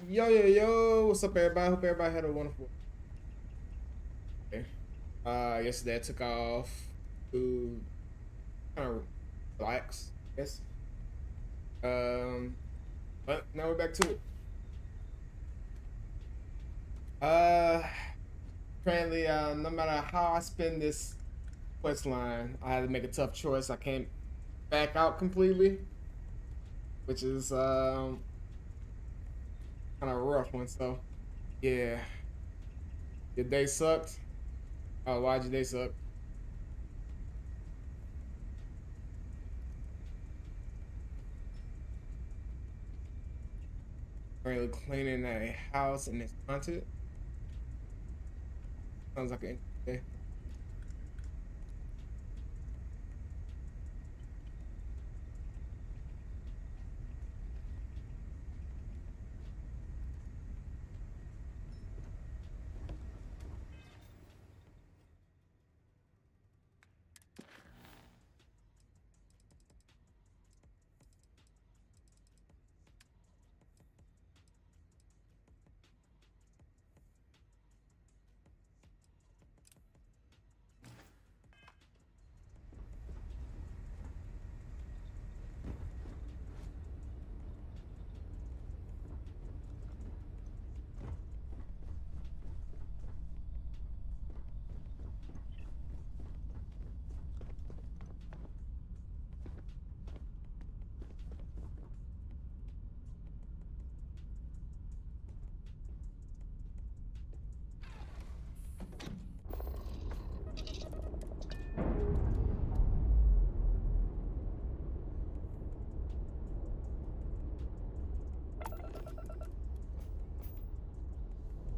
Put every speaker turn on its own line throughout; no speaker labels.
Yo, what's up, everybody? Hope everybody had a wonderful day. Yesterday I took off to kind of relax, I guess. But now we're back to it. Uh, Apparently, no matter how I spend this quest line, I had to make a tough choice. I can't back out completely, which is kind of a rough one. So, yeah, your day sucked. Oh, why'd your day suck? Currently cleaning a house and it's haunted. Sounds like an interesting day.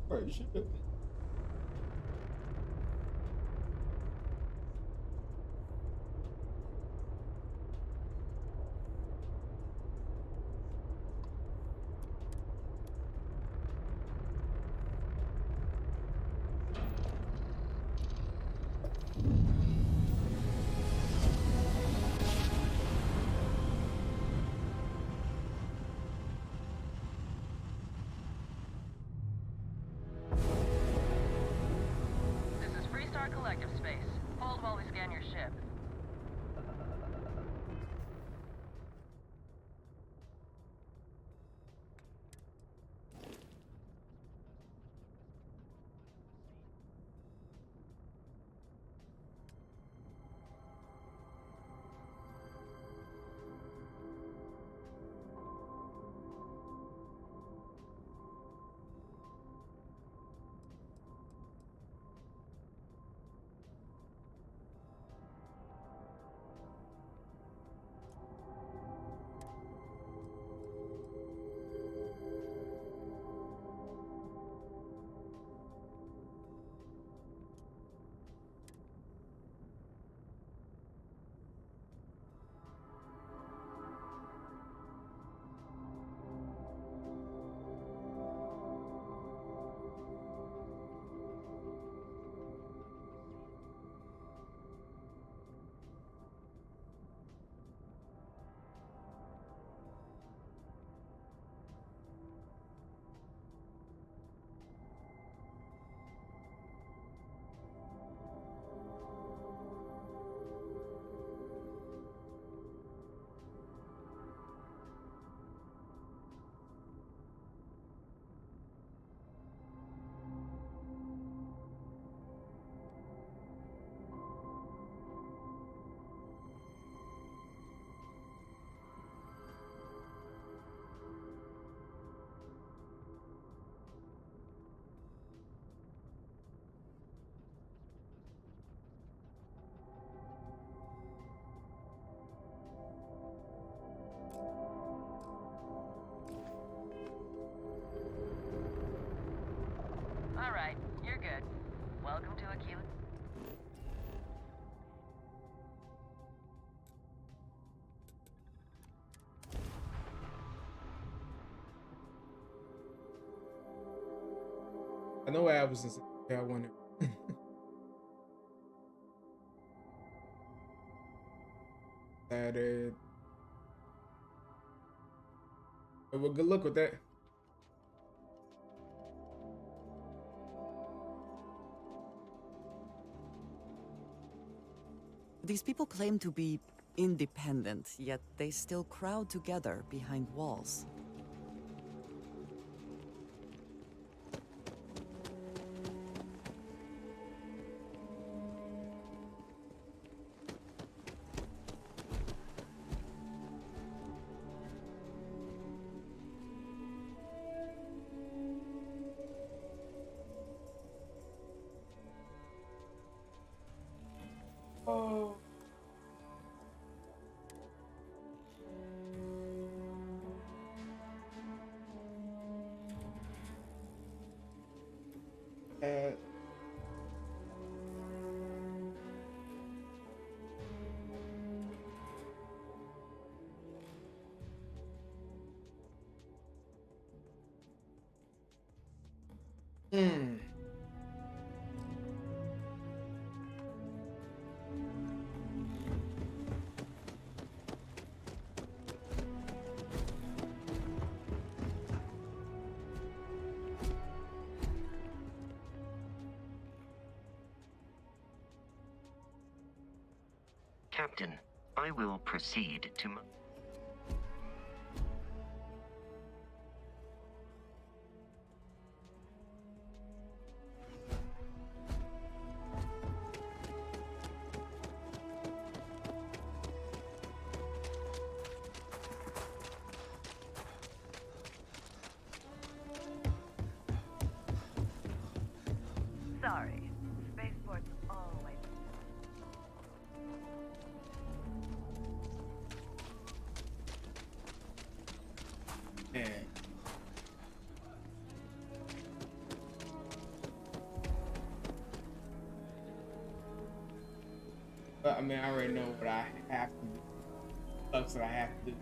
Right, you should.
This is Freestar Collective Space. Hold while we scan your ship. Alright, you're good. Welcome to Aquila.
I know what happens is I wonder. That well, good luck with that.
These people claim to be independent, yet they still crowd together behind walls.
Oh. Uh, hmm.
Captain, I will proceed to
Sorry. Spaceport's always...
Man. But I mean, I already know what I have to do. Stuff that I have to do.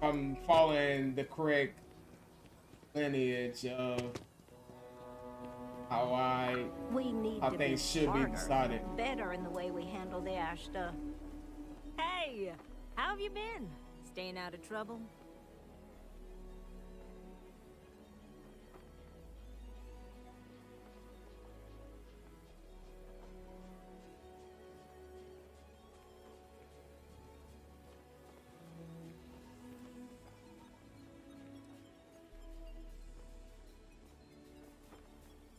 I'm following the correct lineage of
We need
how
to be
things should be
smarter,
decided.
better in the way we handle the ash stuff. Hey, how have you been? Staying out of trouble?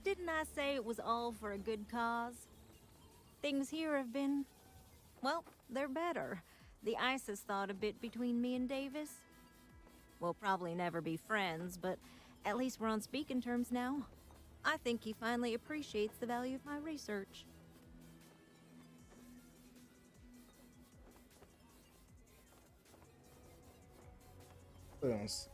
Didn't I say it was all for a good cause? Things here have been... well, they're better. The ice has thawed a bit between me and Davis. We'll probably never be friends, but at least we're on speaking terms now. I think he finally appreciates the value of my research.
What else?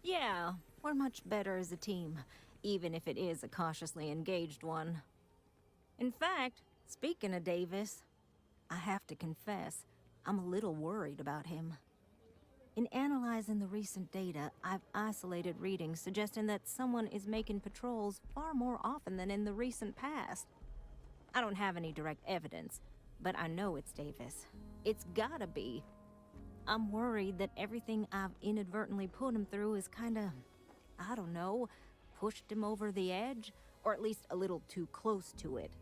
Yeah, we're much better as a team, even if it is a cautiously engaged one. In fact, speaking of Davis, I have to confess, I'm a little worried about him. In analyzing the recent data, I've isolated readings suggesting that someone is making patrols far more often than in the recent past. I don't have any direct evidence, but I know it's Davis. It's gotta be. I'm worried that everything I've inadvertently put him through is kinda, I don't know, pushed him over the edge, or at least a little too close to it.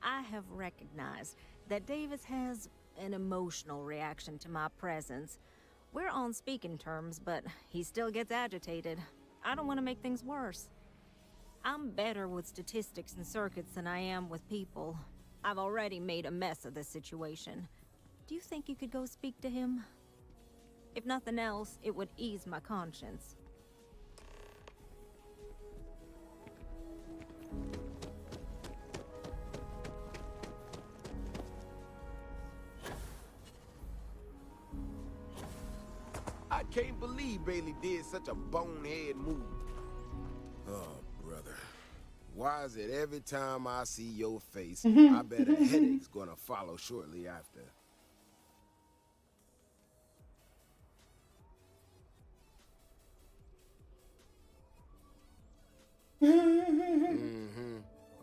I have recognized that Davis has an emotional reaction to my presence. We're on speaking terms, but he still gets agitated. I don't want to make things worse. I'm better with statistics and circuits than I am with people. I've already made a mess of this situation. Do you think you could go speak to him? If nothing else, it would ease my conscience.
I can't believe Bailey did such a bonehead move. Oh, brother. Why is it every time I see your face, I bet a headache's gonna follow shortly after?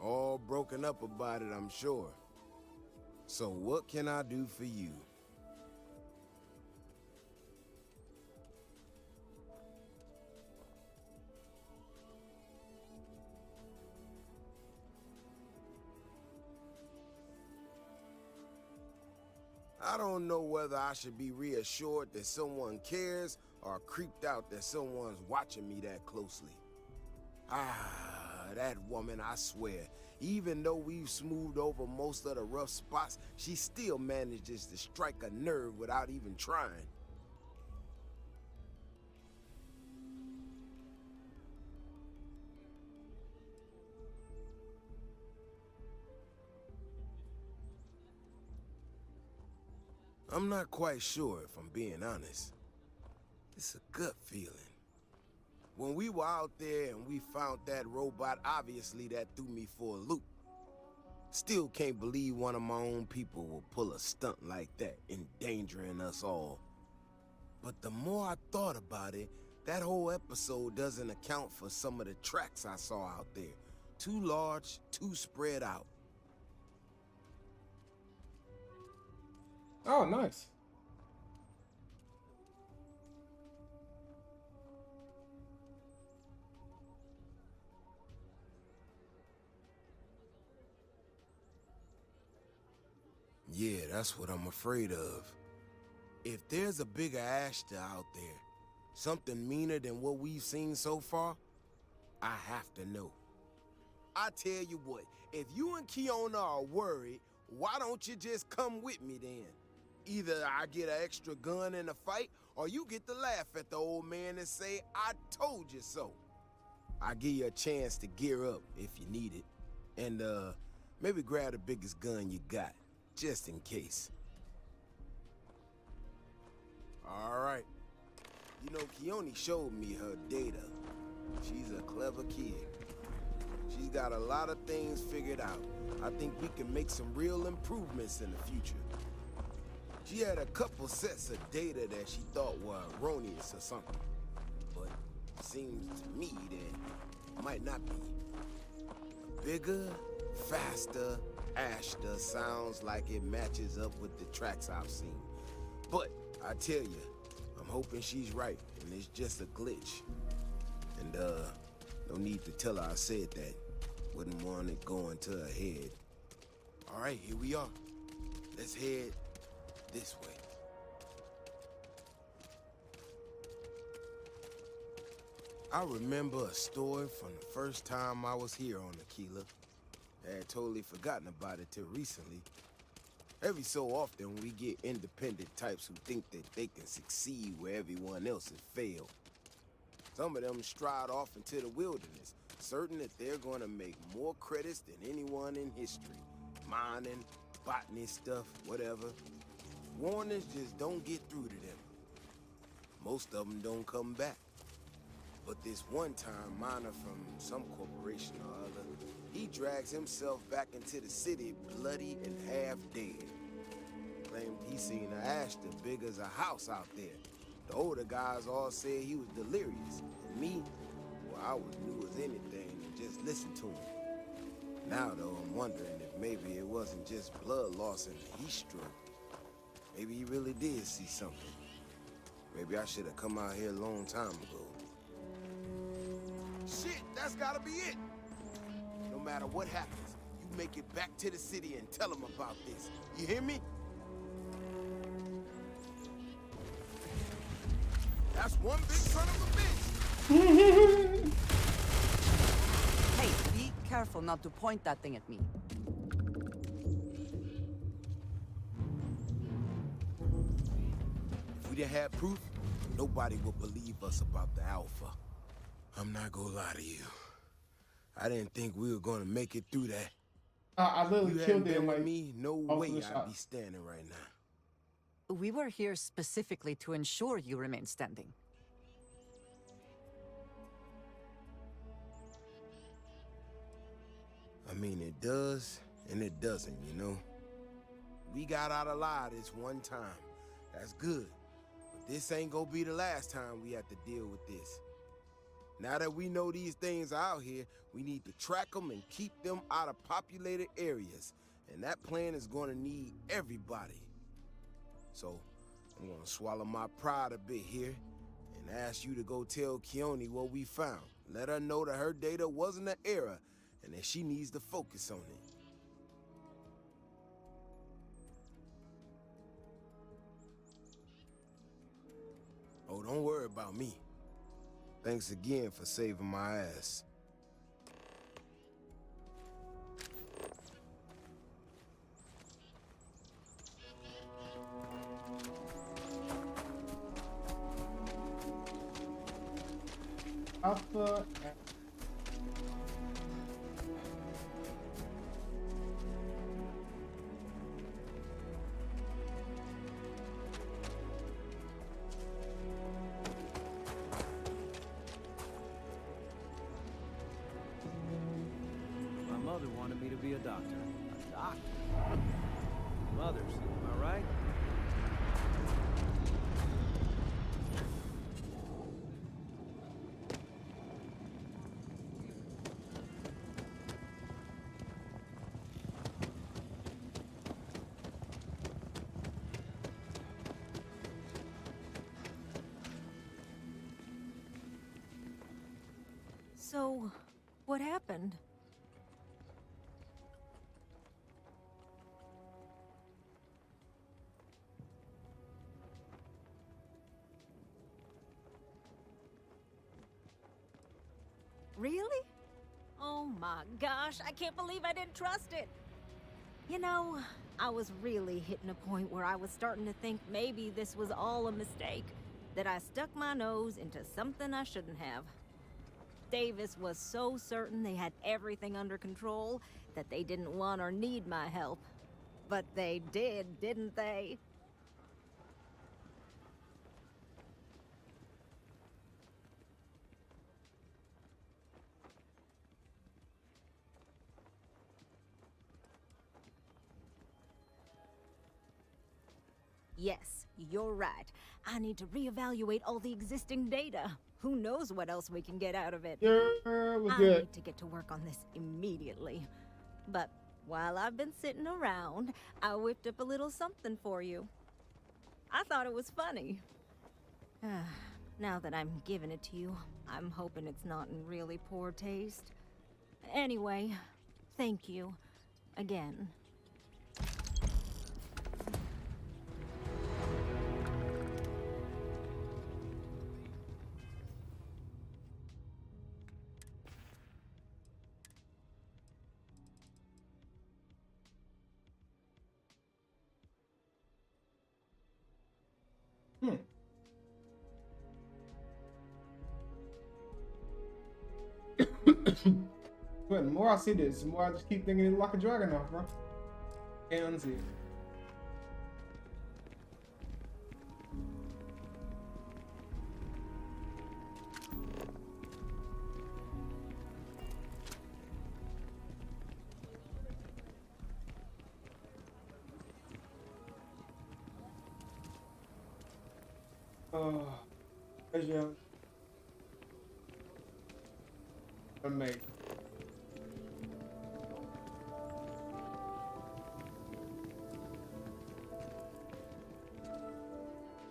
All broken up about it, I'm sure. So what can I do for you? I don't know whether I should be reassured that someone cares or creeped out that someone's watching me that closely. Ah, that woman, I swear. Even though we've smoothed over most of the rough spots, she still manages to strike a nerve without even trying. I'm not quite sure if I'm being honest. It's a gut feeling. When we were out there and we found that robot, obviously that threw me for a loop. Still can't believe one of my own people will pull a stunt like that, endangering us all. But the more I thought about it, that whole episode doesn't account for some of the tracks I saw out there. Too large, too spread out.
Oh, nice.
Yeah, that's what I'm afraid of. If there's a bigger Ashta out there, something meaner than what we've seen so far, I have to know. I tell you what, if you and Kiona are worried, why don't you just come with me then? Either I get an extra gun in the fight, or you get to laugh at the old man and say, I told you so. I give you a chance to gear up if you need it. And, maybe grab the biggest gun you got, just in case. All right. You know, Keone showed me her data. She's a clever kid. She's got a lot of things figured out. I think we can make some real improvements in the future. She had a couple sets of data that she thought were erroneous or something. But it seems to me that it might not be. Bigger, faster, Ashta sounds like it matches up with the tracks I've seen. But I tell you, I'm hoping she's right, and it's just a glitch. And, no need to tell her I said that. Wouldn't want it going to her head. All right, here we are. Let's head this way. I remember a story from the first time I was here on Aquila. I had totally forgotten about it till recently. Every so often, we get independent types who think that they can succeed where everyone else has failed. Some of them stride off into the wilderness, certain that they're going to make more credits than anyone in history. Mining, botany stuff, whatever. Warnings just don't get through to them. Most of them don't come back. But this one-time miner from some corporation or other, he drags himself back into the city bloody and half dead. Claimed he seen an Ashta big as a house out there. The older guys all said he was delirious. And me, well, I was new as anything and just listened to him. Now, though, I'm wondering if maybe it wasn't just blood loss and heat stroke. Maybe he really did see something. Maybe I should have come out here a long time ago. Shit, that's gotta be it! No matter what happens, you make it back to the city and tell them about this. You hear me? That's one big son of a bitch!
Hey, be careful not to point that thing at me.
If we didn't have proof, nobody would believe us about the Alpha. I'm not gonna lie to you. I didn't think we were gonna make it through that.
I literally
You hadn't
killed it
been
in
with
like
me, no
all
way
three
I'd be
shots.
standing right now.
We were here specifically to ensure you remain standing.
I mean, it does, and it doesn't, you know? We got out alive this one time. That's good. But this ain't gonna be the last time we have to deal with this. Now that we know these things are out here, we need to track them and keep them out of populated areas. And that plan is gonna need everybody. So, I'm gonna swallow my pride a bit here and ask you to go tell Keone what we found. Let her know that her data wasn't an error and that she needs to focus on it. Oh, don't worry about me. Thanks again for saving my ass.
Alpha.
My mother wanted me to be a doctor. A doctor? Mothers, am I right?
So, what happened? Really? Oh my gosh, I can't believe I didn't trust it. You know, I was really hitting a point where I was starting to think maybe this was all a mistake, that I stuck my nose into something I shouldn't have. Davis was so certain they had everything under control that they didn't want or need my help. But they did, didn't they? Yes, you're right. I need to reevaluate all the existing data. Who knows what else we can get out of it?
Yeah, we're
I
good.
need to get to work on this immediately. But while I've been sitting around, I whipped up a little something for you. I thought it was funny. Now that I'm giving it to you, I'm hoping it's not in really poor taste. Anyway, thank you. Again.
But the more I see this, the more I just keep thinking it's like a dragon off, bro. Can't unsee it. Oh, pleasure. Amazing.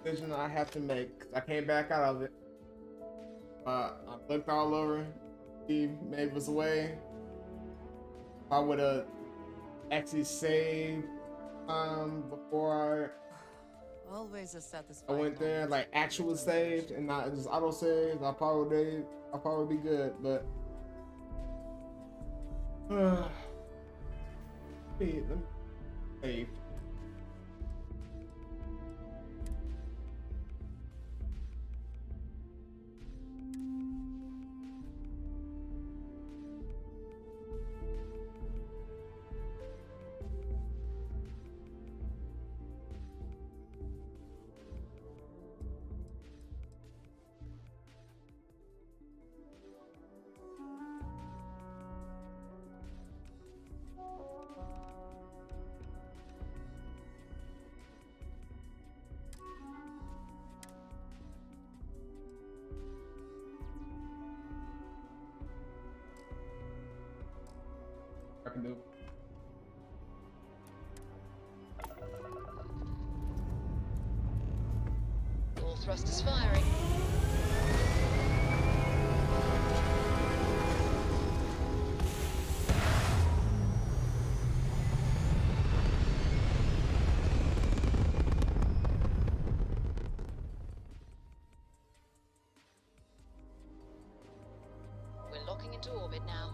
Decision I have to make, 'cause I came back out of it. I looked all over. He made his way. If I would have actually saved before
Always a
I
satisfying
went there,
moment
like
when you
actual
return to
saved
the
and not just auto saved, I'll probably be good. But let me save. can do.
All thrusters firing. We're locking into orbit now.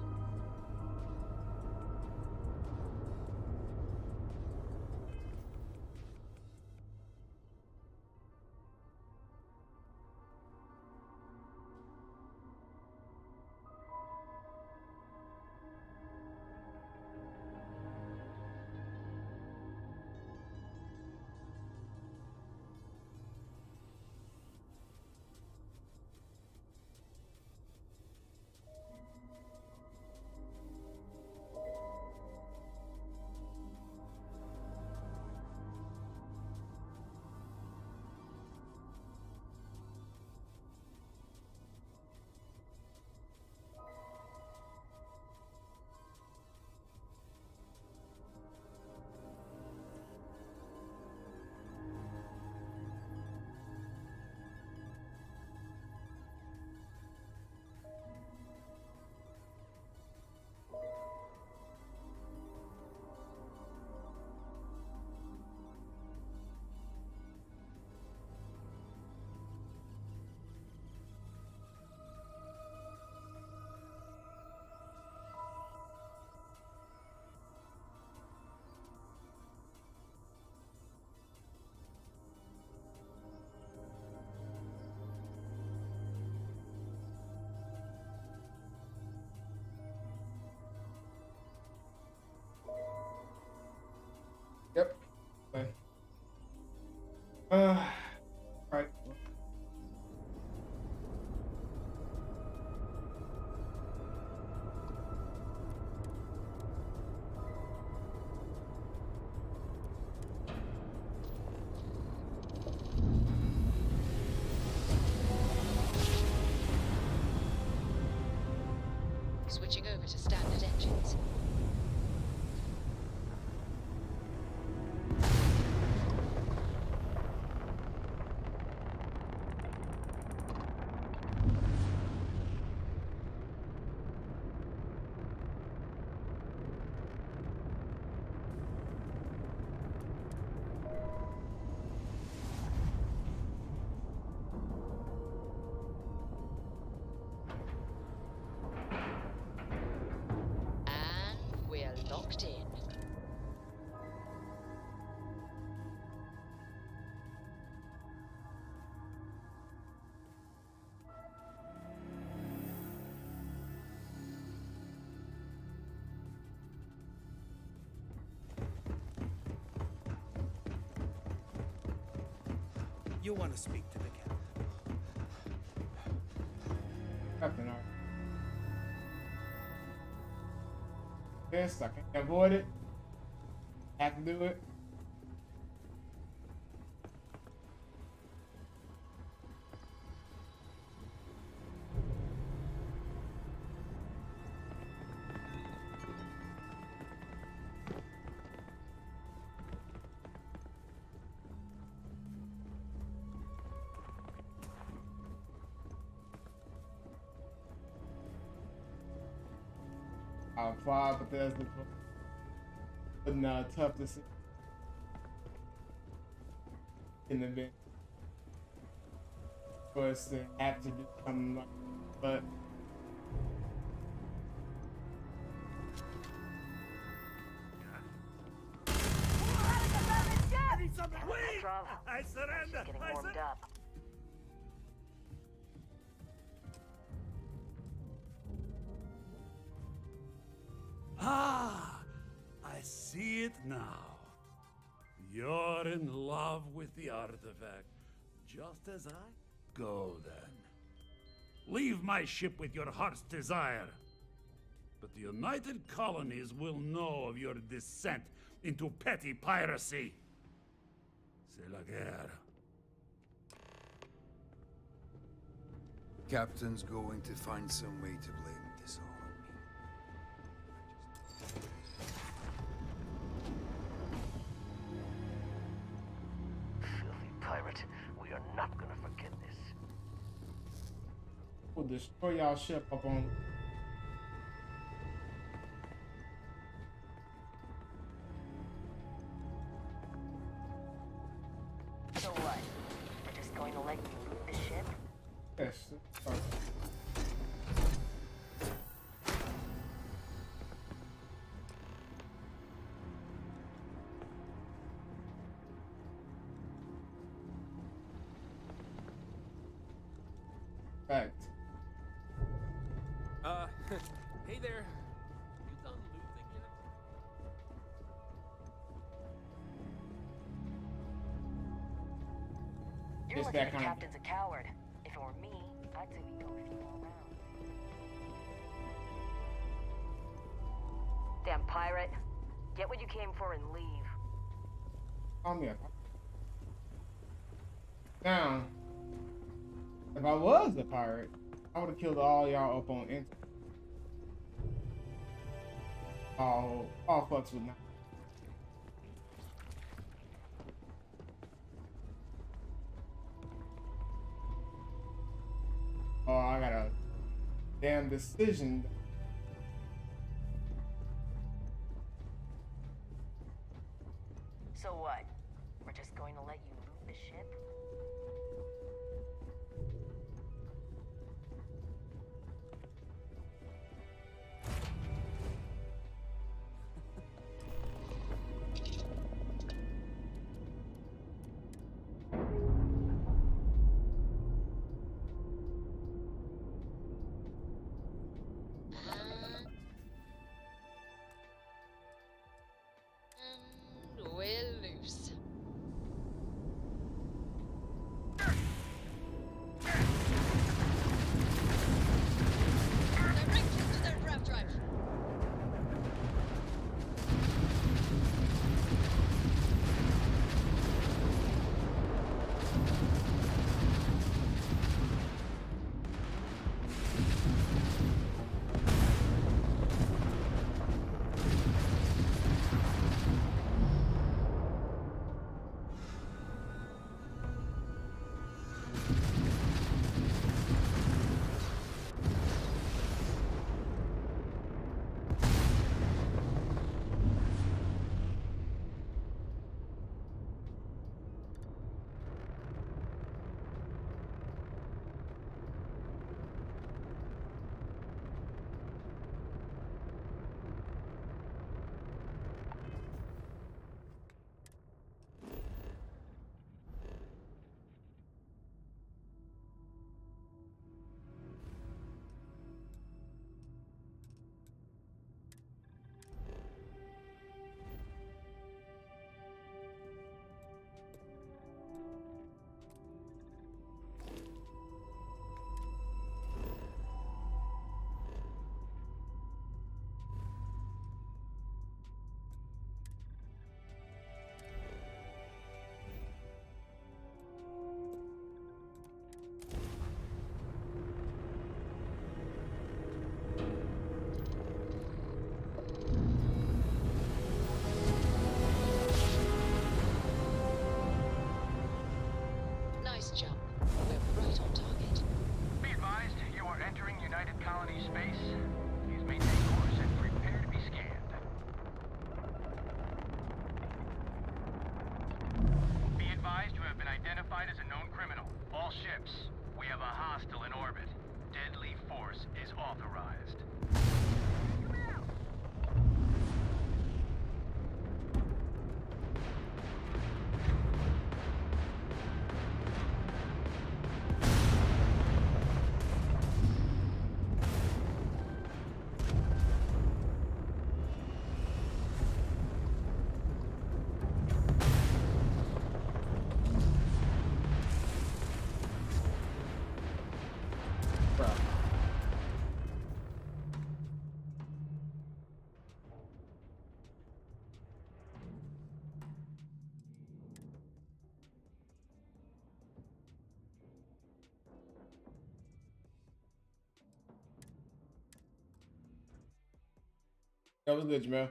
Yep. Okay. Right.
Switching over to standard engines. And we're locked in.
You want to speak to the captain?
Captain, all right. This, I can't avoid it. Have to do it. I'll apply, but there's the tough decision in the event. Of course, they have to do something like that, but
I surrender!
Getting warmed up.
Ah, I see it now. You're in love with the artifact, just as I. Go then. Leave my ship with your heart's desire. But the United Colonies will know of your descent into petty piracy. C'est la guerre.
Captain's going to find some way to blame this all on me.
We'll destroy y'all ship up on.
So what? We're just going to let you loot the ship?
Yes. Sorry. Fact.
Hey there. You done losing yet?
You're
It's
lucky
that
the
kind of-
captain's a coward. If it were me, I'd say we go a few more rounds. Damn pirate. Get what you came for and leave.
Call me up. Now, if I was a pirate, I would have killed all y'all up on enter. All fucks with now. Oh, I got a damn decision.
So what? We're just going to let you loot the ship?
And we're loose. Direct into their grav drive. Nice jump. We're right on target.
Be advised, you are entering United Colony space. Please maintain course and prepare to be scanned. Be advised, you have been identified as a known criminal. All ships, we have a hostile in orbit. Deadly force is authorized.
Bruh. That was good, Jamel.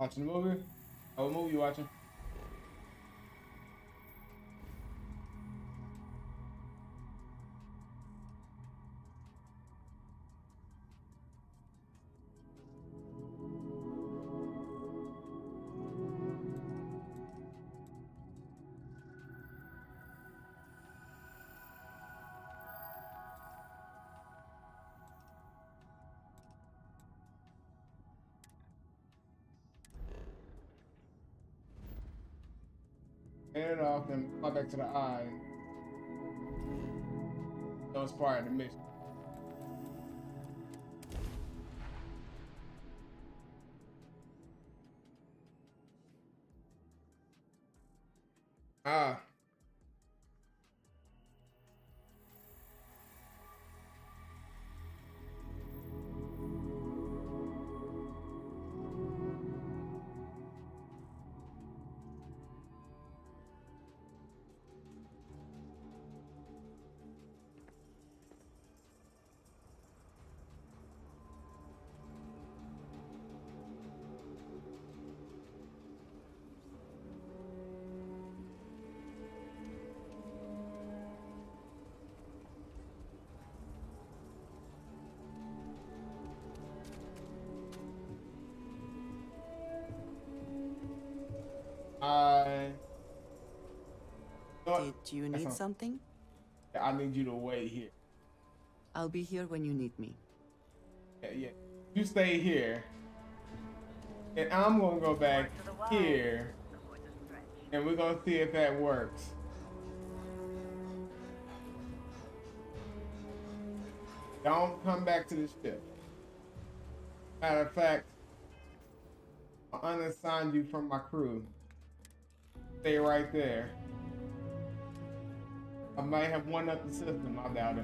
Watching the movie? Oh, what movie you watching? Turn it off and fly back to the eye. That was part of the mission. Ah. I.
Did you need something?
I need you to wait here.
I'll be here when you need me.
Yeah. You stay here. And I'm gonna go back here. And we're gonna see if that works. Don't come back to the ship. Matter of fact, I'll unassign you from my crew. Stay right there. I might have one up the system, I doubt it.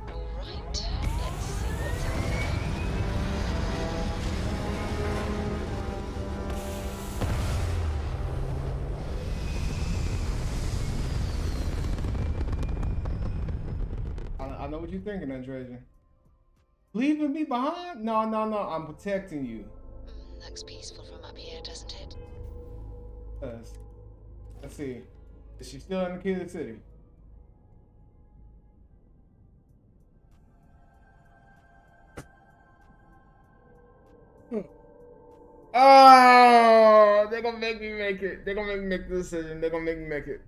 Alright, let's see what's out there.
I know what you're thinking, Andreja. Leaving me behind? No, I'm protecting you.
Looks peaceful from up here, doesn't it?
Let's see. Is she still in the key of the city? Oh, they're gonna make me make it. They're gonna make me make the decision. They're gonna make me make it.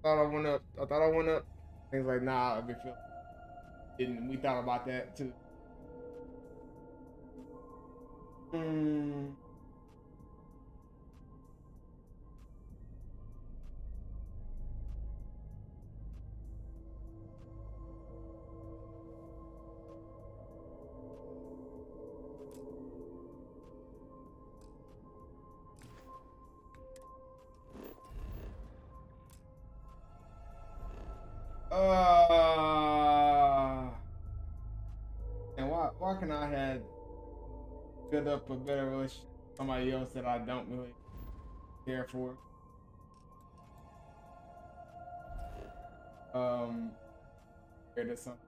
I thought I went up. Things like, nah, I'll be feel. Didn't we thought about that too? And why can I have build up a better relationship with somebody else that I don't really care for? Compared to something.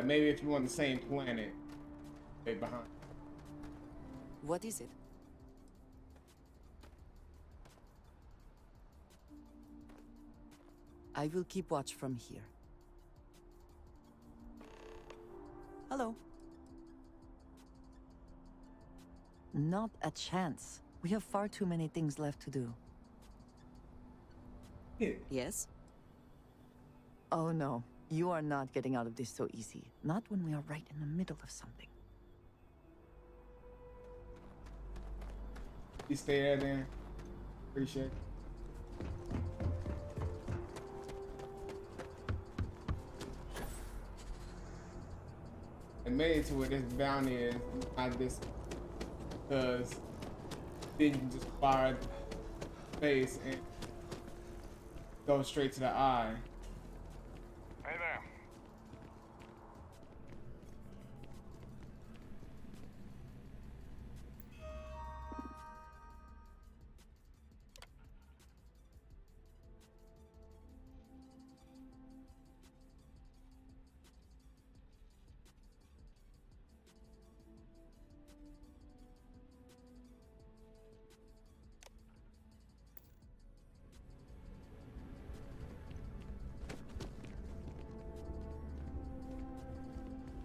Like maybe if you're on the same planet, stay behind.
What is it? I will keep watch from here. Hello. Not a chance. We have far too many things left to do.
Yeah.
Yes? Oh no, you are not getting out of this so easy. Not when we are right in the middle of something.
You stay there then. Appreciate it. And made it to where this bounty is not this, because then you can just fire the face and go straight to the eye.
Hey there.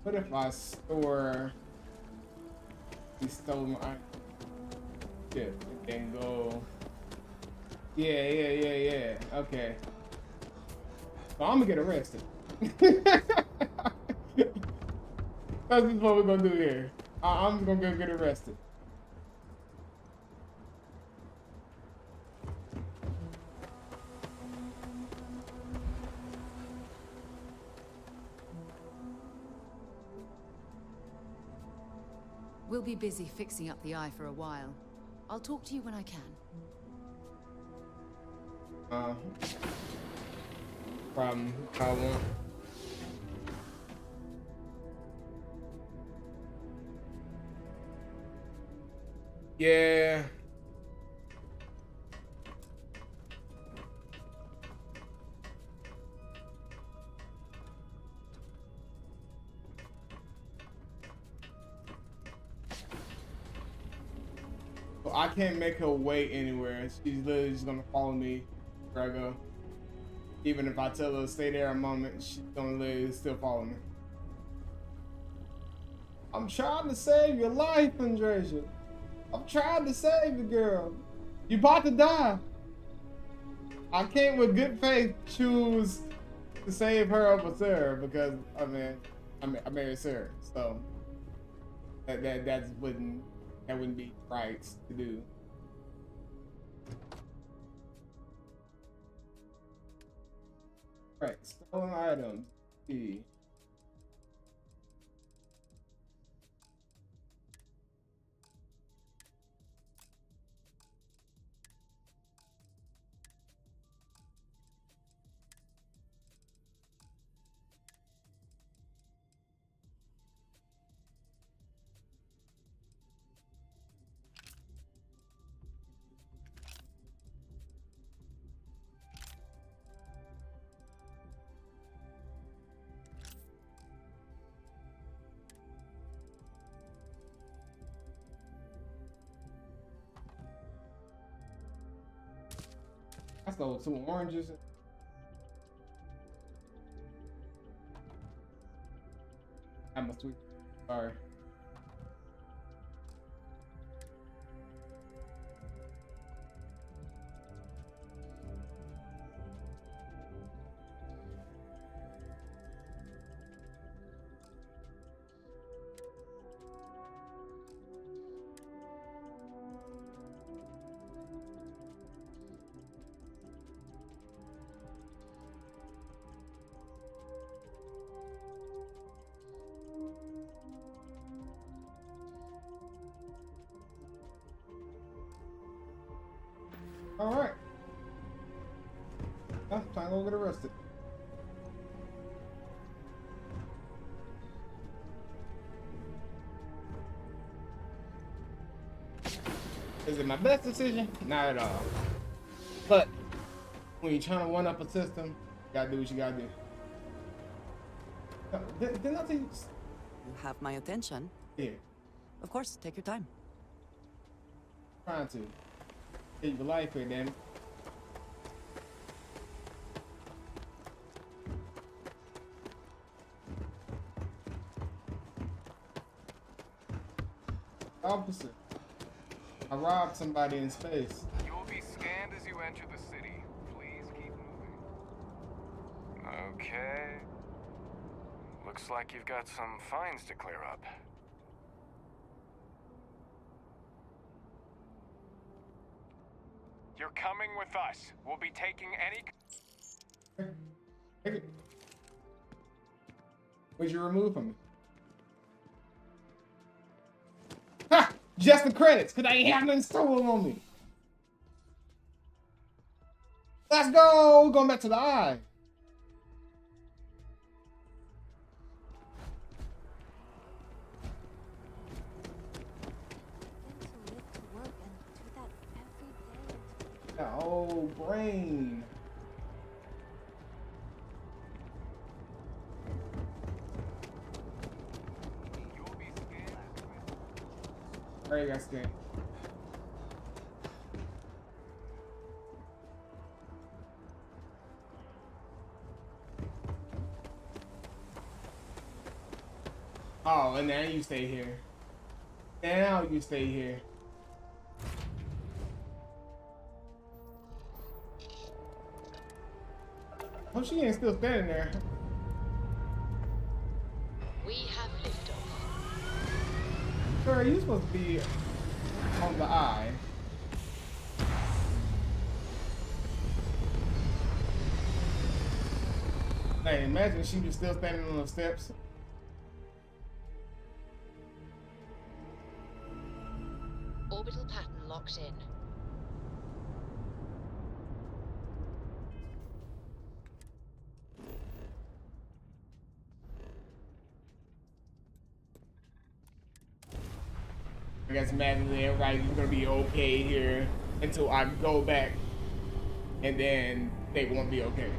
What if I store these stolen items? Shit, and then go. Yeah. Okay. So I'm gonna get arrested. That's just what we're gonna do here. I'm gonna go get arrested.
We'll be busy fixing up the eye for a while. I'll talk to you when I can.
Problem. Yeah. Well, I can't make her wait anywhere. She's literally just gonna follow me where I go. Even if I tell her to stay there a moment, she's gonna literally still follow me. I'm trying to save your life, Andresia. I'm trying to save you, girl. You about to die. I can't with good faith choose to save her over Sarah because I married Sarah, so that wouldn't be right to do. Right, stolen items. See. I stole 2 oranges. I'm a sweet. Sorry. All right. Time to go get arrested. Is it my best decision? Not at all. But when you're trying to one-up a system, you gotta do what you gotta do. Didn't I think?
You have my attention.
Yeah,
Of course, take your time.
trying to save your life here, damn it. Officer, I robbed somebody in space.
You will be scanned as you enter the city. Please keep moving. Okay. Looks like you've got some fines to clear up. You're coming with us. We'll be taking any...
Take it. What'd you remove from me? Ha! Just the credits, because I ain't have nothing stolen on me. Let's go! We're going back to the eye. That old brain. Alright, guys, game. Oh, and now you stay here. Now you stay here. Oh, she ain't still standing there.
We have liftoff.
Sir, you supposed to be on the eye. Hey, imagine she was still standing on those steps.
Orbital pattern locked in.
I guess imagine everybody's gonna be okay here until I go back, and then they won't be okay.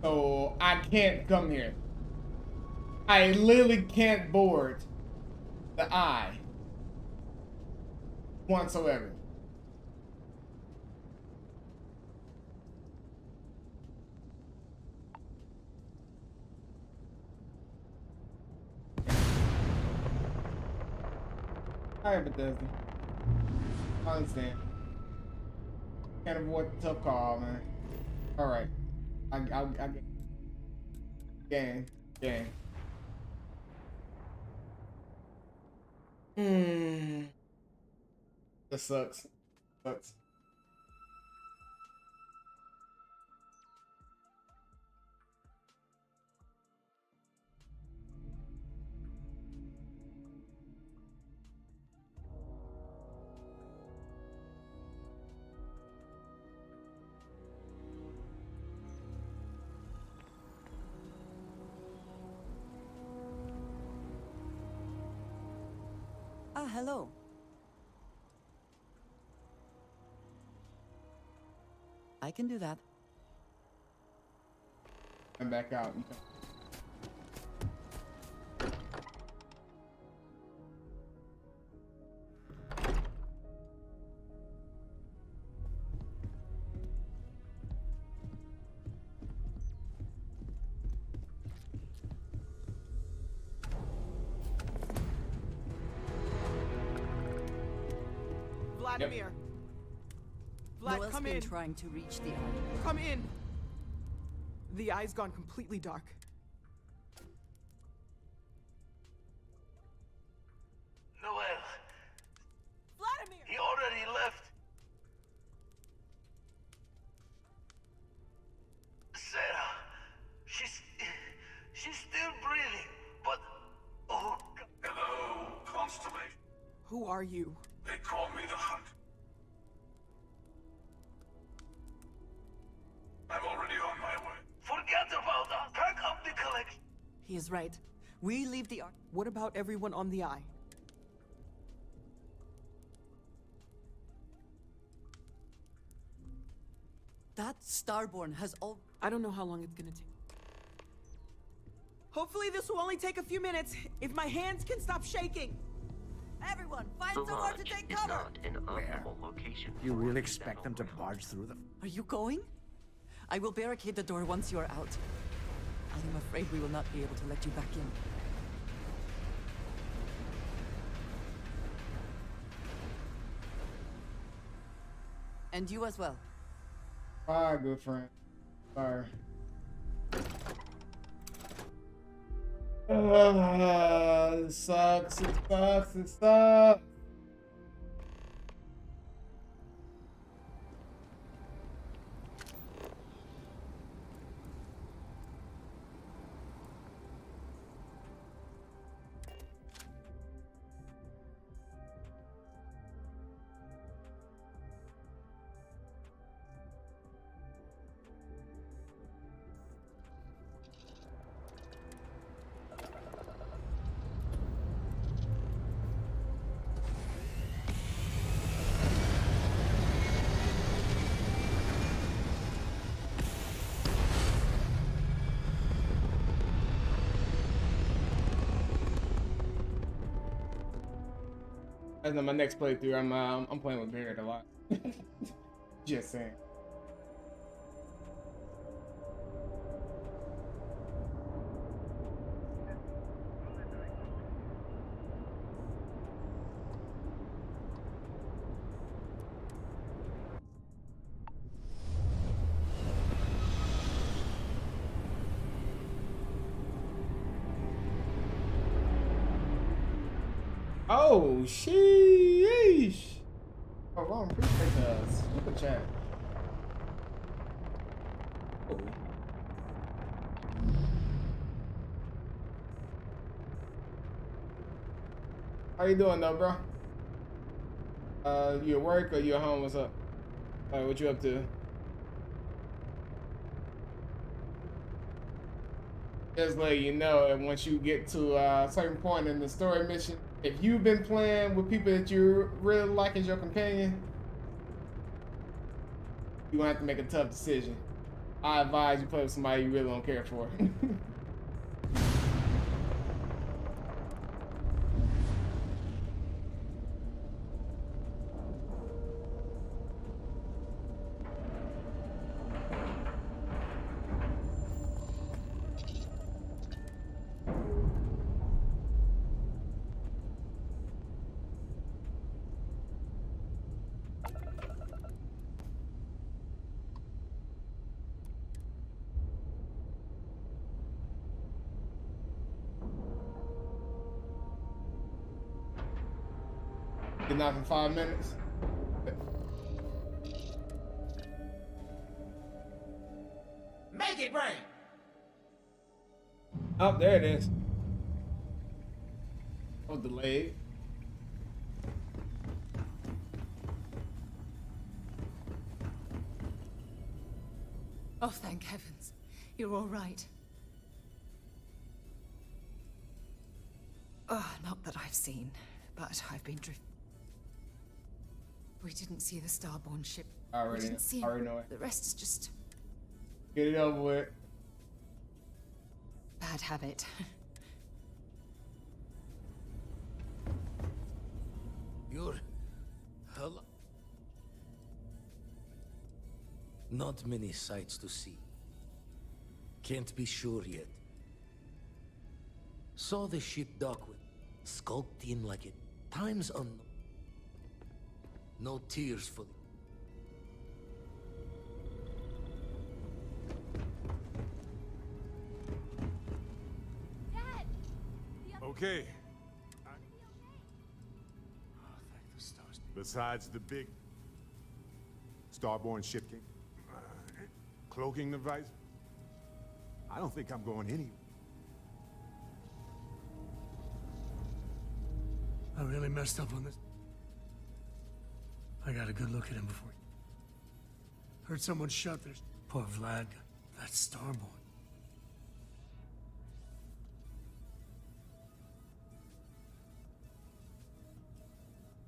So I can't come here. I literally can't board the eye whatsoever. Alright, Bethesda. I understand. Can't avoid the tough call, man. Alright. I get gang. That sucks.
Ah, hello. I can do that.
I'm back out.
Vladimir.
Black,
Noel's
come
been
in.
trying to reach the eye.
Come in. The eye's gone completely dark.
Noel,
Vladimir!
he already left. Sarah, she's still breathing, but oh God.
Hello, Constellation.
Who are you?
They call me the Hunt. I'm already on my way.
Forget about us. Pack up the collection.
He is right. We leave the art.
What about everyone on the eye?
That Starborn has all.
I don't know how long it's gonna take. Hopefully this will only take a few minutes, if my hands can stop shaking.
Everyone, find
The
somewhere to
lodge
take
is
cover.
not an optimal location.
You
for
really
a
expect them to barge through them?
Are you going? I will barricade the door once you are out. I am afraid we will not be able to let you back in. And you as well.
Bye, good friend. Sorry. It sucks, it sucks, it sucks. That's not my next playthrough. I'm playing with Barrett a lot. Just saying. Oh, sheesh. Oh, wrong. Appreciate the super chat. Oh. How you doing, though, bro? You at work or you at home? What's up? What you up to? Just let you know, and once you get to a certain point in the story mission, if you've been playing with people that you really like as your companion, you're gonna have to make a tough decision. I advise you play with somebody you really don't care for. Getting out in 5 minutes.
Make it rain.
Oh, there it is. Oh, delayed.
Oh, thank heavens. You're all right. Oh, not that I've seen, but I've been drifting. We didn't see the Starborn ship.
I already,
we didn't see
already know it.
The rest is just
Get it over with.
bad habit.
You're... Hello? Not many sights to see. Can't be sure yet. Saw the ship dock with skulked in like it. Times unknown. No tears for the...
Okay.
Oh, thank the stars.
Besides the big starborn ship king, cloaking device, I don't think I'm going anywhere.
I really messed up on this. I got a good look at him before. Heard someone shout there's poor Vlad. That's starborn.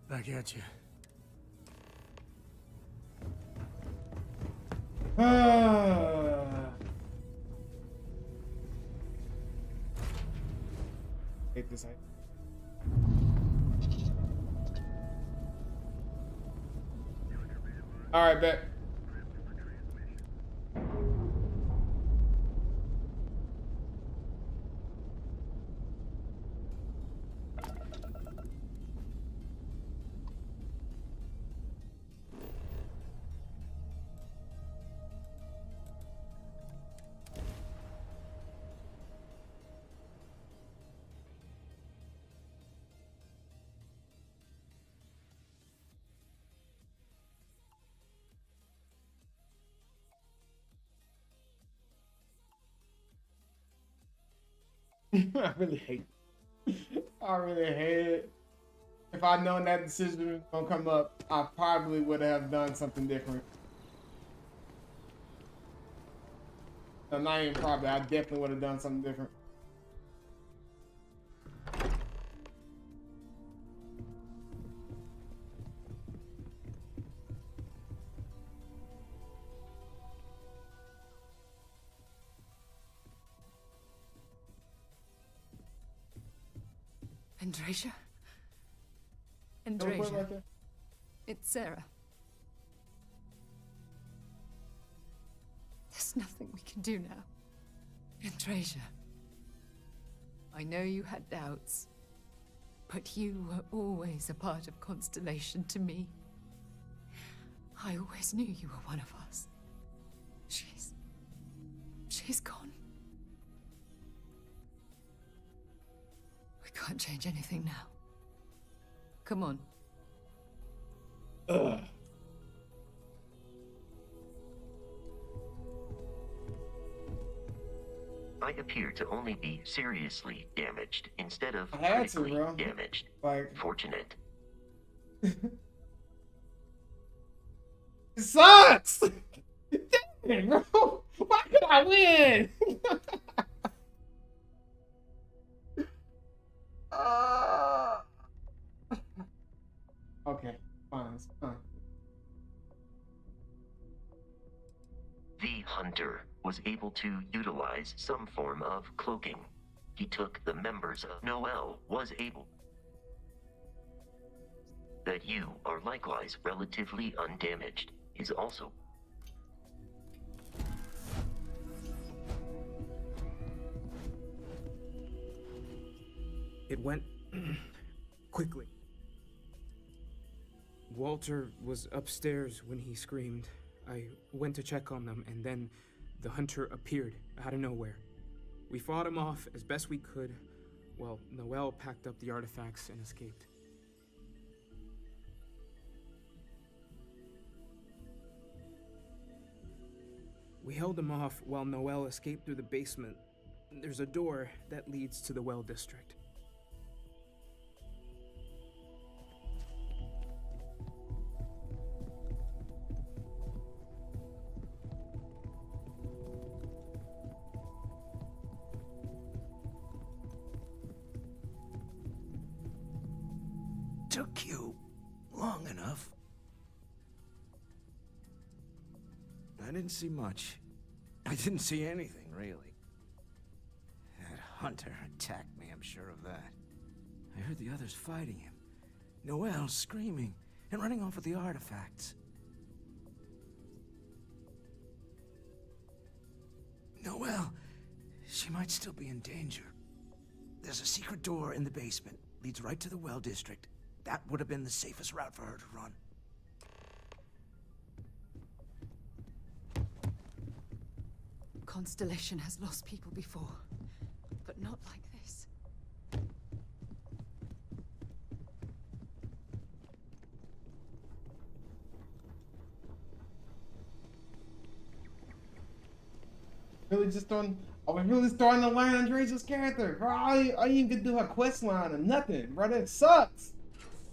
Back at you.
Hate this. All right, bet. I really hate it. I really hate it. If I'd known that decision was gonna come up, I probably would have done something different. No, not even probably. I definitely would have done something different.
Andrasia?
Don't put it
Andrasia.
right there.
It's Sarah. There's nothing we can do now. Andrasia. I know you had doubts, but you were always a part of Constellation to me. I always knew you were one of us. She's gone. We can't change anything now. Come on.
Ugh.
I appear to only be seriously damaged instead of
I had to,
critically
bro.
damaged.
Like,
Fortunate.
it sucks. Dang, bro. Why could I win? Okay, fine, it's fine.
The hunter was able to utilize some form of cloaking. He took the members of Noel was able. That you are likewise relatively undamaged is also.
It went quickly. Walter was upstairs when he screamed. I went to check on them, and then the hunter appeared out of nowhere. We fought him off as best we could, while Noel packed up the artifacts and escaped. We held him off while Noel escaped through the basement. There's a door that leads to the well district.
Took you long enough. I didn't see much. I didn't see anything, really. That hunter attacked me, I'm sure of that. I heard the others fighting him. Noelle screaming and running off with the artifacts. Noelle, she might still be in danger. There's a secret door in the basement. Leads right to the well district. That would have been the safest route for her to run.
Constellation has lost people before, but not like this.
Really just throwing. I was really starting to learn Andrea's character. Her, I even could do her quest line or nothing, brother. It sucks.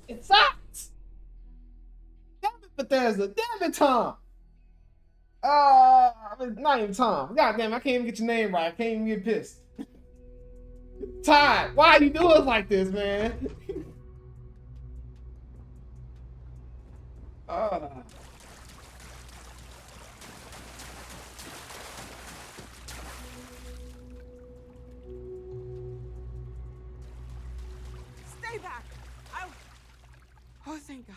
It sucks. Damn it, Bethesda. Damn it, Tom. Not even Tom. God damn, I can't even get your name right. I can't even get pissed. Todd, why you do us like this, man?
Stay back! Oh, thank God.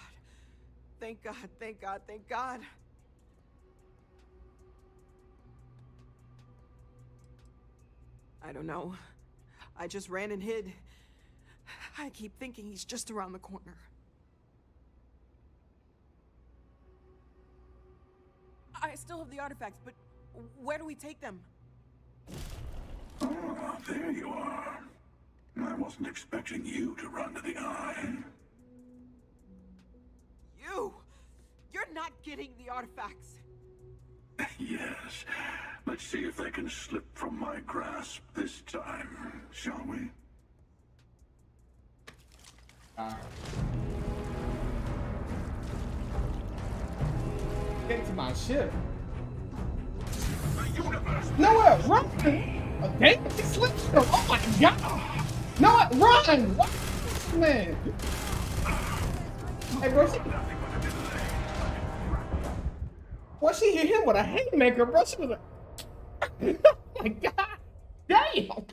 Thank God, thank God, thank God. I don't know. I just ran and hid. I keep thinking he's just around the corner. I still have the artifacts, but where do we take them?
Oh, there you are. I wasn't expecting you to run to the eye.
You! You're not getting the artifacts!
Yes. Let's see if they can slip from my grasp this time, shall we?
Get to my ship. Nowhere, run! Oh, damn, he slipped. Oh my God! No, run! What? Man. Hey, bro, she hit him with a haymaker, bro. She was like, oh my God, damn!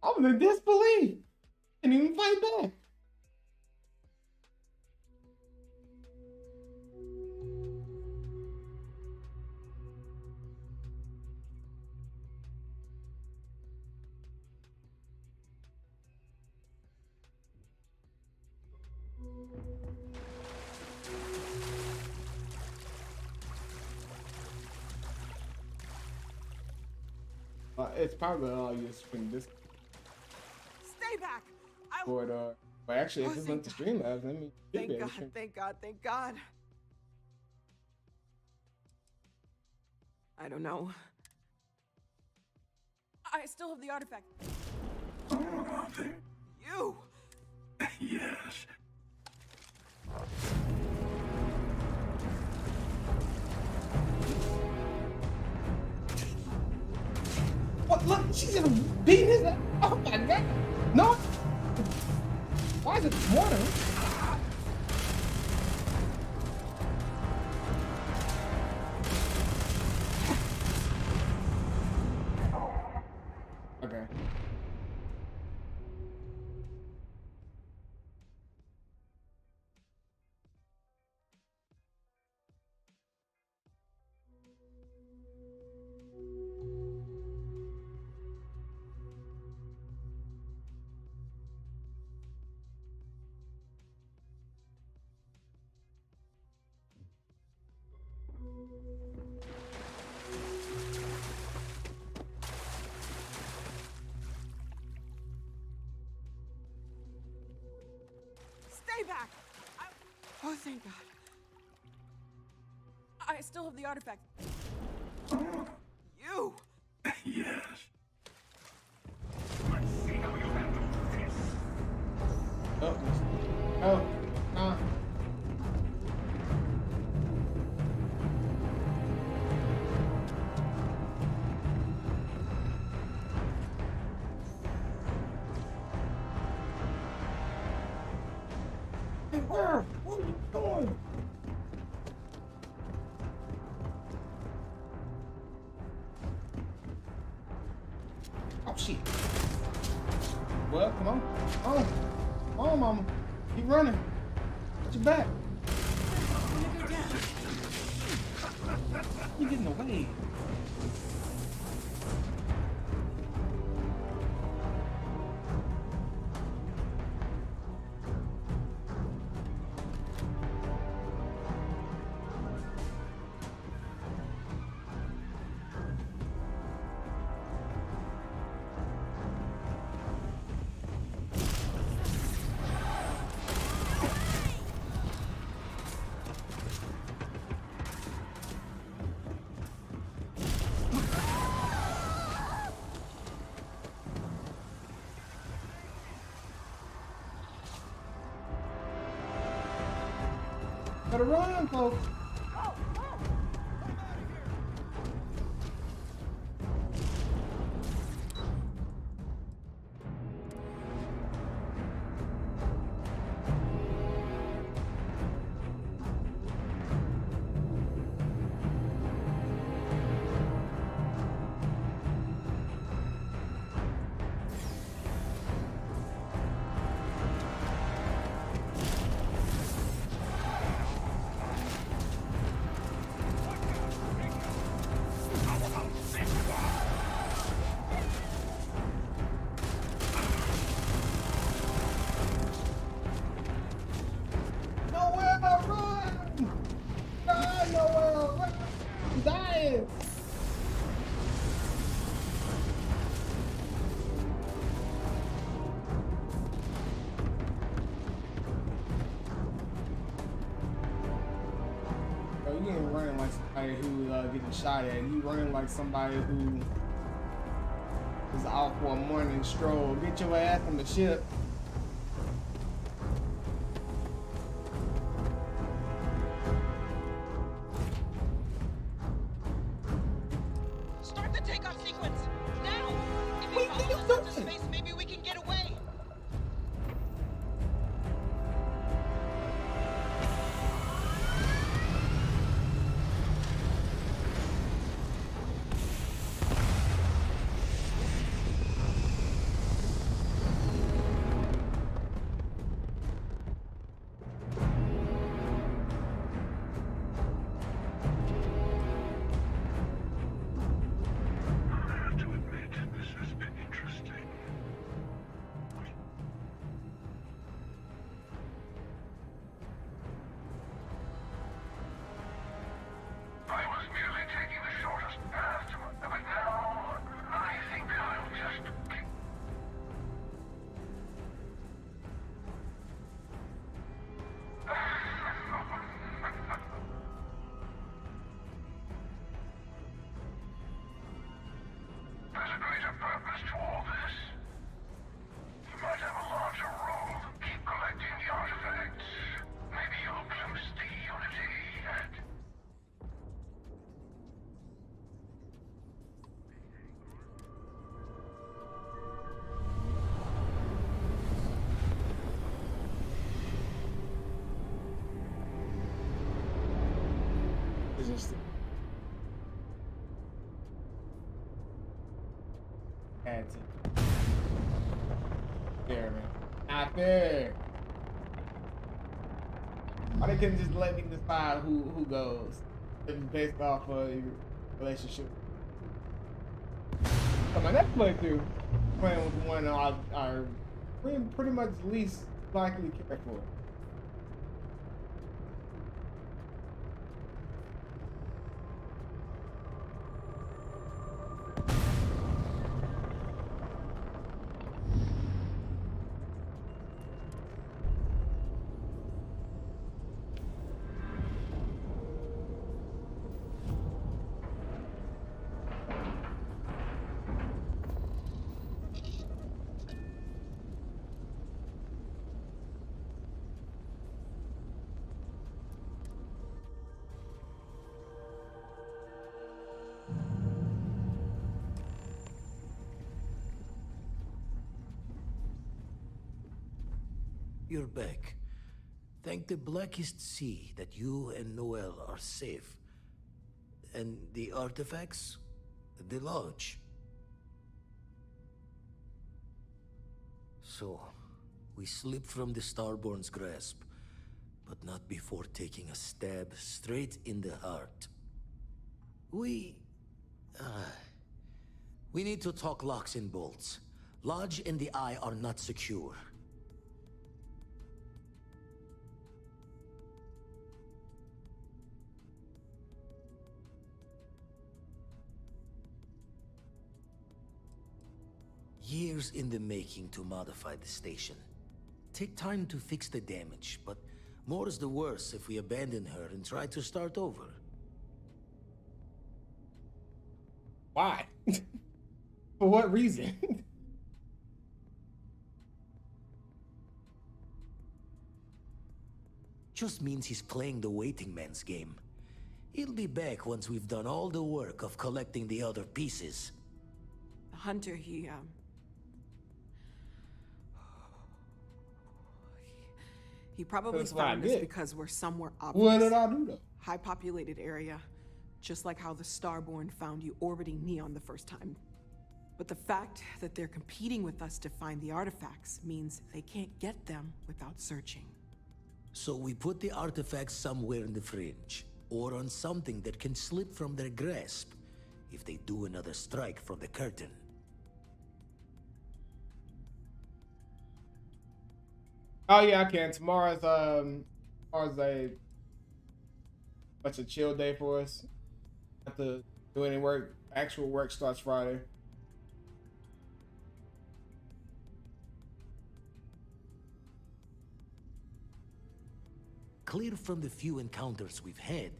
I was in disbelief. Didn't even fight back. It's probably all you spend this.
Stay back!
But actually, if it's linked to Streamlabs, let me.
Thank God, thank God, thank God. I don't know. I still have the artifact.
Oh, there.
You!
Yes.
What? Look, she's gonna beat his ass. Oh my God! No! Why is it water? Okay.
Stay back! Oh, thank God. I still have the artifact. You!
Yes. Let's see how you handle this.
Oh. Oh. No. Hey, where? What are you doing? Oh shit. Well, come on. Oh. Come on, mama. Keep running. Get your back. You getting away. Better run, folks. Nowhere, run! Run, nowhere, run! I'm dying! Bro, you ain't running like somebody who getting shot at. You running like somebody who is out for a morning stroll. Get your ass on the ship.
Start the takeoff sequence! Now! If he follows us into space, maybe we can get away!
Just had to. Fair, man. Not fair. Why they couldn't just let me decide who goes? If it's based off of your relationship. So my next playthrough, playing with the one I pretty much least likely care for.
You're back. Thank the blackest sea that you and Noel are safe. And the artifacts? The lodge. So, we slip from the Starborn's grasp, but not before taking a stab straight in the heart. We need to talk locks and bolts. Lodge and the Eye are not secure. Years in the making to modify the station. Take time to fix the damage, but more is the worse if we abandon her and try to start over.
Why? For what reason?
just means he's playing the waiting man's game. He'll be back once we've done all the work of collecting the other pieces.
The hunter, he probably
That's what I
found us
did.
because we're somewhere
What
obvious.
did I do though?
High populated area. Just like how the Starborn found you orbiting Neon the first time. But the fact that they're competing with us to find the artifacts means they can't get them without searching.
So we put the artifacts somewhere in the fringe, or on something that can slip from their grasp if they do another strike from the curtain.
Oh yeah, I can. Tomorrow's a much a chill day for us. Have to do any work. Actual work starts Friday.
Clear from the few encounters we've had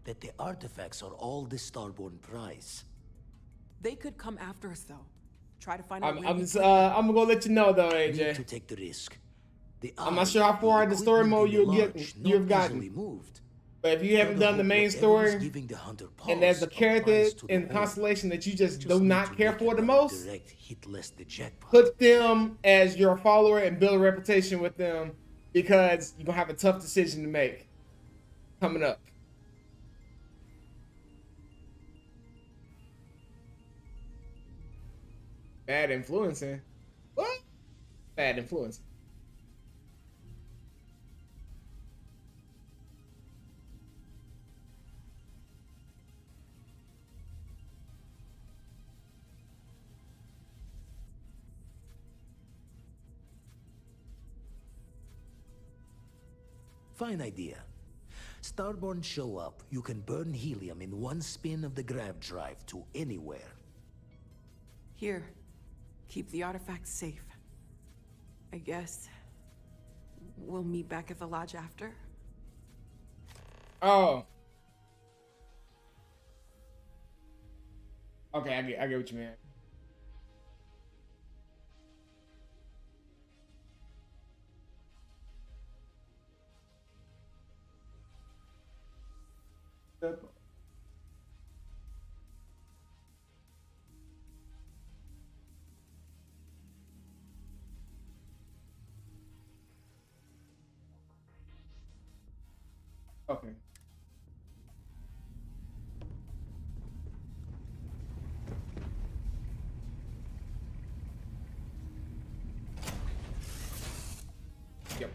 that the artifacts are all the Starborn prize.
They could come after us though. Try to find out where
I'm
we
gonna let you know though,
Need
AJ.
to take the risk.
I'm not sure how far in the story mode you've gotten.
Moved.
But if you haven't done the main story, and there's a character in Constellation that you just do not care for the most, put them as your follower and build a reputation with them, because you're gonna have a tough decision to make coming up. Bad influencing? What? Bad influencing.
Fine idea. Starborn show up, you can burn helium in one spin of the grav drive to anywhere.
Here, keep the artifacts safe. I guess we'll meet back at the lodge after.
Oh. Okay, I get what you mean. Okay. Yep.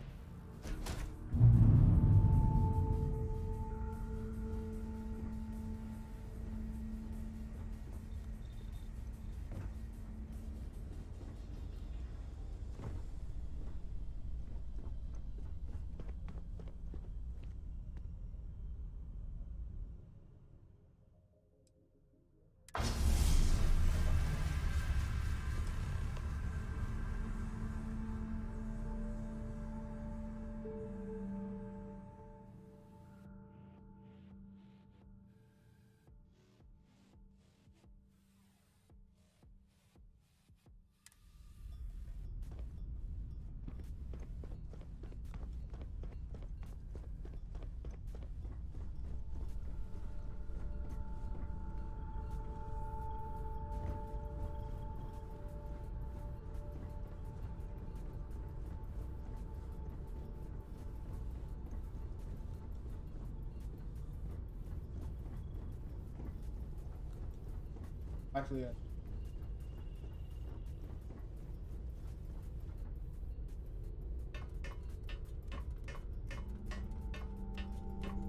Actually, yeah.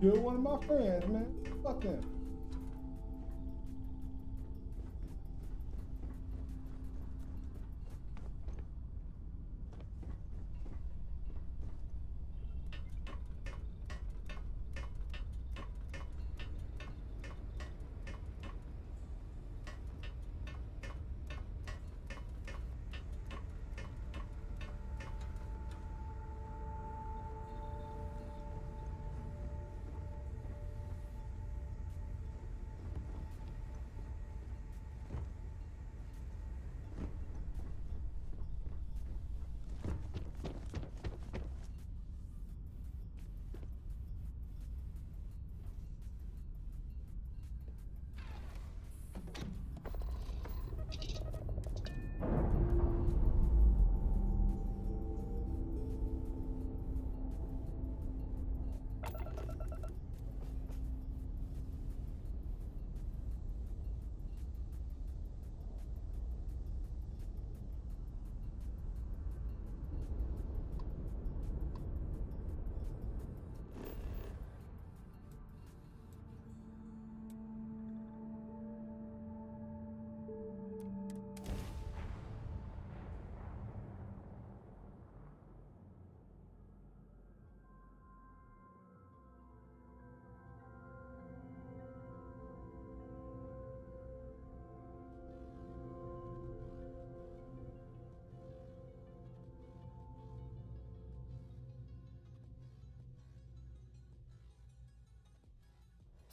You're one of my friends, man. Fuck him.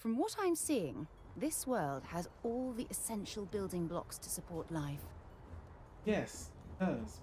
From what I'm seeing, this world has all the essential building blocks to support life.
Yes, it does.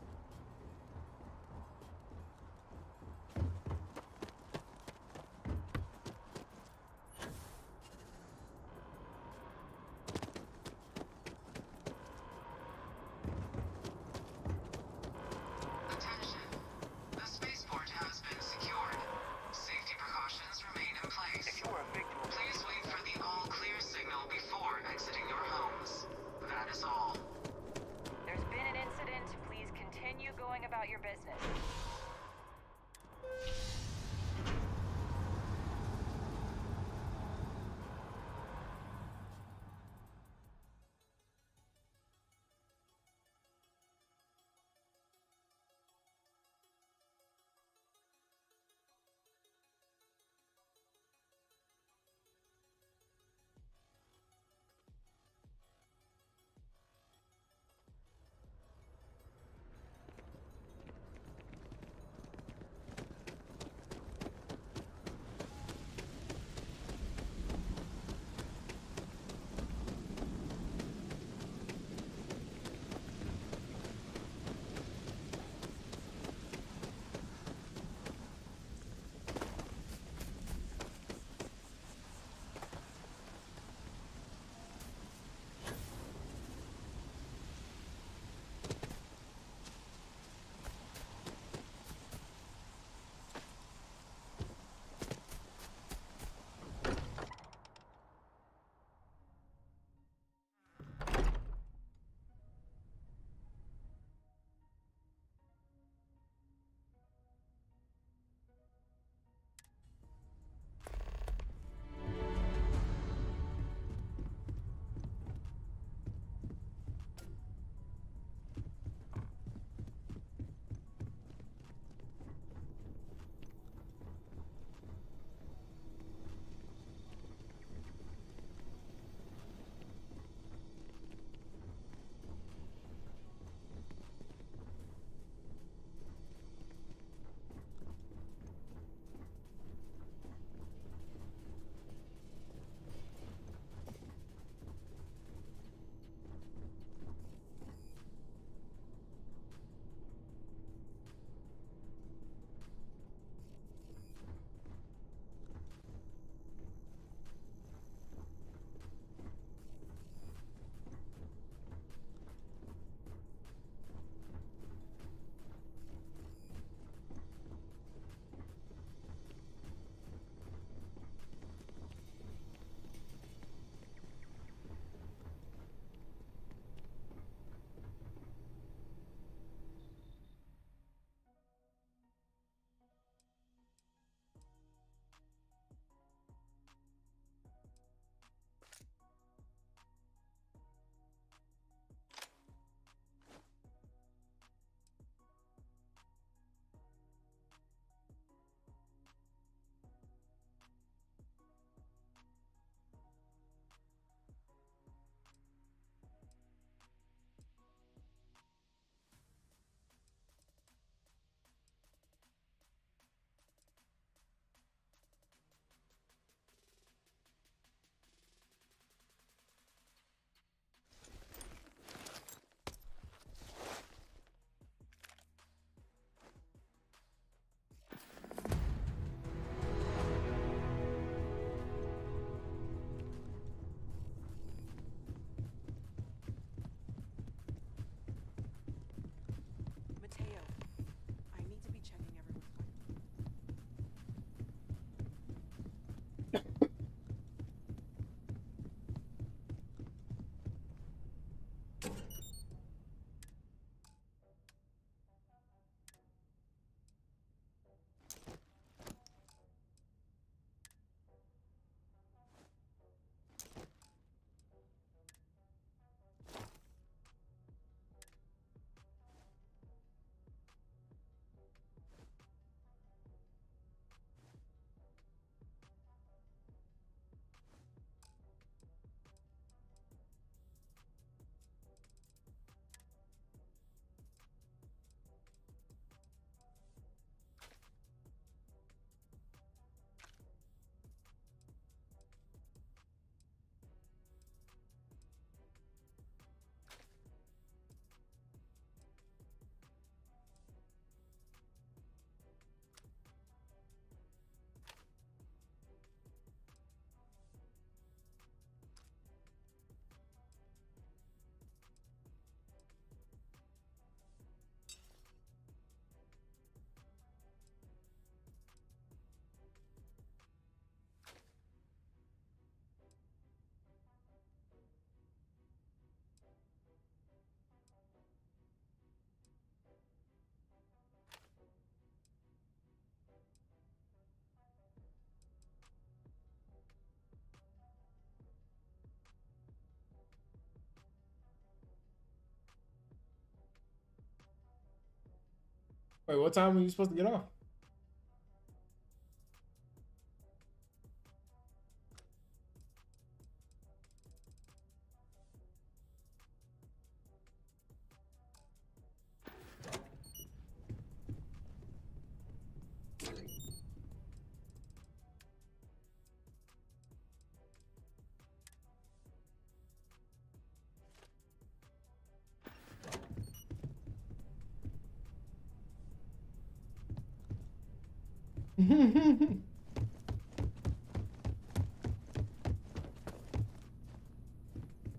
Wait, what time were you supposed to get off?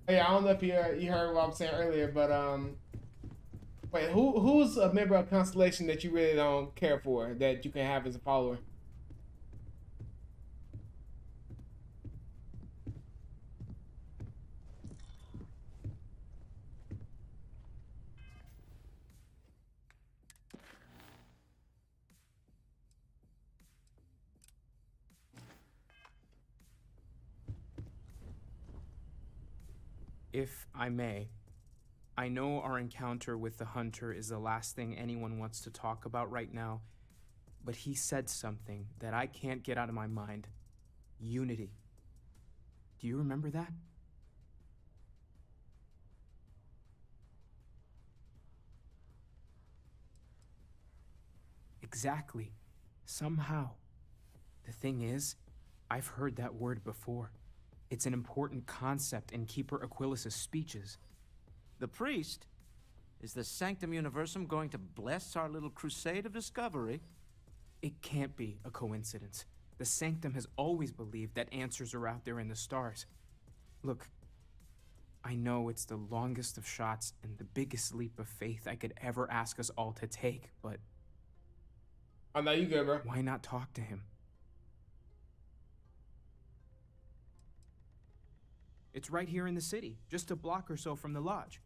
Hey, I don't know if you heard what I was saying earlier, but wait, who's a member of Constellation that you really don't care for that you can have as a follower?
If I may, I know our encounter with the Hunter is the last thing anyone wants to talk about right now, but he said something that I can't get out of my mind. Unity. Do you remember that? Exactly. Somehow. The thing is, I've heard that word before. It's an important concept in Keeper Aquilas's speeches.
The priest? Is the Sanctum Universum going to bless our little crusade of discovery?
It can't be a coincidence. The Sanctum has always believed that answers are out there in the stars. Look, I know it's the longest of shots and the biggest leap of faith I could ever ask us all to take, but...
I know you good, bro.
Why not talk to him? It's right here in the city, just a block or so from the lodge.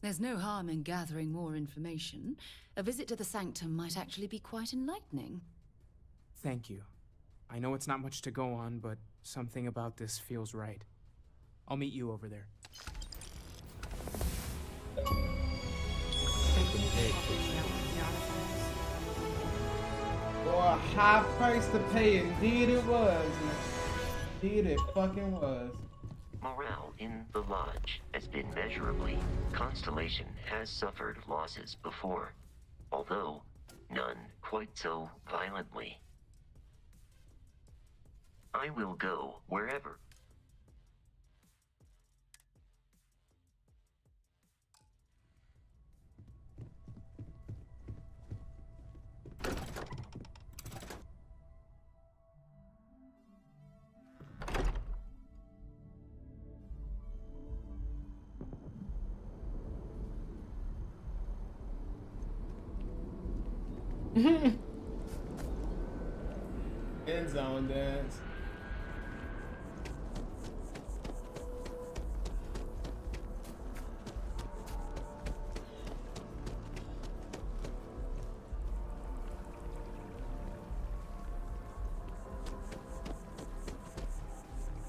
There's no harm in gathering more information. A visit to the Sanctum might actually be quite enlightening.
Thank you. I know it's not much to go on, but something about this feels right. I'll meet you over there.
For a high price to pay, indeed it was. Indeed it fucking was.
Morale in the lodge has been measurably. Constellation has suffered losses before, although none quite so violently. I will go wherever.
End zone dance.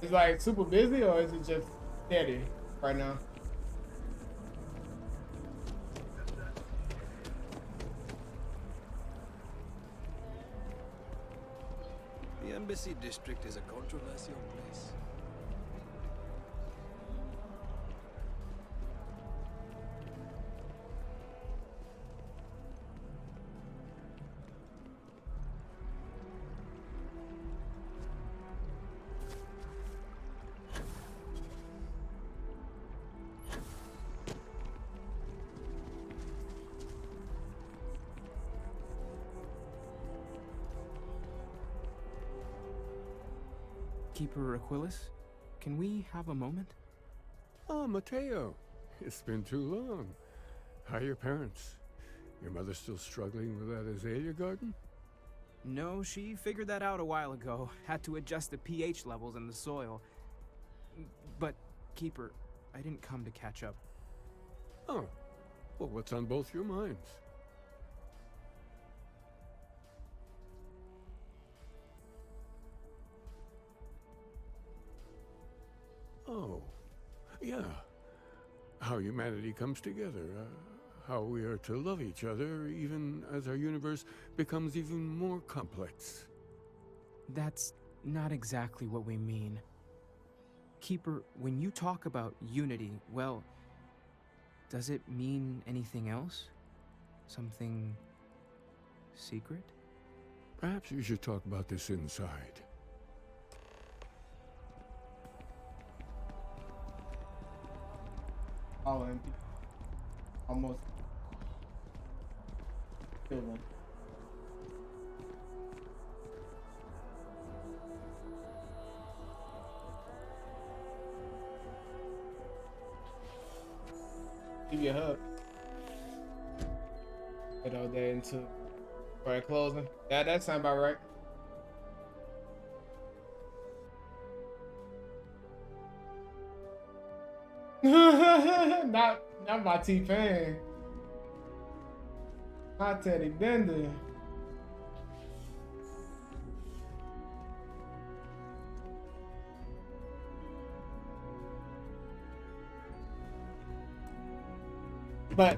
It's like super busy, or is it just steady right now?
The Embassy District is a controversial place.
Keeper Aquilas, can we have a moment?
Oh, Mateo. It's been too long. How are your parents? Your mother still struggling with that azalea garden?
No, she figured that out a while ago. Had to adjust the pH levels in the soil. But, Keeper, I didn't come to catch up.
Oh. Well, what's on both your minds? Oh. Yeah. how humanity comes together, how we are to love each other even as our universe becomes even more complex.
That's not exactly what we mean. Keeper, when you talk about unity, well, does it mean anything else? Something secret?
Perhaps we should talk about this inside.
Almost killed him. Give you a hug. Put all that into for closing. Yeah, that sound about right. not my T-Pain. Not Teddy Bender. But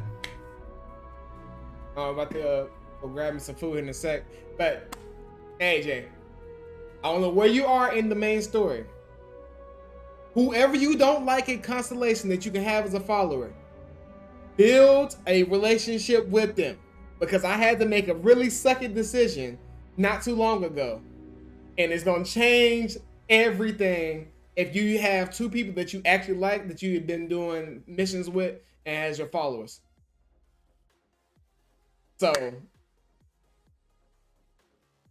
I'm about to go grab me some food in a sec. But AJ, I don't know where you are in the main story. Whoever you don't like in Constellation that you can have as a follower, build a relationship with them. Because I had to make a really sucky decision not too long ago. And it's going to change everything if you have two people that you actually like, that you've been doing missions with, as your followers. So,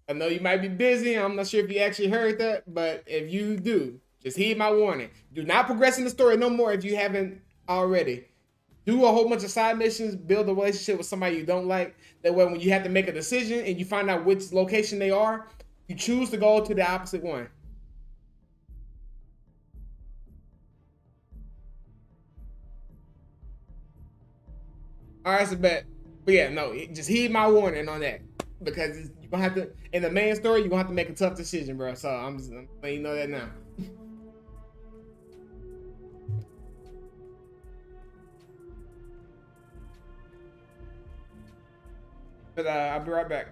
I know you might be busy. I'm not sure if you actually heard that, but if you do, just heed my warning. Do not progress in the story no more if you haven't already. Do a whole bunch of side missions, build a relationship with somebody you don't like. That way, when you have to make a decision and you find out which location they are, you choose to go to the opposite one. All right, so bet. But yeah, no, just heed my warning on that. Because you're going to have to, in the main story, you're going to have to make a tough decision, bro. So I'm letting you know that now. But I'll be right back.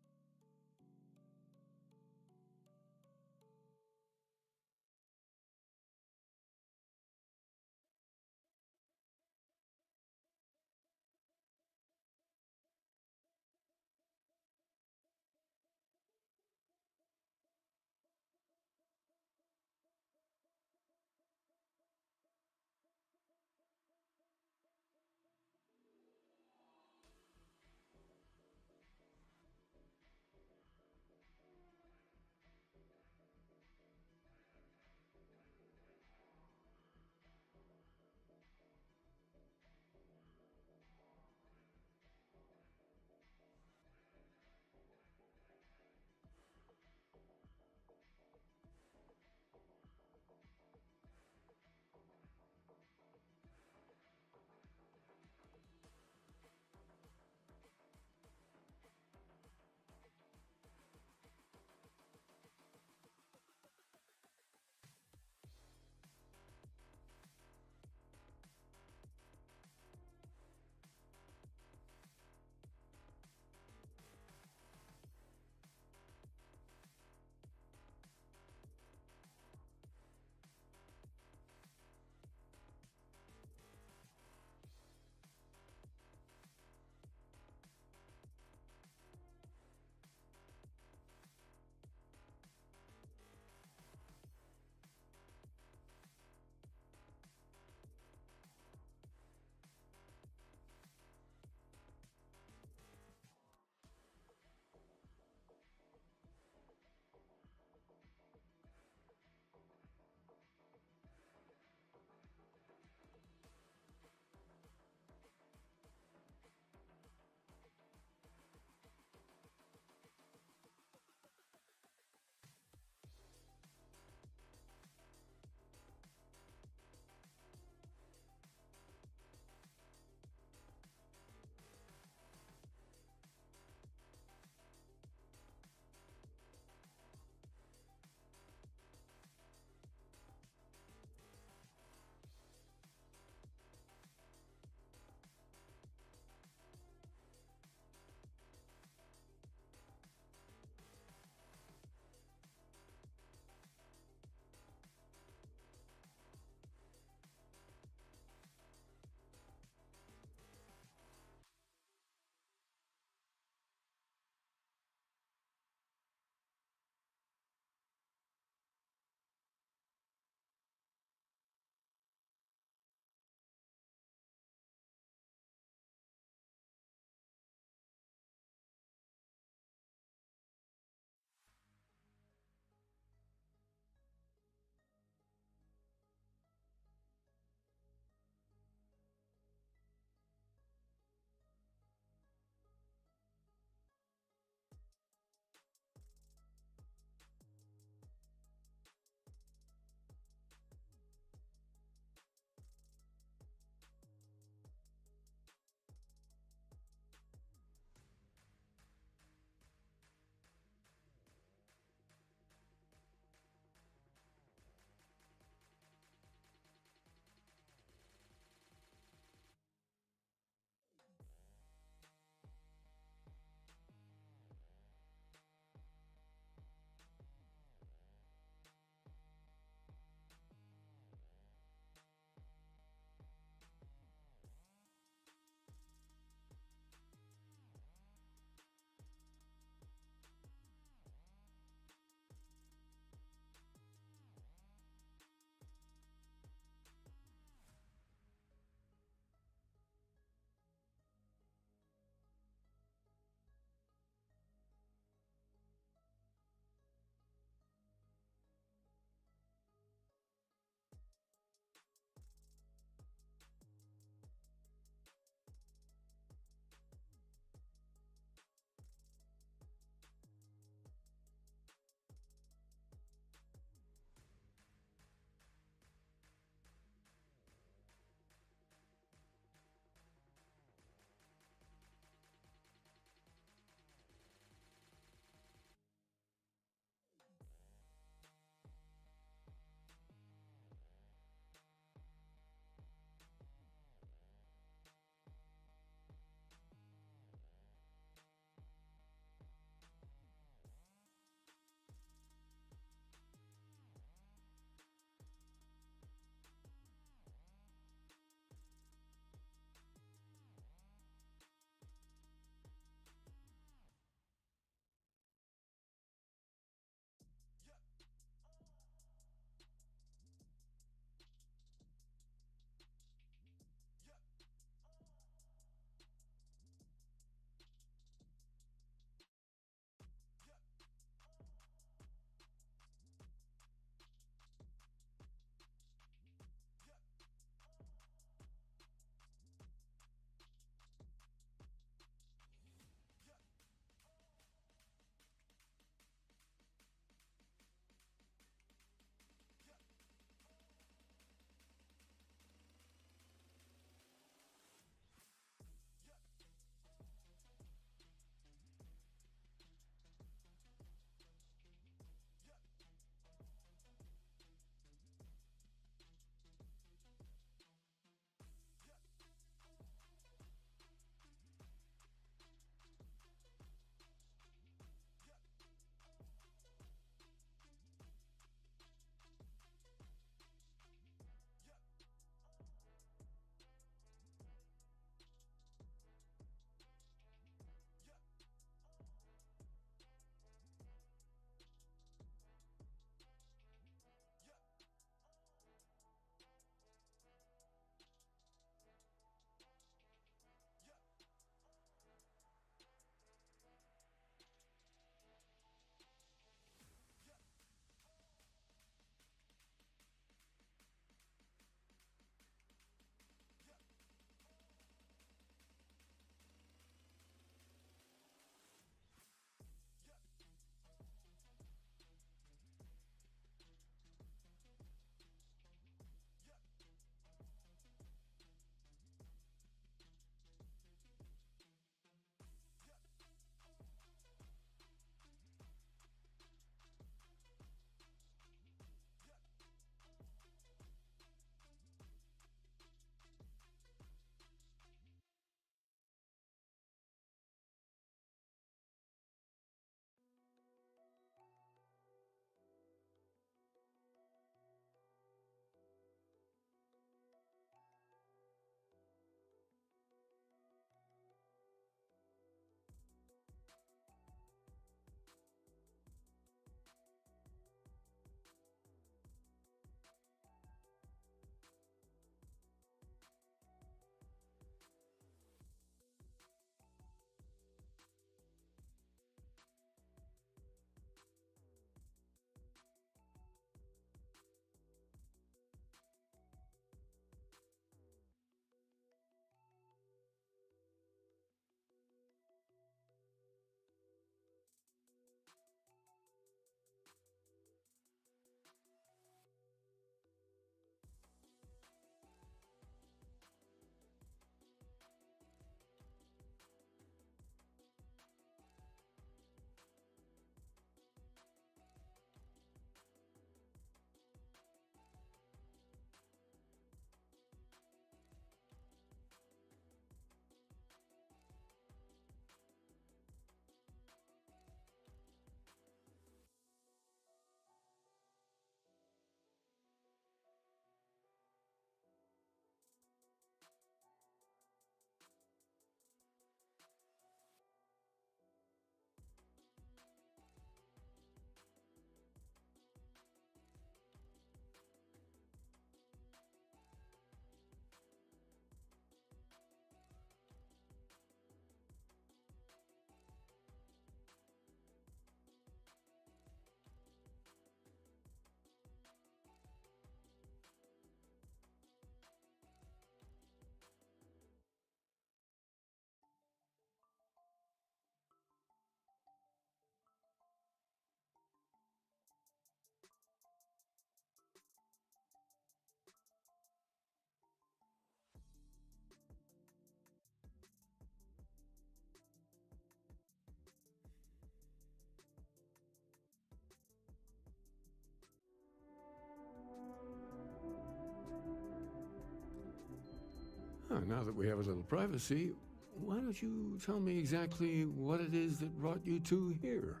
Now that we have a little privacy, why don't you tell me exactly what it is that brought you two here?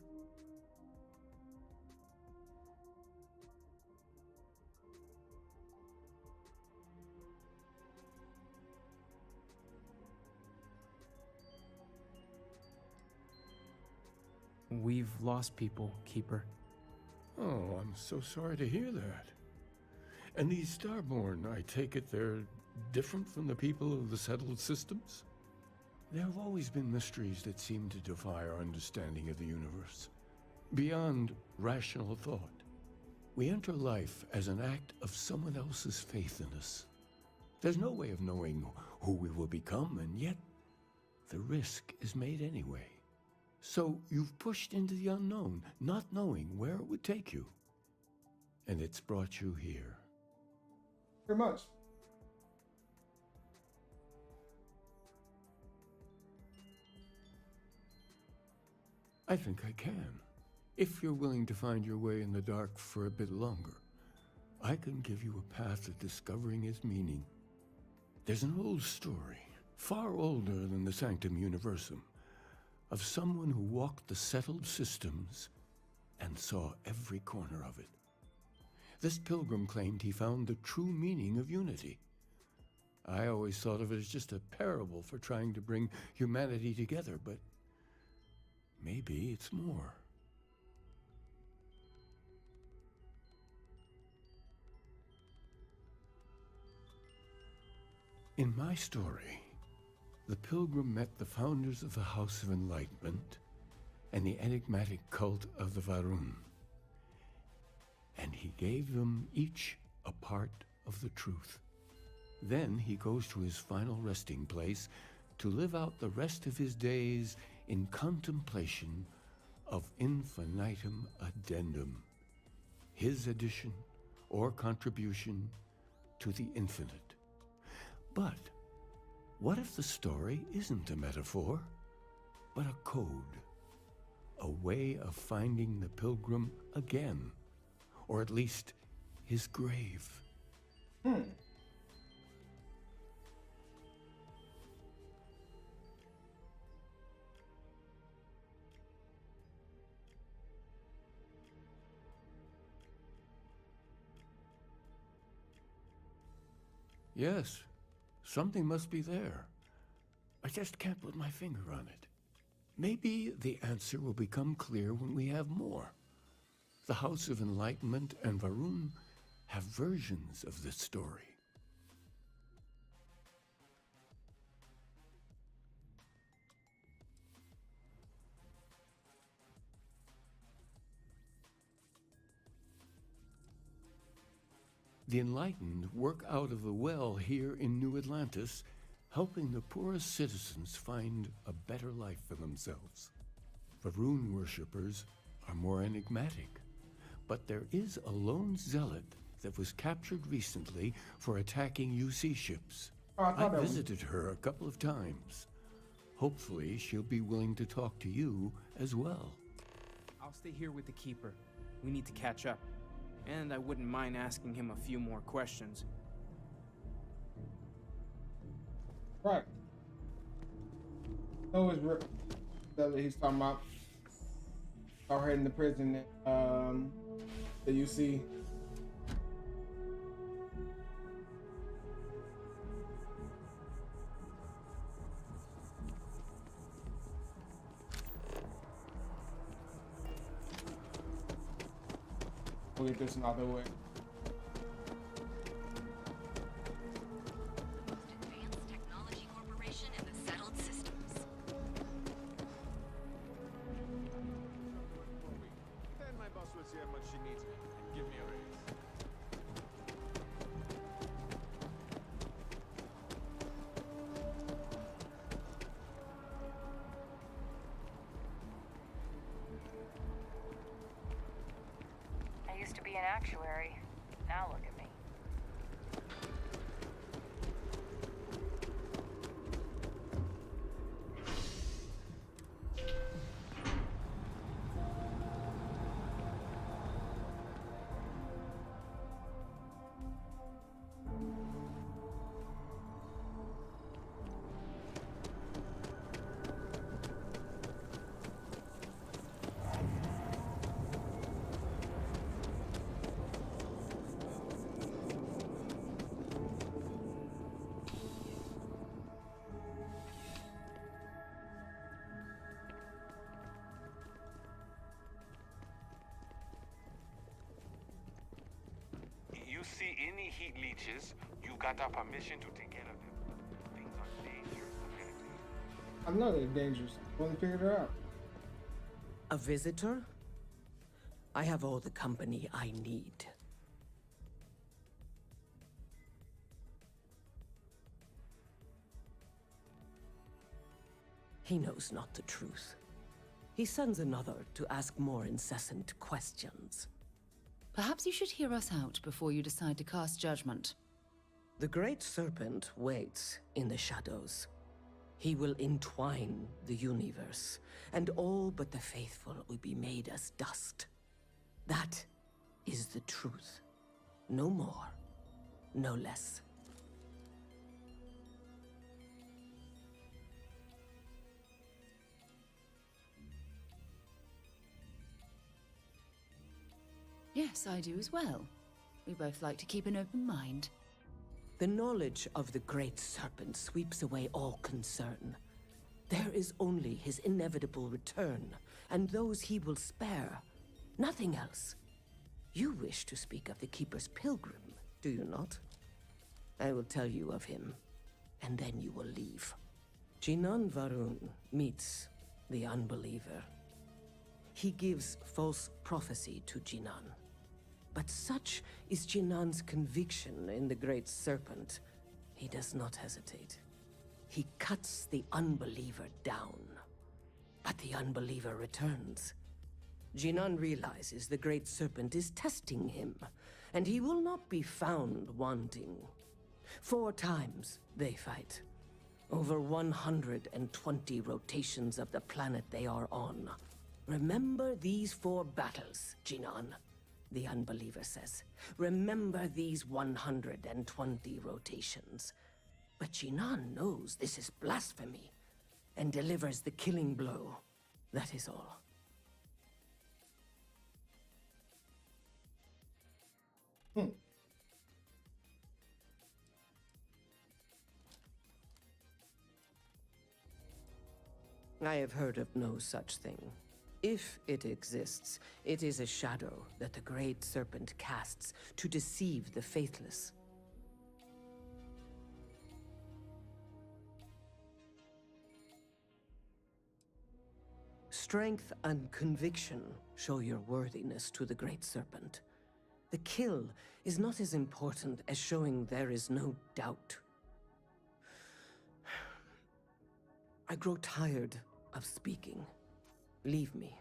We've lost people, Keeper.
Oh, I'm so sorry to hear that. And these Starborn, I take it they're different from the people of the settled systems? There have always been mysteries that seem to defy our understanding of the universe, beyond rational thought. We enter life as an act of someone else's faith in us. There's no way of knowing who we will become, and yet the risk is made anyway. So you've pushed into the unknown, not knowing where it would take you. And it's brought you here.
Pretty much.
I think I can. If you're willing to find your way in the dark for a bit longer, I can give you a path to discovering its meaning. There's an old story, far older than the Sanctum Universum, of someone who walked the settled systems and saw every corner of it. This pilgrim claimed he found the true meaning of unity. I always thought of it as just a parable for trying to bring humanity together, but maybe it's more. In my story, the pilgrim met the founders of the House of Enlightenment and the enigmatic cult of the Varun, and he gave them each a part of the truth. Then he goes to his final resting place to live out the rest of his days in contemplation of infinitum addendum, his addition or contribution to the infinite. But what if the story isn't a metaphor, but a code? A way of finding the pilgrim again, or at least his grave. Yes, something must be there. I just can't put my finger on it. Maybe the answer will become clear when we have more. The House of Enlightenment and Varun have versions of this story. The Enlightened work out of the well here in New Atlantis, helping the poorest citizens find a better life for themselves. Varun worshippers are more enigmatic, but there is a lone zealot that was captured recently for attacking UC ships. I visited her a couple of times. Hopefully she'll be willing to talk to you as well.
I'll stay here with the Keeper. We need to catch up. And I wouldn't mind asking him a few more questions.
Right. No, it's that he's talking about. Out here in the prison that you see. We'll get this another way.
Advanced Technology Corporation in the settled systems.
Then my boss will see how much she needs me and give me a raise.
I used to be an actuary. Now look at me.
any heat leeches, you got our permission to take care of them. Things are dangerous, okay?
I know they're dangerous. Only figured it out.
A visitor? I have all the company I need. He knows not the truth. He sends another to ask more incessant questions.
Perhaps you should hear us out before you decide to cast judgment.
The Great Serpent waits in the shadows. He will entwine the universe, and all but the faithful will be made as dust. That is the truth. No more, no less.
Yes, I do as well. We both like to keep an open mind.
The knowledge of the Great Serpent sweeps away all concern. There is only his inevitable return, and those he will spare. Nothing else. You wish to speak of the Keeper's Pilgrim, do you not? I will tell you of him, and then you will leave. Jinan Varun meets the Unbeliever. He gives false prophecy to Jinan. But such is Jinan's conviction in the Great Serpent, he does not hesitate. He cuts the Unbeliever down. But the Unbeliever returns. Jinan realizes the Great Serpent is testing him, and he will not be found wanting. 4 times they fight. Over 120 rotations of the planet they are on. Remember these 4 battles, Jinan. The Unbeliever says. Remember these 120 rotations. But Jinan knows this is blasphemy, and delivers the killing blow. That is all. I have heard of no such thing. If it exists, it is a shadow that the Great Serpent casts to deceive the faithless. Strength and conviction show your worthiness to the Great Serpent. The kill is not as important as showing there is no doubt. I grow tired of speaking. Leave me.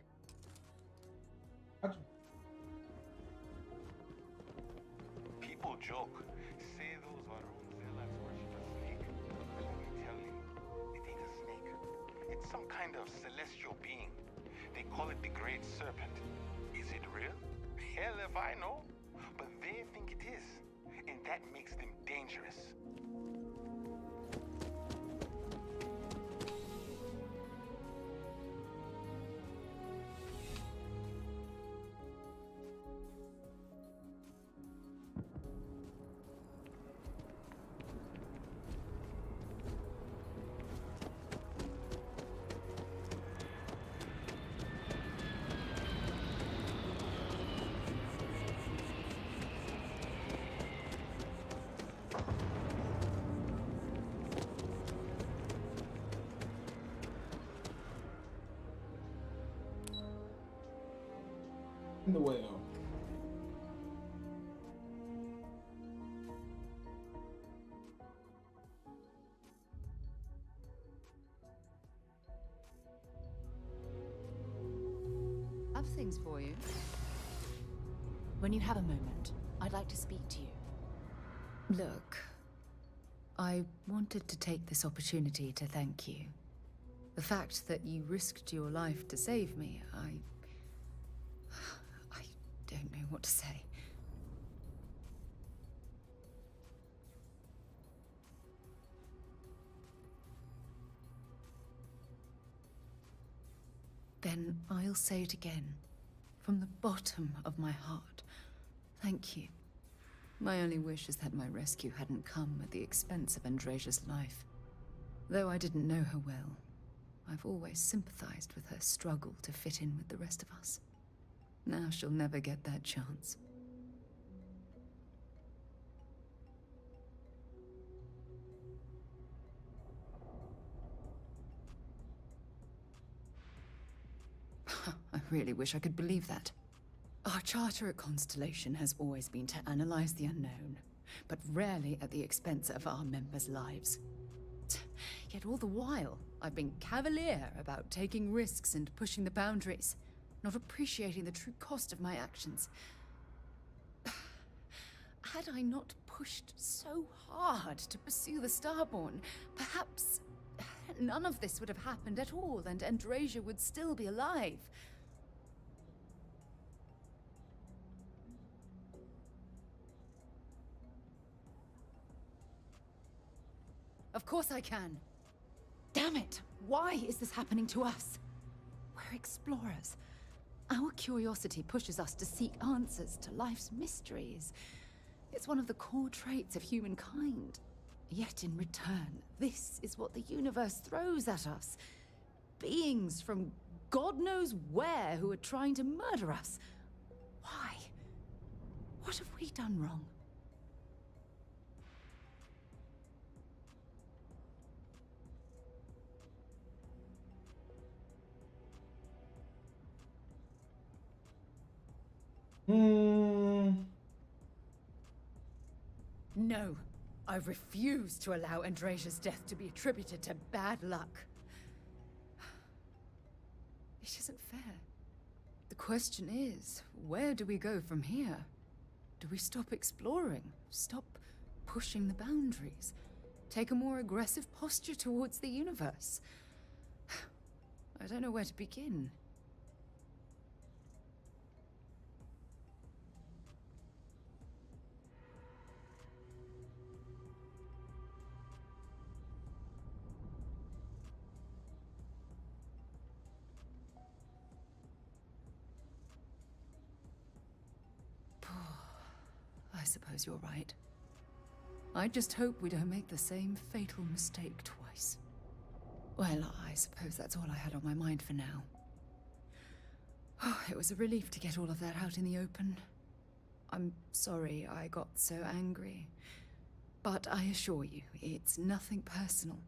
People joke, say those Varun zealots worship a snake. But let me tell you, it ain't a snake. It's some kind of celestial being. They call it the Great Serpent. Is it real? Hell if I know. But they think it is. And that makes them dangerous.
In the whale.
Have things for you. When you have a moment, I'd like to speak to you. Look, I wanted to take this opportunity to thank you. The fact that you risked your life to save me, I don't know what to say. Then I'll say it again, from the bottom of my heart. Thank you. My only wish is that my rescue hadn't come at the expense of Andresia's life. Though I didn't know her well, I've always sympathized with her struggle to fit in with the rest of us. Now she'll never get that chance. really wish I could believe that. Our charter at Constellation has always been to analyze the unknown, but rarely at the expense of our members' lives. Yet all the while, I've been cavalier about taking risks and pushing the boundaries, not appreciating the true cost of my actions. Had I not pushed so hard to pursue the Starborn, perhaps none of this would have happened at all, and Andrasia would still be alive. Of course I can. Damn it! Why is this happening to us? We're explorers. Our curiosity pushes us to seek answers to life's mysteries. It's one of the core traits of humankind. Yet in return, this is what the universe throws at us. Beings from God knows where who are trying to murder us. Why? What have we done wrong? No, I refuse to allow Andrasia's death to be attributed to bad luck. It isn't fair. The question is, where do we go from here? Do we stop exploring? Stop pushing the boundaries? Take a more aggressive posture towards the universe? I don't know where to begin. I suppose you're right. I just hope we don't make the same fatal mistake twice. Well, I suppose that's all I had on my mind for now. Oh, it was a relief to get all of that out in the open. I'm sorry I got so angry. But I assure you, it's nothing personal.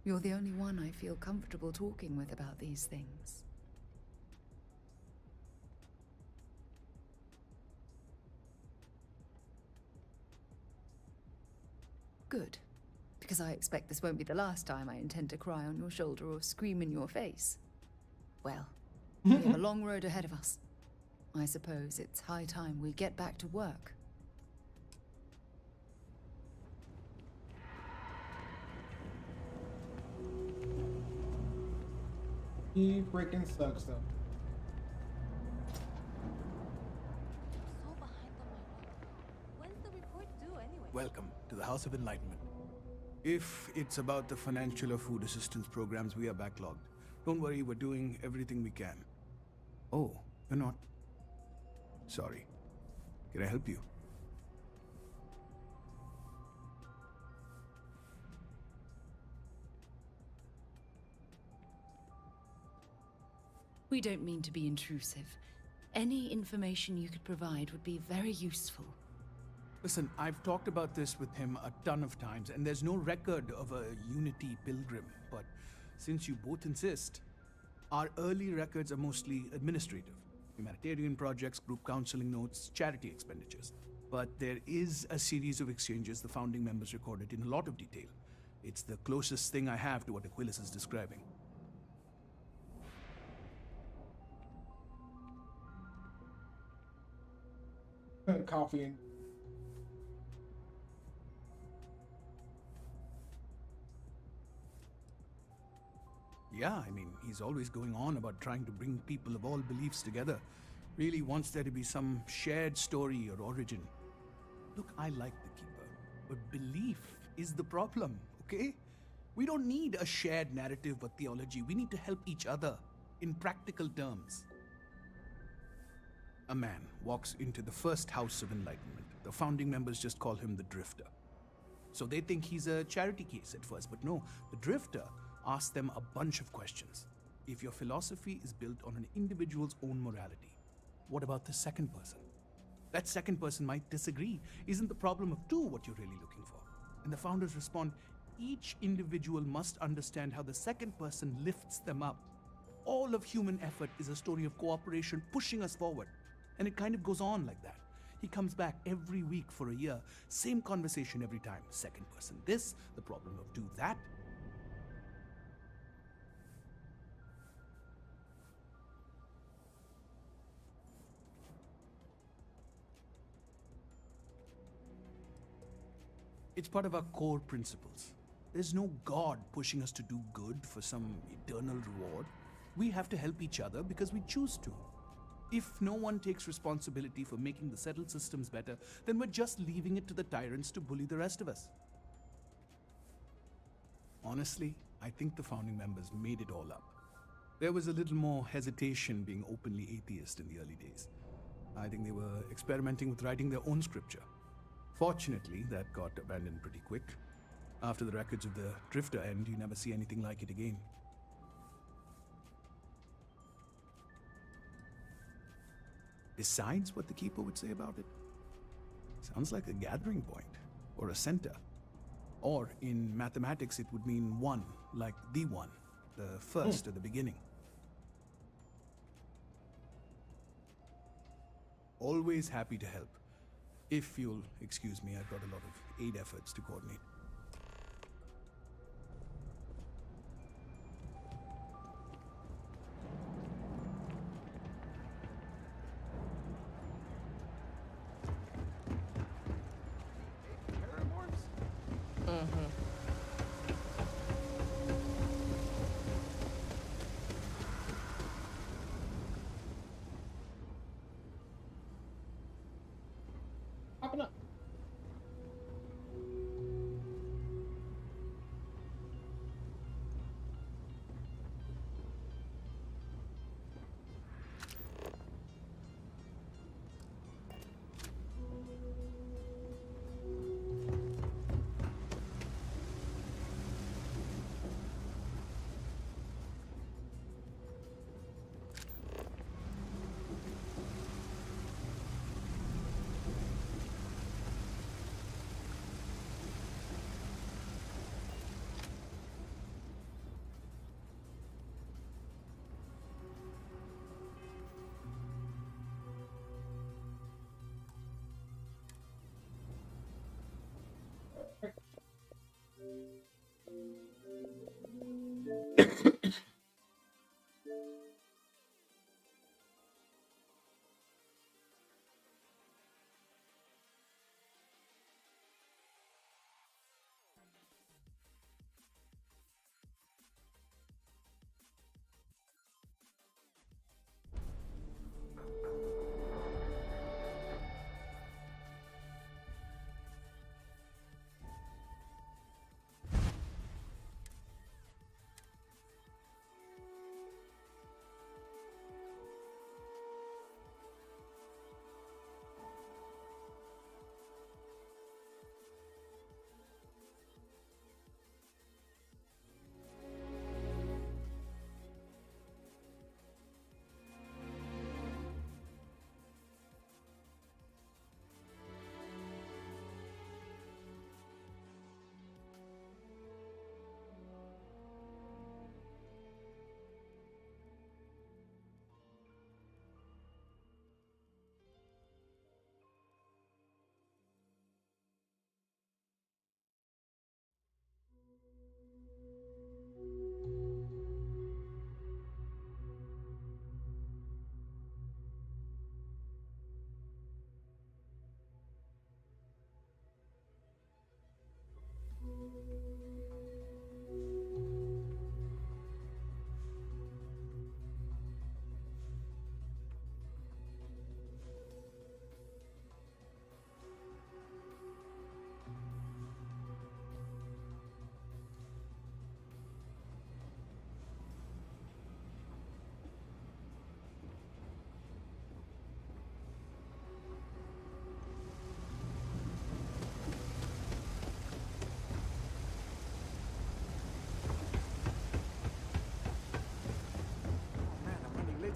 You're the only one I feel comfortable talking with about these things. Good. Because I expect this won't be the last time I intend to cry on your shoulder or scream in your face. Well, we have a long road ahead of us. I suppose it's high time we get back to work.
He freaking sucks though.
Welcome to the House of Enlightenment. If it's about the financial or food assistance programs, we are backlogged. Don't worry, we're doing everything we can. Oh, you're not? Sorry. Can I help you?
We don't mean to be intrusive. Any information you could provide would be very useful.
Listen, I've talked about this with him a ton of times, and there's no record of a Unity pilgrim. But since you both insist, our early records are mostly administrative. Humanitarian projects, group counseling notes, charity expenditures. But there is a series of exchanges the founding members recorded in a lot of detail. It's the closest thing I have to what Aquilas is describing.
Coffee and
Yeah, I mean, he's always going on about trying to bring people of all beliefs together. Really wants there to be some shared story or origin. Look, I like the Keeper, but belief is the problem, okay? We don't need a shared narrative or theology. We need to help each other in practical terms. A man walks into the first House of Enlightenment. The founding members just call him the Drifter. So they think he's a charity case at first, but no, the Drifter asks them a bunch of questions. If your philosophy is built on an individual's own morality, what about the second person? That second person might disagree. Isn't the problem of two what you're really looking for? And the founders respond, each individual must understand how the second person lifts them up. All of human effort is a story of cooperation pushing us forward. And it kind of goes on like that. He comes back every week for a year. Same conversation every time. Second person this, the problem of do that. It's part of our core principles. There's no God pushing us to do good for some eternal reward. We have to help each other because we choose to. If no one takes responsibility for making the settled systems better, then we're just leaving it to the tyrants to bully the rest of us. Honestly, I think the founding members made it all up. There was a little more hesitation being openly atheist in the early days. I think they were experimenting with writing their own scripture. Fortunately, that got abandoned pretty quick. After the records of the Drifter end, you never see anything like it again. Besides what the Keeper would say about it, sounds like a gathering point, or a center. Or, in mathematics, it would mean one, like the one, the first at the beginning. Always happy to help. If you'll excuse me, I've got a lot of aid efforts to coordinate.
Popping up.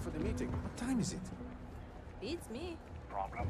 For the meeting. What time is it?
Beats me.
Problem?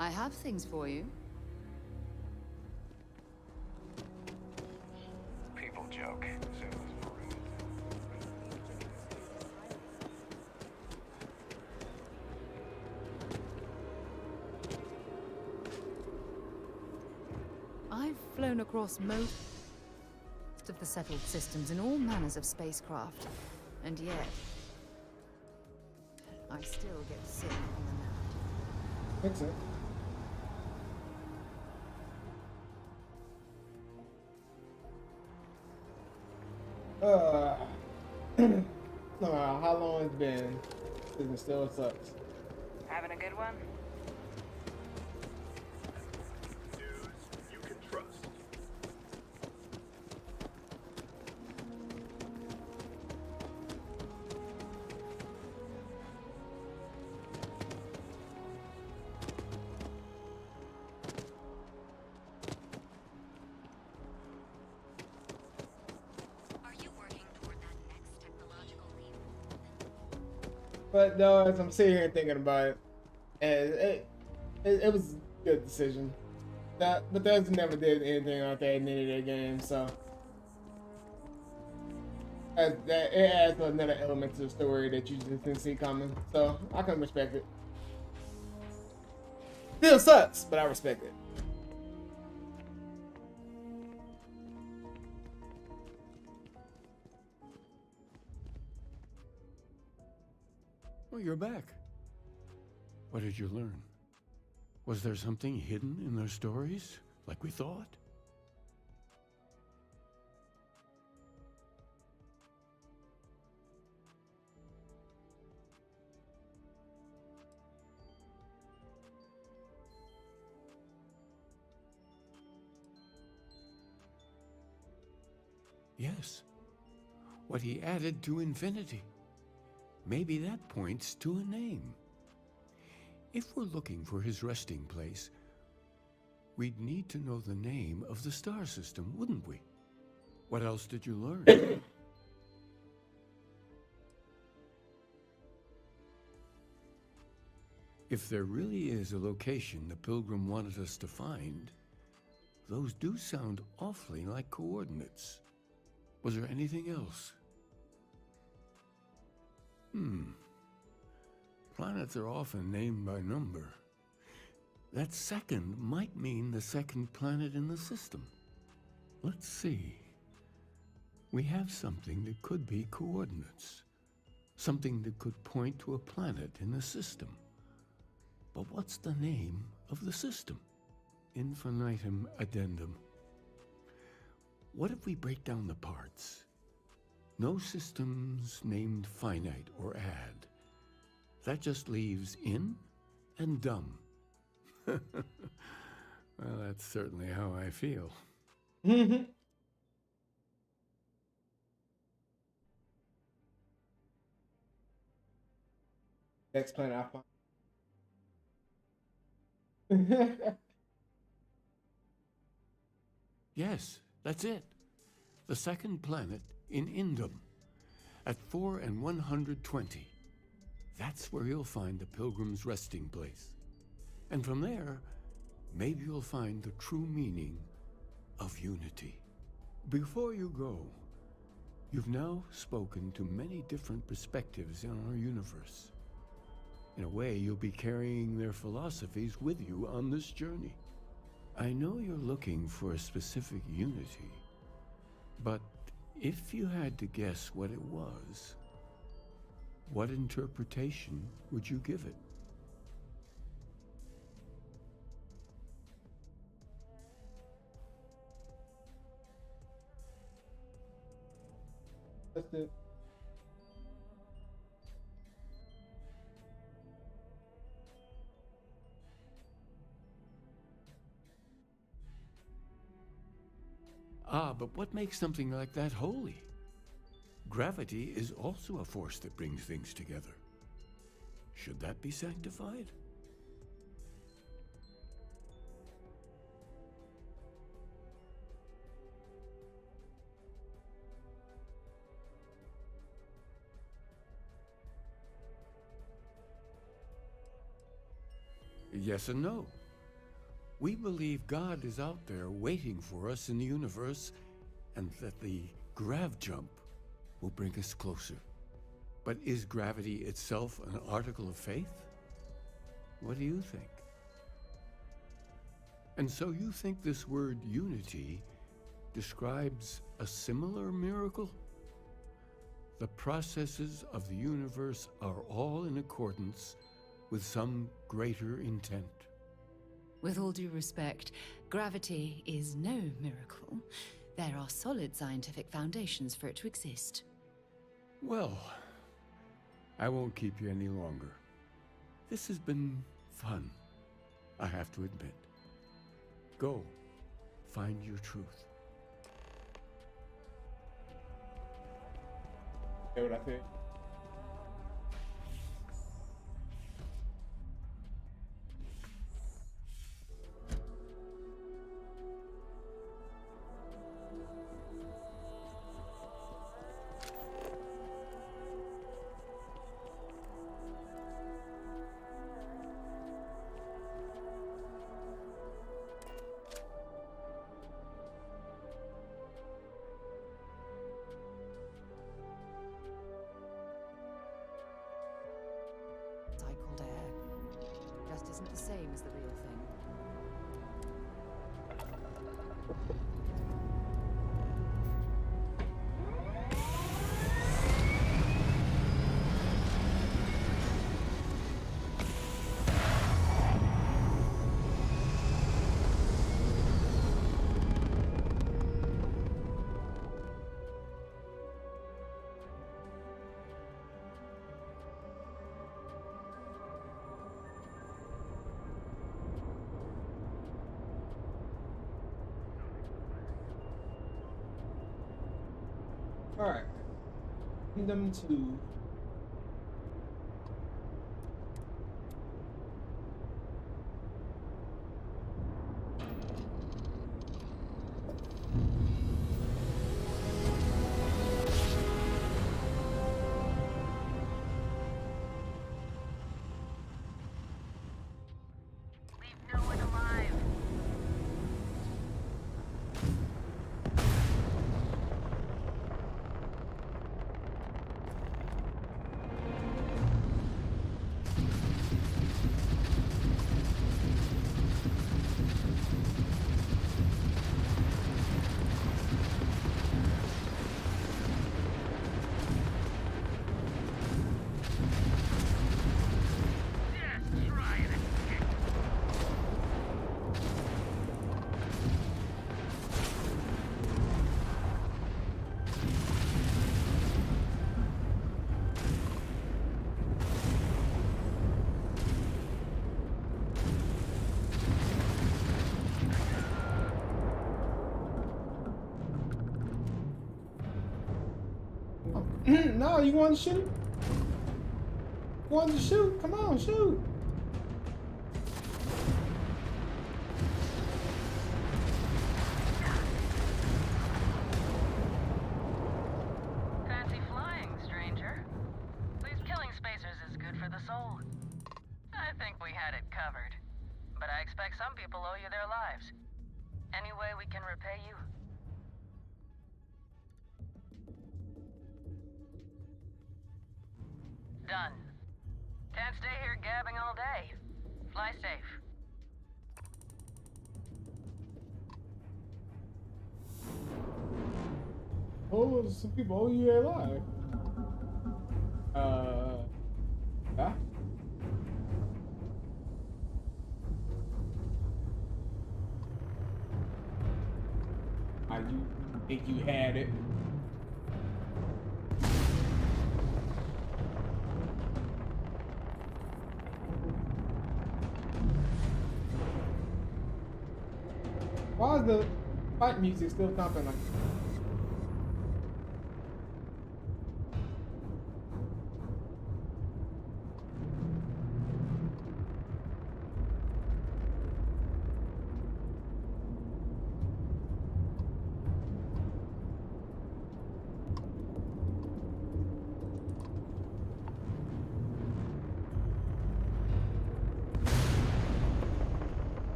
I have things for you.
People joke. Sailors rude.
I've flown across most of the settled systems in all manners of spacecraft, and yet I still get sick on the map.
Fix it. No matter how long it's been, it still sucks.
Having a good one?
You can trust.
But no, as I'm sitting here thinking about it, and it was a good decision. That Bethesda never did anything like that in any of their games, so that it adds another element to the story that you just didn't see coming. So I can respect it. Still sucks, but I respect it.
Oh, you're back. What did you learn? Was there something hidden in their stories, like we thought? Yes. What he added to infinity. Maybe that points to a name. If we're looking for his resting place, we'd need to know the name of the star system, wouldn't we? What else did you learn? If there really is a location the Pilgrim wanted us to find, those do sound awfully like coordinates. Was there anything else? Planets are often named by number. That second might mean the second planet in the system. Let's see. We have something that could be coordinates. Something that could point to a planet in the system. But what's the name of the system? Infinitum addendum. What if we break down the parts? No systems named finite or add. That just leaves in and dumb. Well, that's certainly how I feel.
Next planet I find.
Yes, that's it. The second planet in Indum, at 4 and 120. That's where you'll find the Pilgrim's resting place. And from there, maybe you'll find the true meaning of unity. Before you go, you've now spoken to many different perspectives in our universe. In a way, you'll be carrying their philosophies with you on this journey. I know you're looking for a specific unity, but if you had to guess what it was, what interpretation would you give it?
That's it.
Ah, but what makes something like that holy? Gravity is also a force that brings things together. Should that be sanctified? Yes and no. We believe God is out there waiting for us in the universe, and that the grav jump will bring us closer. But is gravity itself an article of faith? What do you think? And so you think this word unity describes a similar miracle? The processes of the universe are all in accordance with some greater intent.
With all due respect, gravity is no miracle. There are solid scientific foundations for it to exist.
Well, I won't keep you any longer. This has been fun, I have to admit. Go, find your truth.
You know what I think?
Cycled air. Just isn't the same as the real thing.
Alright. Kingdom 2.
Leave no one alive. Just try it.
No, you want to shoot? You want to shoot? Come on, shoot.
Fancy flying, stranger. These killing spacers is good for the soul. I think we had it covered. But I expect some people owe you their lives. Any way we can repay you? Done. Can't stay here gabbing all day. Fly safe.
Oh, some people owe you their life. Yeah? I do think you had it. Why is the fight music still thumping like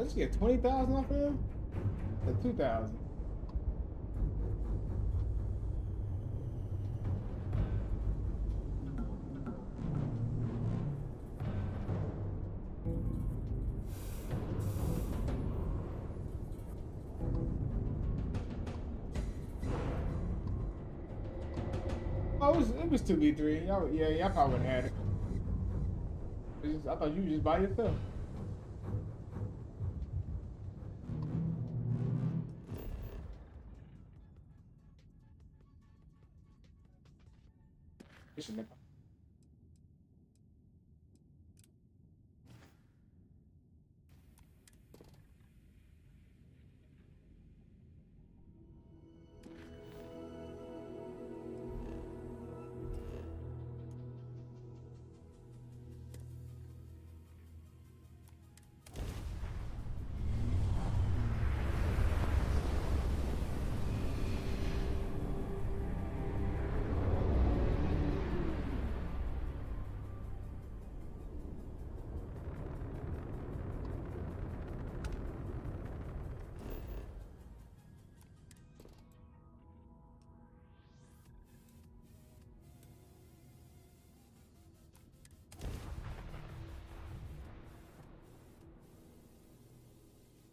I just get 20,000 off of him? Or 2,000? Oh, it was 2v3. Y'all probably would have had it. I thought you were just by yourself. Mission.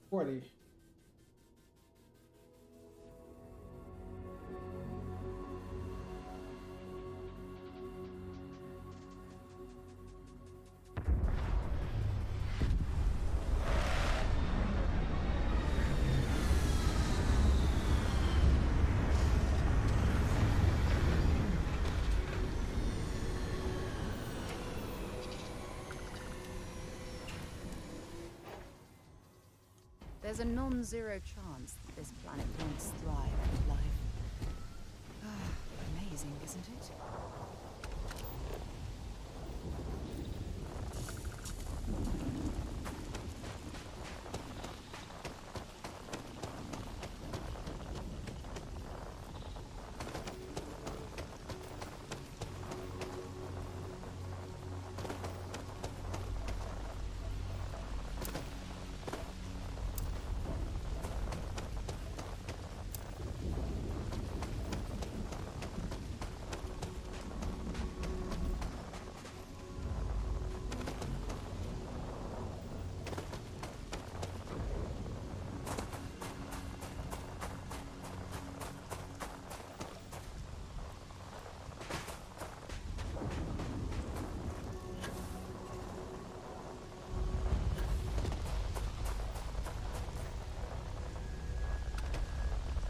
40.
There's a non-zero chance that this planet won't thrive with life. Amazing, isn't it?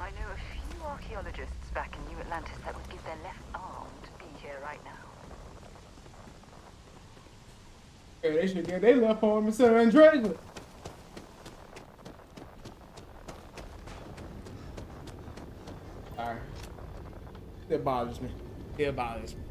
I know a few archaeologists back in New Atlantis that would give their left arm to be here right now.
Yeah, they should get their left arm instead of Andrea. Alright. It bothers me. It bothers me.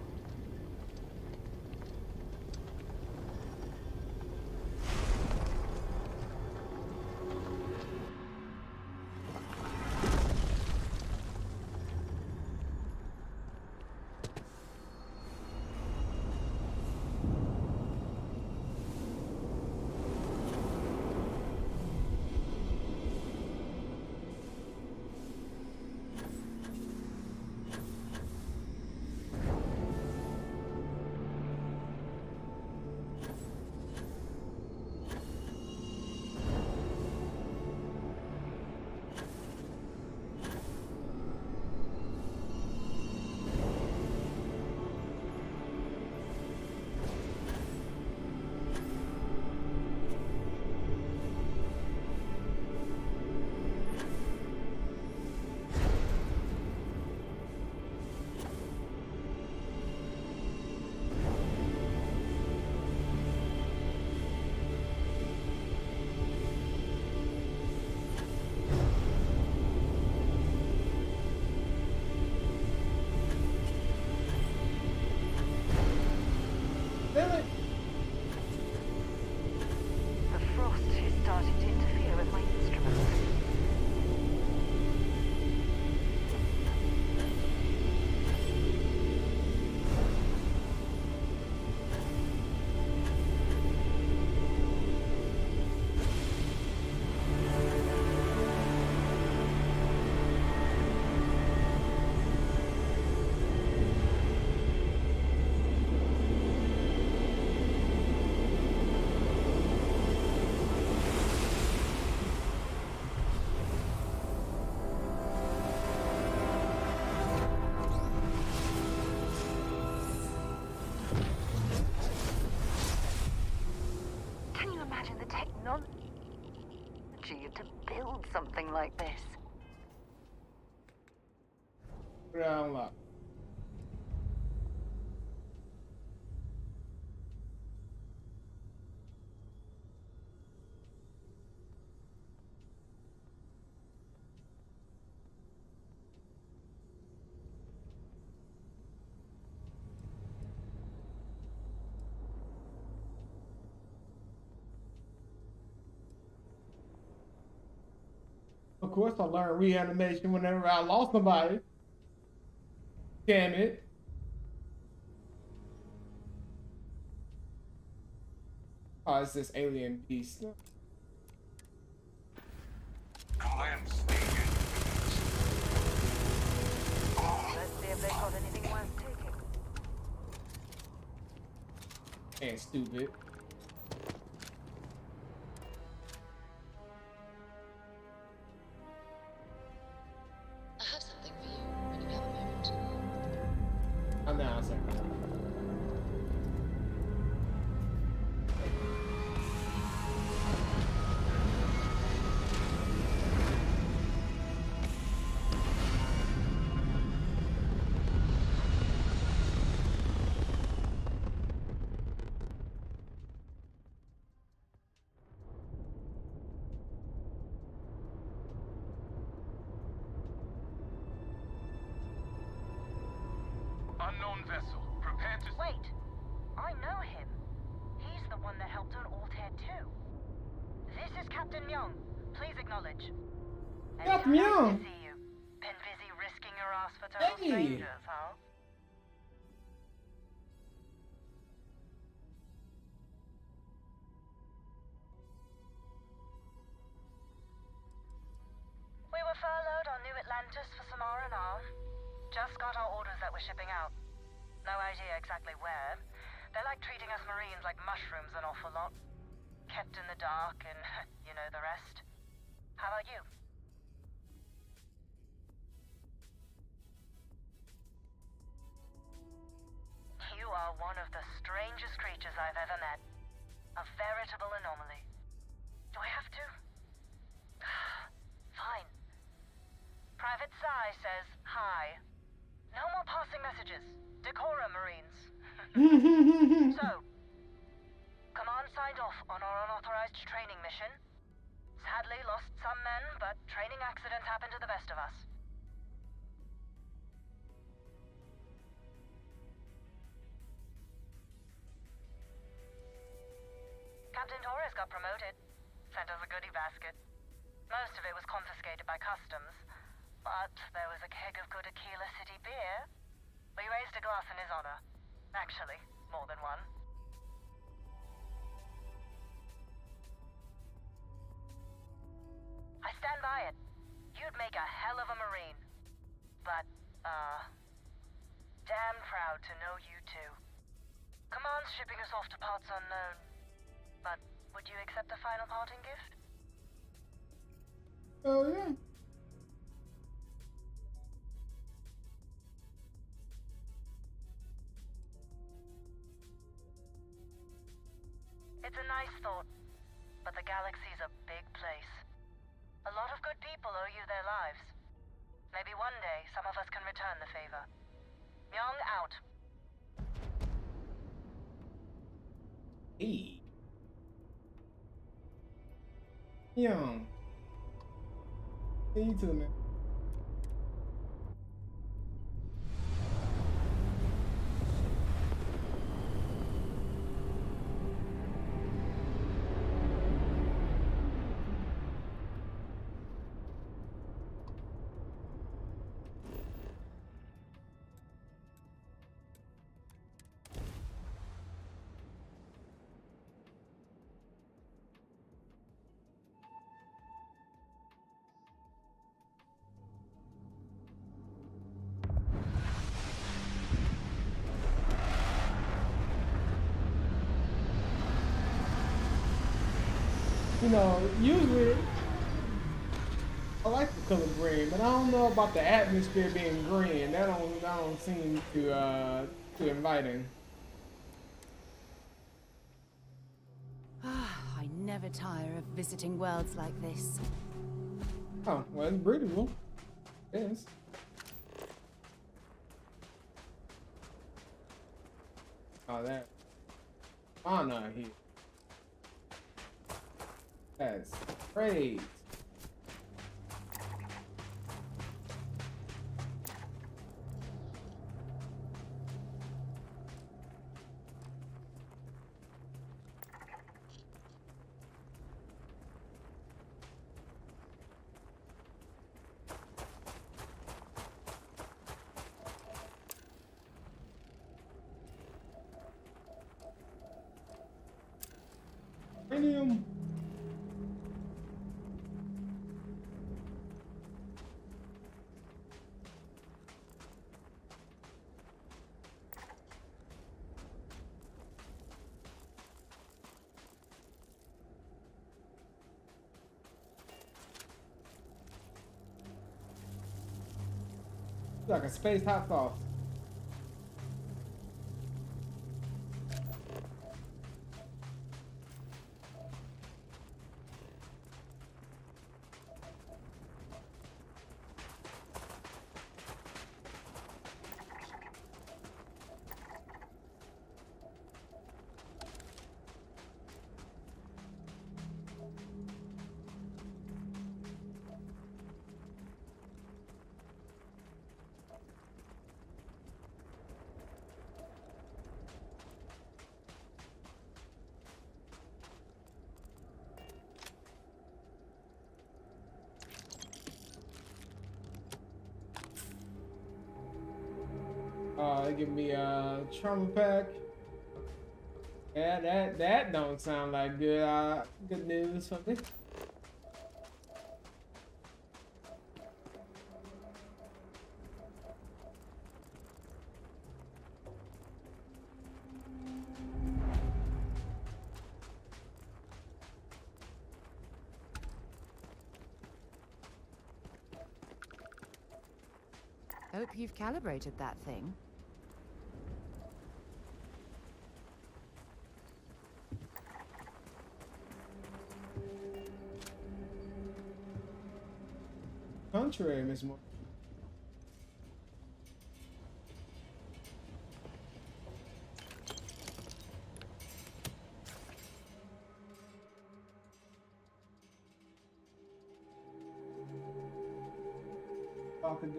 build something like this?
Put it on unlock. Of course, I learned reanimation whenever I lost somebody. Damn it. Oh, it's this alien beast.
Let's see
if they got anything worth taking.
And stupid.
I have something for you when you have a moment.
I'm now saying.
Unknown vessel. Prepare to...
Wait! I know him. He's the one that helped on Altair 2. This is Captain Young. Please acknowledge.
Captain
Nice
Young!
to see you. Been busy risking your ass for total
Hey.
strangers, huh? We were furloughed on New Atlantis for some R&R. Just got our orders that we're shipping out. No idea exactly where. They're like treating us Marines like mushrooms an awful lot. Kept in the dark and you know the rest. How about you? You are one of the strangest creatures I've ever met. A veritable anomaly. Do I have to? Fine. Private Psy says hi. No more passing messages. Decorum, Marines. So, Command signed off on our unauthorized training mission. Sadly lost some men, but training accidents happen to the best of us. Captain Torres got promoted. Sent us a goodie basket. Most of it was confiscated by customs. But there was a keg of good Aquila City beer. We raised a glass in his honor. Actually, more than one. I stand by it. You'd make a hell of a Marine. But, damn proud to know you too. Command's shipping us off to parts unknown. But would you accept a final parting gift?
Oh, yeah.
It's a nice thought, but the galaxy's a big place. A lot of good people owe you their lives. Maybe one day some of us can return the favor. Young out.
Hey. Young. Hey, you too, man. You know, usually I like the color green, but I don't know about the atmosphere being green. That don't seem too inviting.
I never tire of visiting worlds like this.
Oh, well, it's breathable. Yes. Oh, that fauna here. That's great. Premium. Like a space hot sauce. They give me a trauma pack. Yeah, that don't sound like good news for me.
Hope you've calibrated that thing.
Contrary, Miss Moore. Talking to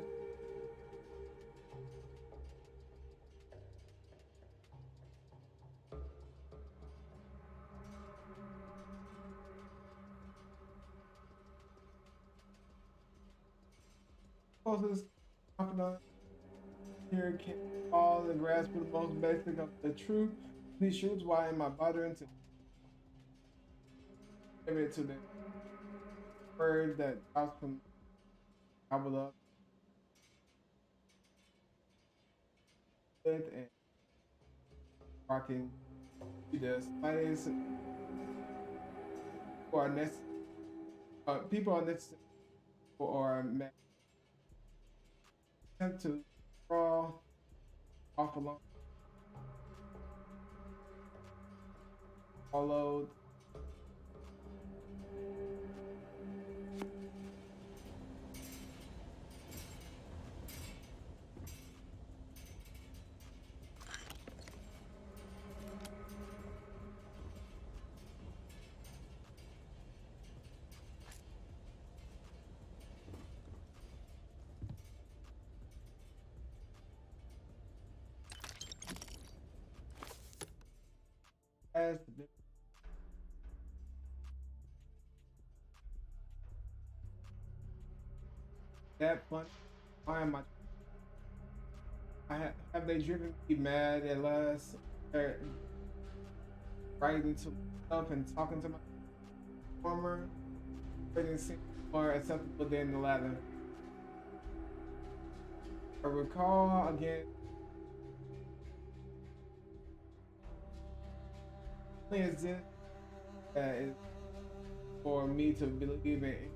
closest confidant here can all and grasp the most basic of the truth. These shoots why am I bothering to give it to the bird that drops from gobbled up with and rocking the slightest or necessary people are necessary or meant to crawl off along followed as that fun. Why am have they driven me mad at last? Writing to myself and talking to my former writing seems more acceptable than the latter. I recall again only as this is for me to believe in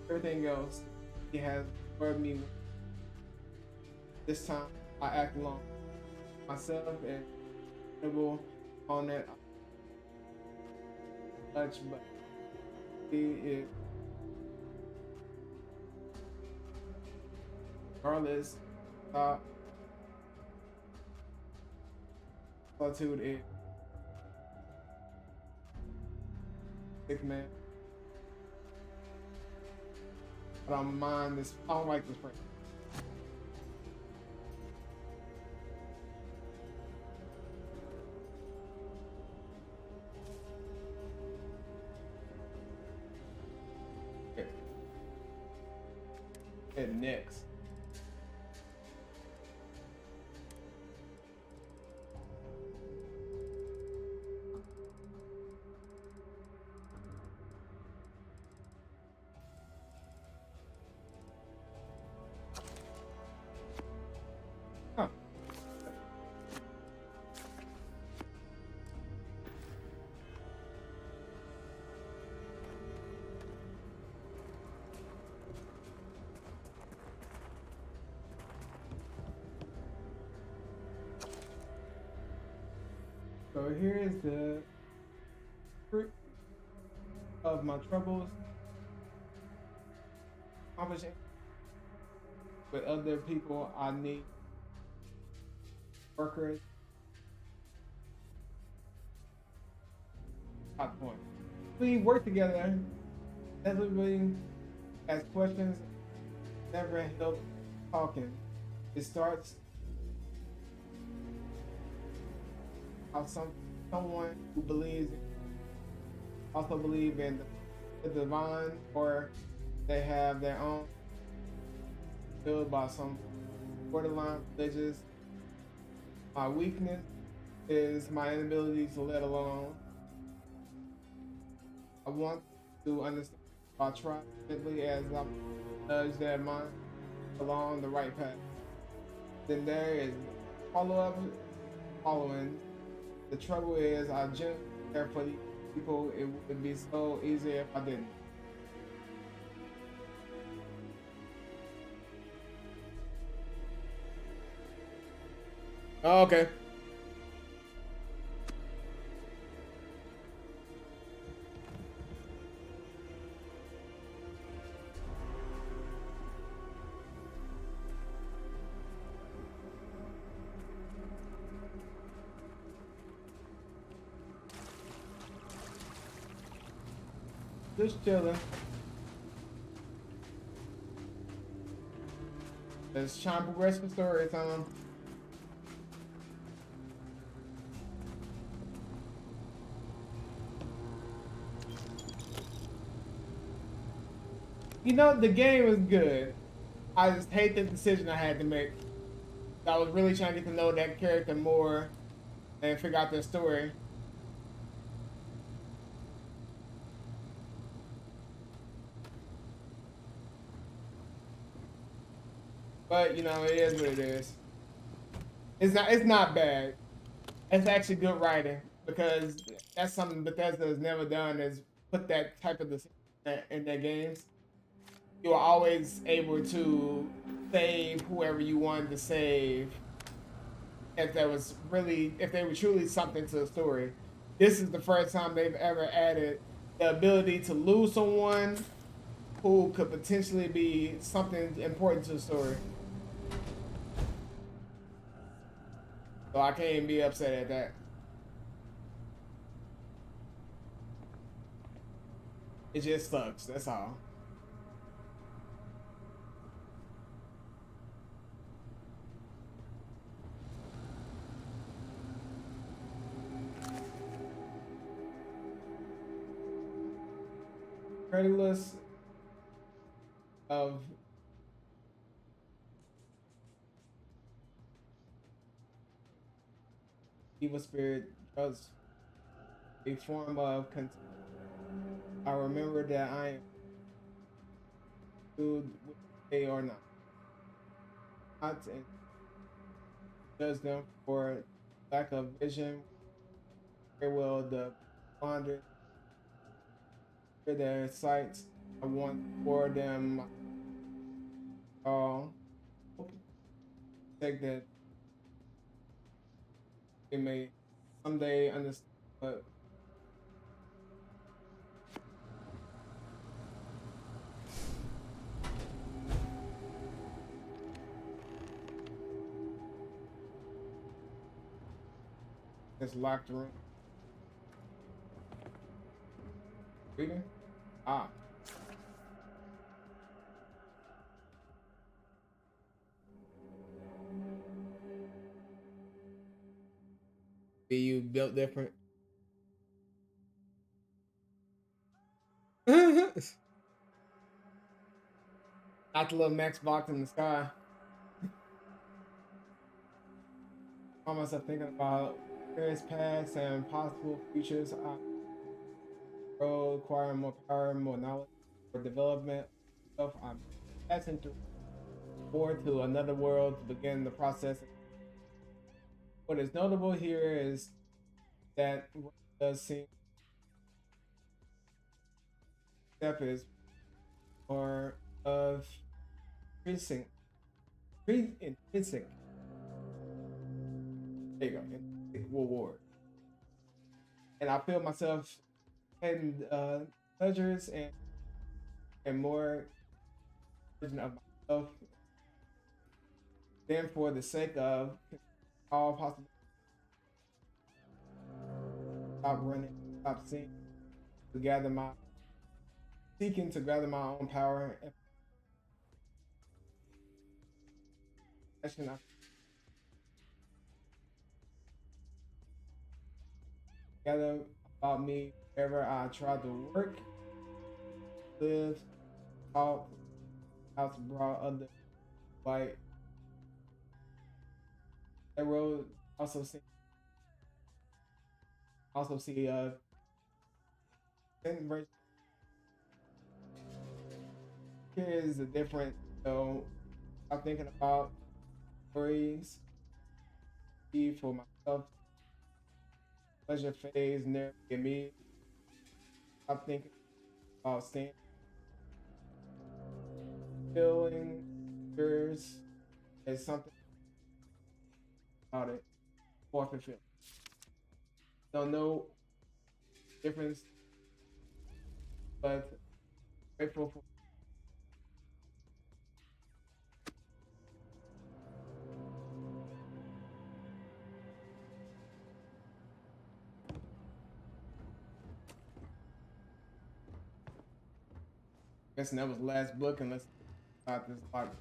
everything else. He has for me. This time I act alone myself and able on that much, but he is Regardless, solitude is sick man. I don't mind this. I don't like this friend. Okay. And next. Huh. So here is the fruit of my troubles. Accomplishing with other people, I need workers. Hot point. We work together. Everybody has questions. Never help talking. It starts how someone who believes also believe in the divine, or they have their own filled by some borderline religious. My weakness is my inability to let alone. I want to understand. I try gently as I nudge their mind along the right path. Then there is follow-up, following. The trouble is I genuinely care for these people. It would be so easy if I didn't. Oh, okay. Just chilling. Let's try and progress the story time. You know, the game is good. I just hate the decision I had to make. I was really trying to get to know that character more and figure out their story. But you know, it is what it is. It's not bad. It's actually good writing, because that's something Bethesda has never done, is put that type of decision in their games. You are always able to save whoever you wanted to save if there was really, if they were truly something to the story. This is the first time they've ever added the ability to lose someone who could potentially be something important to the story. So I can't even be upset at that. It just sucks, that's all. Credulous of evil spirit does a form of contempt. I remember that I am food they are not and judge them for lack of vision. Very well the wander their sights. I want for them all take that they may someday understand, but This locked room. Reading? Ah. Be you built different? Not the little Max box in the sky. Found myself thinking about various paths and possible futures. I grow, acquire more power, more knowledge, more development. I'm passing through forward to another world to begin the process. What is notable here is that what does seem step is more of intrinsic. There you go, intrinsic reward. And I feel myself and pleasures and more version of myself. Then for the sake of all possible, stop running, stop seeking to gather my own power and passion together about me wherever I try to work, live, talk, house abroad, other like that road also see version. Here is the different, so I'm thinking about stories for myself, pleasure phase near me. I'm thinking about staying, feeling yours. There's something about it more fulfilling. Don't know difference, but grateful for guessing that was the last book, and let's start this box.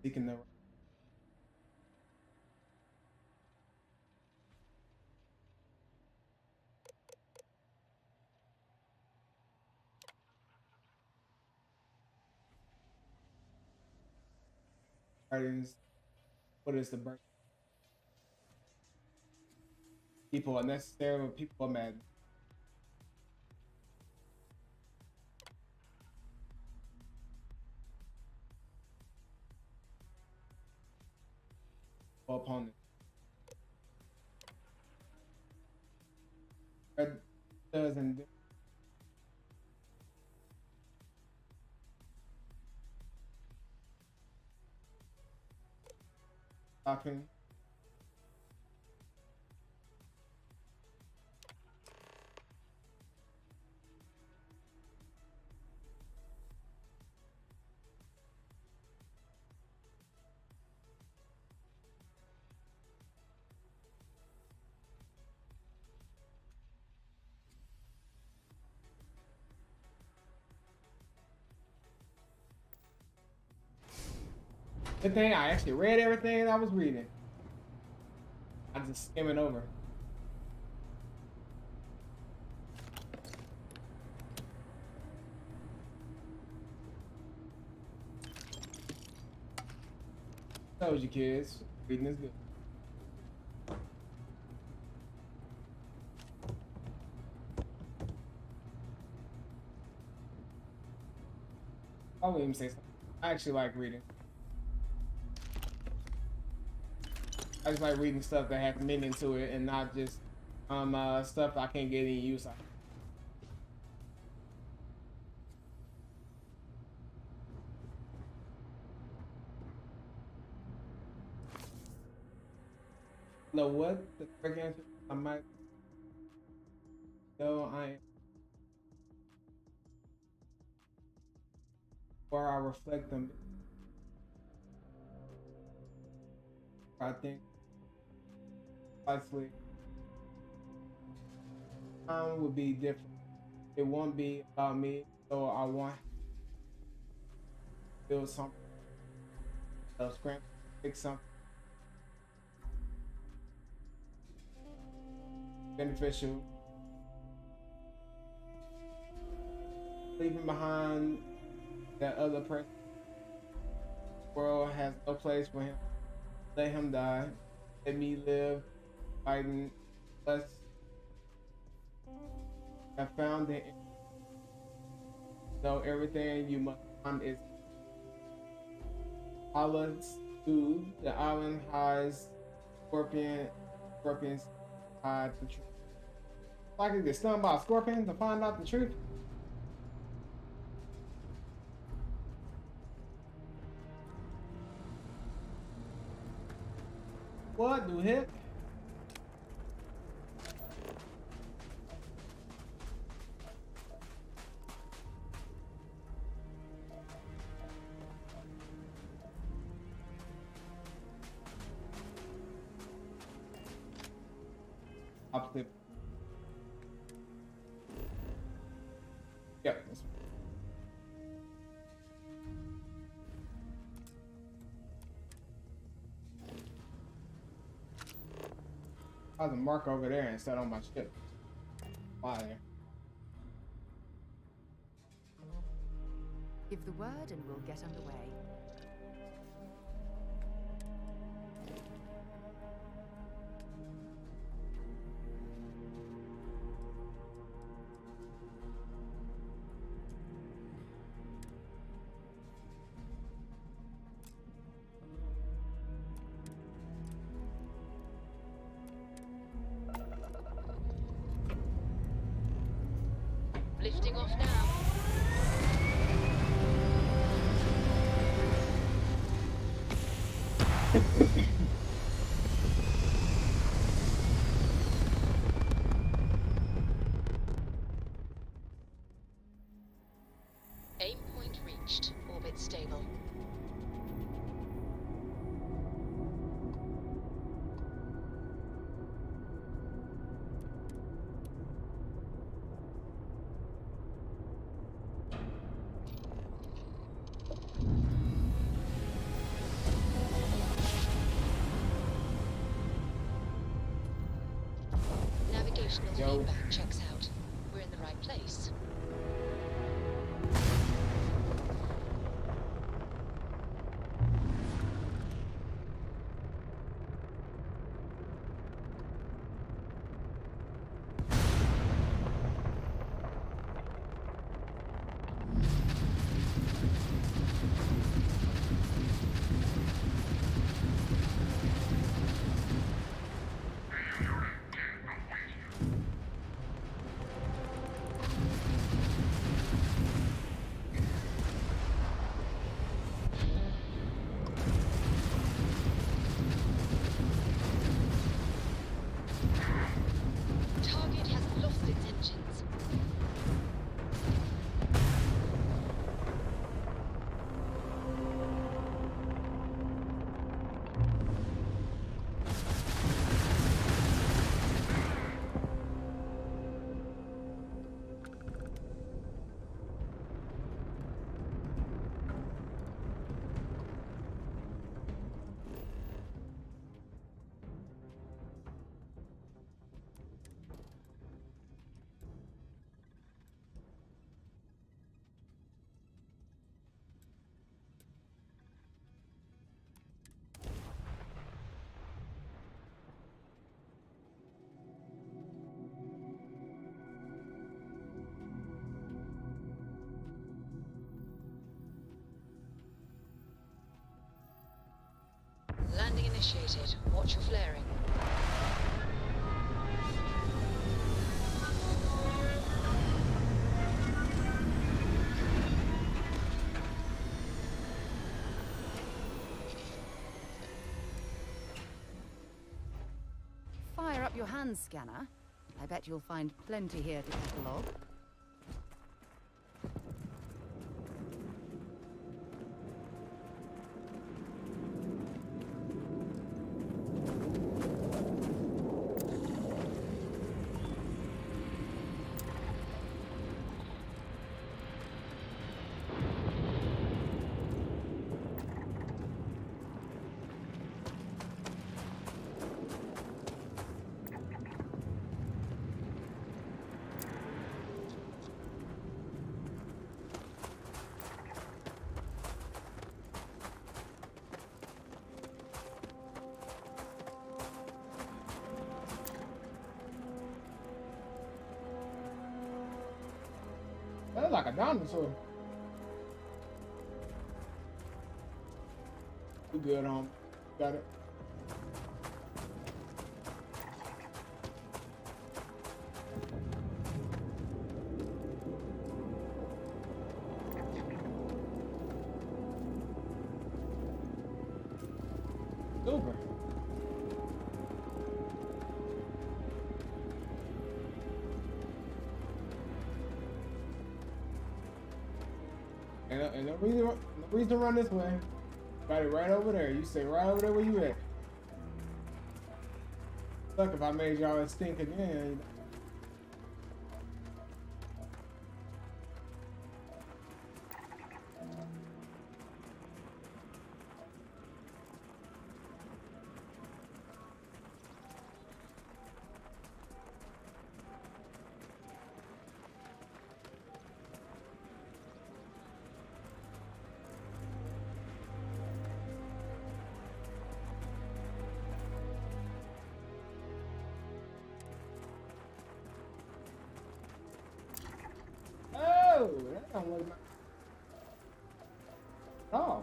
Seeking the writings. What is the birth? People are necessary, but people are mad. Opponent. Red doesn't do. Talking. Good thing I actually read everything I was reading. I'm just skimming over. Told you kids, reading is good. I wouldn't even say something. I actually like reading. I just like reading stuff that has meaning to it and not just stuff I can't get any use out of. Hello, what? The correct answer? I might. though I am, or I reflect them, I think precisely time would be different. It won't be about me, so I want to build something else, scramble, make something beneficial, leaving behind that other person. The world has no place for him. Let him die. Let me live fighting. Let's have found the know everything you must find is islands to the island hides scorpions hide the truth. Like to get stung by a scorpion to find out the truth. What the heck? Opposite. Yep. That's I have a mark over there instead on my ship. Why there?
Give the word and we'll get underway.
Lifting off now. Aim point reached. Orbit stable. Navigational feedback checks out. We're in the right place. Target has lost its engines. Landing initiated. Watch your flaring.
Fire up your hands, scanner. I bet you'll find plenty here to catalogue.
That's like a dinosaur. We good on. Got it. Super. And no reason to run this way. Got it right over there. You stay right over there where you at. Look, if I made y'all stink again. Oh, that don't look like. Oh.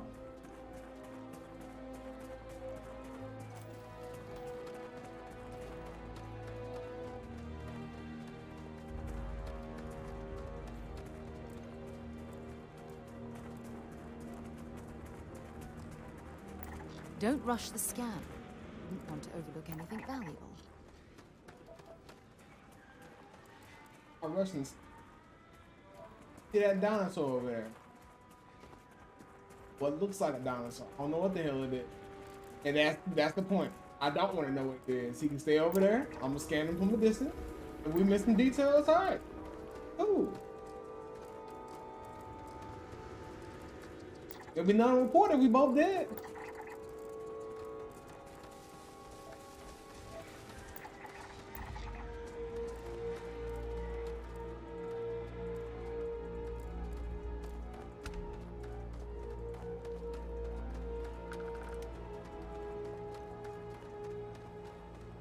Don't rush the scan. Wouldn't want to overlook anything valuable.
I'm rushing. See that dinosaur over there? What looks like a dinosaur. I don't know what the hell it is. And that's the point. I don't want to know what it is. He can stay over there. I'm gonna scan him from a distance. If we miss some details, alright. Ooh. There'll be none reported. We both dead.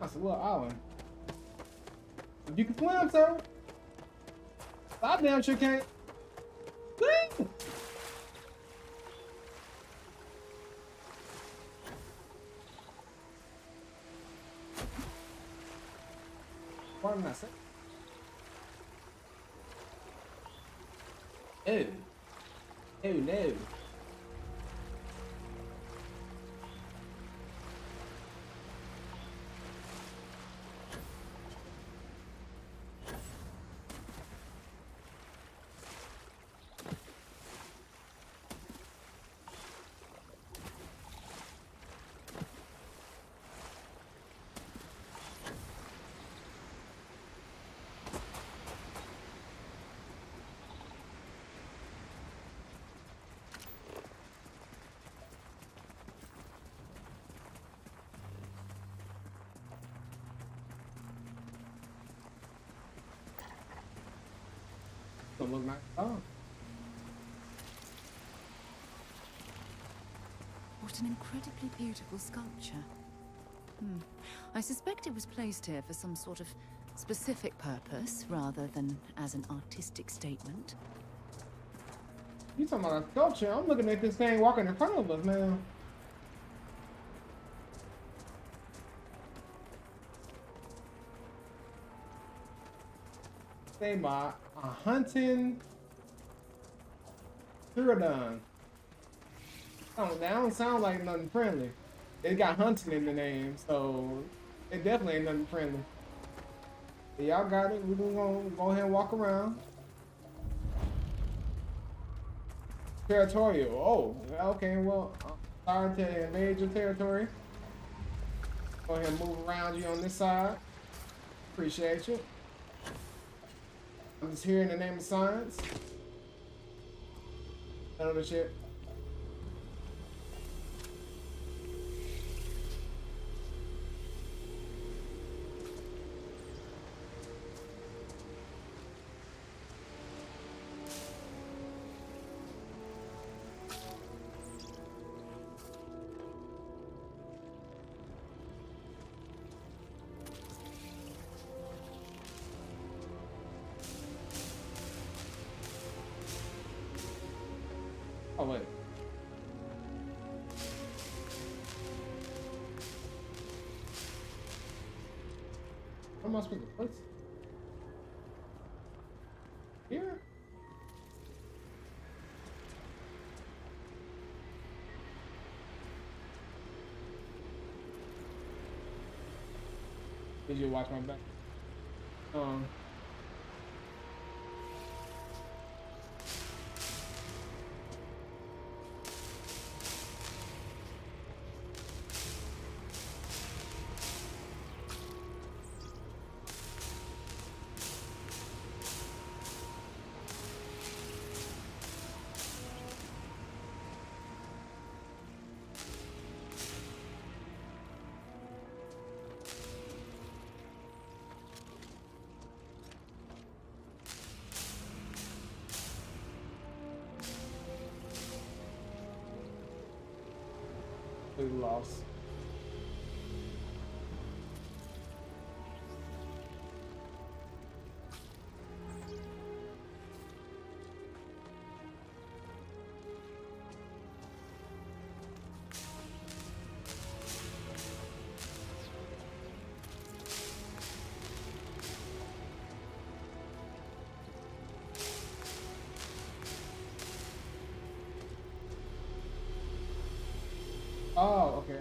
That's a little island. If you can swim, sir. I damn sure can't. Woo! What am I saying? Oh. Oh no. Don't look like oh.
What an incredibly beautiful sculpture. I suspect it was placed here for some sort of specific purpose, rather than as an artistic statement.
You talking about a sculpture? I'm looking at this thing walking in front of us, man. Say by a hunting Pterodon. That don't sound like nothing friendly. It got hunting in the name, so it definitely ain't nothing friendly. Y'all got it. We're gonna go ahead and walk around. Territorial. Oh, okay. Well, sorry to invade your territory. Go ahead and move around you on this side. Appreciate you. I'm just here in the name of science. None of the shit. Oh, wait. Where am I supposed to place it? Here? Did you watch my back? We lost. Oh, okay.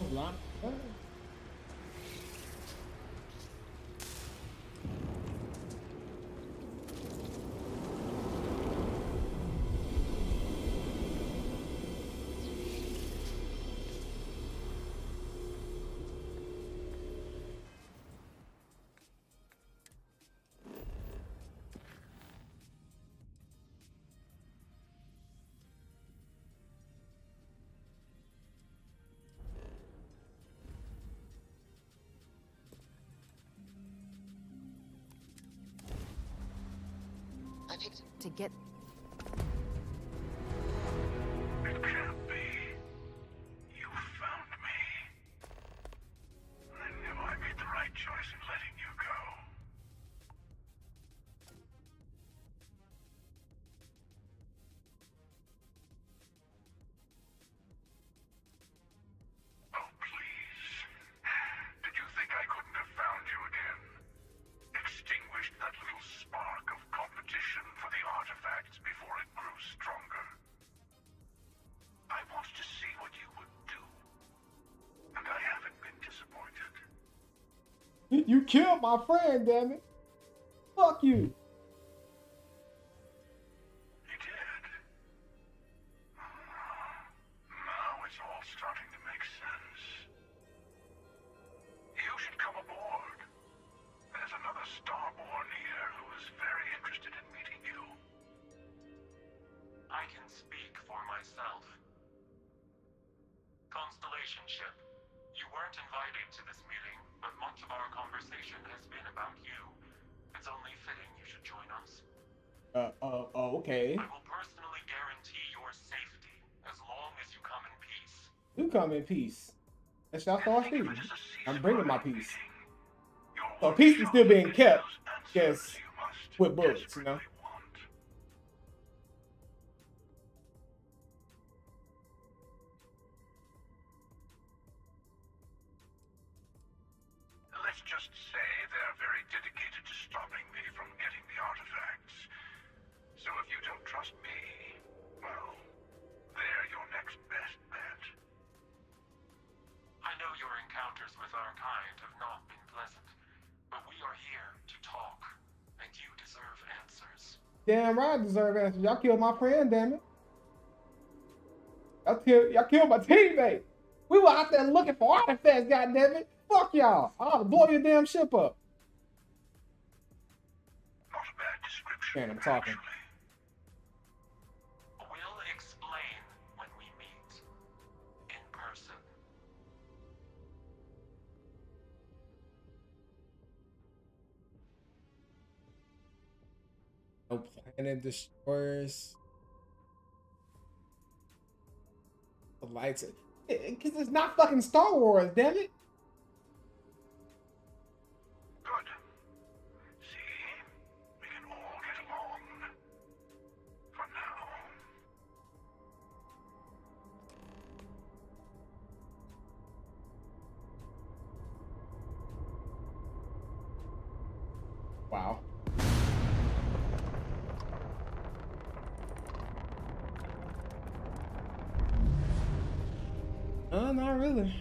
Hold on.
I picked
To get
It can't be. You found me. I knew I made the right choice in letting you go. Oh, please. Did you think I couldn't have found you again? Extinguished that little spark of competition for the artifacts before it grew stronger. I wanted to see what you would do, and I haven't been disappointed.
You killed my friend, damn it. Fuck you.
You did. Now it's all starting to make sense. You should come aboard. There's another Starborn here who is very interested in meeting you.
I can speak for myself. Constellation ship, you weren't invited to this meeting, but much of our conversation about you. It's only fitting you should join us.
Okay.
I will personally guarantee your safety as long as you come in peace.
You come in peace. That's y'all start speaking. I'm bringing my peace. So peace is still being kept, just with bullets, you know?
Let's just say they're very dedicated to stopping me from getting the artifacts. So if you don't trust me, well, they're your next best bet. I know your encounters with our kind have not been pleasant, but we are here to talk, and you deserve answers.
Damn right I deserve answers. Y'all killed my friend, damn it. Y'all killed my teammate. We were out there looking for artifacts, goddammit. Fuck y'all. I'll blow your damn ship up.
Not a bad description.
Man, I'm talking.
We'll explain when we meet in person.
No planet destroyers. The lights. Because it's not fucking Star Wars, damn it.
Good. See, we can all get along. For now.
Wow. Not really.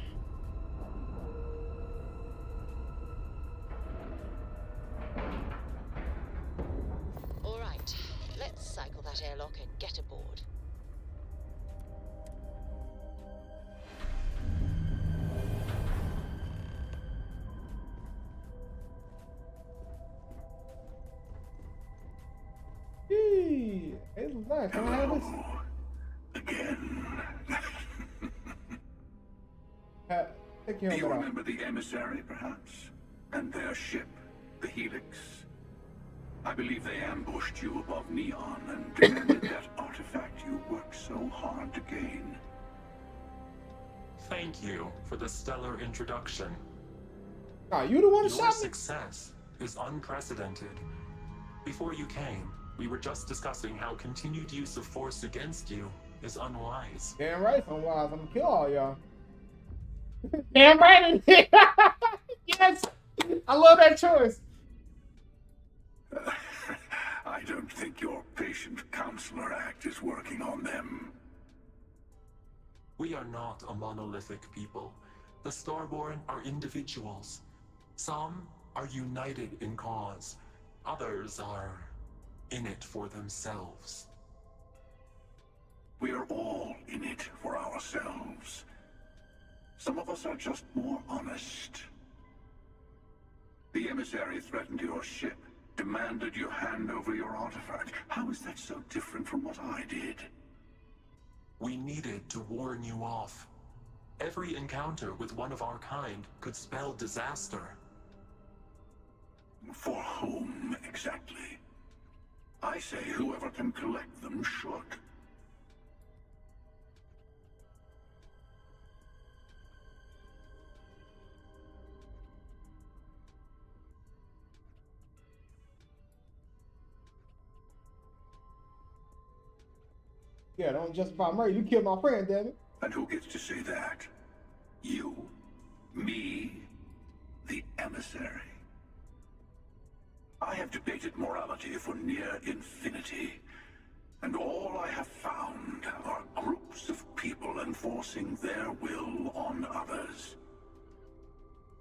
All right, let's cycle that airlock and get aboard.
Hey, it's nice. Can I have this? Take your
Do you
helmet off.
remember the emissary, perhaps? And their ship, the Helix? I believe they ambushed you above Neon and demanded that artifact you worked so hard to gain.
Thank you for the stellar introduction.
Oh, you the one who
Your
shot me?
success is unprecedented. Before you came, we were just discussing how continued use of force against you is unwise.
Damn right, I'm wise. I'm gonna kill all y'all. Damn right. Yes, I love that choice.
I don't think your patient counselor act is working on them.
We are not a monolithic people. The Starborn are individuals. Some are united in cause. Others are in it for themselves.
We are all in it for ourselves. Some of us are just more honest. The emissary threatened your ship, demanded you hand over your artifact. How is that so different from what I did?
We needed to warn you off. Every encounter with one of our kind could spell disaster.
For whom, exactly? I say whoever can collect them should.
Yeah, don't justify murder. You killed my friend, damn it.
And who gets to say that? You? Me? The emissary? I have debated morality for near infinity, and all I have found are groups of people enforcing their will on others.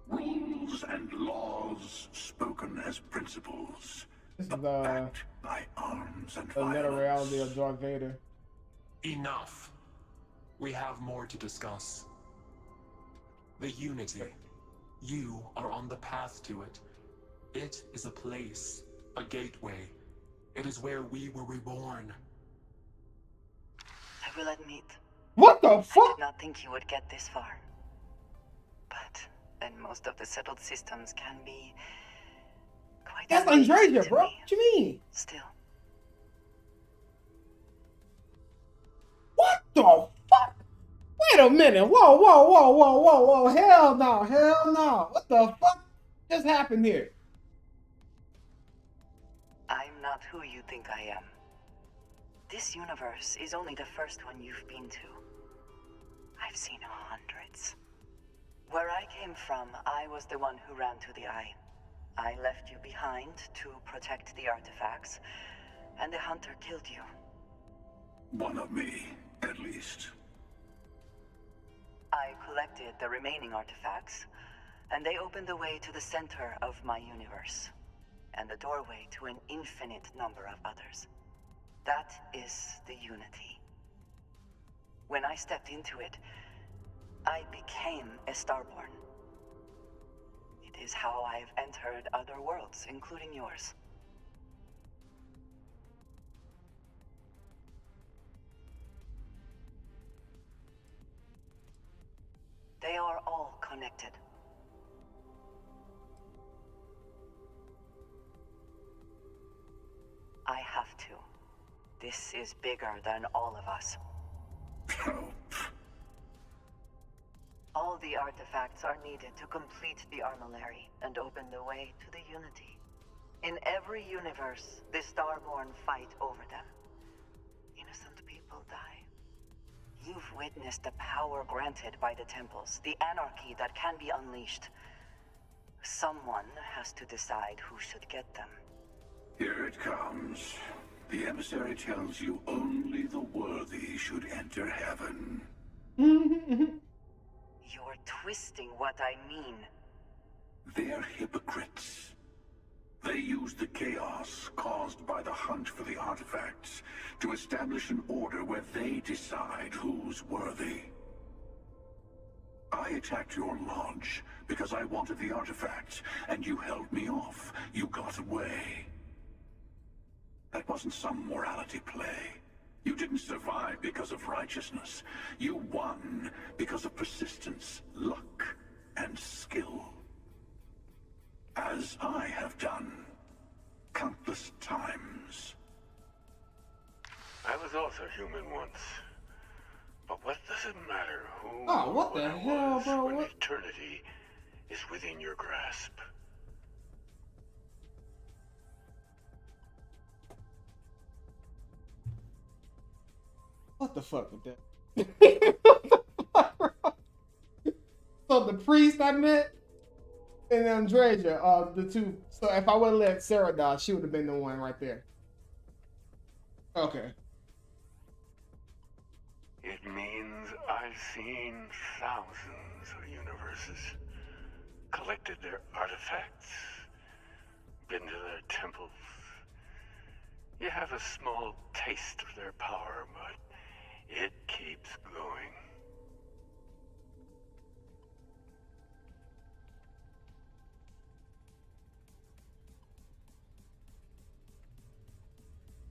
Rules and laws spoken as principles,
This is
backed by arms and
the meta
violence.
reality of Darth Vader.
Enough. We have more to discuss. The Unity. You are on the path to it. It is a place, a gateway. It is where we were reborn.
I will admit.
What the
I
fuck?
did not think you would get this far. But then most of the settled systems can be
That's Andrea, bro. What you mean?
Still.
What the fuck? Wait a minute. Whoa, whoa, whoa, whoa, whoa, whoa. Hell no. Hell no. What the fuck just happened here?
I'm not who you think I am. This universe is only the first one you've been to. I've seen hundreds. Where I came from, I was the one who ran to the Eye. I left you behind to protect the artifacts, and the Hunter killed you.
One of me, at least.
I collected the remaining artifacts, and they opened the way to the center of my universe, and the doorway to an infinite number of others. That is the Unity. When I stepped into it, I became a Starborn. It is how I've entered other worlds, including yours. They are all connected. I have to. This is bigger than all of us. All the artifacts are needed to complete the Armillary and open the way to the Unity. In every universe, the Starborn fight over them. Innocent people die. You've witnessed the power granted by the temples, the anarchy that can be unleashed. Someone has to decide who should get them.
Here it comes. The emissary tells you only the worthy should enter heaven.
You're twisting what I mean.
They're hypocrites. They use the chaos caused by the hunt for the artifacts to establish an order where they decide who's worthy. I attacked your lodge because I wanted the artifacts, and you held me off. You got away. That wasn't some morality play. You didn't survive because of righteousness. You won because of persistence, luck, and skill. As I have done countless times.
I was also human once. But what does it matter who
Oh, what the
I
hell,
was
bro?
when
What?
eternity is within your grasp?
What the fuck with that? So the priest I met and Andrea, the two. So if I would have let Sarah die, she would have been the one right there. Okay.
It means I've seen thousands of universes, collected their artifacts, been to their temples. You have a small taste of their power, but it keeps going.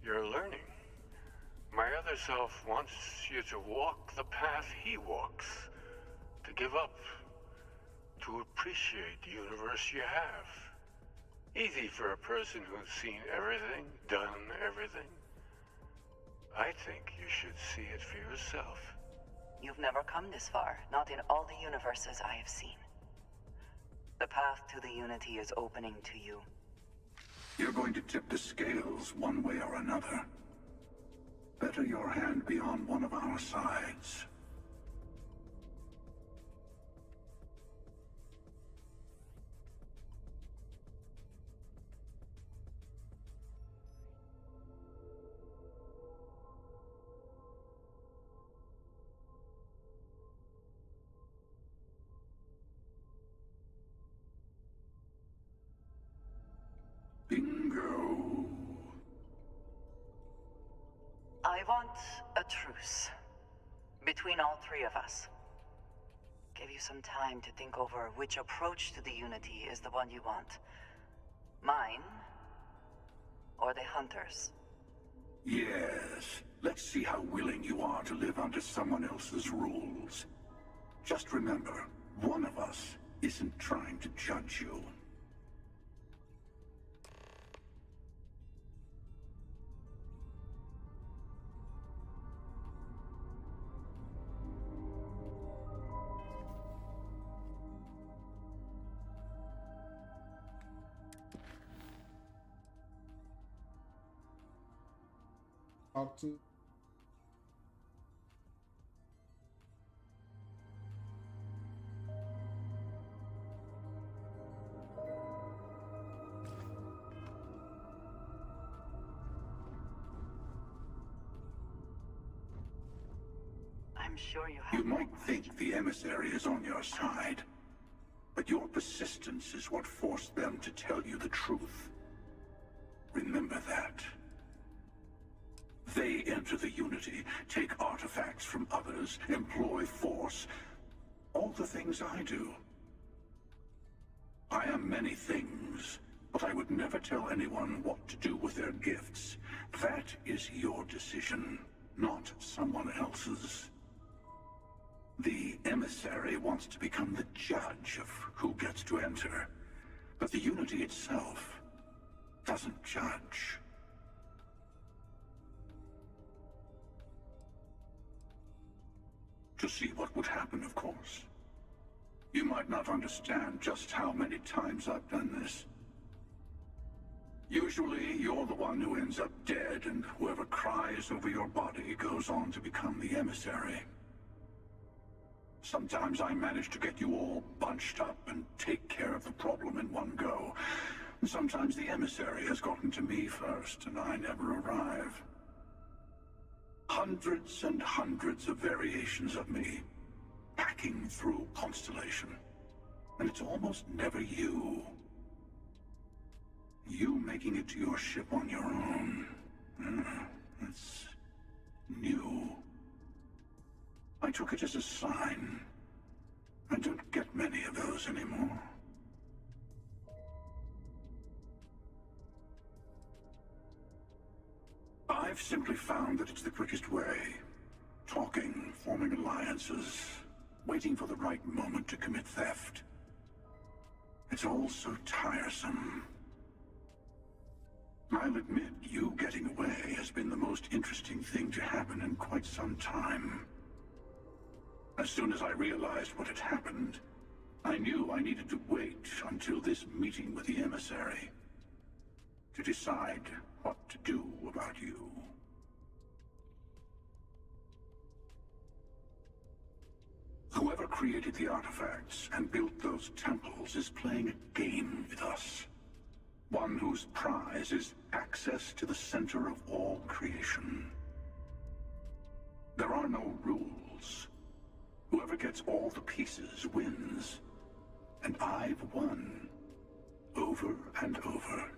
You're learning. My other self wants you to walk the path he walks, to give up, to appreciate the universe you have. Easy for a person who's seen everything, done everything. I think you should see it for yourself.
You've never come this far, not in all the universes I have seen. The path to the Unity is opening to you.
You're going to tip the scales one way or another. Better your hand be on one of our sides. Bingo.
I want a truce between all three of us. Give you some time to think over which approach to the Unity is the one you want. Mine, or the Hunters?
Yes. Let's see how willing you are to live under someone else's rules. Just remember, one of us isn't trying to judge you.
talk to.
I'm sure you have.
You might think the emissary is on your side, but your persistence is what forced them to tell you the truth. Remember that. They enter the Unity, take artifacts from others, employ force. All the things I do. I am many things, but I would never tell anyone what to do with their gifts. That is your decision, not someone else's. The emissary wants to become the judge of who gets to enter, but the Unity itself doesn't judge. To see what would happen, of course. You might not understand just how many times I've done this. Usually, you're the one who ends up dead, and whoever cries over your body goes on to become the emissary. Sometimes I manage to get you all bunched up and take care of the problem in one go. And sometimes the emissary has gotten to me first, and I never arrive. Hundreds and hundreds of variations of me, hacking through Constellation. And it's almost never you. You making it to your ship on your own. That's new. I took it as a sign. I don't get many of those anymore. I've simply found that it's the quickest way. Talking, forming alliances, waiting for the right moment to commit theft. It's all so tiresome. I'll admit, you getting away has been the most interesting thing to happen in quite some time. As soon as I realized what had happened, I knew I needed to wait until this meeting with the emissary to decide what to do about you. Whoever created the artifacts and built those temples is playing a game with us. One whose prize is access to the center of all creation. There are no rules. Whoever gets all the pieces wins. And I've won. Over and over.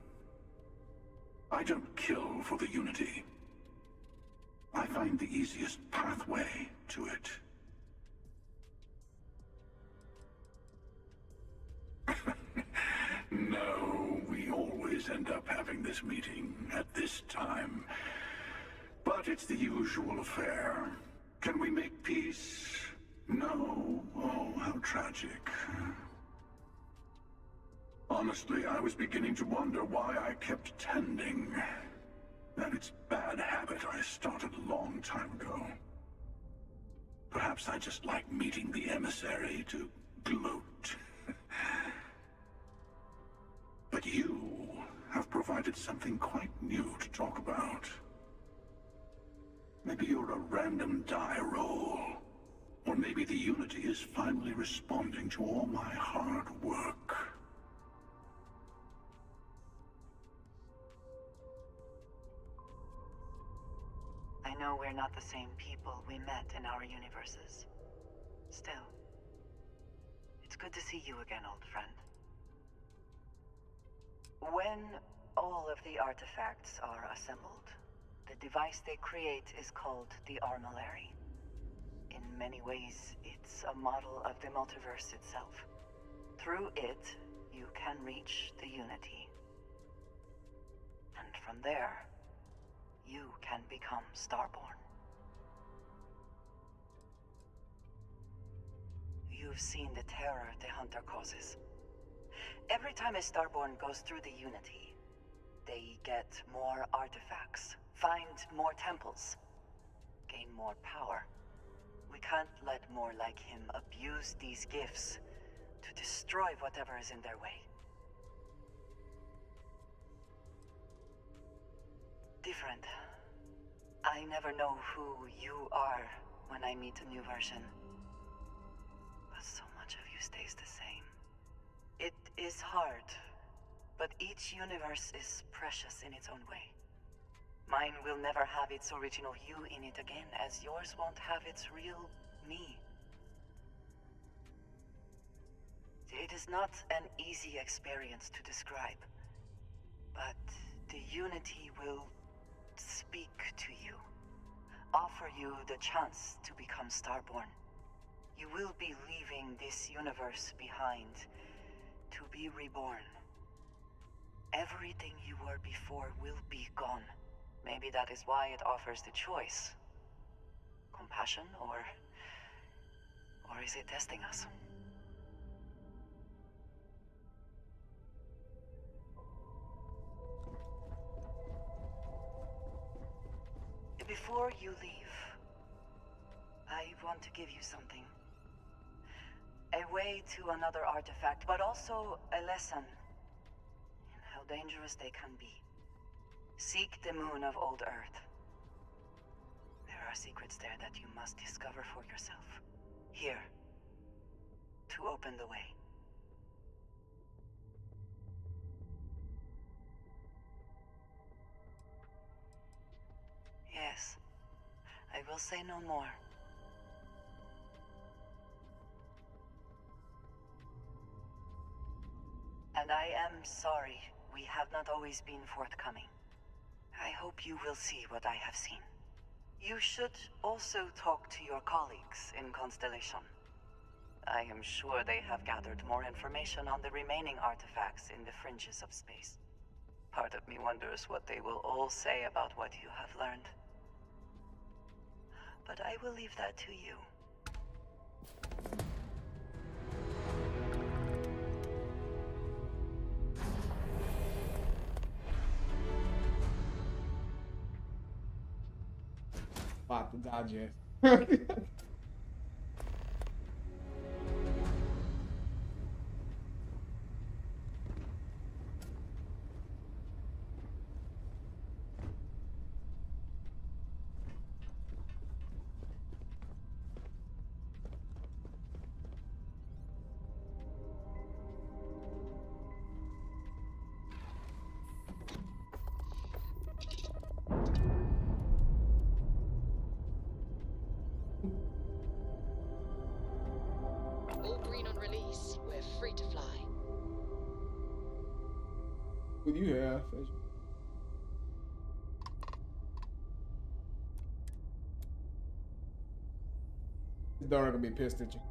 I don't kill for the Unity. I find the easiest pathway to it. No, we always end up having this meeting at this time. But it's the usual affair. Can we make peace? No. Oh, how tragic. Honestly, I was beginning to wonder why I kept attending. And it's a bad habit I started a long time ago. Perhaps I just like meeting the emissary to gloat. But you have provided something quite new to talk about. Maybe you're a random die roll. Or maybe the Unity is finally responding to all my hard work.
I know we're not the same people we met in our universes. Still, it's good to see you again, old friend. When all of the artifacts are assembled, the device they create is called the Armillary. In many ways, it's a model of the multiverse itself. Through it, you can reach the Unity. And from there, you can become Starborn. You've seen the terror the Hunter causes. Every time a Starborn goes through the Unity, they get more artifacts, find more temples, gain more power. We can't let more like him abuse these gifts to destroy whatever is in their way. Different. I never know who you are when I meet a new version. But so much of you stays the same. It is hard, but each universe is precious in its own way. Mine will never have its original you in it again, as yours won't have its real me. It is not an easy experience to describe, but the Unity will speak to you, offer you the chance to become Starborn. You will be leaving this universe behind to be reborn. Everything you were before will be gone. Maybe that is why it offers the choice. Compassion, or is it testing us? Before you leave, I want to give you something. A way to another artifact, but also a lesson in how dangerous they can be. Seek the moon of Old Earth. There are secrets there that you must discover for yourself. Here, to open the way. Yes, I will say no more. And I am sorry we have not always been forthcoming. I hope you will see what I have seen. You should also talk to your colleagues in Constellation. I am sure they have gathered more information on the remaining artifacts in the fringes of space. Part of me wonders what they will all say about what you have learned. But I will leave that to you.
About to digest.
All green on release. We're free to fly.
What do you have? This dog gonna be pissed at you.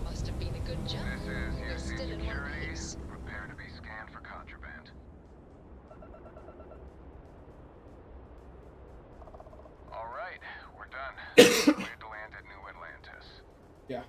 Must have been a good jump. We're still in one piece.
Prepare to be scanned for contraband. All right, we're done. Cleared to land at New Atlantis.
Yeah.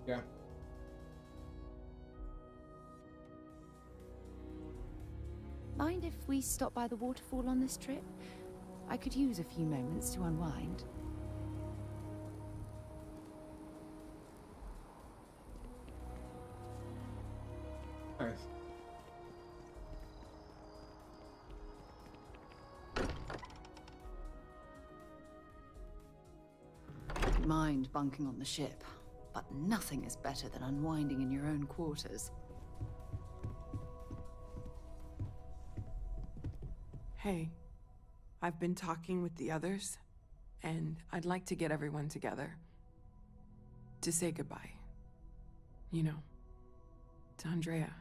Yeah.
Mind if we stop by the waterfall on this trip? I could use a few moments to unwind.
Nice.
Mind bunking on the ship, but nothing is better than unwinding in your own quarters.
Hey, I've been talking with the others. And I'd like to get everyone together. To say goodbye. You know, to Andrea.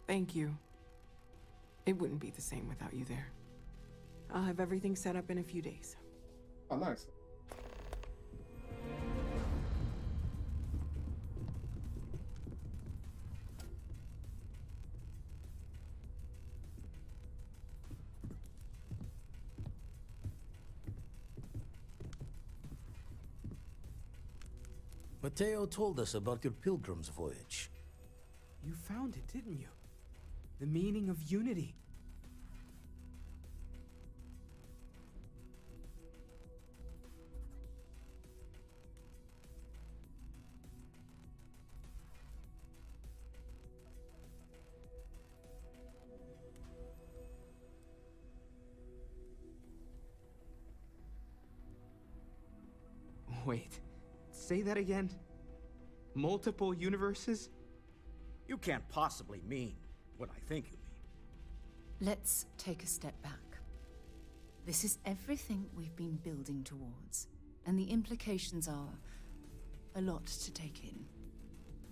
Thank you. It wouldn't be the same without you there. I'll have everything set up in a few days.
Oh, nice.
Mateo told us about your pilgrim's voyage.
You found it, didn't you? The meaning of unity. Wait, say that again? Multiple universes?
You can't possibly mean what I think you mean.
Let's take a step back. This is everything we've been building towards, and the implications are a lot to take in.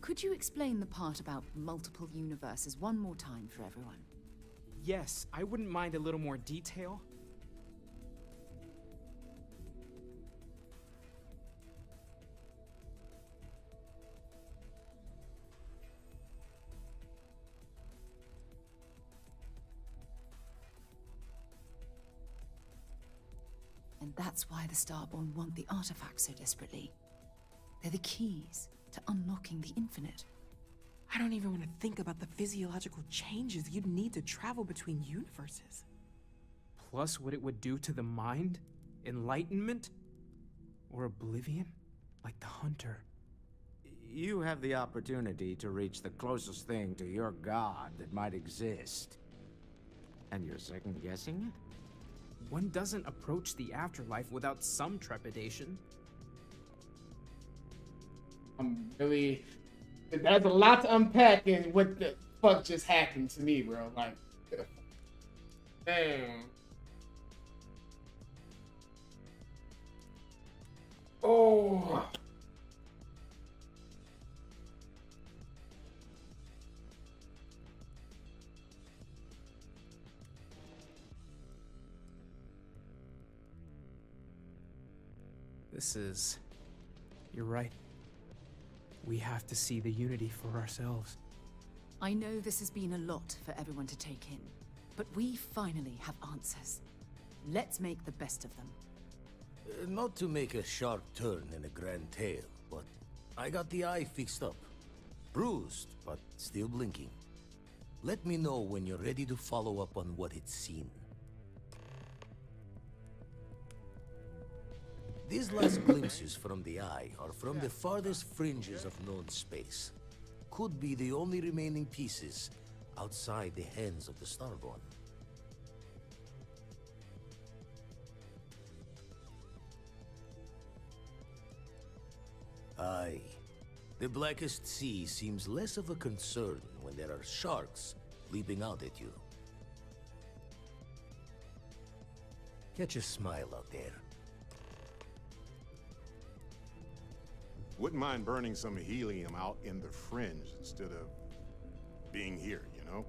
Could you explain the part about multiple universes one more time for everyone?
Yes, I wouldn't mind a little more detail.
And that's why the Starborn want the artifacts so desperately. They're the keys to unlocking the infinite.
I don't even want to think about the physiological changes you'd need to travel between universes.
Plus what it would do to the mind? Enlightenment? Or oblivion? Like the Hunter.
You have the opportunity to reach the closest thing to your god that might exist. And you're second-guessing it?
One doesn't approach the afterlife without some trepidation.
I'm really... There's a lot to unpack in what the fuck just happened to me, bro. Like... Damn. Oh...
You're right. We have to see the unity for ourselves.
I know this has been a lot for everyone to take in, but we finally have answers. Let's make the best of them.
Not to make a sharp turn in a grand tale, but I got the eye fixed up. Bruised, but still blinking. Let me know when you're ready to follow up on what it's seen. These last glimpses from the eye are from the farthest fringes of known space. Could be the only remaining pieces outside the hands of the Starborn. Aye. The blackest sea seems less of a concern when there are sharks leaping out at you. Catch a smile out there.
Wouldn't mind burning some helium out in the fringe instead of being here, you know?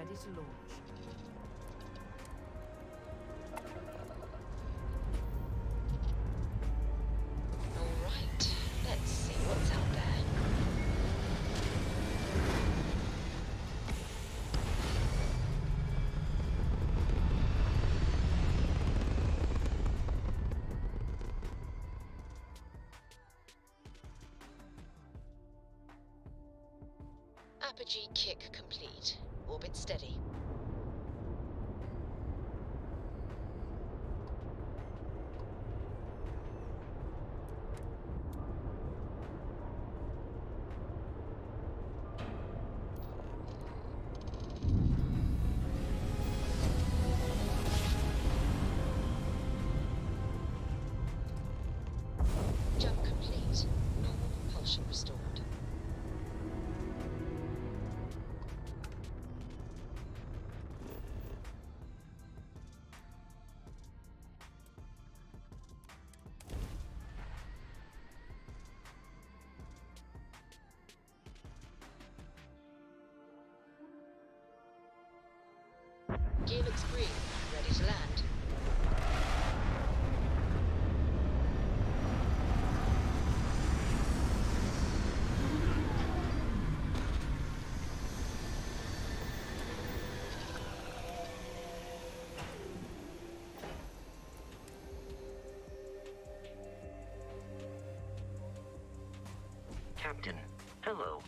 ready to launch.
All right, let's see what's out there. Apogee kick complete. Orbit steady. Jump complete. Normal propulsion restored. Gear looks green. Ready to land.
Captain, hello.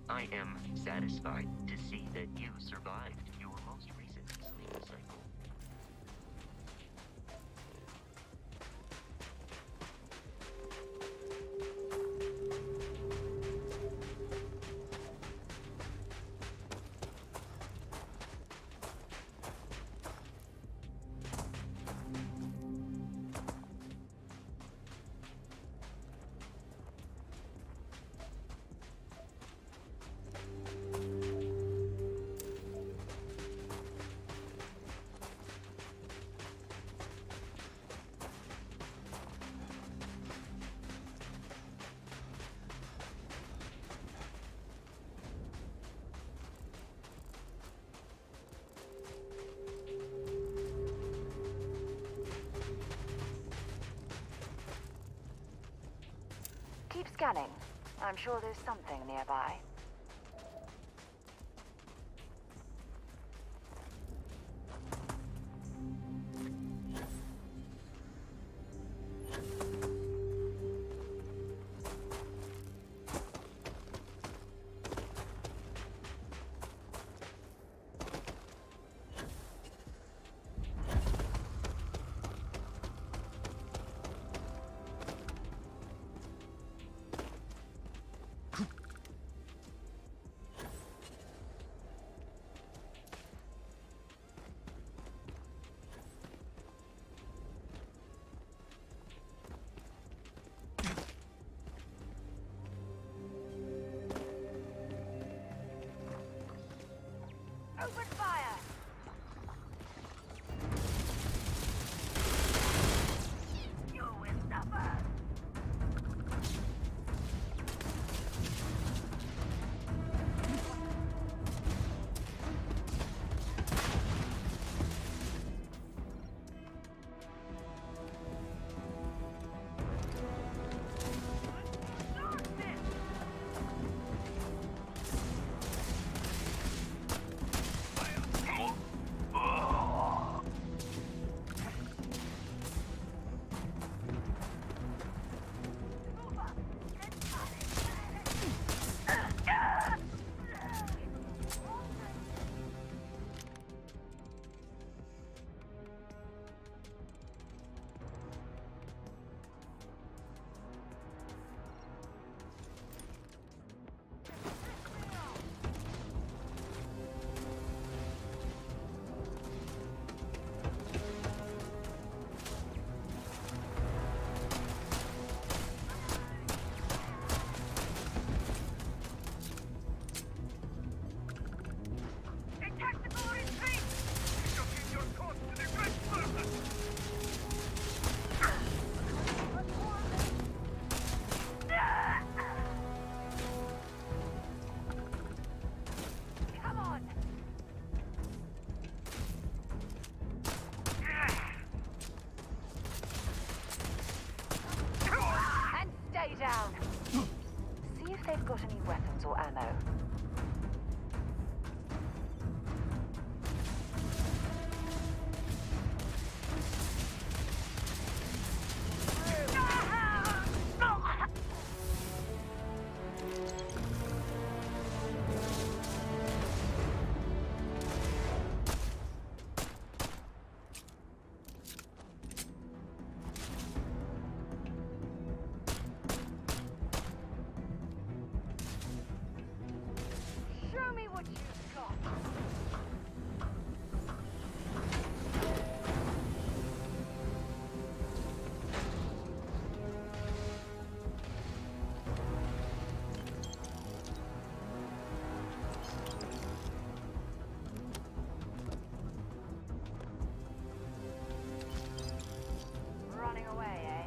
I am satisfied to see that you survived your most recent sleep cycle.
Keep scanning. I'm sure there's something nearby. Open fire! You will suffer!
Fire!
down. See if they've got any weapons or ammo. Show me what you've got. Running away, eh?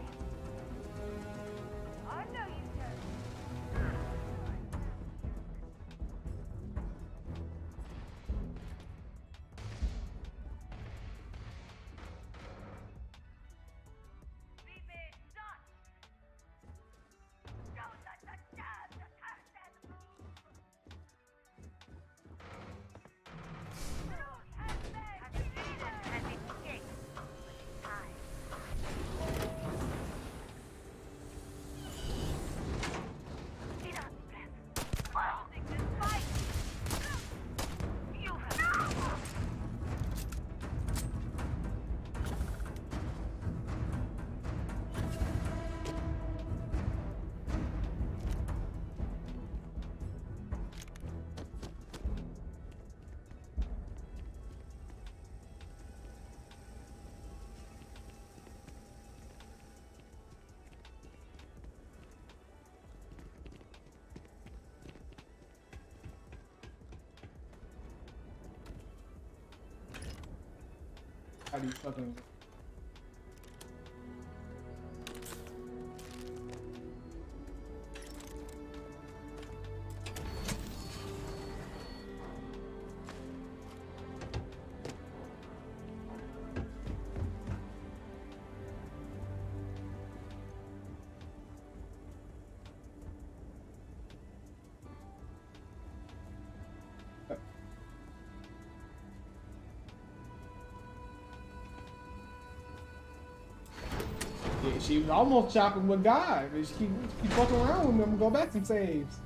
I know you don't.
How do you fucking... Yeah, she was almost chopping with God, but she keep fucking around with them and go back some saves.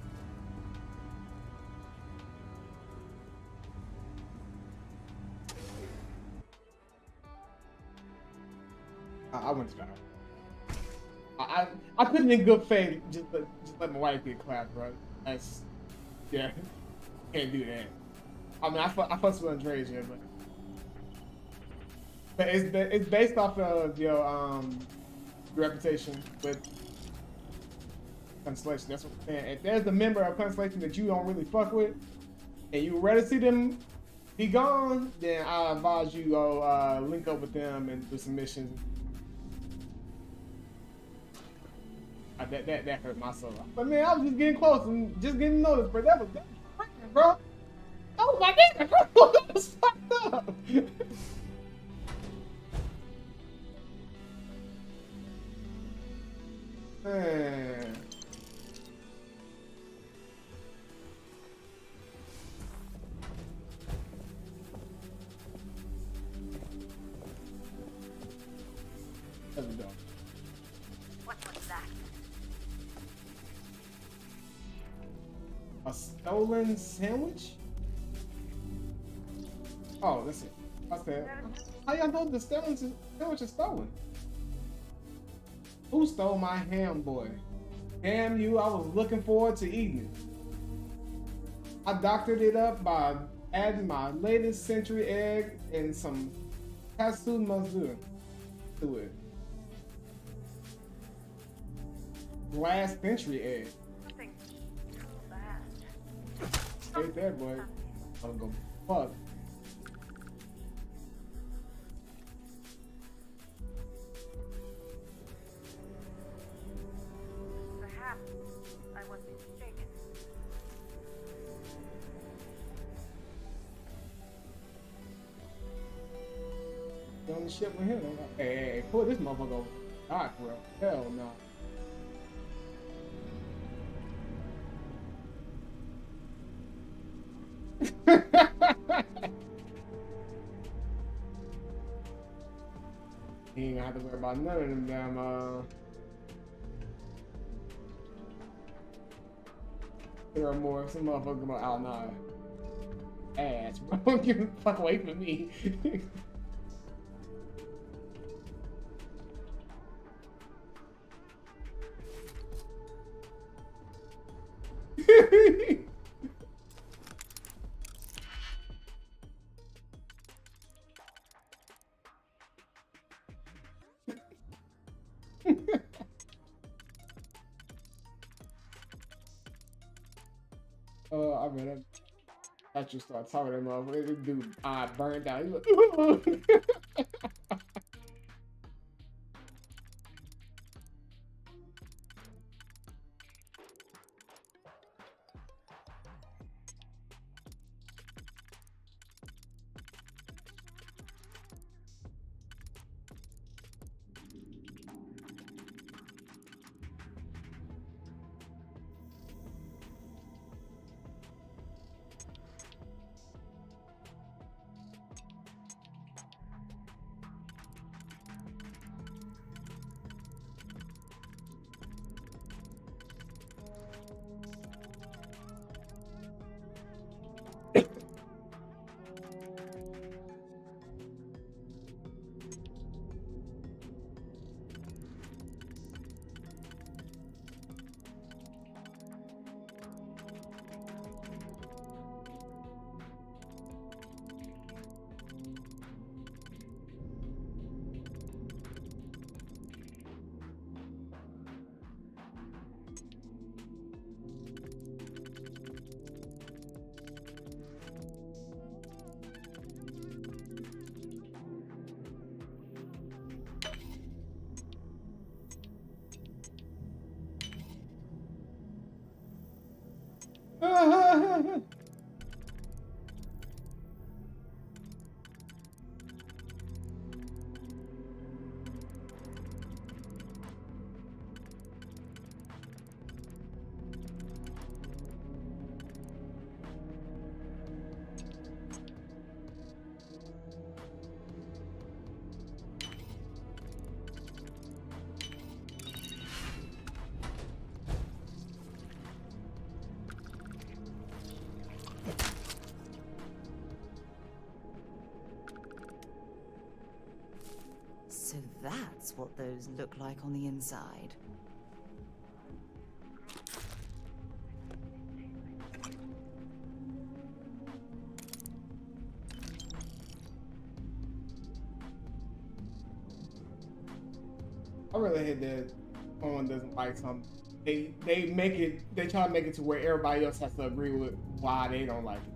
I went to that. I put it in good faith. Just let my wife get clapped, bro. That's yeah. Can't do that. I mean, I fuss with Andresia, but it's based off of your reputation with Constellation. That's what I'm saying. If there's a member of Constellation that you don't really fuck with, and you ready to see them be gone, then I advise you go link up with them and do some missions. That hurt my soul. But man, I was just getting close and just getting noticed, but that was freaking, bro. Oh my god, bro, that was fucked up. Man. There we go.
What was that?
A stolen sandwich? Oh, that's it. I said, how y'all know the sandwich is stolen? Who stole my ham, boy? Damn you, I was looking forward to eating it. I doctored it up by adding my latest century egg and some katsu mazu to it. Last century egg. Right there, boy. I'm gonna go fuck.
Perhaps I was mistaken.
Get on the ship with him. Hey, pull this motherfucker over. Alright, bro. Hell no. He ain't gonna have to worry about none of them damn there are more. Some motherfuckers gonna out now. Ass, bro. Get the fuck away from me. I mean, I just start talking to him. This dude burned out. He's like,
So that's what those look like on the inside.
I really hate that someone doesn't like something. They make it. They try to make it to where everybody else has to agree with why they don't like it.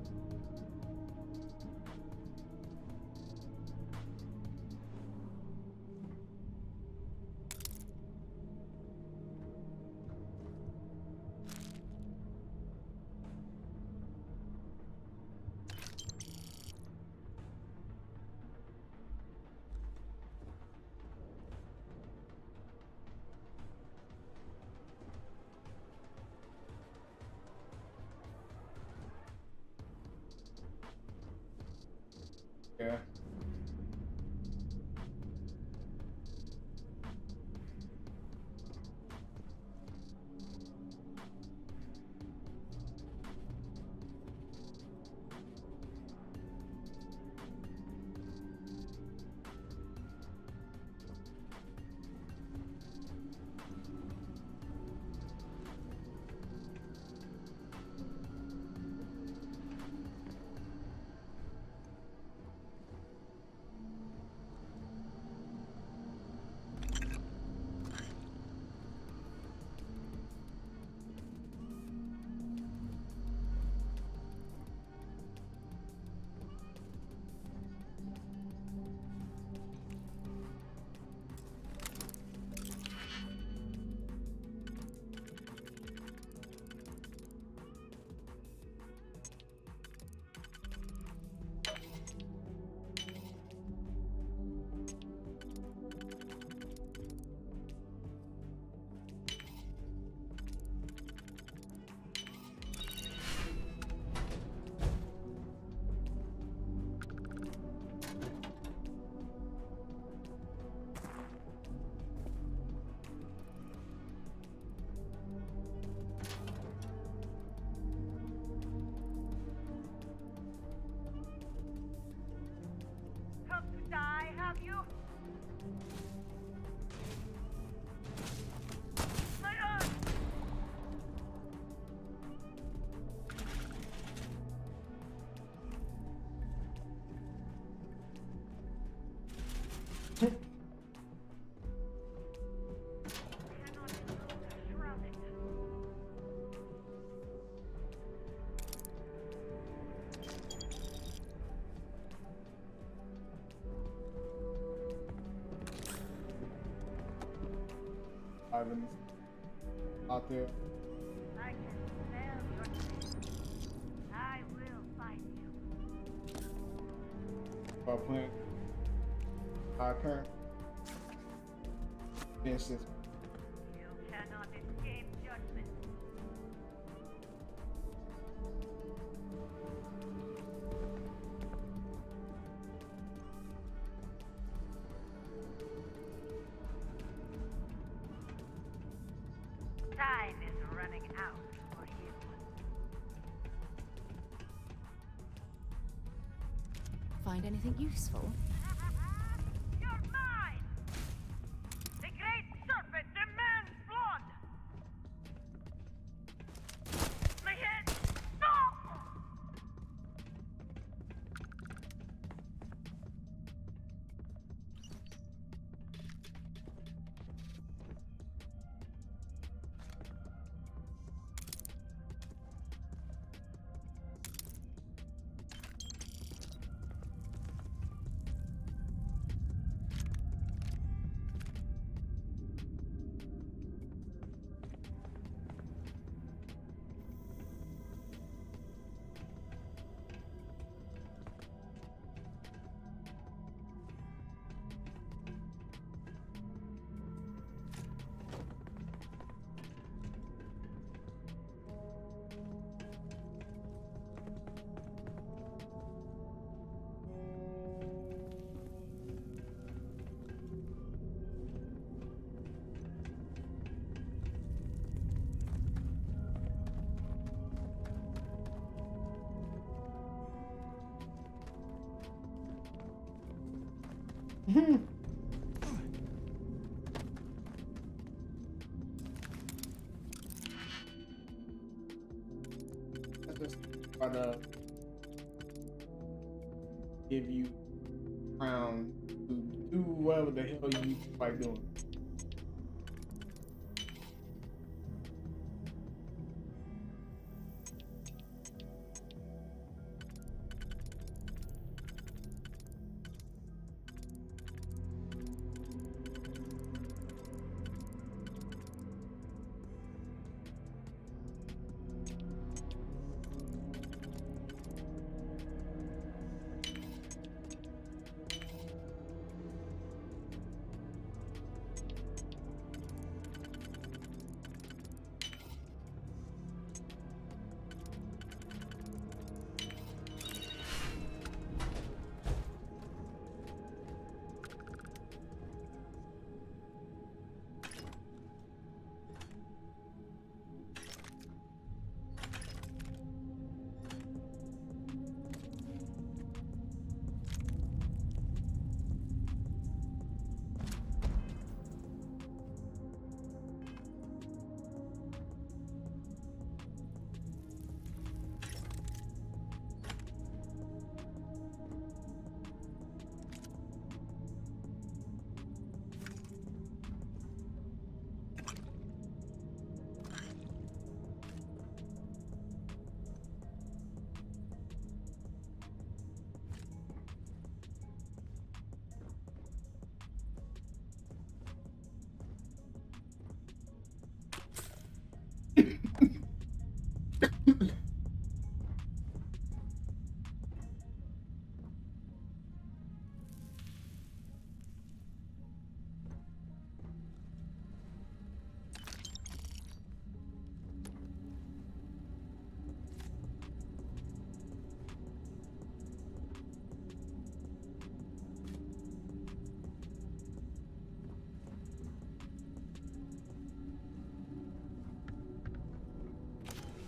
Ivan out there.
I can smell your dreams. I will find you.
About playing our current. Yes, yes.
You cannot escape judgment. Time is running out for you.
Find anything useful?
You're mine! The great serpent demands blood! My head! Stop!
I just try to give you crown to do whatever the hell you like doing.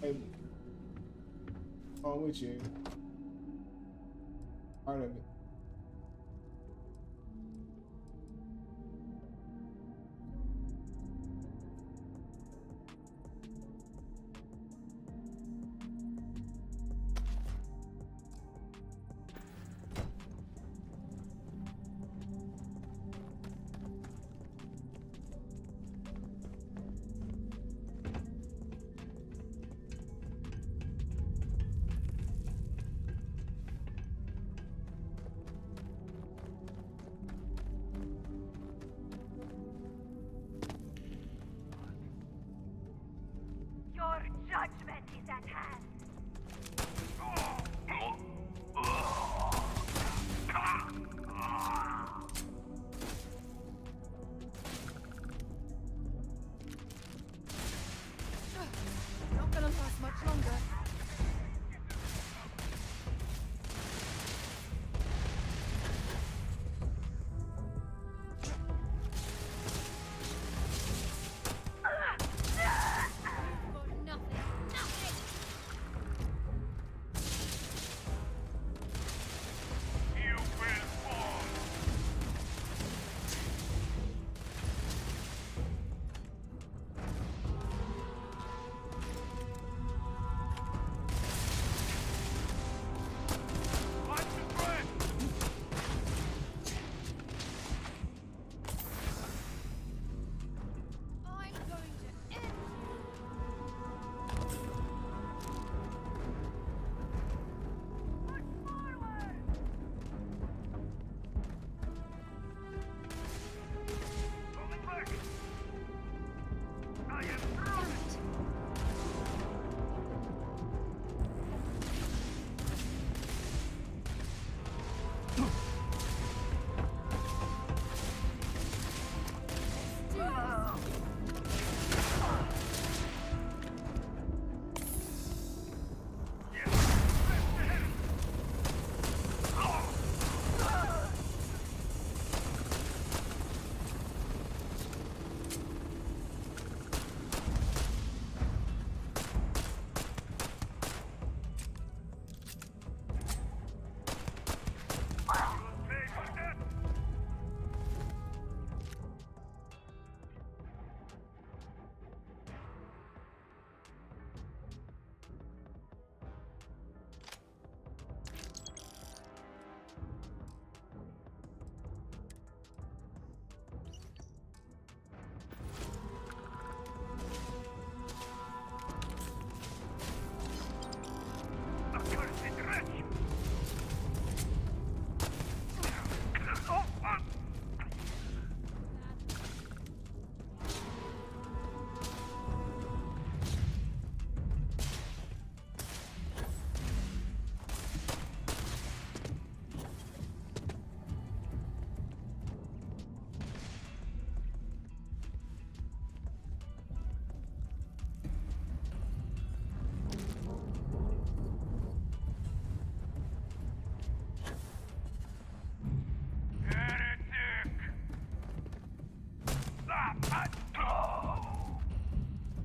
Hey, on with you. Part of it.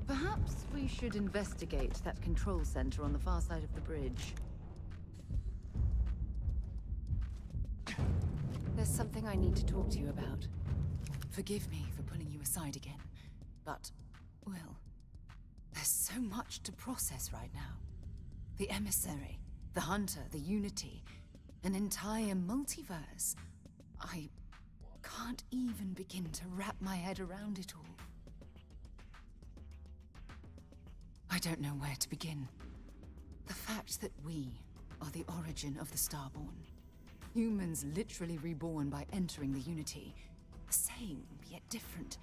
Perhaps we should investigate that control center on the far side of the bridge. There's something I need to talk to you about. Forgive me for pulling you aside again, but, well, there's so much to process right now. The emissary, the hunter, the unity, an entire multiverse. I can't even begin to wrap my head around it all. I don't know where to begin. The fact that we are the origin of the Starborn. Humans literally reborn by entering the Unity. The same, yet different.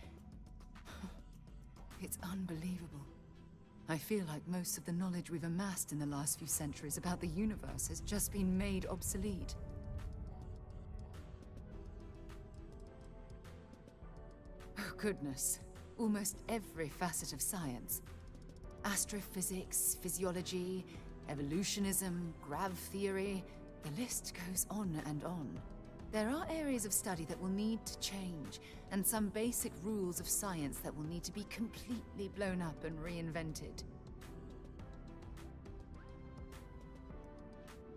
It's unbelievable. I feel like most of the knowledge we've amassed in the last few centuries about the universe has just been made obsolete. Oh goodness. Almost every facet of science. Astrophysics, physiology, evolutionism, grav theory, the list goes on and on. There are areas of study that will need to change, and some basic rules of science that will need to be completely blown up and reinvented.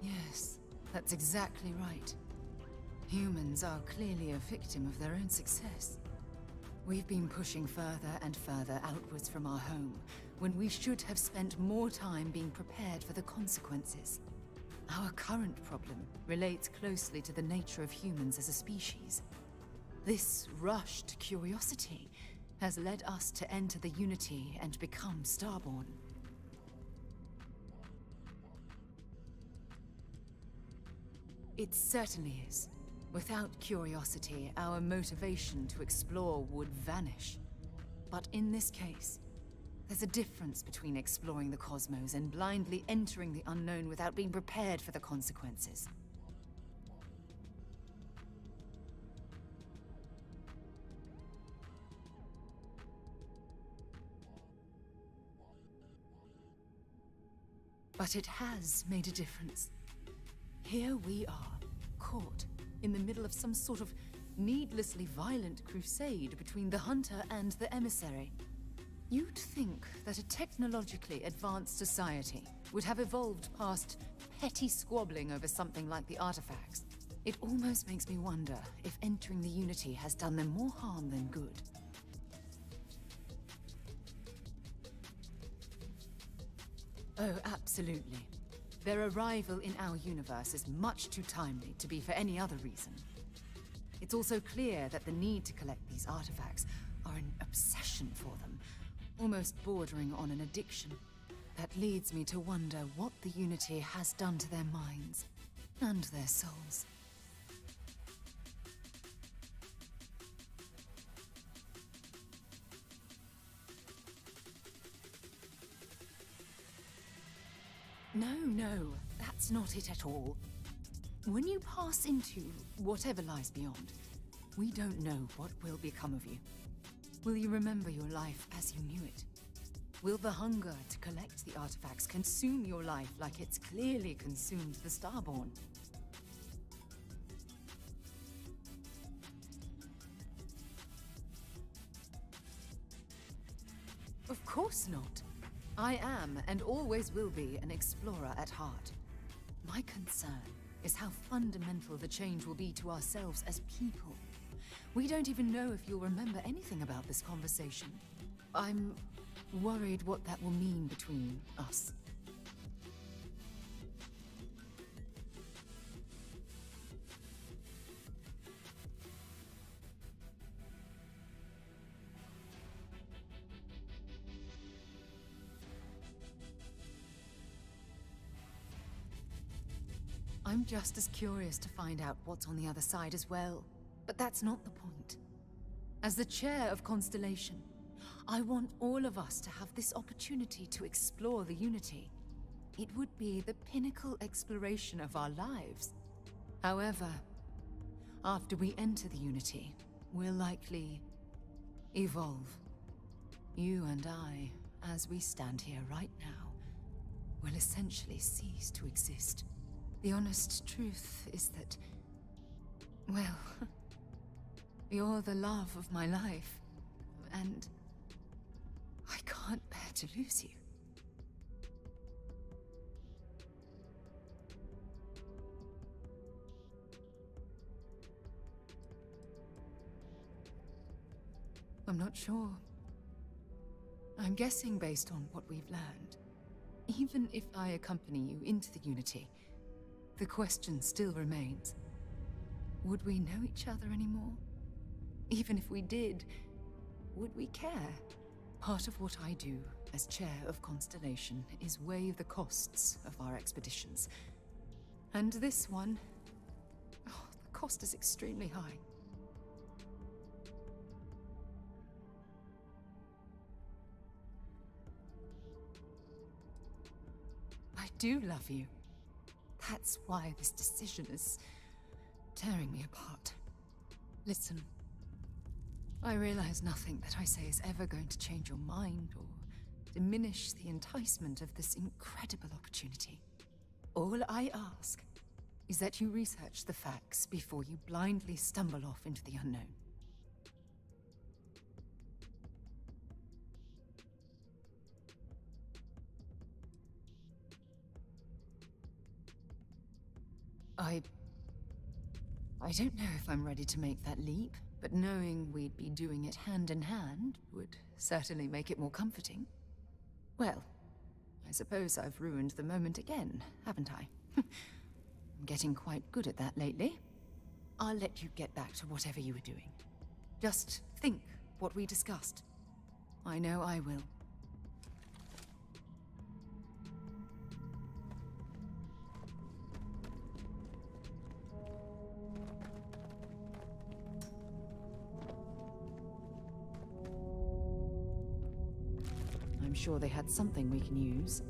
Yes, that's exactly right. Humans are clearly a victim of their own success. We've been pushing further and further outwards from our home, when we should have spent more time being prepared for the consequences. Our current problem relates closely to the nature of humans as a species. This rushed curiosity has led us to enter the Unity and become Starborn. It certainly is. Without curiosity, our motivation to explore would vanish. But in this case, there's a difference between exploring the cosmos and blindly entering the unknown without being prepared for the consequences. But it has made a difference. Here we are, caught in the middle of some sort of needlessly violent crusade between the hunter and the emissary. You'd think that a technologically advanced society would have evolved past petty squabbling over something like the artifacts. It almost makes me wonder if entering the Unity has done them more harm than good. Oh, absolutely. Their arrival in our universe is much too timely to be for any other reason. It's also clear that the need to collect these artifacts are an obsession for them, almost bordering on an addiction. That leads me to wonder what the Unity has done to their minds and their souls. No, that's not it at all. When you pass into whatever lies beyond, we don't know what will become of you. Will you remember your life as you knew it? Will the hunger to collect the artifacts consume your life like it's clearly consumed the Starborn? Of course not. I am, and always will be, an explorer at heart. My concern is how fundamental the change will be to ourselves as people. We don't even know if you'll remember anything about this conversation. I'm worried what that will mean between us. I'm just as curious to find out what's on the other side as well. But that's not the point. As the chair of Constellation, I want all of us to have this opportunity to explore the Unity. It would be the pinnacle exploration of our lives. However, after we enter the Unity, we'll likely evolve. You and I, as we stand here right now, will essentially cease to exist. The honest truth is that, well, you're the love of my life, and I can't bear to lose you. I'm not sure. I'm guessing based on what we've learned. Even if I accompany you into the Unity, the question still remains. Would we know each other anymore? Even if we did, would we care? Part of what I do as chair of Constellation is weigh the costs of our expeditions. And this one, the cost is extremely high. I do love you. That's why this decision is tearing me apart. Listen, I realize nothing that I say is ever going to change your mind or diminish the enticement of this incredible opportunity. All I ask is that you research the facts before you blindly stumble off into the unknown. I don't know if I'm ready to make that leap, but knowing we'd be doing it hand in hand would certainly make it more comforting. Well, I suppose I've ruined the moment again, haven't I? I'm getting quite good at that lately. I'll let you get back to whatever you were doing. Just think what we discussed. I know I will. I'm sure they had something we can use.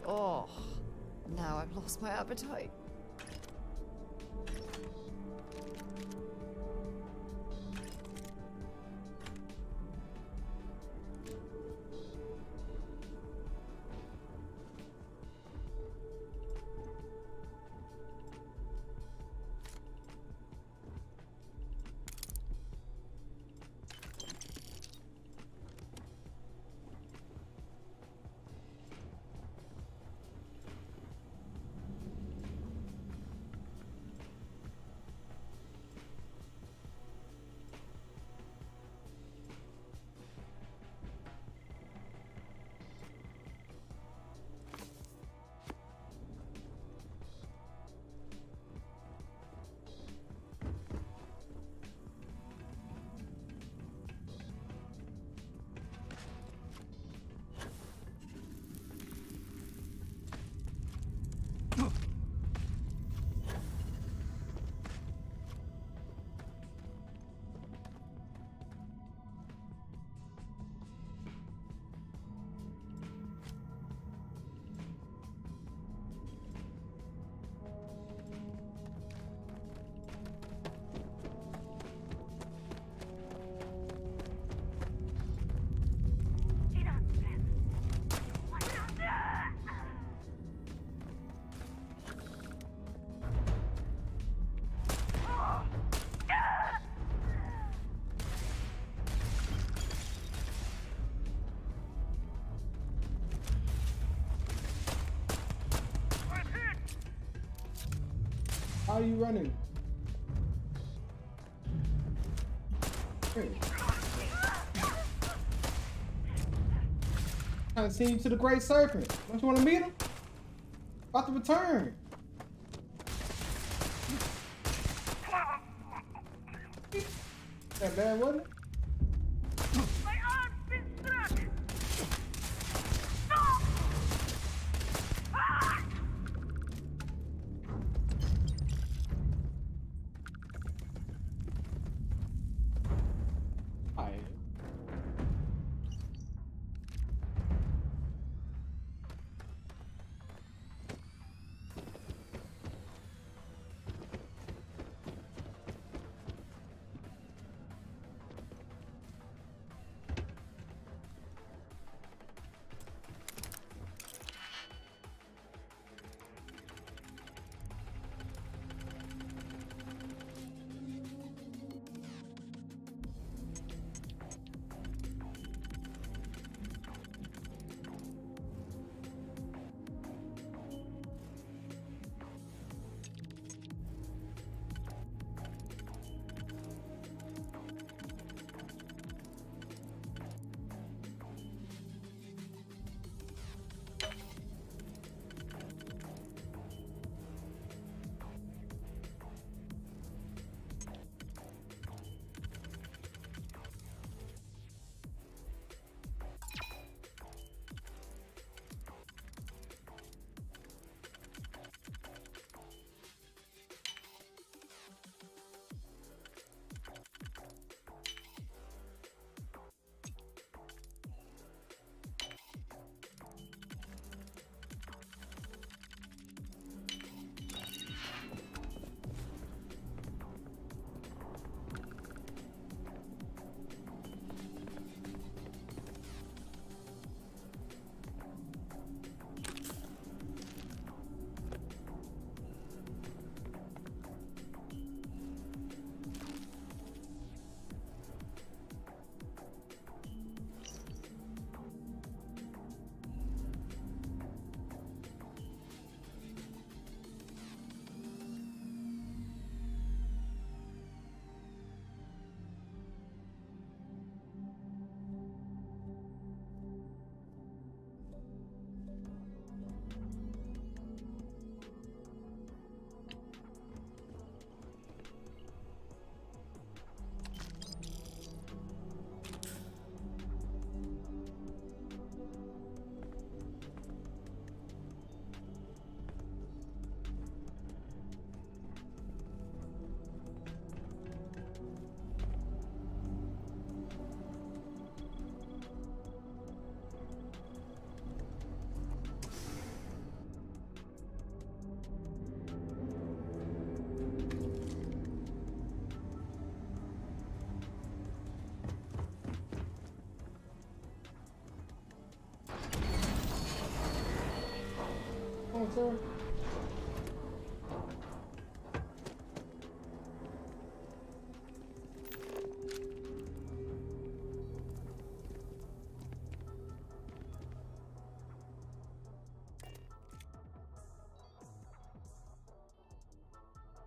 Oh, now I've lost my appetite.
How are you running? Hey. Trying to send you to the Great Serpent. Don't you want to meet him? About to return. That bad, wasn't it?
My arm's been struck! No! Ah!
Hi. Oh, sir.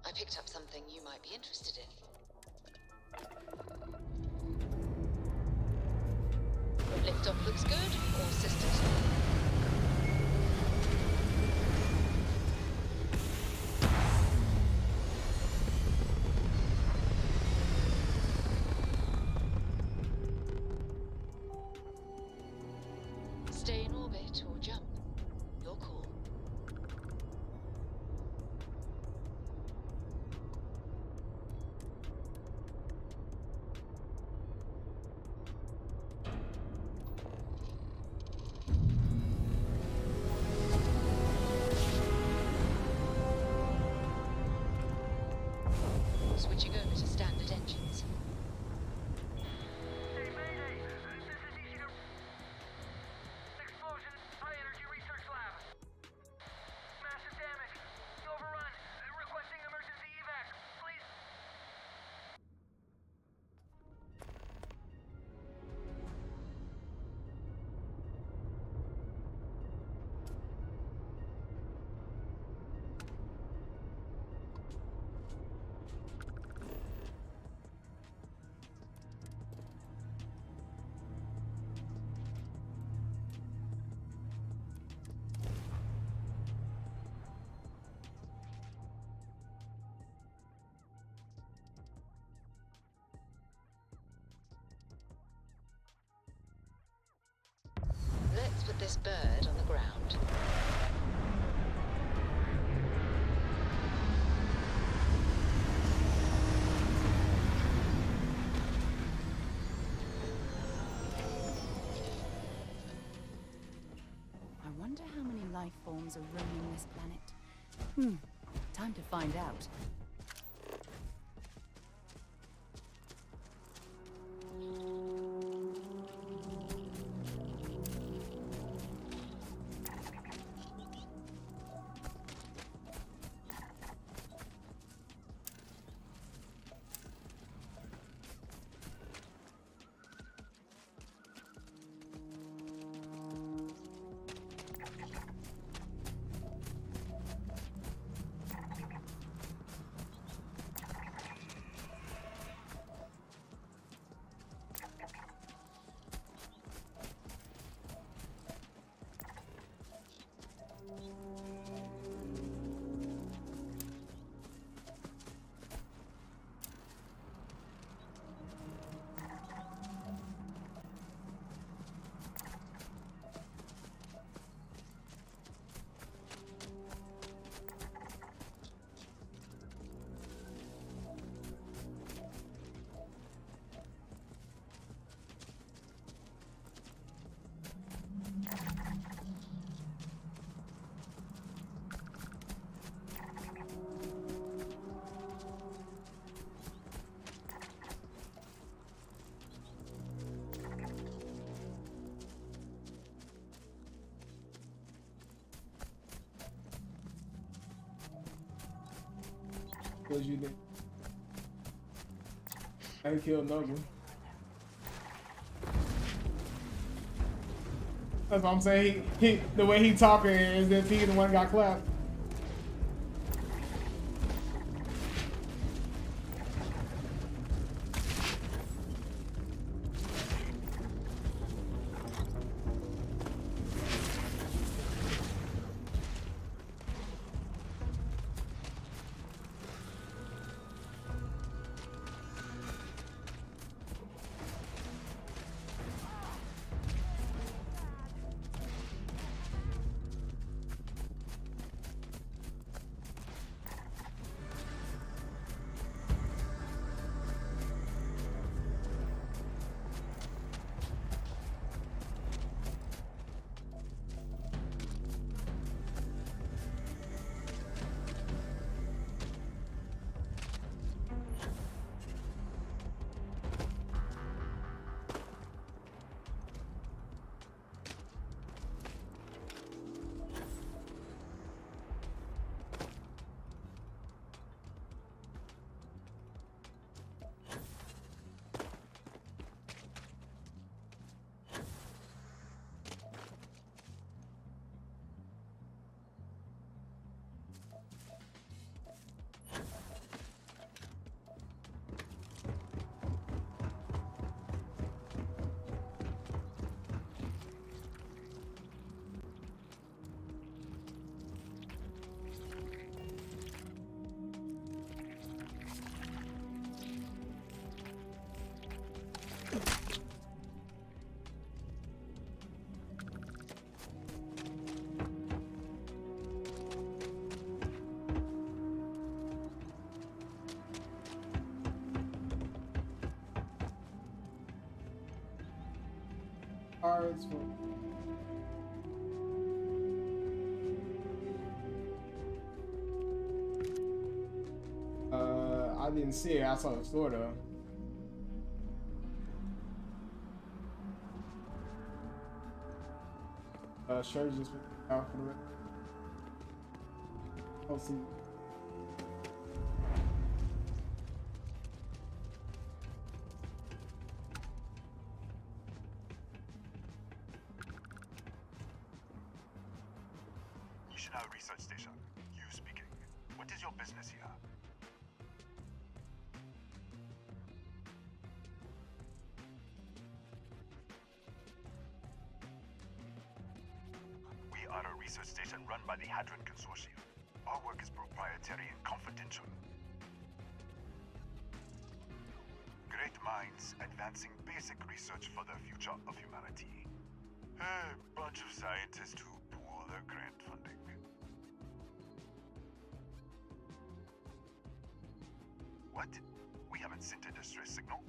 I picked up something you might be interested in. Liftoff looks good, or systems? Stay in orbit or jump. Your call. Switching over to standard engines.
Hey, Mayday! This is easy to... Explosion, high energy research lab. Massive damage. Overrun. Requesting emergency evac. Please.
Let's put this bird on the ground.
I wonder how many life forms are roaming this planet. Time to find out.
Cause you did. I killed Noble. That's what I'm saying. He the way he talking is if he the one got clapped. Cards for. I didn't see it outside the store though. Sure, just out for the rest. I'll see.
National Research Station. You speaking. What is your business here? We are a research station run by the Hadron Consortium. Our work is proprietary and confidential. Great minds advancing basic research for the future of humanity. A bunch of scientists who pool their grant funding. What? We haven't sent a distress signal?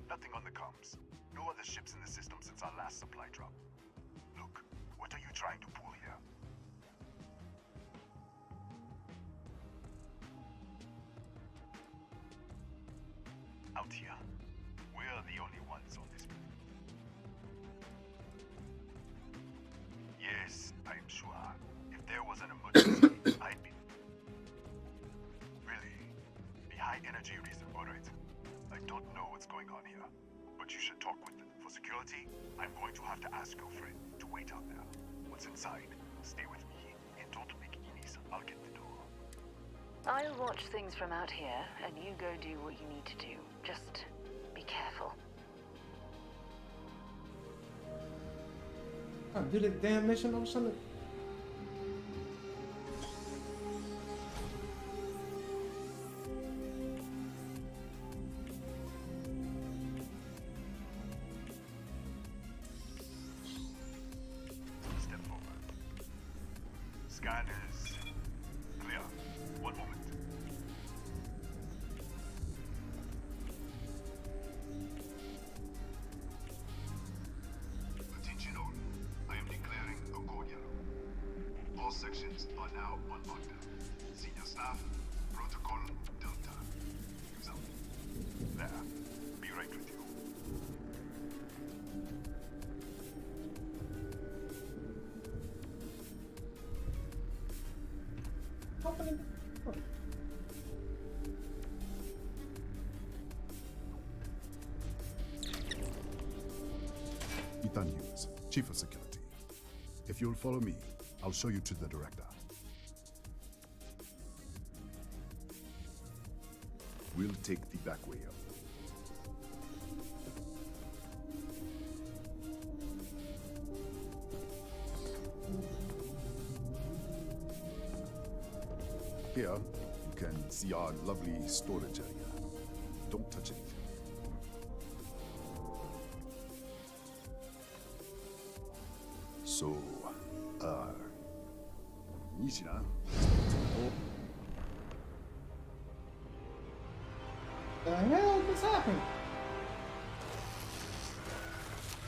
Nothing on the comms. No other ships in the system since our last supply drop. Look, what are you trying to pull here? Out here, we're the only ones on this planet. Yes, I'm sure. If there was an emergency, I'd be... Really? The high energy reason, alright. I don't know what's going on here, but you should talk with them. For security, I'm going to have to ask your friend to wait out there. What's inside? Stay with me, and don't make enemies. I'll get the door.
I'll watch things from out here, and you go do what you need to do. Just be careful.
Do the damn mission or something.
Step forward. Scan is clear. One moment. Attention all. I am declaring a code yellow. All sections are now on lockdown. Senior staff, protocol Delta. So, there. Be right with you.
Open it.
Ethan Hughes, Chief of Security. If you'll follow me, I'll show you to the director. We'll take the back way up. Here, you can see our lovely storage area. Don't touch anything. So, Nishina.
The hell just happened?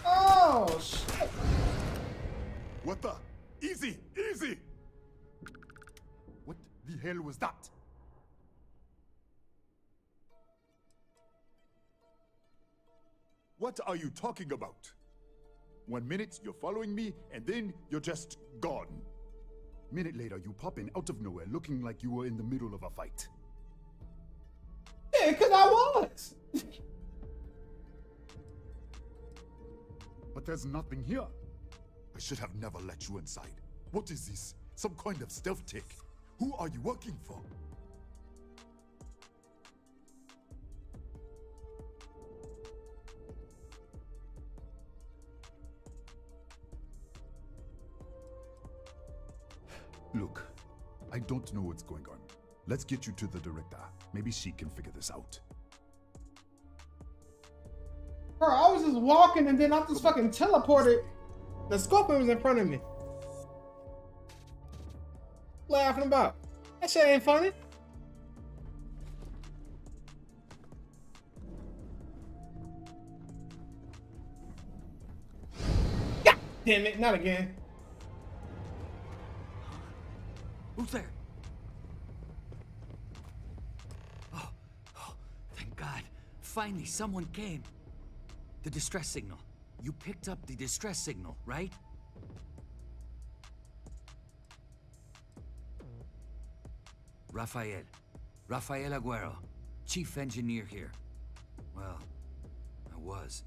Oh shit!
What the? Easy, easy! What the hell was that? What are you talking about? 1 minute, you're following me, and then you're just gone. Minute later, you pop in out of nowhere looking like you were in the middle of a fight.
Yeah, because I was.
But there's nothing here. I should have never let you inside. What is this? Some kind of stealth tech? Who are you working for? Look, I don't know what's going on. Let's get you to the director. Maybe she can figure this out.
Bro, I was just walking and then I just fucking teleported. The scorpion was in front of me. Laughing about. That shit ain't funny. Damn it, not again.
Who's there? Oh, thank God. Finally, someone came. The distress signal. You picked up the distress signal, right? Rafael Aguero, chief engineer here. Well, I was.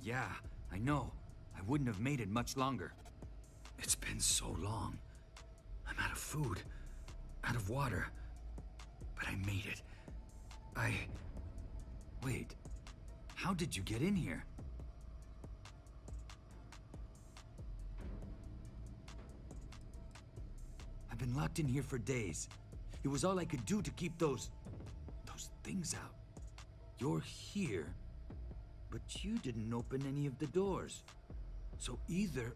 Yeah, I know. I wouldn't have made it much longer. It's been so long. I'm out of food, out of water. But I made it. Wait. How did you get in here? I've been locked in here for days. It was all I could do to keep those things out. You're here, but you didn't open any of the doors. So either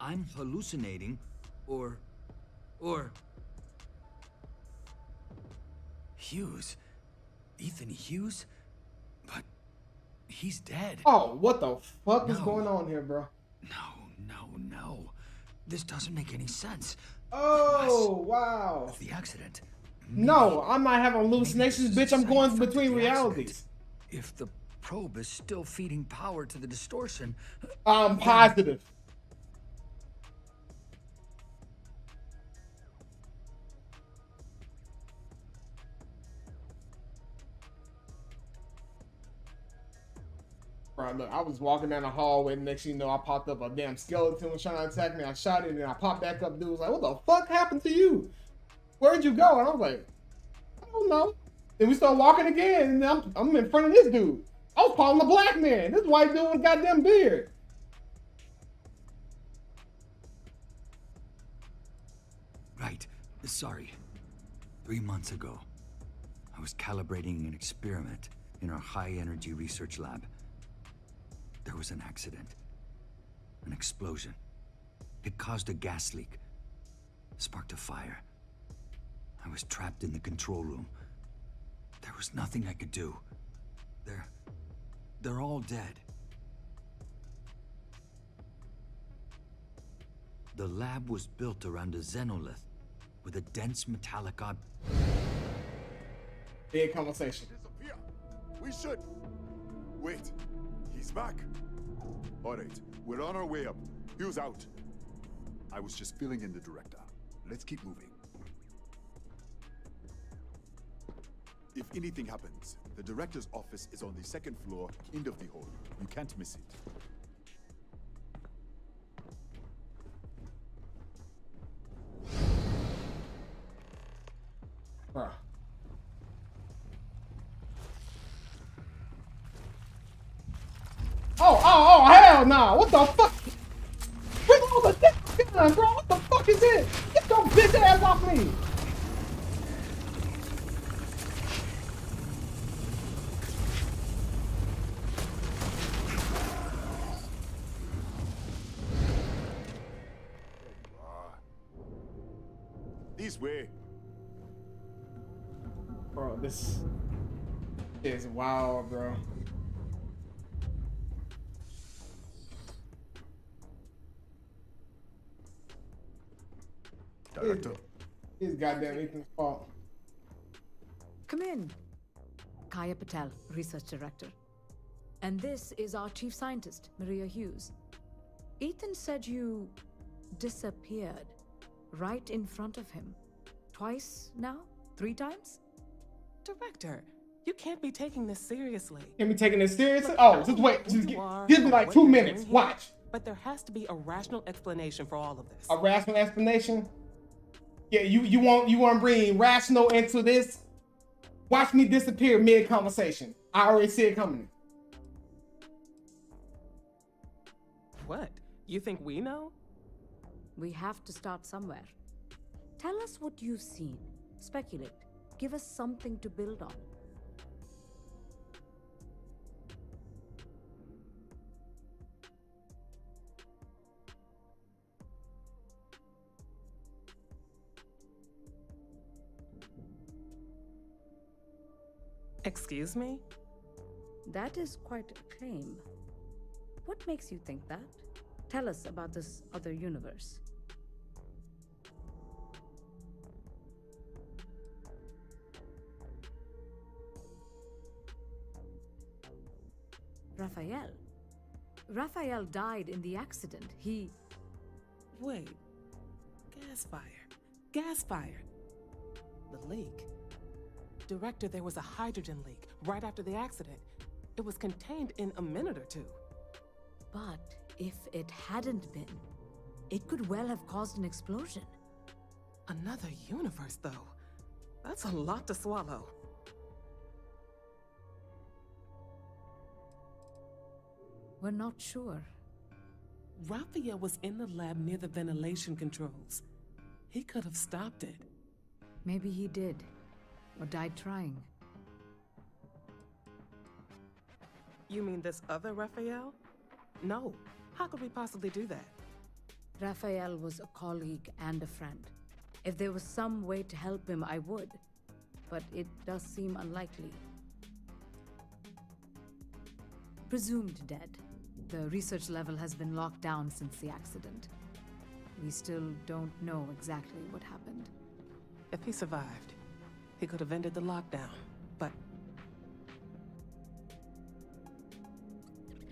I'm hallucinating, or... Hughes? Ethan Hughes? But he's dead.
Oh, what the fuck is going on here, bro?
No. This doesn't make any sense.
Oh, wow.
The accident.
No, I'm not having hallucinations, bitch. I'm going between realities.
If the probe is still feeding power to the distortion...
I'm positive. Bro, look, I was walking down the hallway, and next thing you know, I popped up a damn skeleton was trying to attack me. I shot it, and I popped back up. Dude was like, what the fuck happened to you? Where'd you go? And I was like, I don't know. Then we start walking again, and I'm in front of this dude. I was calling the black man. This white dude with a goddamn beard.
Right. Sorry. 3 months ago, I was calibrating an experiment in our high-energy research lab. There was an accident. An explosion. It caused a gas leak. Sparked a fire. I was trapped in the control room. There was nothing I could do. They're all dead. The lab was built around a xenolith with a dense metallic
Big conversation.
Disappear. We should. Wait. He's back. All right. We're on our way up. Hughes out. I was just filling in the director. Let's keep moving. If anything happens, the director's office is on the second floor, end of the hall. You can't miss it.
Bruh. Oh, hell no. What the fuck? Bring all the damn gun, bro. What the fuck is this? Get your bitch ass off me.
This way.
Bro, this is wild, bro.
Director.
It's goddamn Ethan's fault.
Come in. Kaya Patel, Research Director. And this is our Chief Scientist, Maria Hughes. Ethan said you disappeared right in front of him. Twice now? 3 times?
Director, you can't be taking this seriously.
Can't be taking this seriously?
Look,
Oh, just wait. Just give me like 2 minutes. Watch.
But there has to be a rational explanation for all of this.
A rational explanation? Yeah, you want to bring rational into this? Watch me disappear mid-conversation. I already see it coming.
What? You think we know?
We have to start somewhere. Tell us what you've seen. Speculate. Give us something to build on.
Excuse me?
That is quite a claim. What makes you think that? Tell us about this other universe. Raphael. Raphael died in the accident. He...
Wait. Gas fire. Gas fire. The leak. Director, there was a hydrogen leak right after the accident. It was contained in a minute or two.
But if it hadn't been, it could well have caused an explosion.
Another universe, though. That's a lot to swallow.
We're not sure.
Raphael was in the lab near the ventilation controls. He could have stopped it.
Maybe he did, or died trying.
You mean this other Raphael? No. How could we possibly do that?
Raphael was a colleague and a friend. If there was some way to help him, I would. But it does seem unlikely. Presumed dead. The research level has been locked down since the accident. We still don't know exactly what happened.
If he survived, he could have ended the lockdown, but...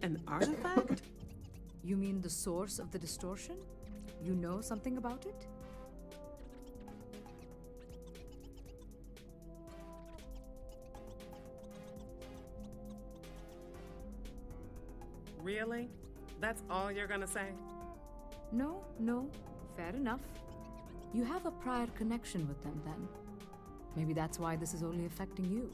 An artifact?
You mean the source of the distortion? You know something about it?
Really? That's all you're gonna say?
No, fair enough. You have a prior connection with them then. Maybe that's why this is only affecting you.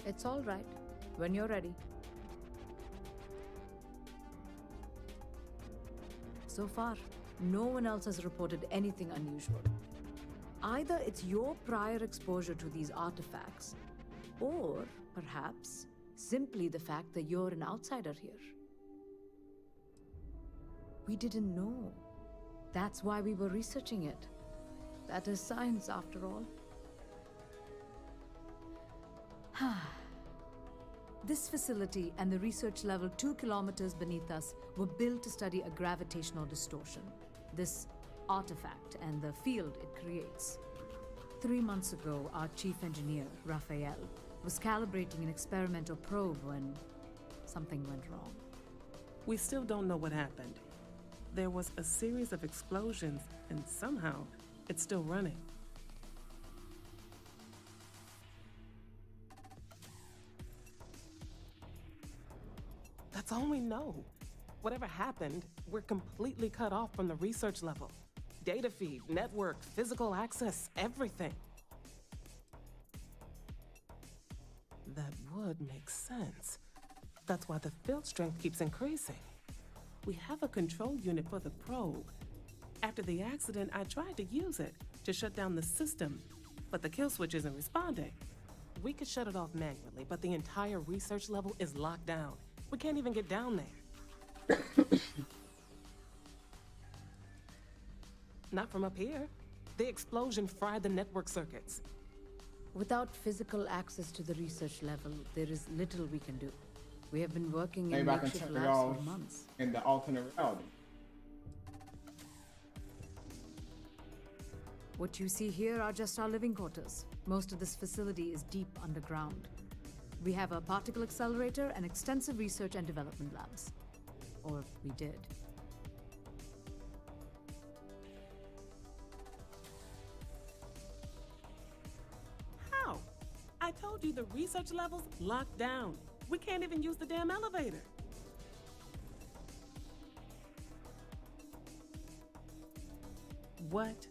It's all right. When you're ready. So far, no one else has reported anything unusual. Either it's your prior exposure to these artifacts, or perhaps simply the fact that you're an outsider here. We didn't know. That's why we were researching it. That is science, after all. This facility and the research level 2 kilometers beneath us were built to study a gravitational distortion, this artifact and the field it creates. 3 months ago, our chief engineer, Raphael, was calibrating an experimental probe when something went wrong.
We still don't know what happened. There was a series of explosions, and somehow it's still running. That's all we know. Whatever happened, we're completely cut off from the research level. Data feed, network, physical access, everything. That would make sense. That's why the field strength keeps increasing. We have a control unit for the probe. After the accident, I tried to use it to shut down the system, but the kill switch isn't responding. We could shut it off manually, but the entire research level is locked down. We can't even get down there. Not from up here. The explosion fried the network circuits.
Without physical access to the research level, there is little we can do. We have been working in
Maybe I can
makeshift
turn
labs
y'all
for months.
in the alternate reality.
What you see here are just our living quarters. Most of this facility is deep underground. We have a particle accelerator and extensive research and development labs. Or we did.
How? I told you the research level's locked down. We can't even use the damn elevator. What?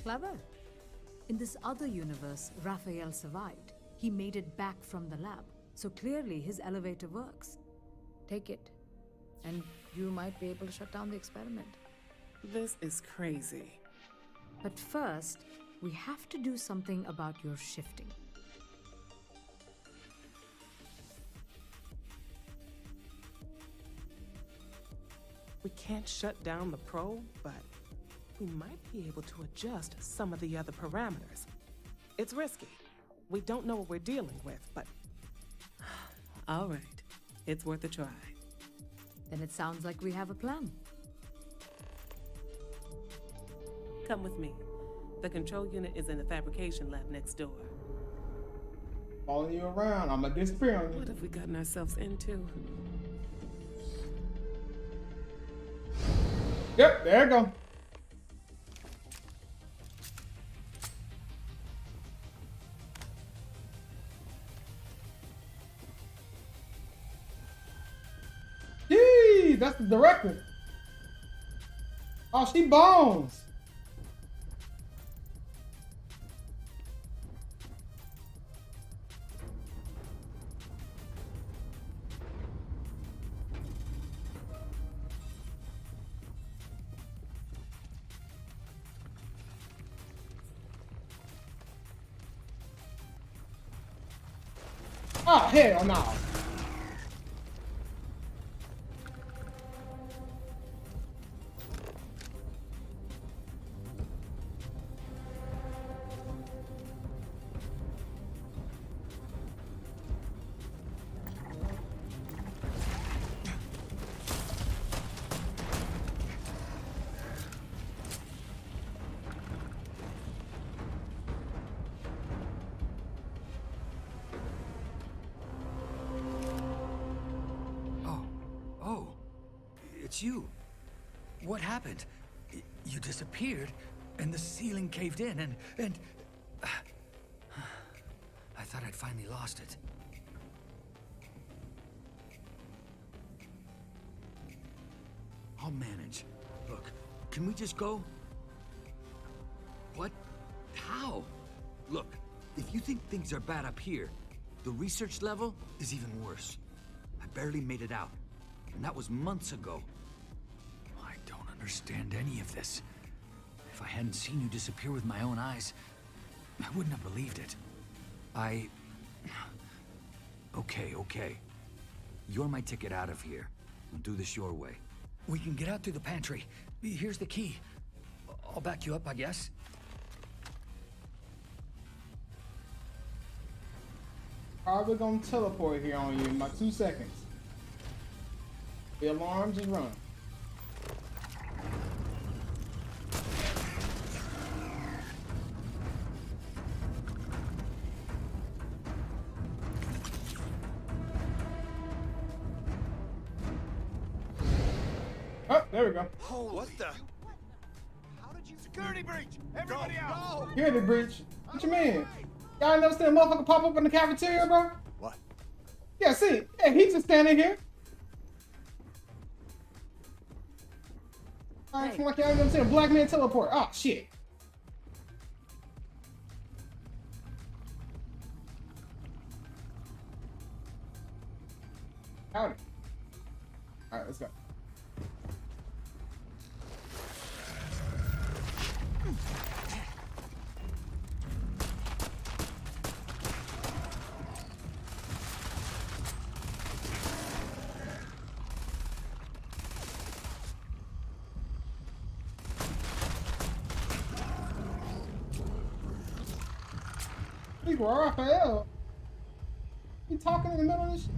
Clever. In this other universe, Raphael survived. He made it back from the lab, so clearly his elevator works. Take it, and you might be able to shut down the experiment.
This is crazy.
But first, we have to do something about your shifting.
We can't shut down the probe, but we might be able to adjust some of the other parameters. It's risky. We don't know what we're dealing with, but... All right. It's worth a try.
Then it sounds like we have a plan.
Come with me. The control unit is in the fabrication lab next door.
Following you around, I'm gonna disappear on you.
What have we gotten ourselves into?
Yep, there you go. Yee, that's the director. Oh, she bones. Oh, hell no.
It's you. What happened? You disappeared, and the ceiling caved in, and... I thought I'd finally lost it. I'll manage. Look, can we just go? What? How? Look, if you think things are bad up here, the research level is even worse. I barely made it out, and that was months ago. I don't understand any of this. If I hadn't seen you disappear with my own eyes, I wouldn't have believed it. Okay. You're my ticket out of here. We'll do this your way. We can get out through the pantry. Here's the key. I'll back you up, I guess.
Probably gonna teleport here on you in about 2 seconds. The alarm, just run. Oh, there we go.
What the? How did you? Security breach! Everybody out!
Security breach? What you mean? Y'all never seen a motherfucker pop up in the cafeteria, bro?
What?
Yeah, see, yeah, he's just standing here. I feel like y'all never seen a black man teleport. Oh, shit. Howdy. Alright, let's go. Raphael. You talking in the middle of this shit?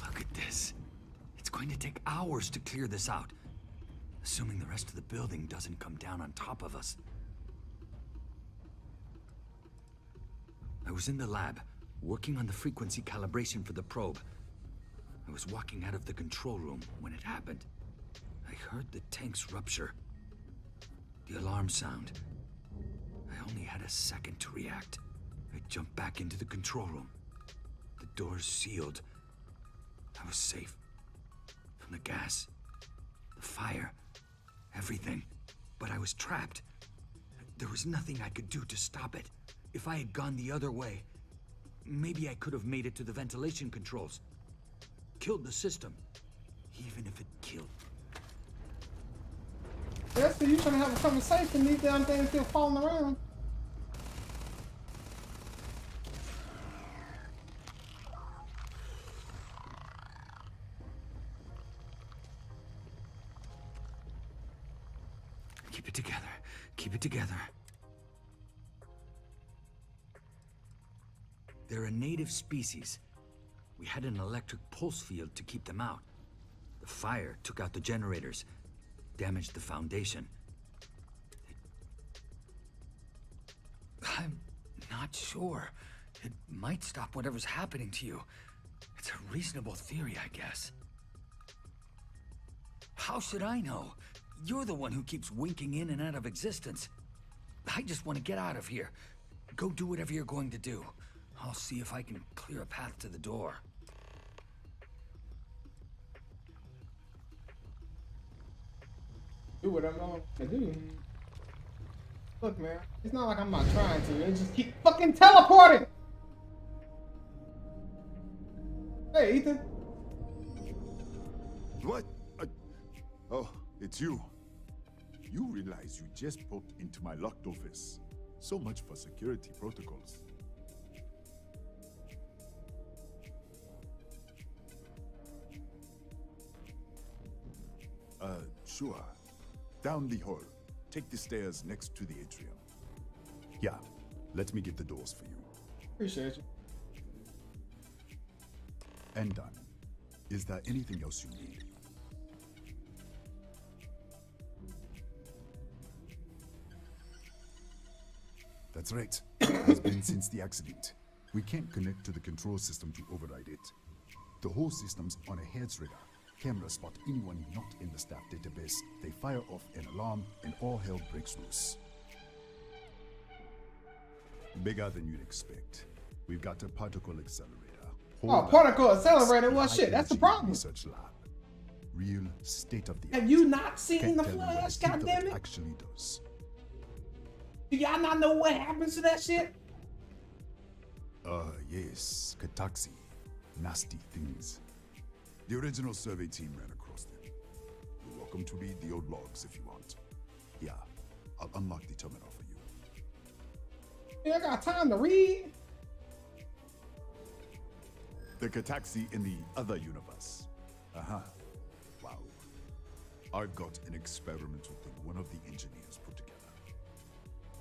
Look at this. It's going to take hours to clear this out. Assuming the rest of the building doesn't come down on top of us. I was in the lab, working on the frequency calibration for the probe. I was walking out of the control room when it happened. I heard the tanks rupture. The alarm sound. I only had a second to react. I jumped back into the control room. The doors sealed. I was safe. From the gas, the fire, everything. But I was trapped. There was nothing I could do to stop it. If I had gone the other way, maybe I could have made it to the ventilation controls. Killed the system. Even if it killed.
That's the you trying to have a conversation. These damn things still falling around.
Keep it together. Keep it together. They're a native species. We had an electric pulse field to keep them out. The fire took out the generators, damaged the foundation. I'm not sure. It might stop whatever's happening to you. It's a reasonable theory, I guess. How should I know? You're the one who keeps winking in and out of existence. I just want to get out of here. Go do whatever you're going to do. I'll see if I can clear a path to the door.
Do what I'm going to do. Look, man, it's not like I'm not trying to. They just keep fucking teleporting. Hey, Ethan.
What? Oh, it's you. You realize you just popped into my locked office. So much for security protocols. Sure. Down the hall. Take the stairs next to the atrium. Yeah, let me get the doors for you.
Appreciate you.
And done. Is there anything else you need? That's right. It has been since the accident. We can't connect to the control system to override it. The whole system's on a heads radar. Cameras spot anyone not in the staff database. They fire off an alarm and all hell breaks loose. Bigger than you'd expect. We've got a particle accelerator.
Oh, particle accelerator? Well, shit, that's the problem.
Research lab. Real state of the art.
Have you not seen
Can't
the
tell you what
Flash?
a state of
Goddamn
it
it!
actually does.
Do y'all not know what happens to that shit?
Yes, Kataxi. Nasty things. The original survey team ran across them. You're welcome to read the old logs if you want. Yeah, I'll unlock the terminal for you.
Yeah, I got time to read.
The Kataxi in the other universe. Uh-huh. Wow. I've got an experimental thing one of the engineers put together.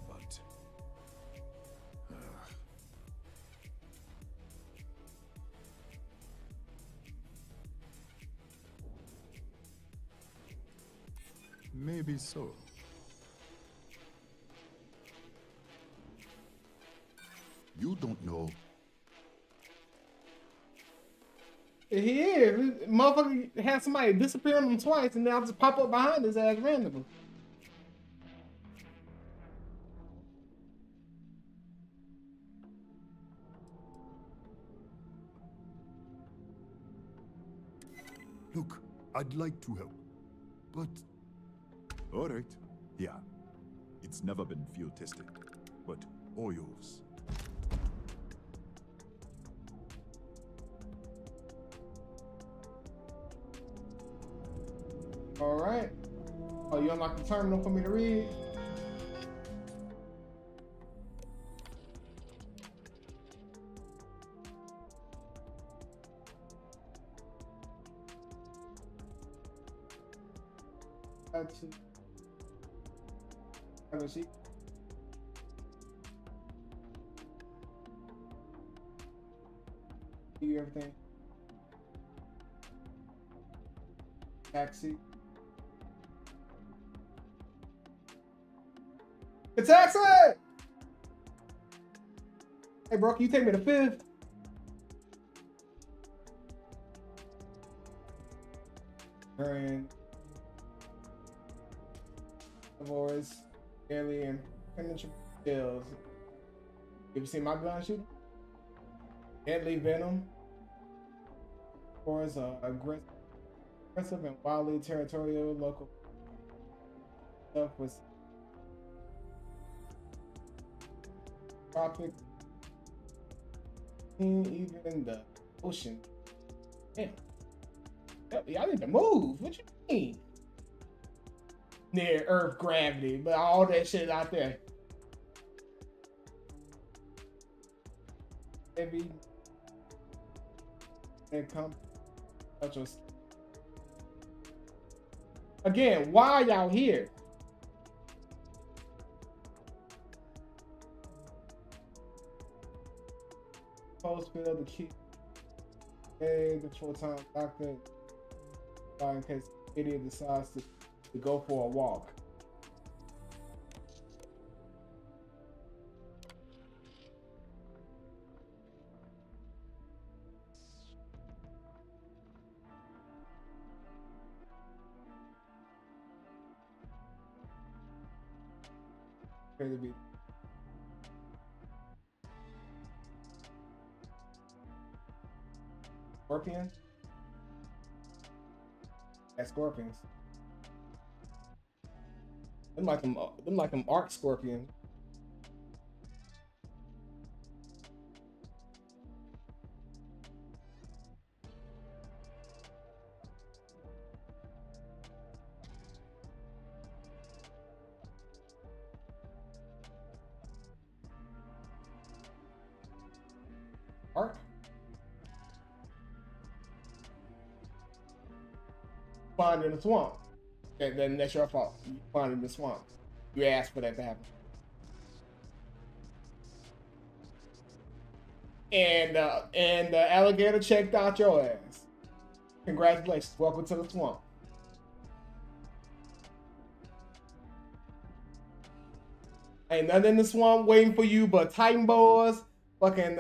But... maybe so. You don't know.
He is. Motherfucker had somebody disappear on him twice and then I'll just pop up behind his ass randomly.
Look, I'd like to help, but... All right, yeah. It's never been field tested, but all yours.
All right. Oh, you unlock the terminal for me to read? Gotcha. Have a seat. Give you everything. Taxi. The taxi! Hey, bro, can you take me to 5th? Marion. Voice. Alien. Penetrable skills. You ever seen my gun shooting? Deadly Venom. Force aggressive and wildly territorial local stuff with tropics, even the ocean. Damn. Y'all need to move. What you mean? Near Earth gravity, but all that shit out there. Heavy. And come. Again, why y'all here? Postfield, the chief. Hey, the full-time doctor. In case the idiot decides to go for a walk. To be Scorpion? Yeah, scorpions. Them like them arc scorpion. Arc? Find in the swamp. Okay, then that's your fault. You find in the swamp. You asked for that to happen. And the alligator checked out your ass. Congratulations. Welcome to the swamp. Ain't nothing in the swamp waiting for you but Titan boas, fucking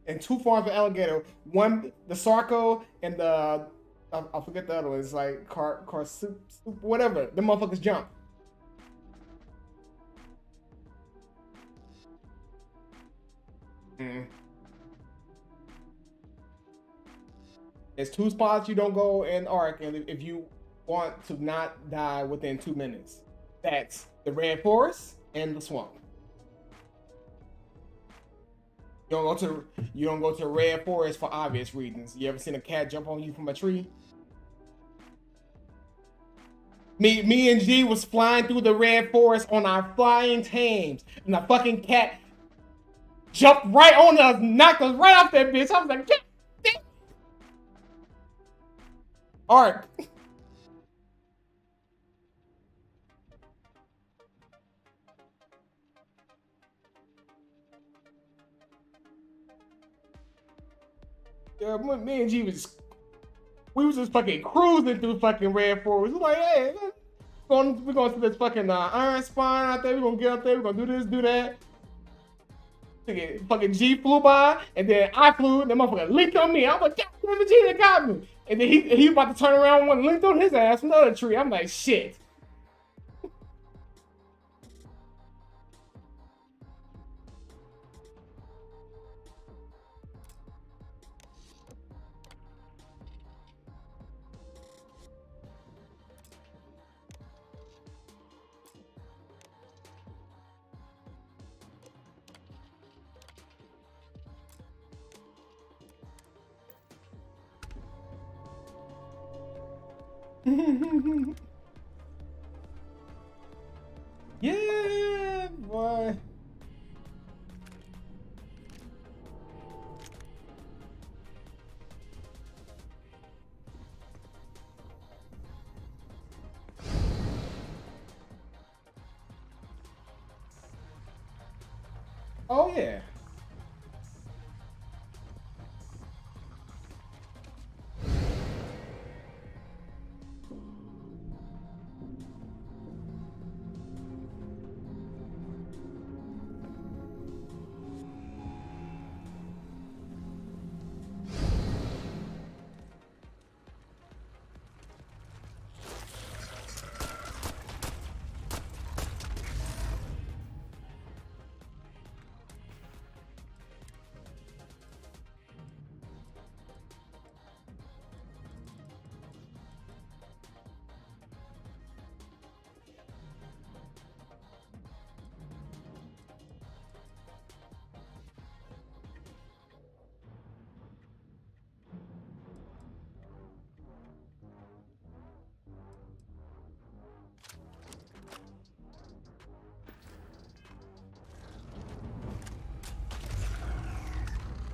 and two forms of alligator. One, the Sarco, and the I forget the other one. It's like car soup, whatever. The motherfuckers jump. There's two spots you don't go in Ark, and if you want to not die within 2 minutes, that's the Red Forest and the swamp. You don't go to Red Forest for obvious reasons. You ever seen a cat jump on you from a tree? Me and G was flying through the Red Forest on our flying tames, and a fucking cat jumped right on us, knocked us right off that bitch. I was like, damn. Ark. Yeah, me and G we was just fucking cruising through fucking Red Forest. We was like, hey, we're going to this fucking iron spine out there. We're gonna get up there. We're gonna do this, do that. Fucking G flew by, and then I flew, and the motherfucker linked on me. I was like, damn, the G that got me. And then he about to turn around and linked on his ass from another tree. I'm like, shit. Yeah, boy. Oh yeah.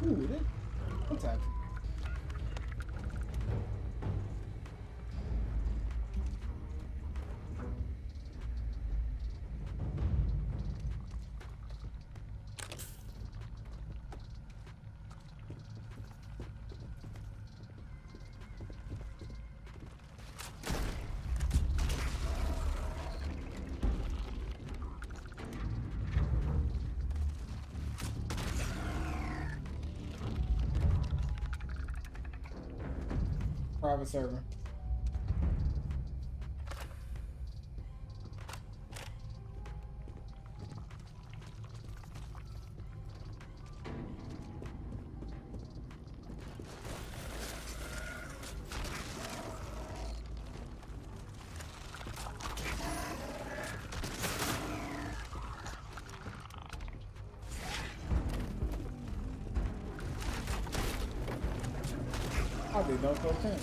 Ooh, this. What's that? Private server. I did not go 10.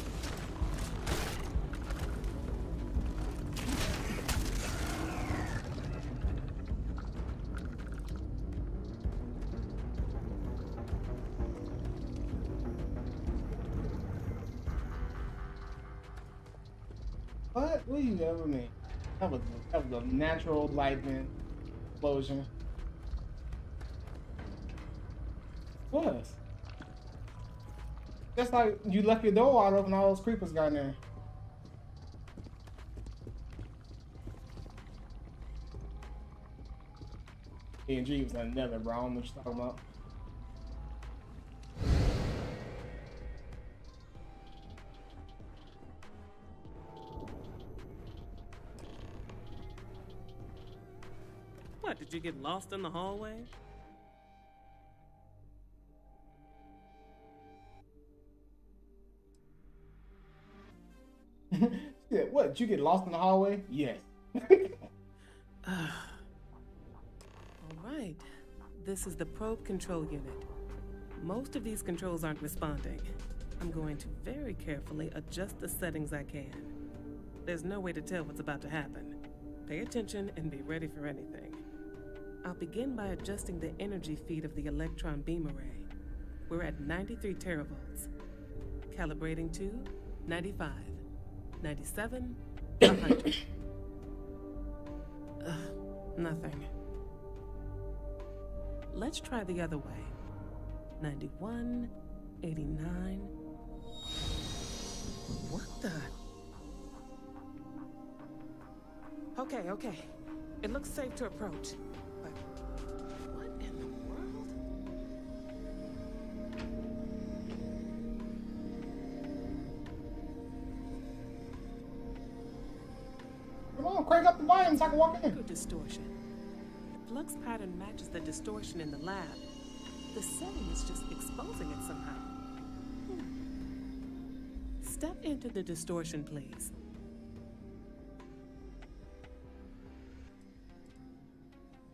What? What do you ever mean? That was a natural lightning explosion. Was. Just like you left your door wide open, all those creepers got in there. E&G was another, bro. I don't know what you're talking about.
What, did you get lost in the hallway?
Yeah, what? Did you get lost in the hallway? Yes.
All right. This is the probe control unit. Most of these controls aren't responding. I'm going to very carefully adjust the settings I can. There's no way to tell what's about to happen. Pay attention and be ready for anything. I'll begin by adjusting the energy feed of the electron beam array. We're at 93 teravolts. Calibrating to 95, 97, 100. Nothing. Let's try the other way. 91, 89. What the? Okay. It looks safe to approach. But what in the world?
Come on, crank up the volume so I can walk in.
Good distortion. The flux pattern matches the distortion in the lab. The setting is just exposing it somehow. Step into the distortion, please.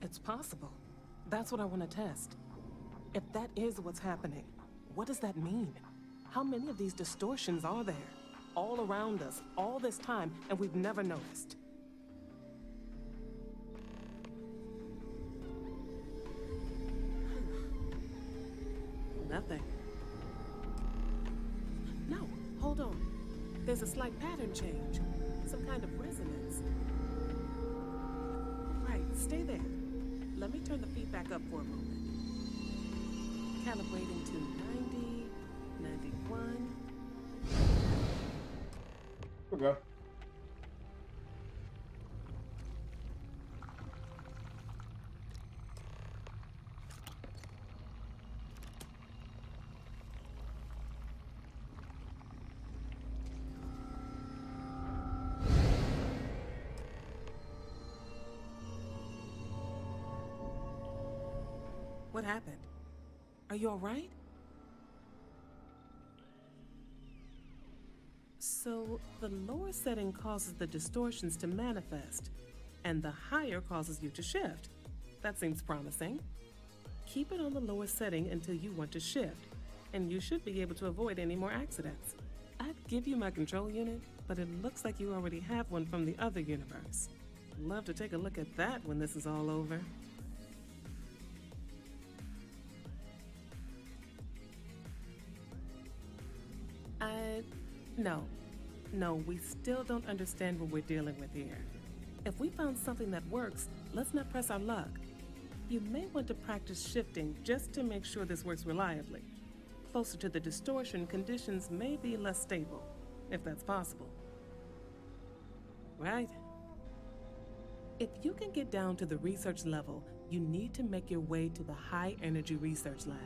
It's possible. That's what I want to test. If that is what's happening, what does that mean? How many of these distortions are there? All around us, all this time, and we've never noticed. Nothing. No, hold on. There's a slight pattern change. Some kind of resonance. Right, stay there. Let me turn the feedback up for a moment. Calibrating to 90, 91.
Here we go.
What happened? Are you all right? So, the lower setting causes the distortions to manifest, and the higher causes you to shift. That seems promising. Keep it on the lower setting until you want to shift, and you should be able to avoid any more accidents. I'd give you my control unit, but it looks like you already have one from the other universe. Love to take a look at that when this is all over. No, we still don't understand what we're dealing with here. If we found something that works, let's not press our luck. You may want to practice shifting just to make sure this works reliably. Closer to the distortion, conditions may be less stable, if that's possible. Right? If you can get down to the research level, you need to make your way to the high-energy research lab.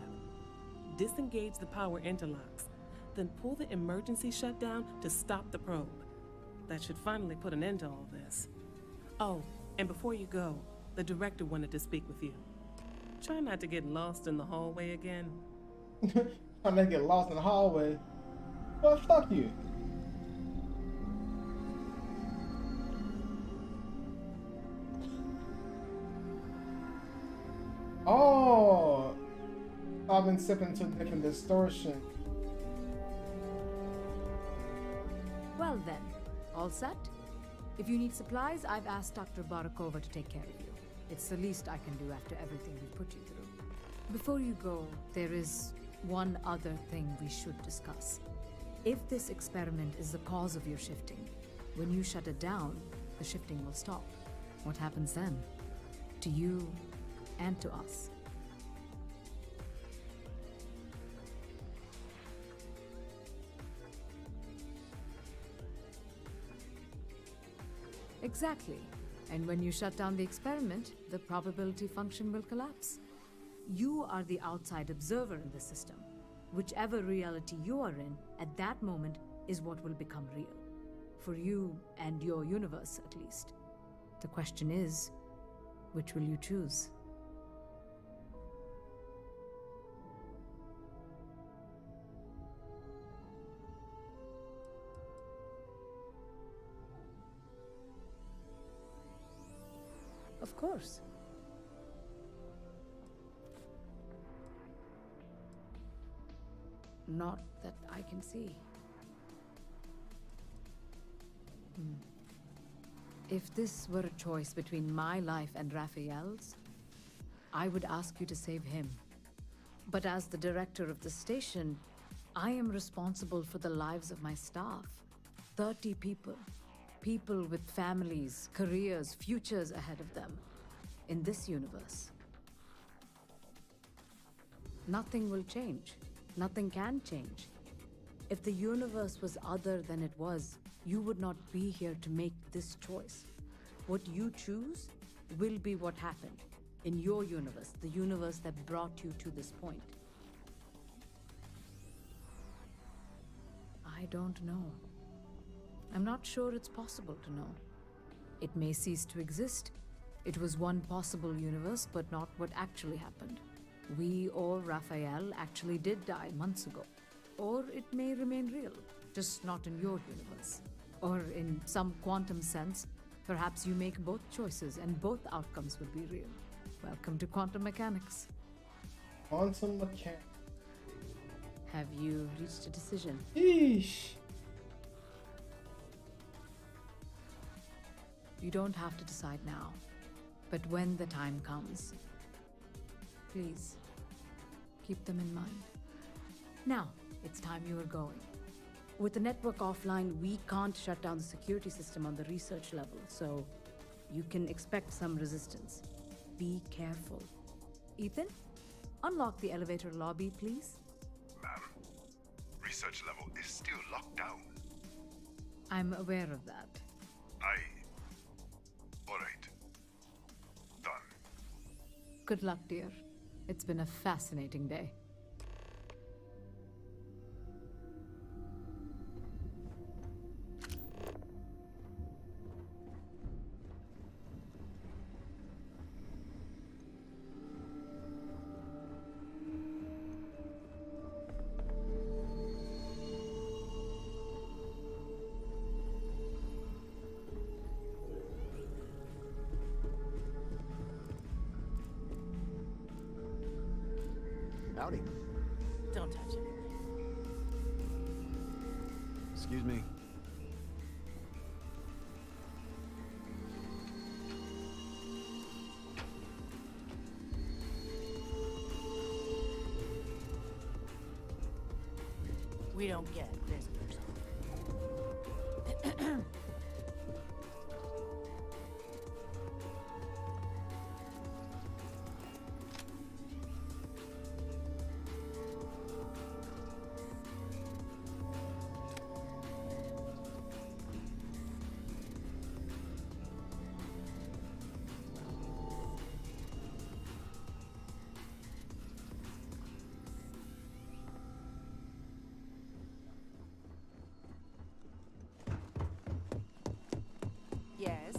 Disengage the power interlocks, then pull the emergency shutdown to stop the probe. That should finally put an end to all this. Oh, and before you go, the director wanted to speak with you. Try not to get lost in the hallway again.
I'm gonna get lost in the hallway. Well, fuck you. Oh, I've been sipping to different distortion.
Well then, all set? If you need supplies, I've asked Dr. Barakova to take care of you. It's the least I can do after everything we've put you through. Before you go, there is one other thing we should discuss. If this experiment is the cause of your shifting, when you shut it down, the shifting will stop. What happens then? To you and to us. Exactly. And when you shut down the experiment, the probability function will collapse. You are the outside observer in the system. Whichever reality you are in, at that moment, is what will become real. For you and your universe, at least. The question is, which will you choose? Of course. Not that I can see. If this were a choice between my life and Raphael's, I would ask you to save him. But as the director of the station, I am responsible for the lives of my staff. 30 people. People with families, careers, futures ahead of them. In this universe. Nothing will change. Nothing can change. If the universe was other than it was, you would not be here to make this choice. What you choose will be what happened in your universe, the universe that brought you to this point. I don't know. I'm not sure it's possible to know. It may cease to exist. It was one possible universe, but not what actually happened. We or Raphael actually did die months ago. Or it may remain real, just not in your universe. Or in some quantum sense, perhaps you make both choices and both outcomes would be real. Welcome to quantum mechanics.
Quantum mechanics.
Have you reached a decision?
Yeesh.
You don't have to decide now, but when the time comes, please keep them in mind. Now, it's time you are going. With the network offline, we can't shut down the security system on the research level, so you can expect some resistance. Be careful. Ethan, unlock the elevator lobby, please.
Ma'am, research level is still locked down.
I'm aware of that.
All right. Done.
Good luck, dear. It's been a fascinating day.
Howdy.
Don't touch anything.
Excuse me.
We don't get visitors.
Yes.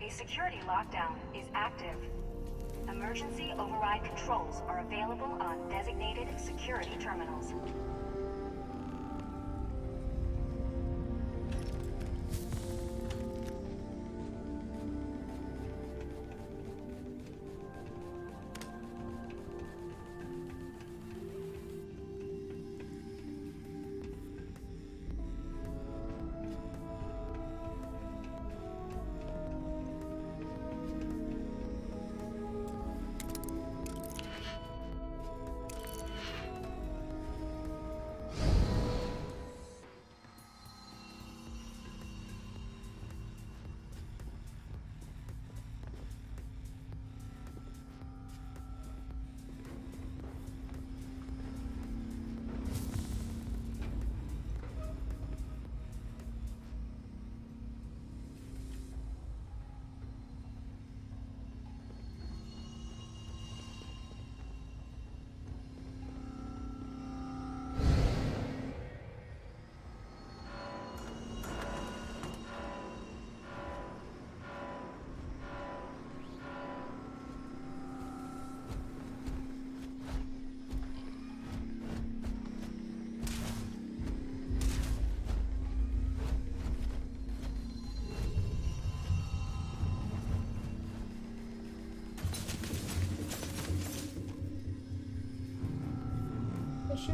A security lockdown is active. Emergency override controls are available on designated security terminals.
Shoot.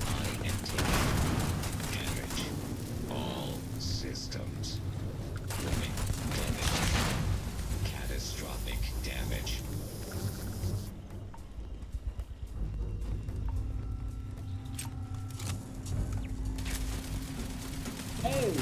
I am taking damage. All systems. Damage. Catastrophic damage.
Hey!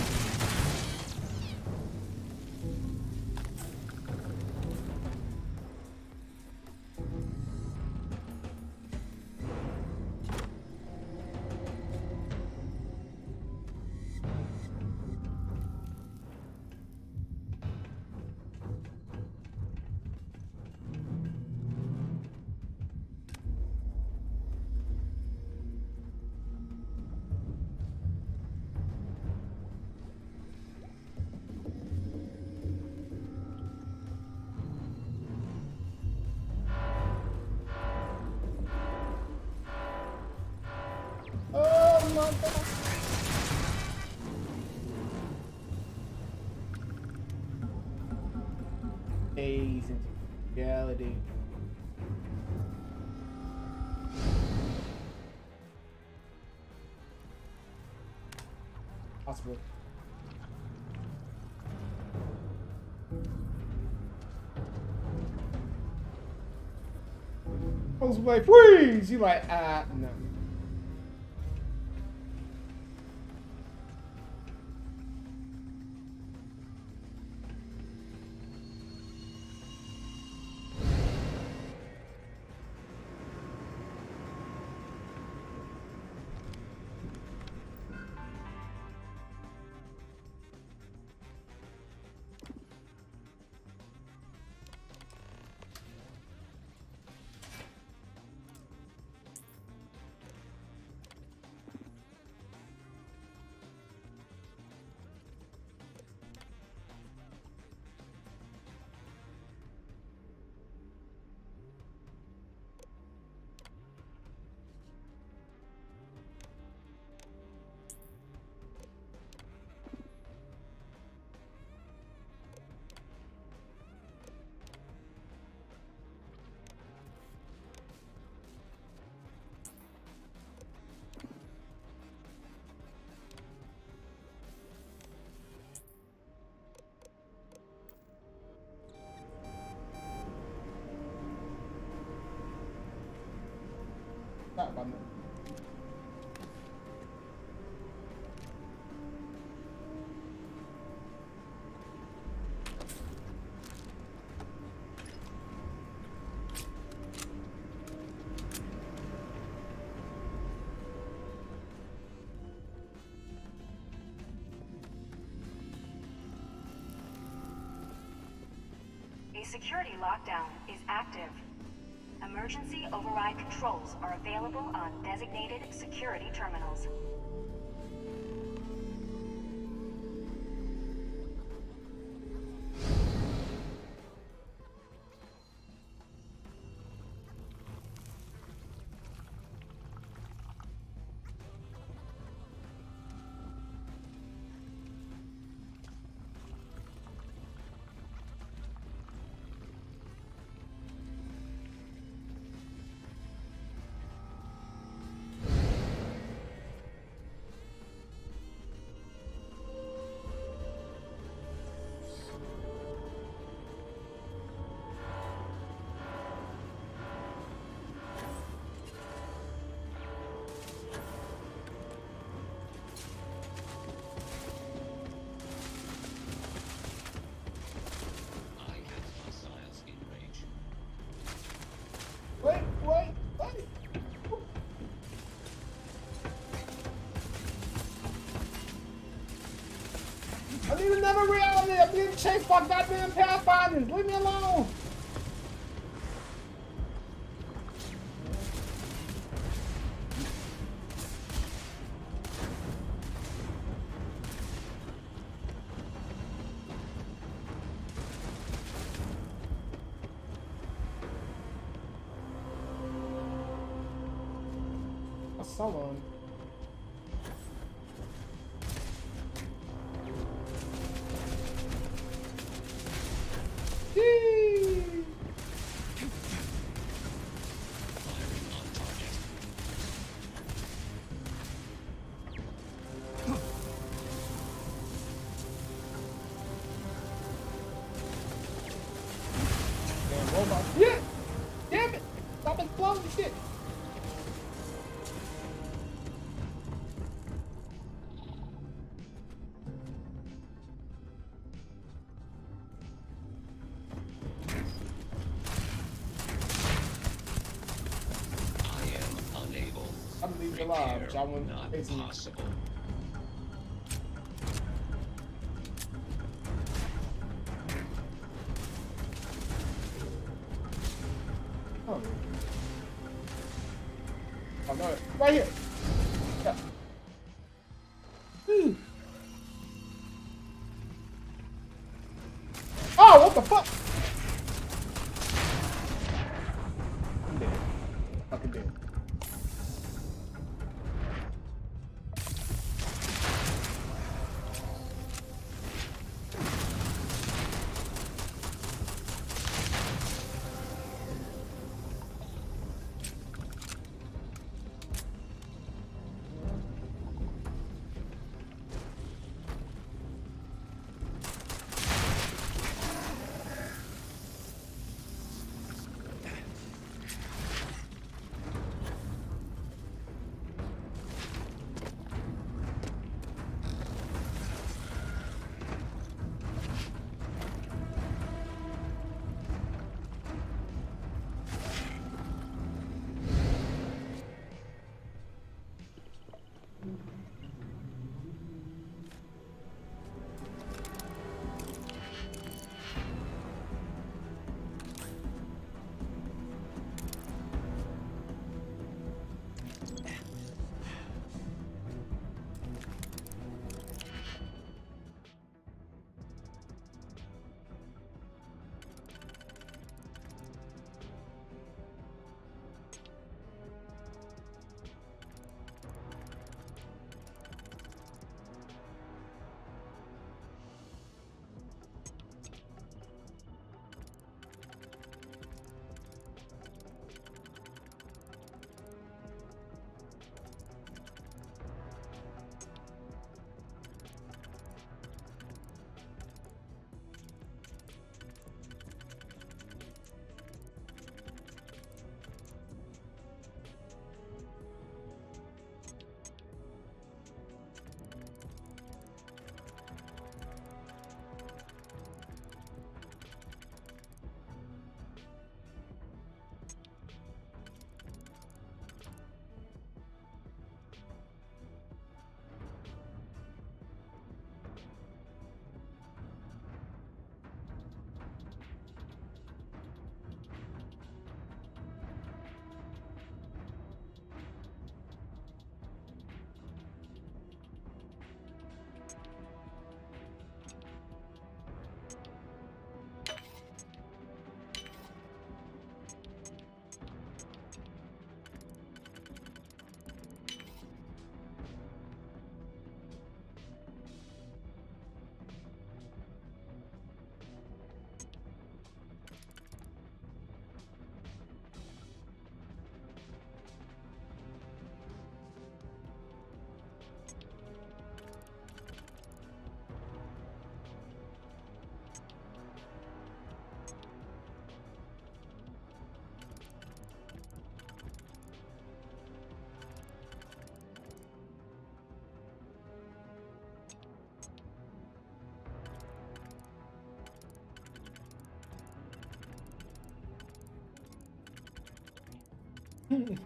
Oh my god! Phase into reality. possible. I was like, freeze! You like, no. Sorry about that.
A security lockdown is active. Emergency override controls are available on designated security terminals. Wait. I need another reality. I'm being chased by goddamn Pathfinders. Leave me alone. Someone. Damn robot. Yeah! Damn it! Stop exploding shit! I'm leaving you alive, which I wouldn't basically.
Possible.
Oh no, right here. Yeah. Oh, what the fuck? I'm dead. Fucking dead. Okay.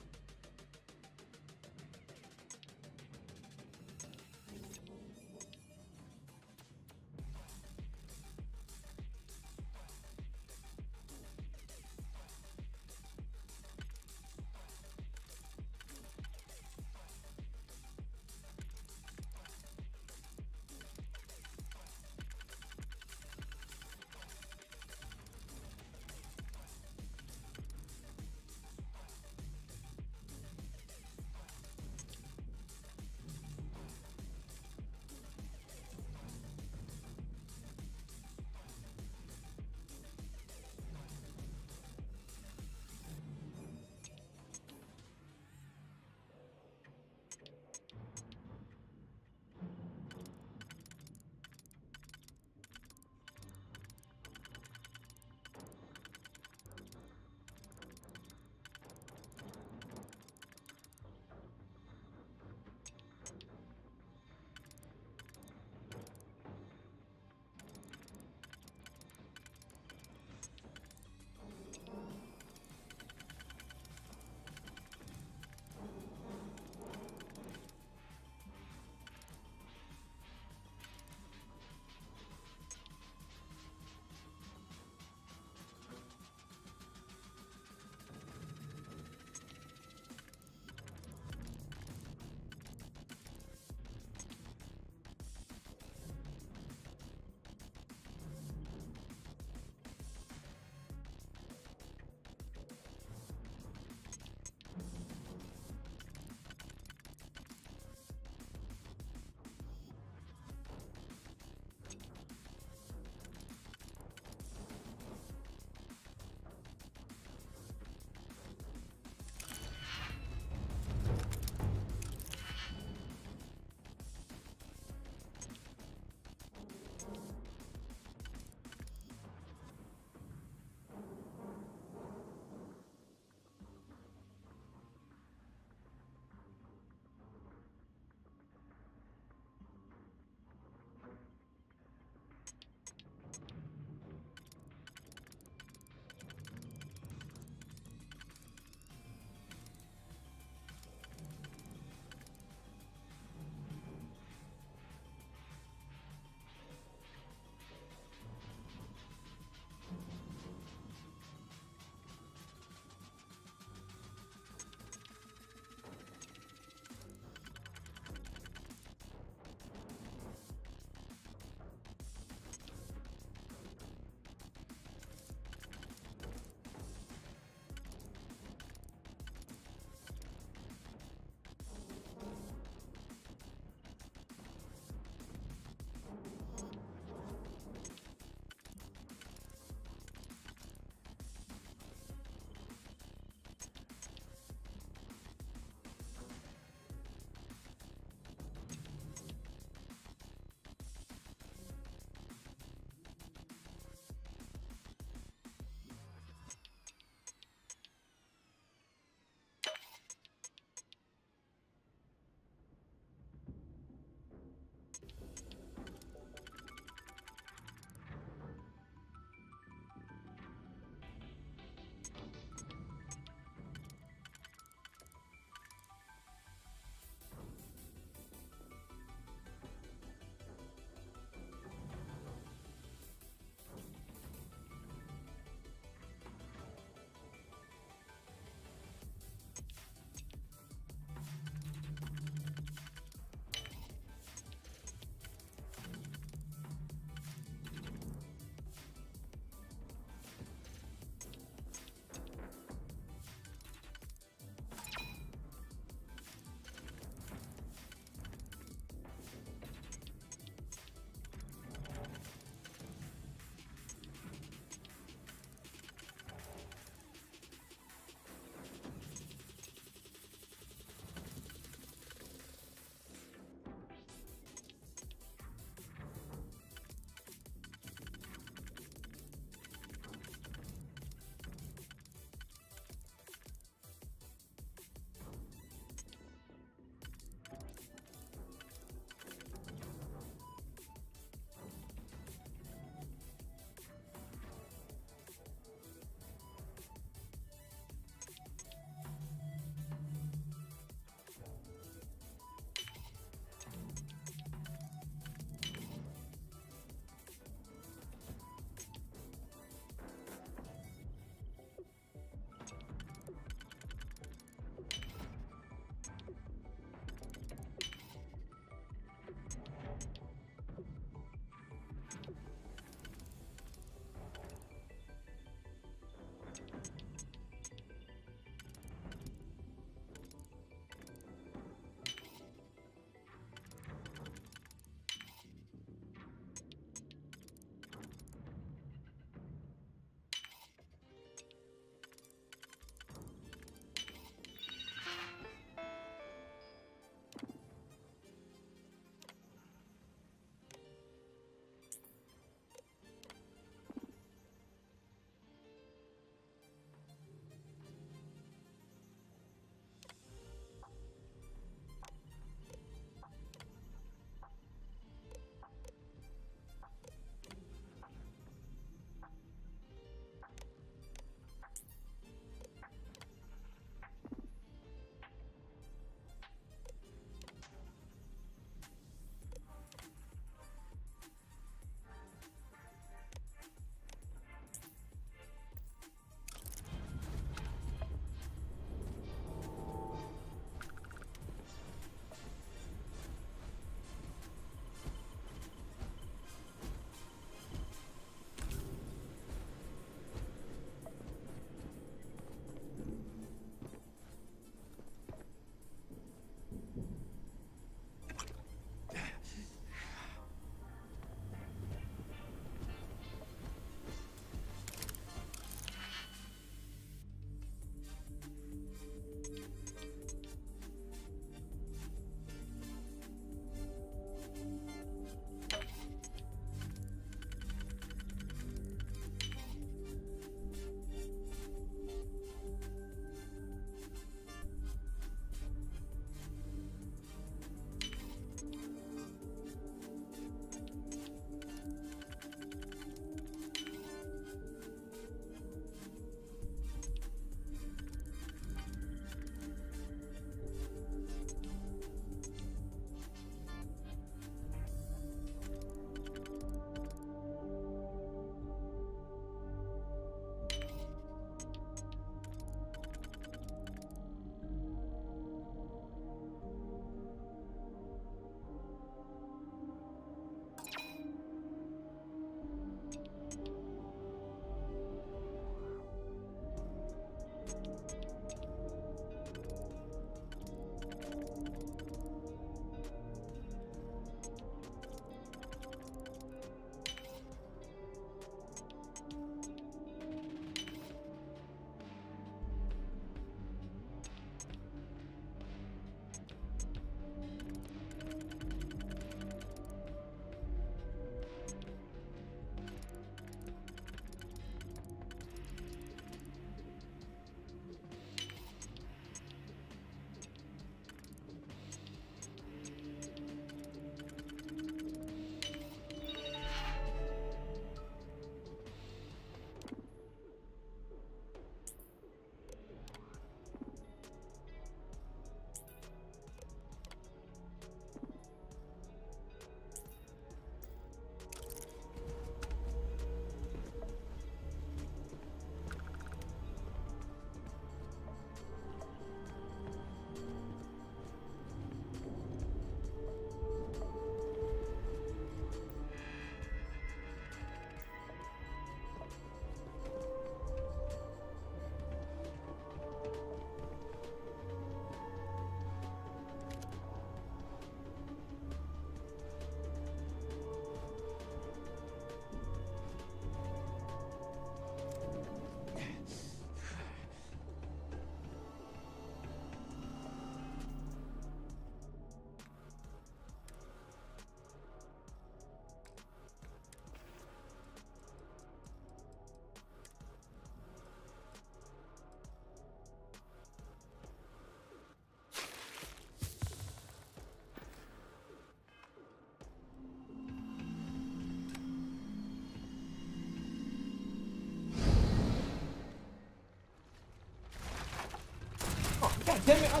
Damn it, I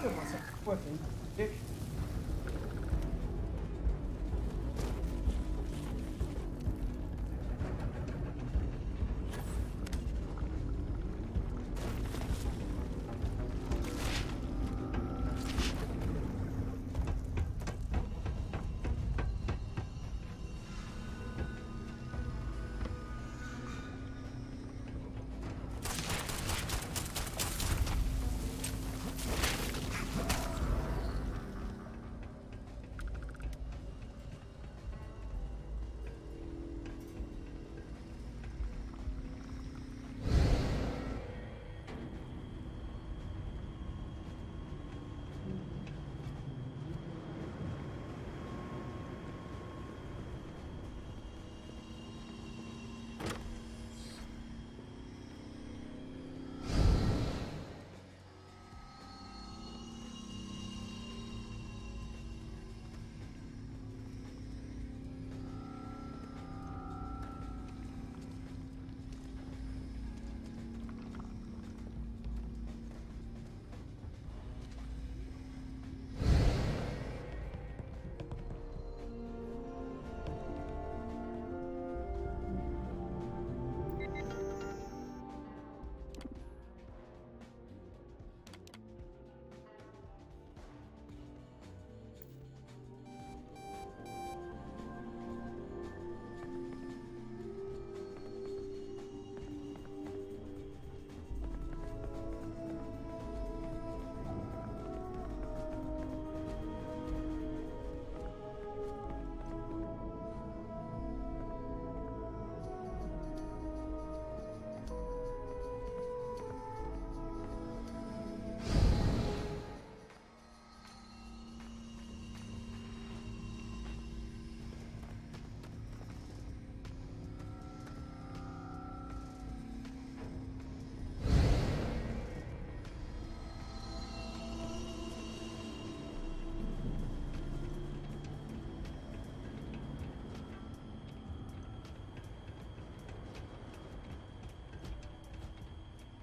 killed myself. Fucking dick.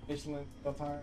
Michelin, still tired?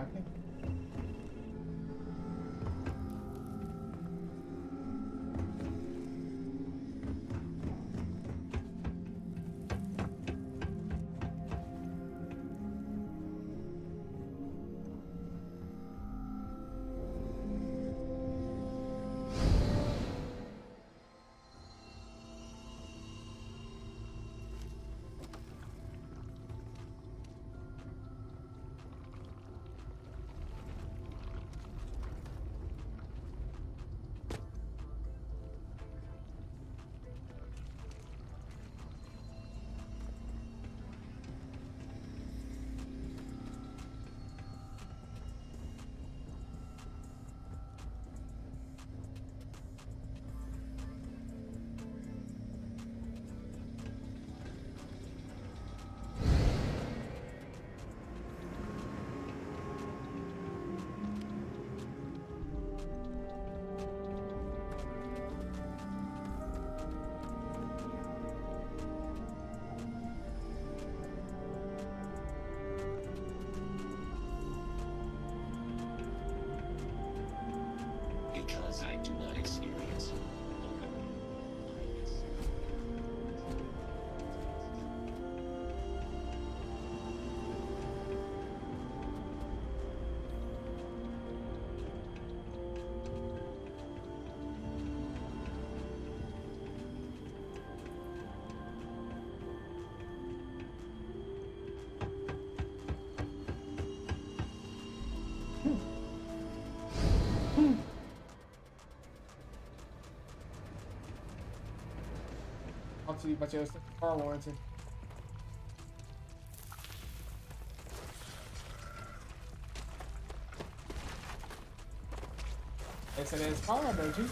Okay.
Because I do not experience
Talk to you about your car warranty. They said it's car, don't you?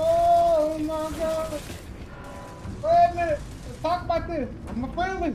Oh my god! Wait a minute! Let's talk about this. I'm a friendly.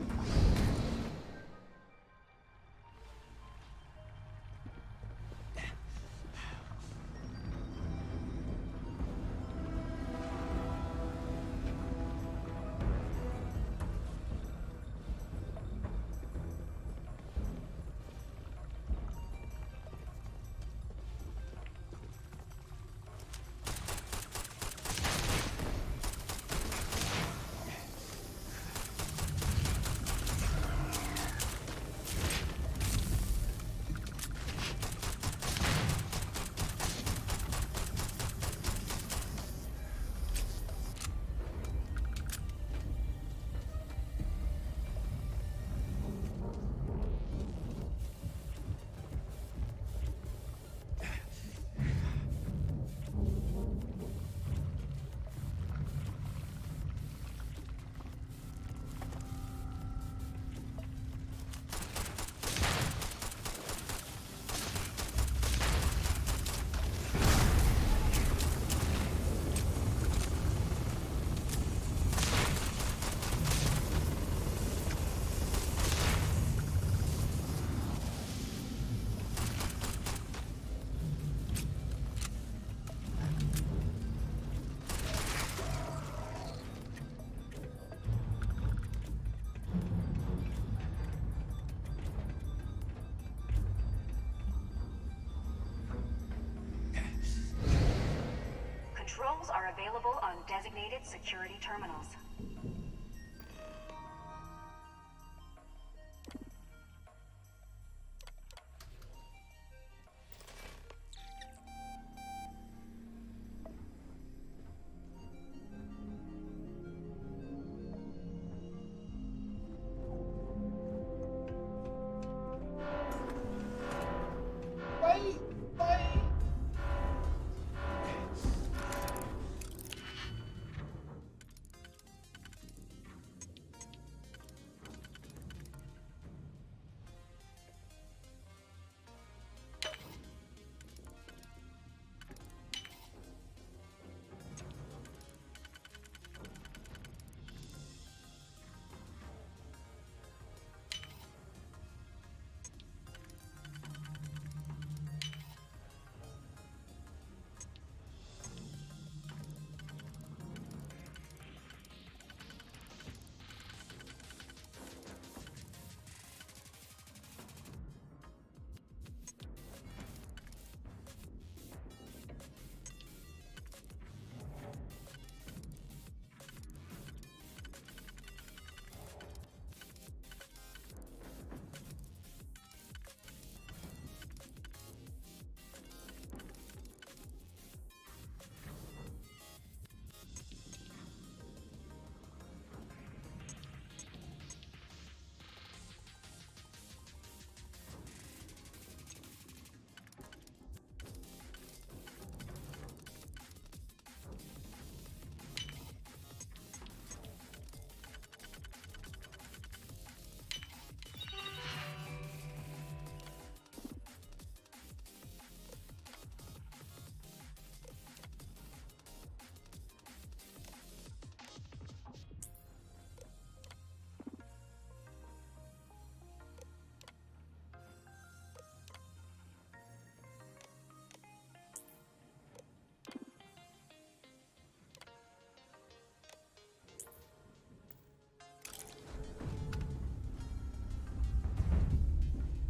are available on designated security terminals.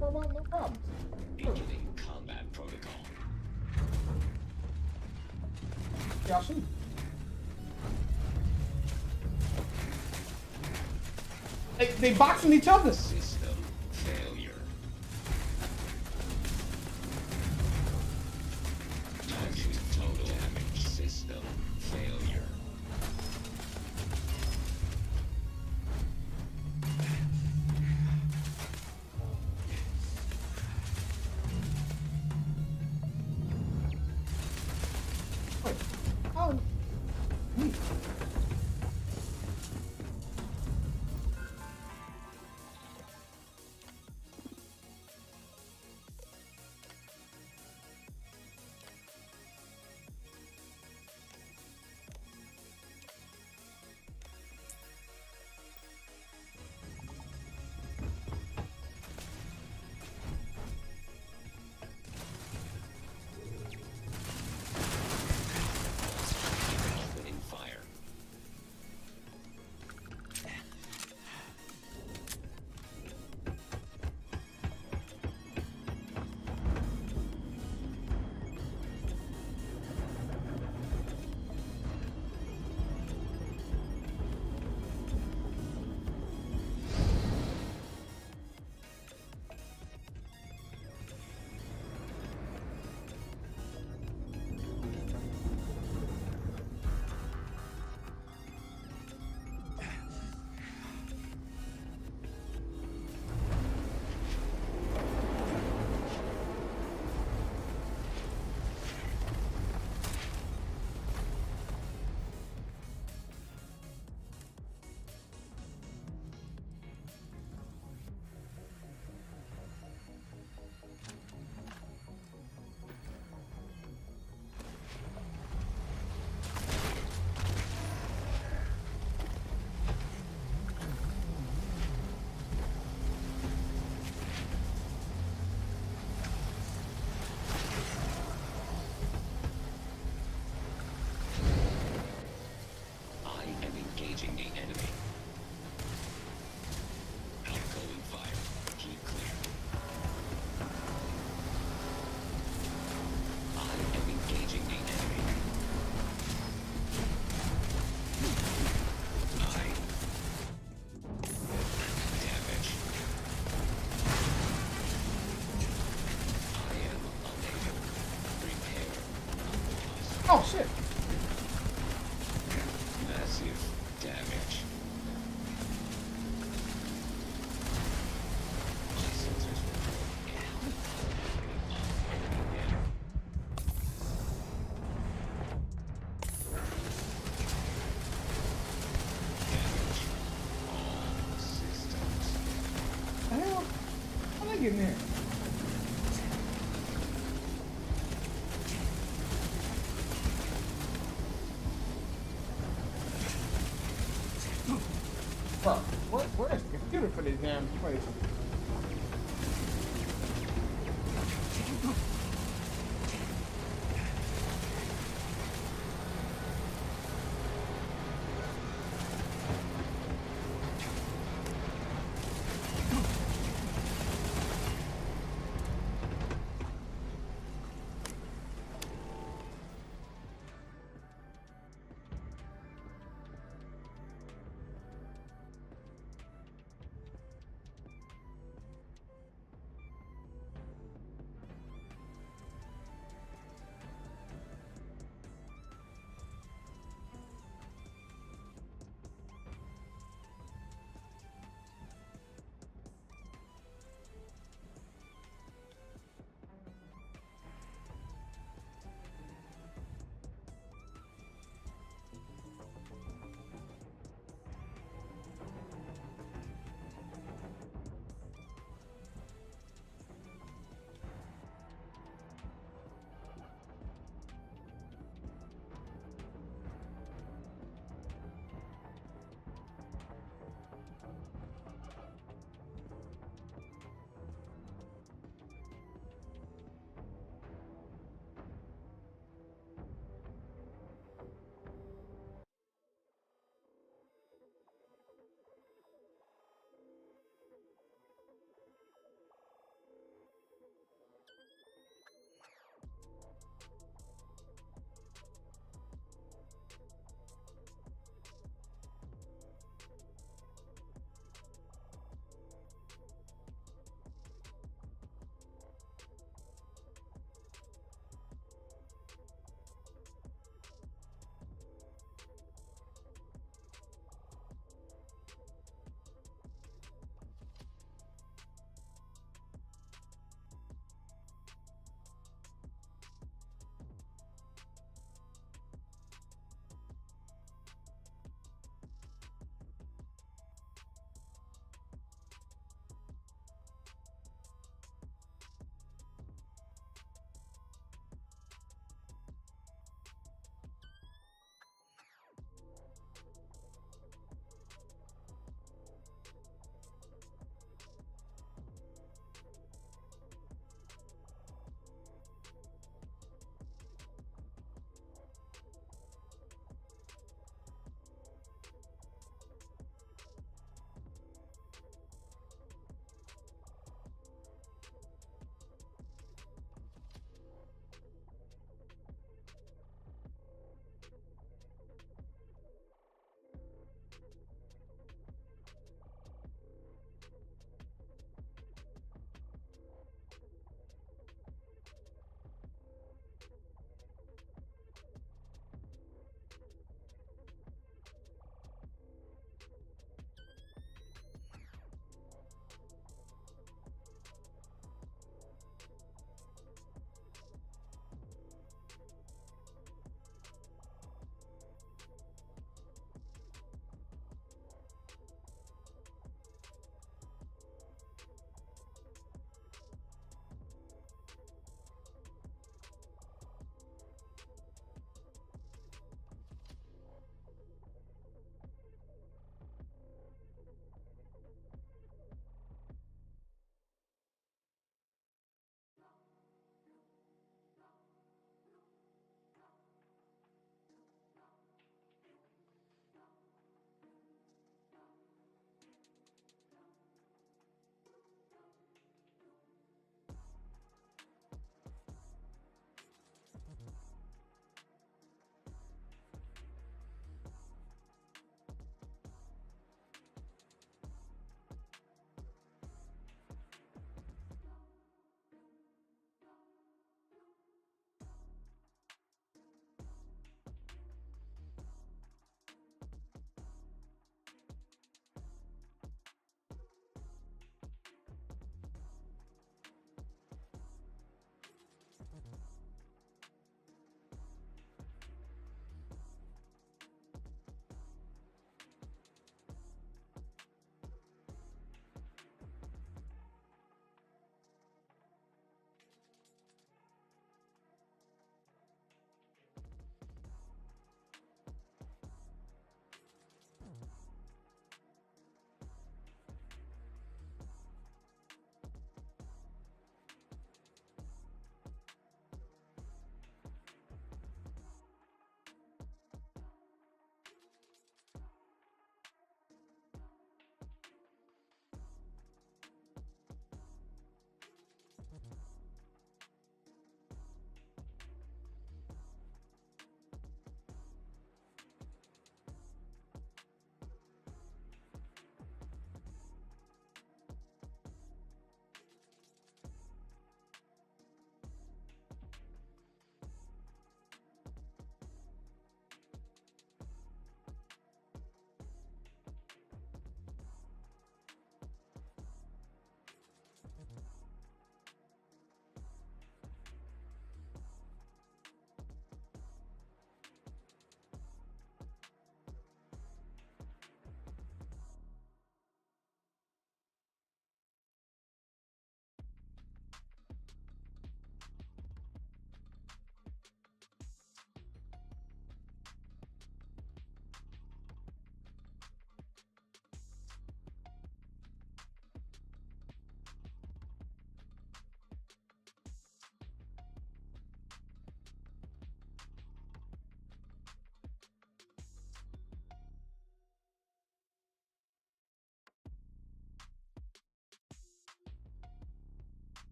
No problem.
Beginning combat protocol.
Yeah, shoot. They boxing each other.
System failure. Target total damage. System failure.
Oh. Neat.
Opening fire. I am engaging the enemy. Outgoing fire. Keep clear. I am engaging the enemy.
get in there? Fuck. Where's the computer for this damn place?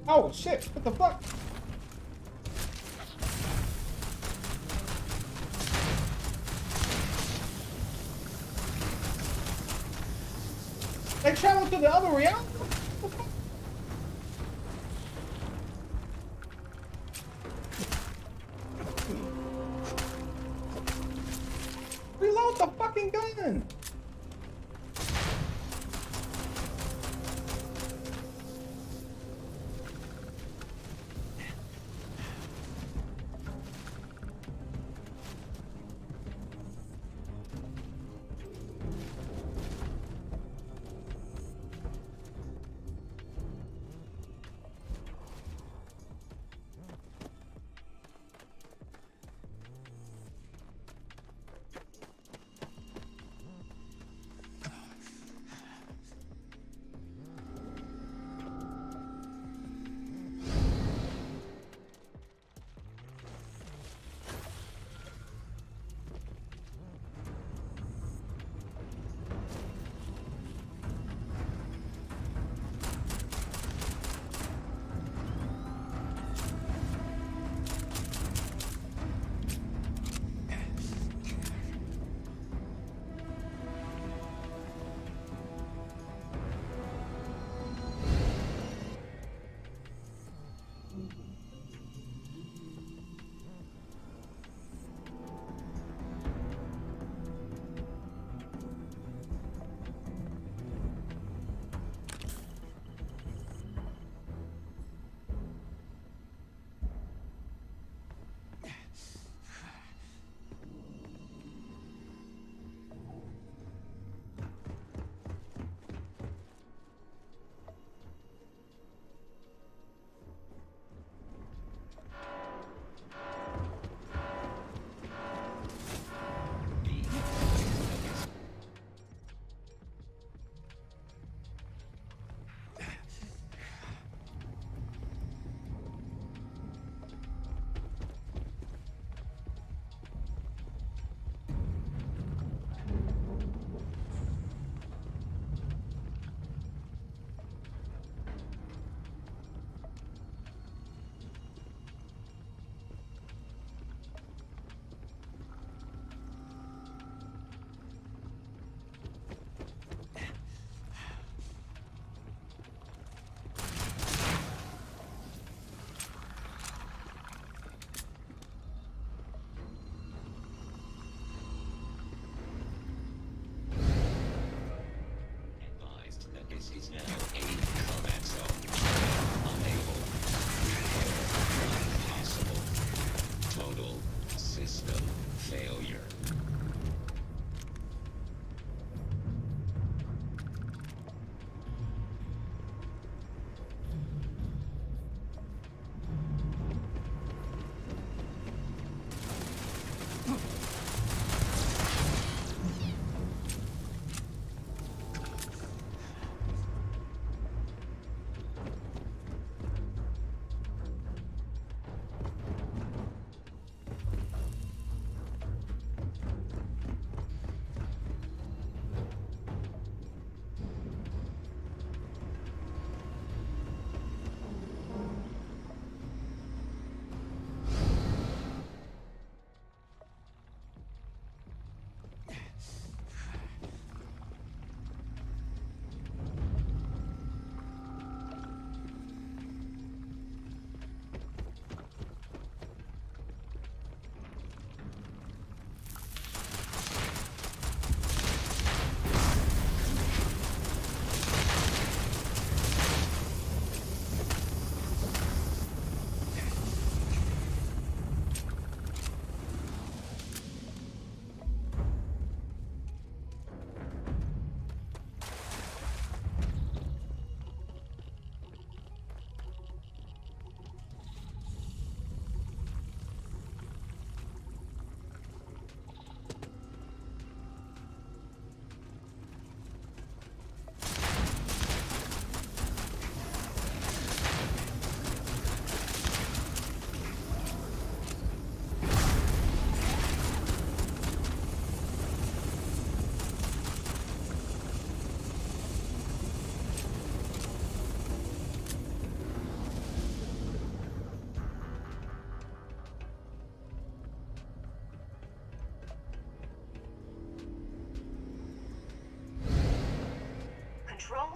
Oh shit! What the fuck? They traveled to the other realm? What the fuck? Reload the fucking gun!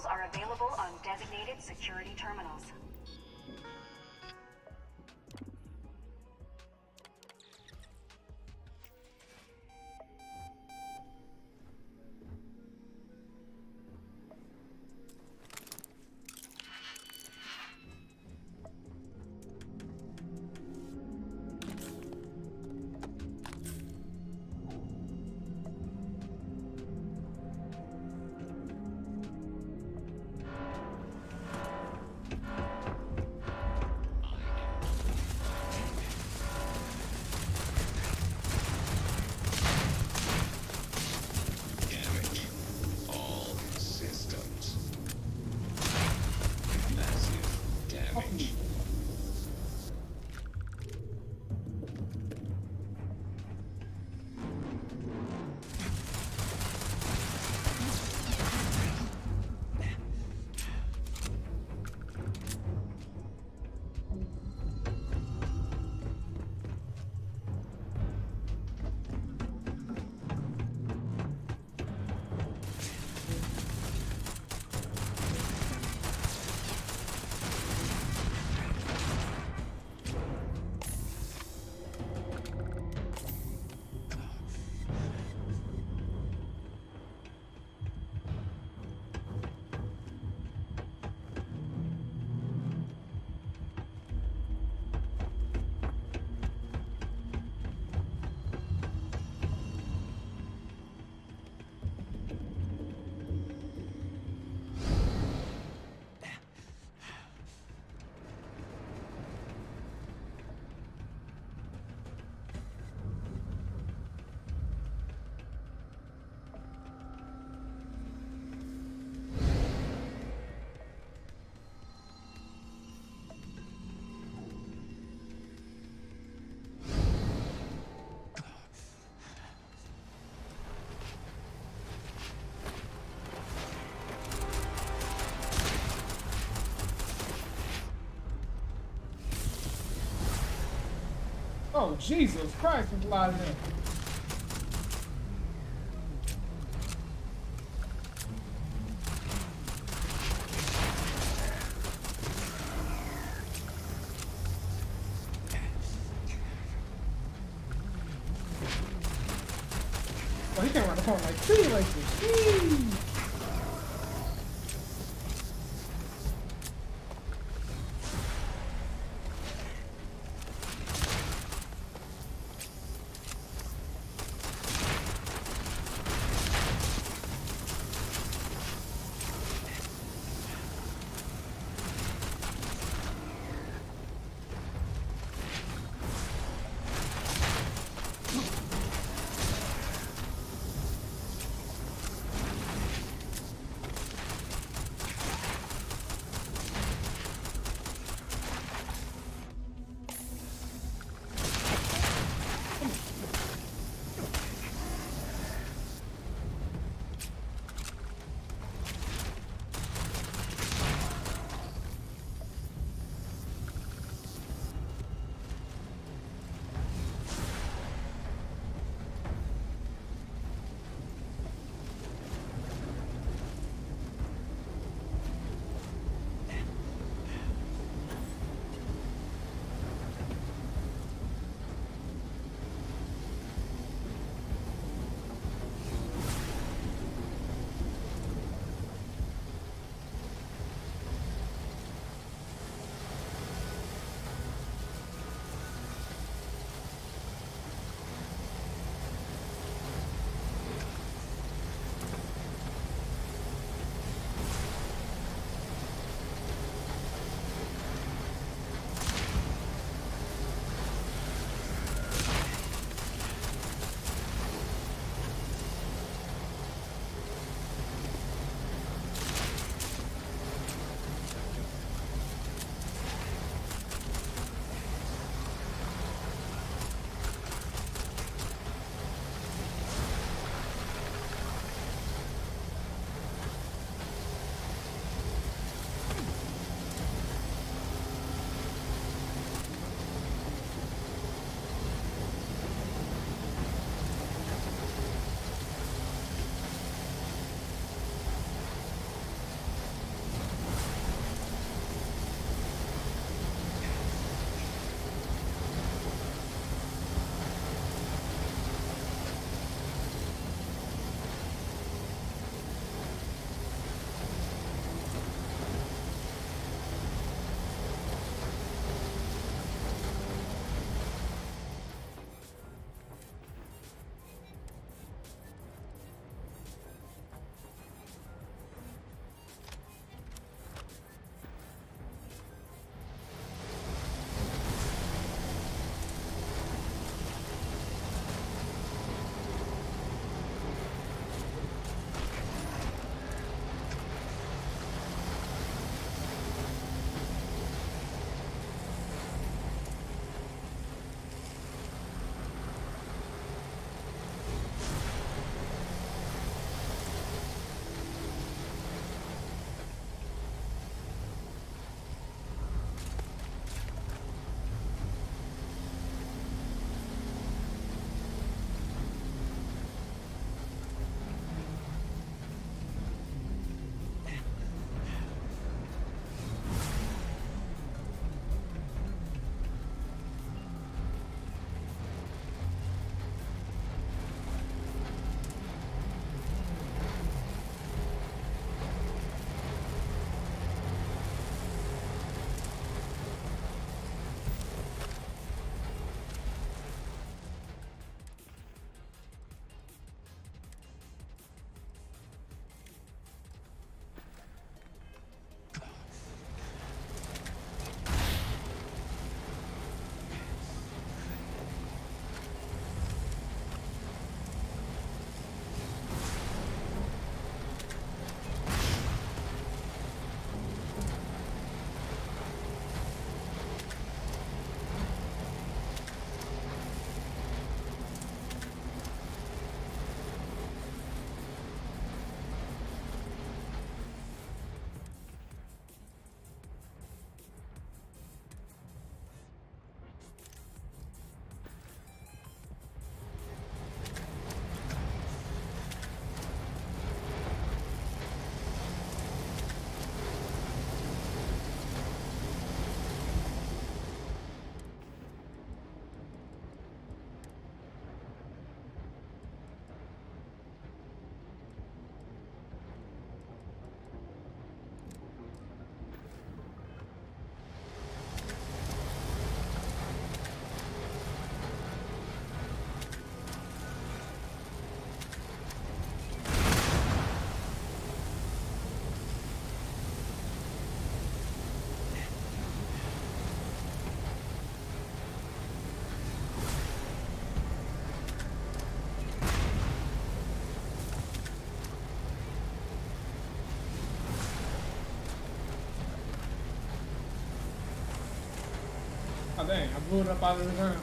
are available on designated security terminals.
Damage. All systems. Massive damage.
Oh, Jesus Christ, there's a lot of them. Oh, he came around the corner like two races. blew it up out of the ground.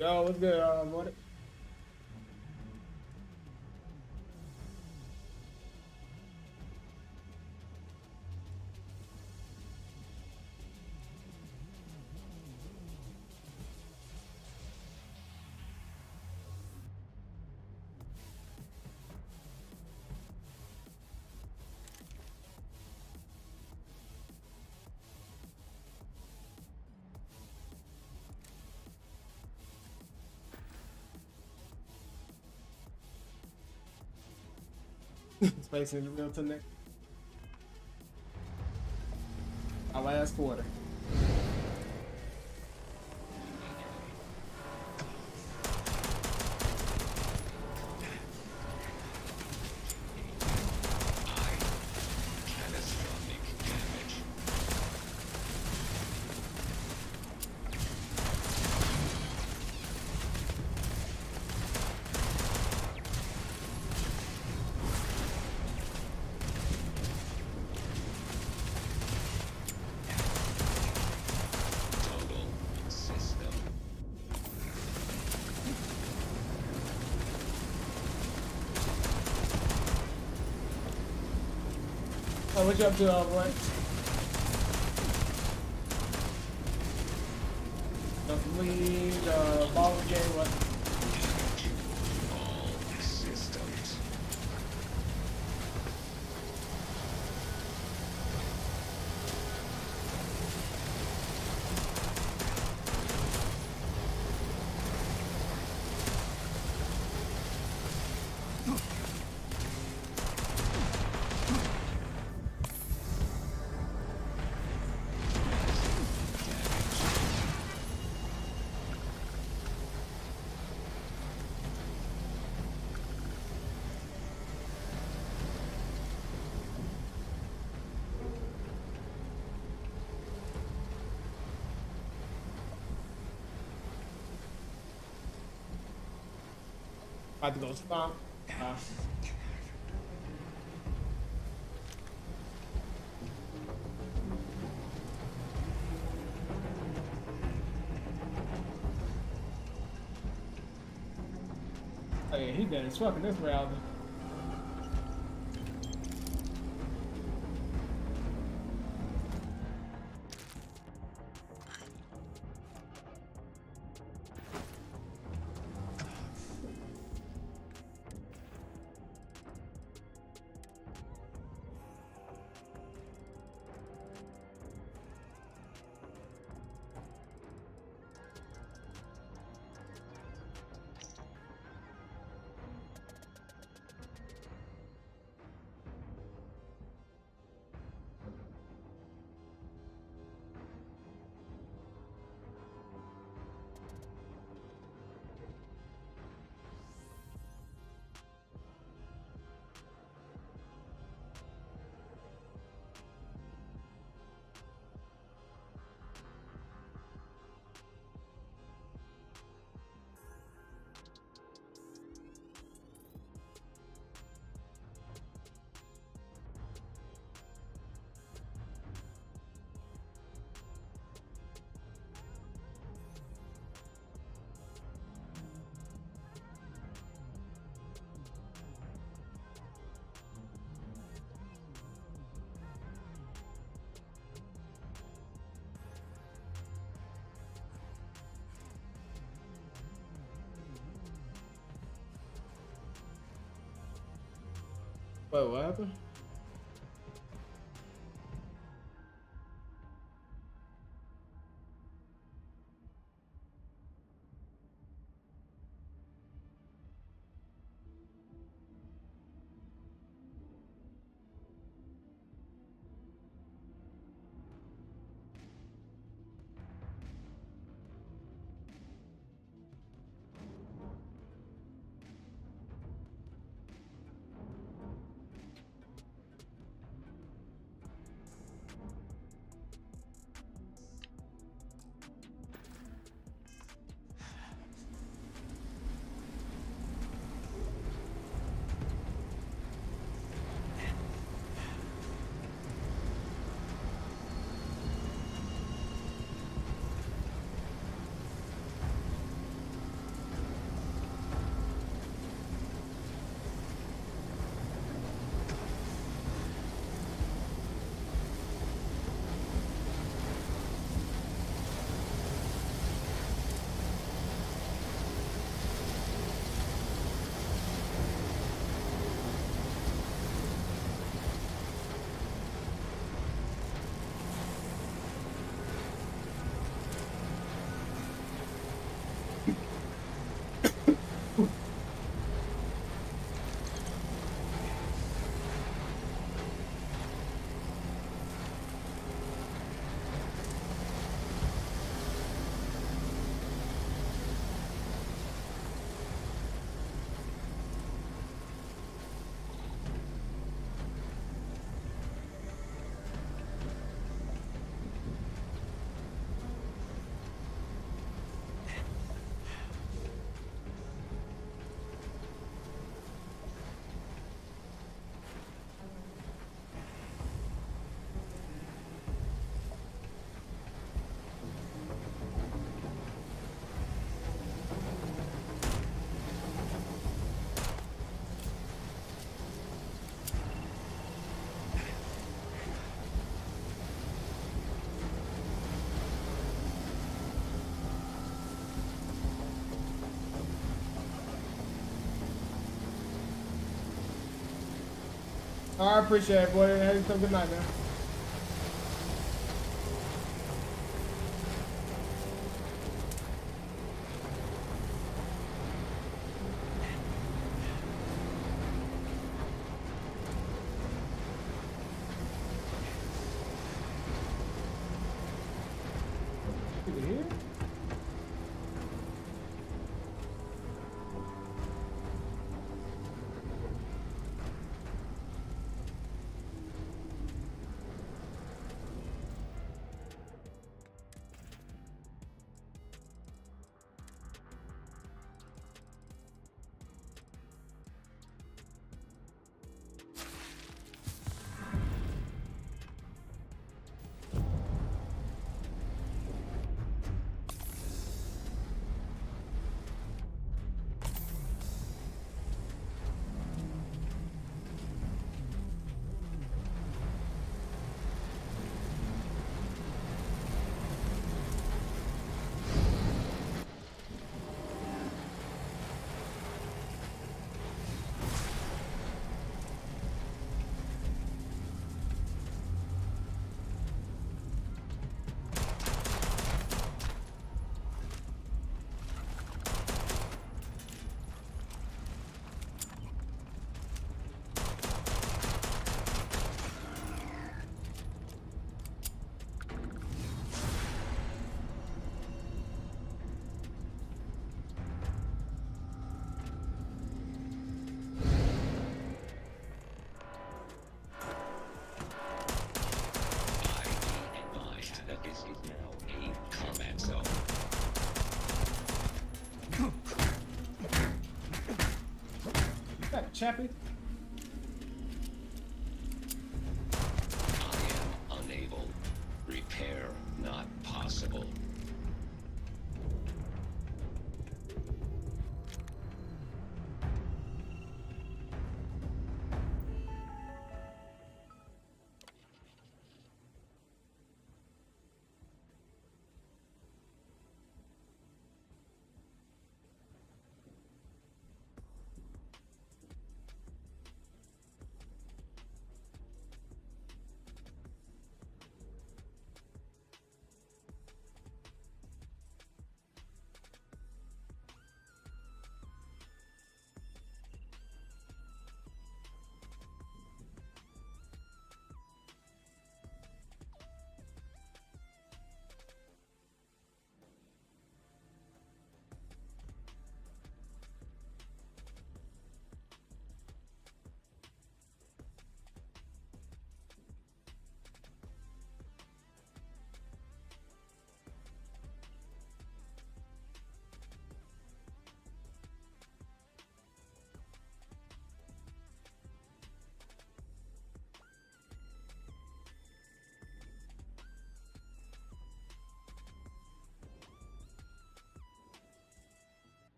Yo, what's good, buddy? Space in the real tonight. Our last quarter. Oh, what you up to, boy? The lead, ball game, what?
All systems.
About to go stomp. Oh yeah, he done as fuck in this round. Wait, what happened? I appreciate it, boy. Have a good night, man. Over here?
This is now a combat zone.
That chappy.
I am unable. Repair not possible.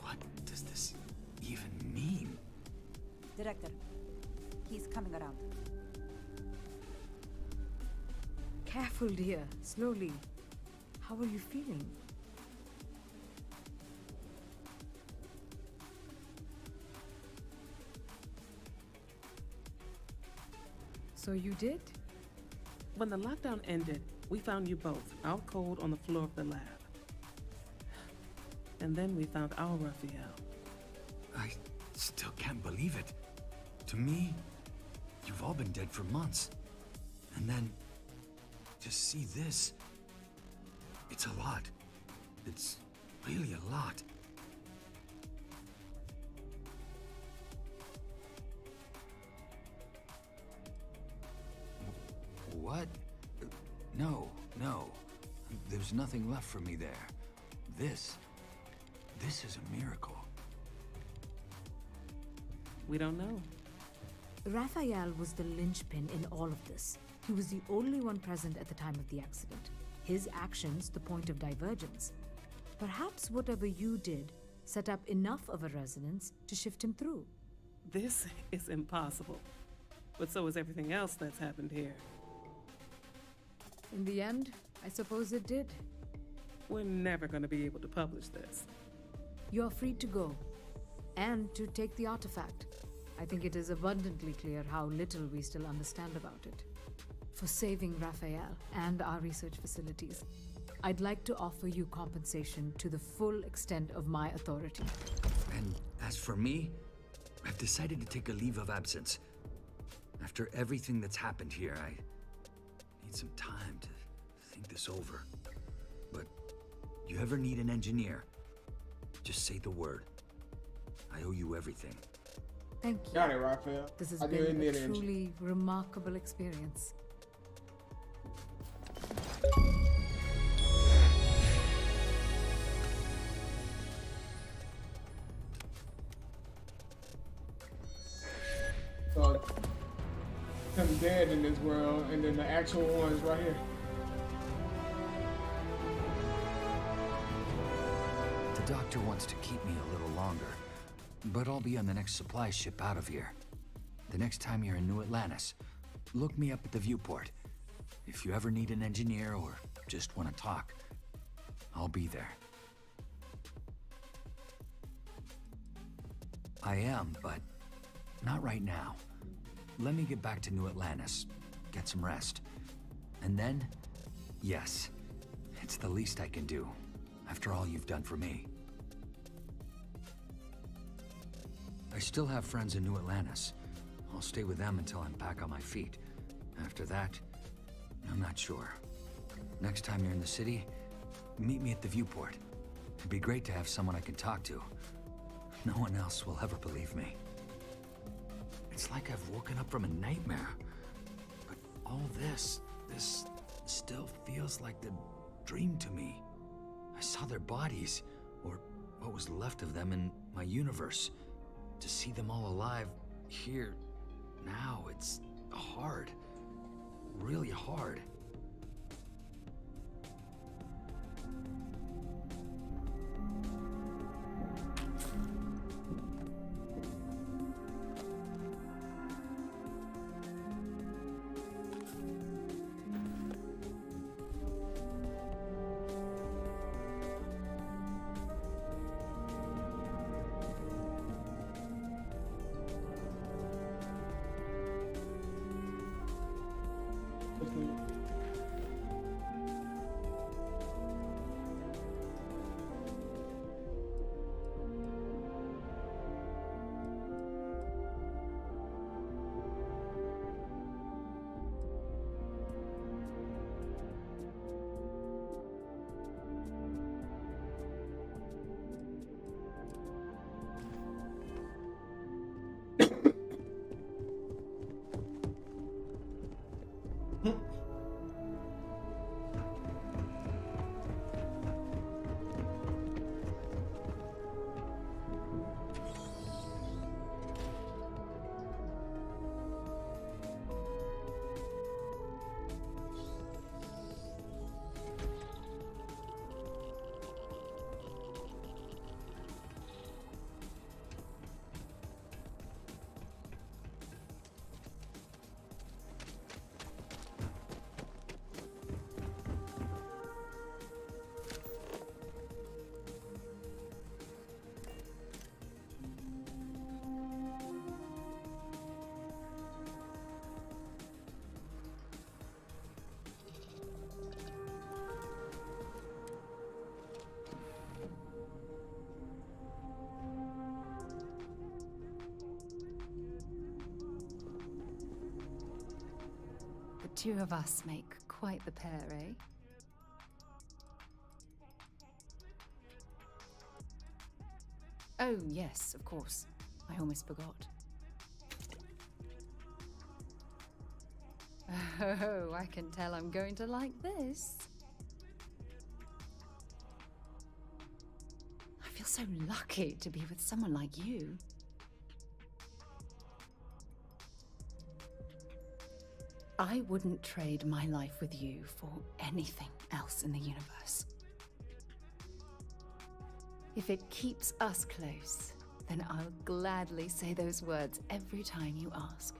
What does this even mean?
Director, he's coming around.
Careful, dear. Slowly. How are you feeling? So you did?
When the lockdown ended, we found you both out cold on the floor of the lab. And then we found our Raphael.
I still can't believe it. To me, you've all been dead for months. And then, to see this, it's a lot. It's really a lot. What? No. There's nothing left for me there. This is a miracle.
We don't know.
Raphael was the linchpin in all of this. He was the only one present at the time of the accident. His actions, the point of divergence. Perhaps whatever you did set up enough of a resonance to shift him through.
This is impossible. But so is everything else that's happened here.
In the end, I suppose it did.
We're never going to be able to publish this.
You're free to go. And to take the artifact. I think it is abundantly clear how little we still understand about it. For saving Raphael and our research facilities, I'd like to offer you compensation to the full extent of my authority.
And as for me, I've decided to take a leave of absence. After everything that's happened here, I need some time to think this over. But you ever need an engineer, just say the word. I owe you everything.
Thank you.
Got it, Raphael.
This has
I do
been
need
a
an
truly remarkable experience.
So, I'm dead in this world, and then the actual one's right here.
The doctor wants to keep me a little longer, but I'll be on the next supply ship out of here. The next time you're in New Atlantis, look me up at the viewport. If you ever need an engineer or just want to talk, I'll be there. I am, but not right now. Let me get back to New Atlantis, get some rest. And then, yes, it's the least I can do, after all you've done for me. I still have friends in New Atlantis. I'll stay with them until I'm back on my feet. After that, I'm not sure. Next time you're in the city, meet me at the viewport. It'd be great to have someone I can talk to. No one else will ever believe me. It's like I've woken up from a nightmare. But all this still feels like a dream to me. I saw their bodies, or what was left of them in my universe. To see them all alive here, now, it's hard. Really hard.
The two of us make quite the pair, eh? Oh, yes, of course. I almost forgot. Oh, I can tell I'm going to like this. I feel so lucky to be with someone like you. I wouldn't trade my life with you for anything else in the universe. If it keeps us close, then I'll gladly say those words every time you ask.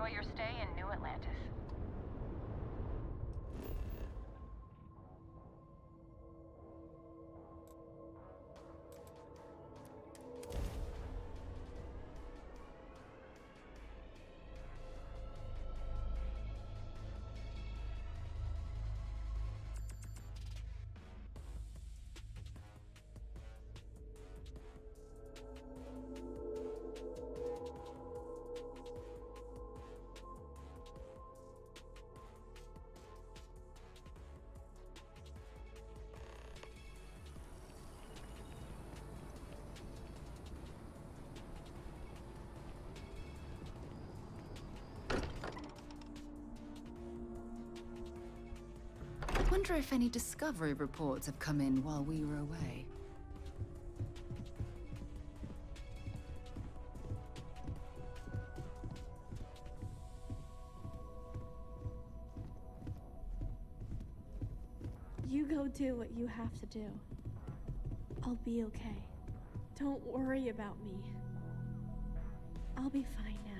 enjoy your stay in New Atlantis.
Wonder if any discovery reports have come in while we were away.
You go do what you have to do. I'll be okay. Don't worry about me. I'll be fine now.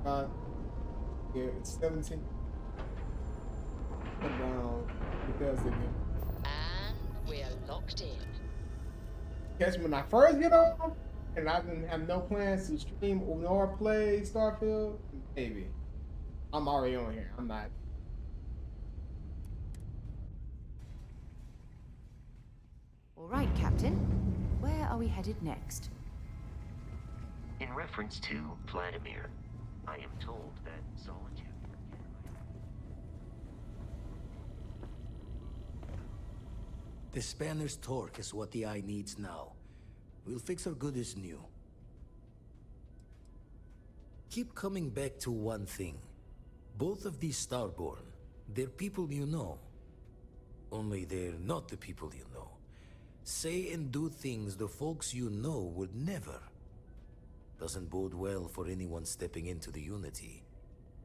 Yeah, it's 17. Put down Bethesda again.
And we're locked in.
Catch me when I first get on, and I didn't have no plans to stream nor play Starfield. Maybe I'm already on here. I'm not.
All right, Captain. Where are we headed next?
In reference to Vladimir, I am told that solitude.
The spanner's torque is what the eye needs now. We'll fix her good as new. Keep coming back to one thing. Both of these Starborn, they're people you know. Only they're not the people you know. Say and do things the folks you know would never. Doesn't bode well for anyone stepping into the Unity.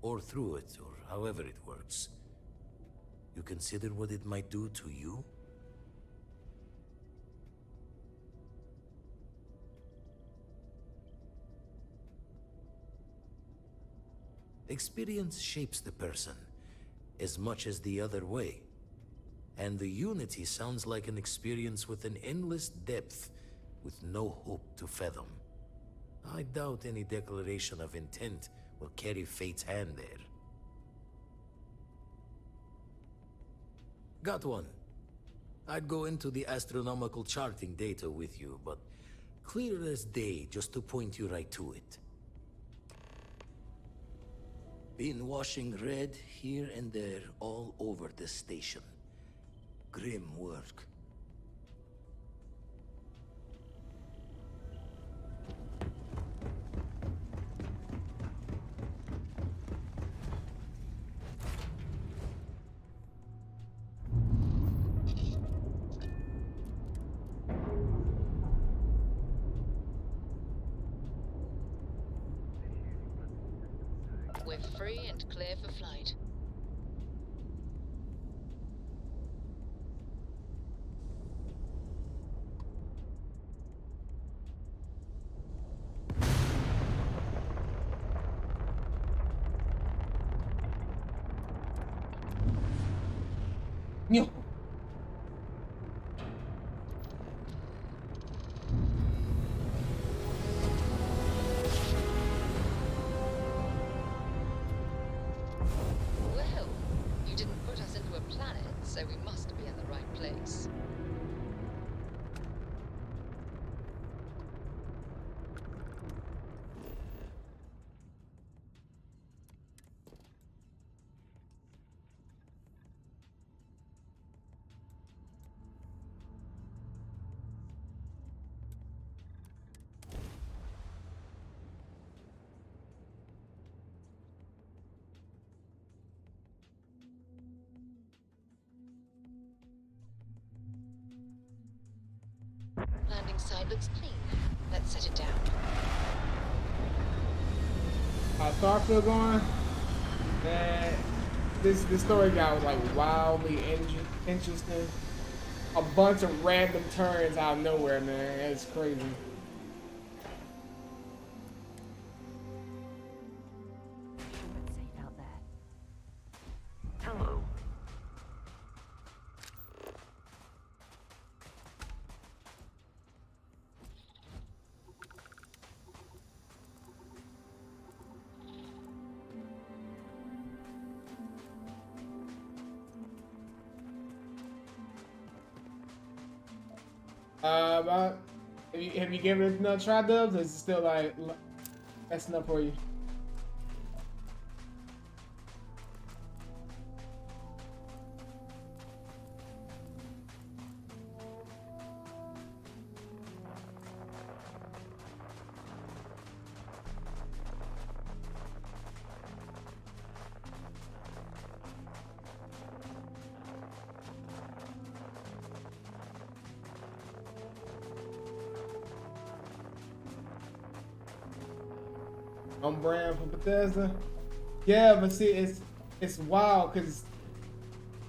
Or through it, or however it works. You consider what it might do to you? Experience shapes the person, as much as the other way. And the Unity sounds like an experience with an endless depth, with no hope to fathom. I doubt any declaration of intent will carry fate's hand there. Got one. I'd go into the astronomical charting data with you, but clear as day just to point you right to it. Been washing red here and there all over the station. Grim work.
We're free and clear for flight.
No.
Well, you didn't put us into a planet, so we must be in the right place. Landing site looks clean. Let's set it down.
How Starfield going? Man, this story got like wildly interesting. A bunch of random turns out of nowhere, man. It's crazy.
It's safe out there.
Hello.
Have you given it another try, Dubs? Or is it still like messing up for you? On brand for Bethesda. Yeah, but see, it's wild because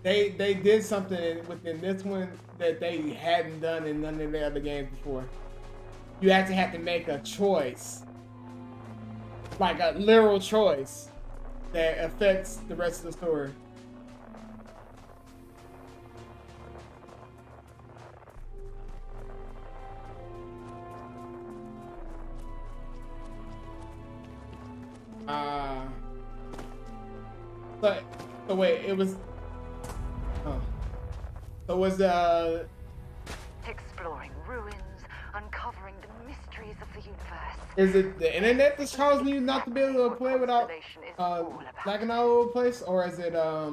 they did something within this one that they hadn't done in none of the other games before. You actually have to make a choice like a literal choice that affects the rest of the story. So wait, it was. Oh. So was
Exploring ruins, uncovering the mysteries of the universe.
Is it the internet that's causing you not to be able to play without lagging all over the place, or is it I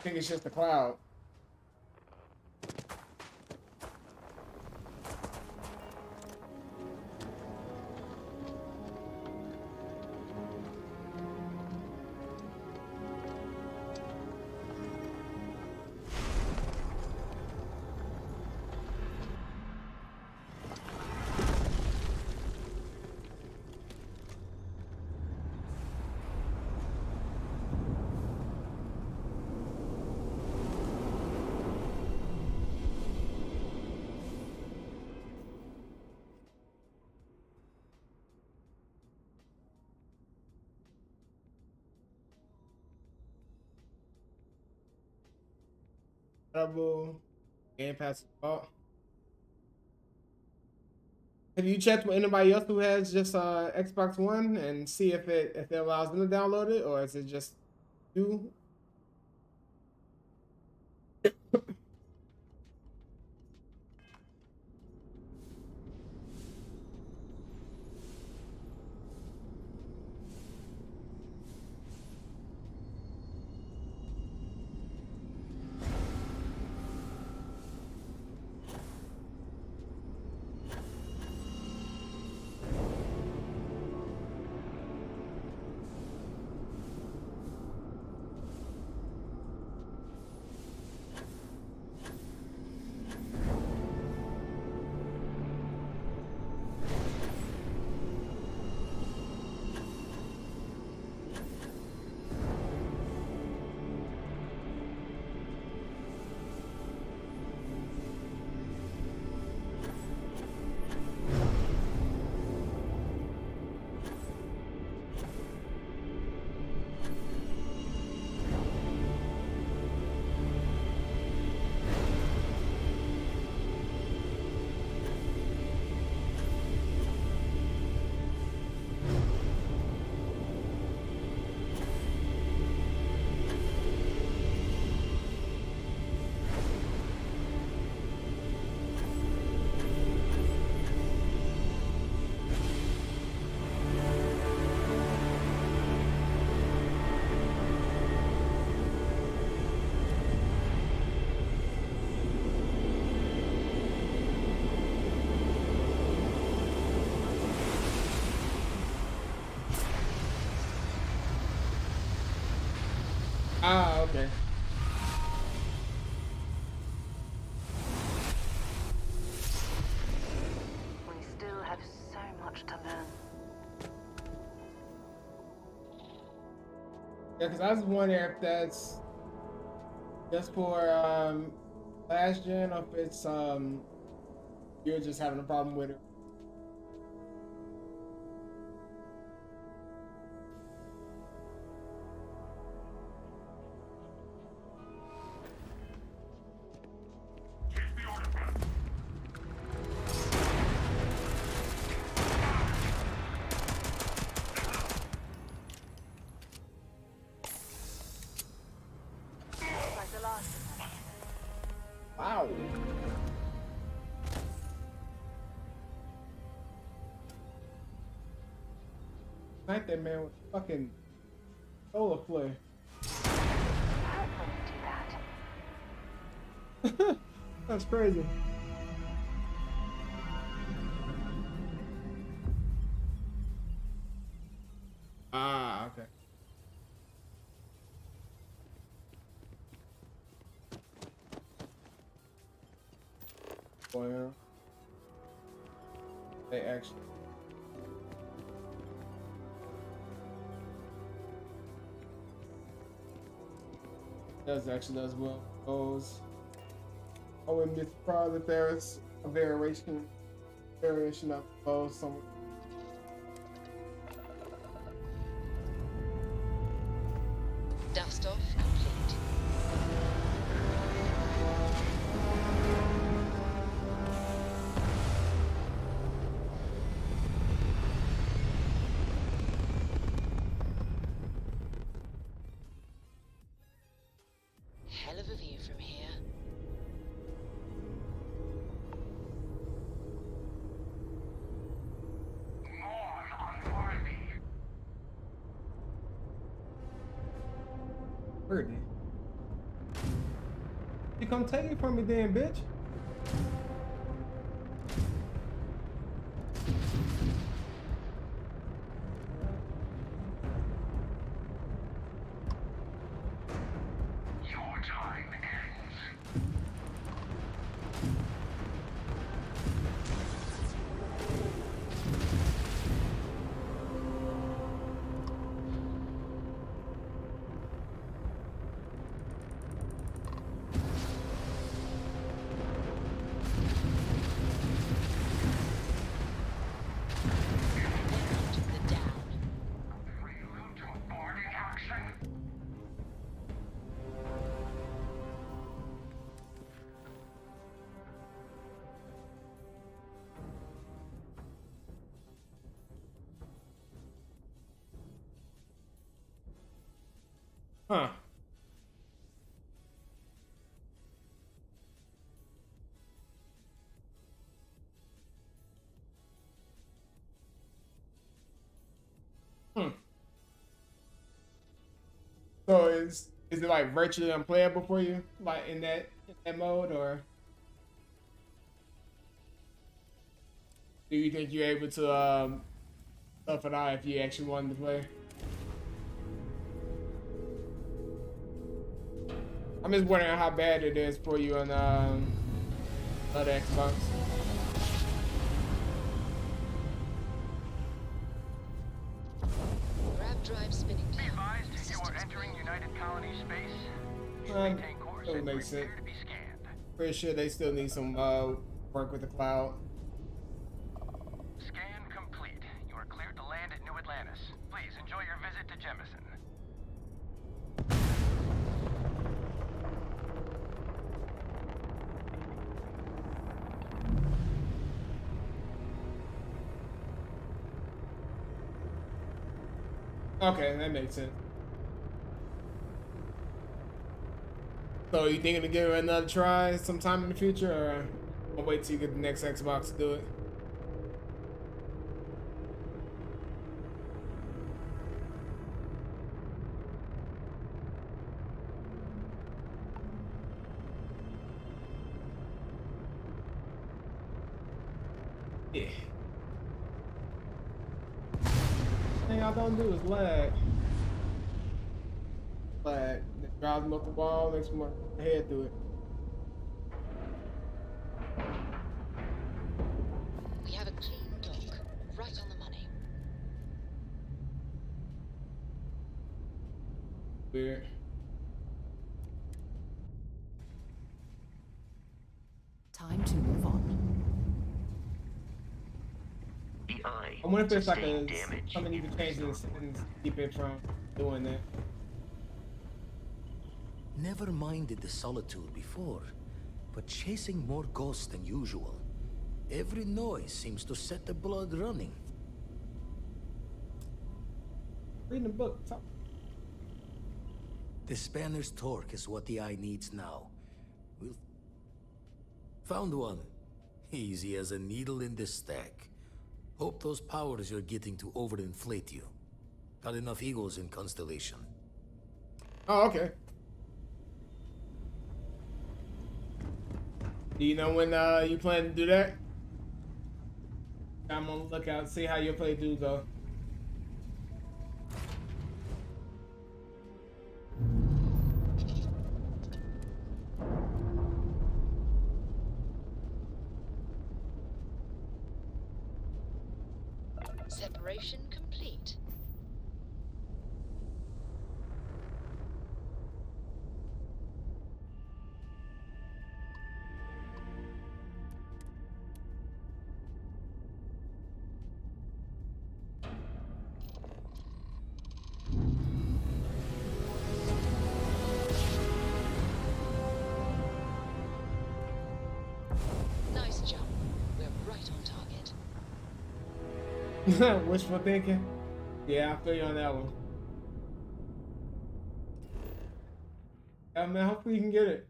think it's just the cloud? Double Game Pass. Oh. Have you checked with anybody else who has just Xbox One and see if it allows them to download it, or is it just you? Ah, okay.
We still have so much to learn.
Yeah, because I was wondering if that's just for last gen, or if it's you're just having a problem with it.
Like the last of them.
Wow. Like that man with fucking solar flare. That's crazy. Ah, okay. Well, they actually. Does well. Goes. I wouldn't be surprised if there is a variation of those somewhere. Birdie. You come take it from me then, bitch.
Your time ends. Prelude to boarding action.
Huh. Hmm. So is it like virtually unplayable for you, like in that mode, or do you think you're able to tough it out if you actually wanted to play? I'm just wondering how bad it is for you on other Xbox.
Grab drive spinning
Be
down.
advised, you are entering United Colony space. Maintain course
That would
and
make sense.
prepare to be scanned.
Pretty sure they still need some work with the cloud.
Scan complete. You are cleared to land at New Atlantis. Please enjoy your visit to Jemison.
Okay, that makes sense. So you thinking to give it another try sometime in the future, or I'll wait till you get the next Xbox to do it? Yeah. Thing I don't do is lag. Lag. It drives them up the wall, makes my head do it.
We have a clean dock, right on the money.
Weird.
Time to move on.
The eye
I wonder if there's like
sustained
a
damage
something you can change in the settings to keep it from doing that.
Never minded the solitude before, but chasing more ghosts than usual. Every noise seems to set the blood running.
Reading the book.
The spanner's torque is what the eye needs now. We'll... Found one. Easy as a needle in the stack. Hope those powers you're getting to overinflate you. Got enough egos in Constellation.
Oh, okay. Do you know when you plan to do that? I'm on the lookout, see how your playthrough go.
Separation complete. Nice jump. We're right on target.
Wishful thinking? Yeah, I feel you on that one. Yeah, man, hopefully you can get it.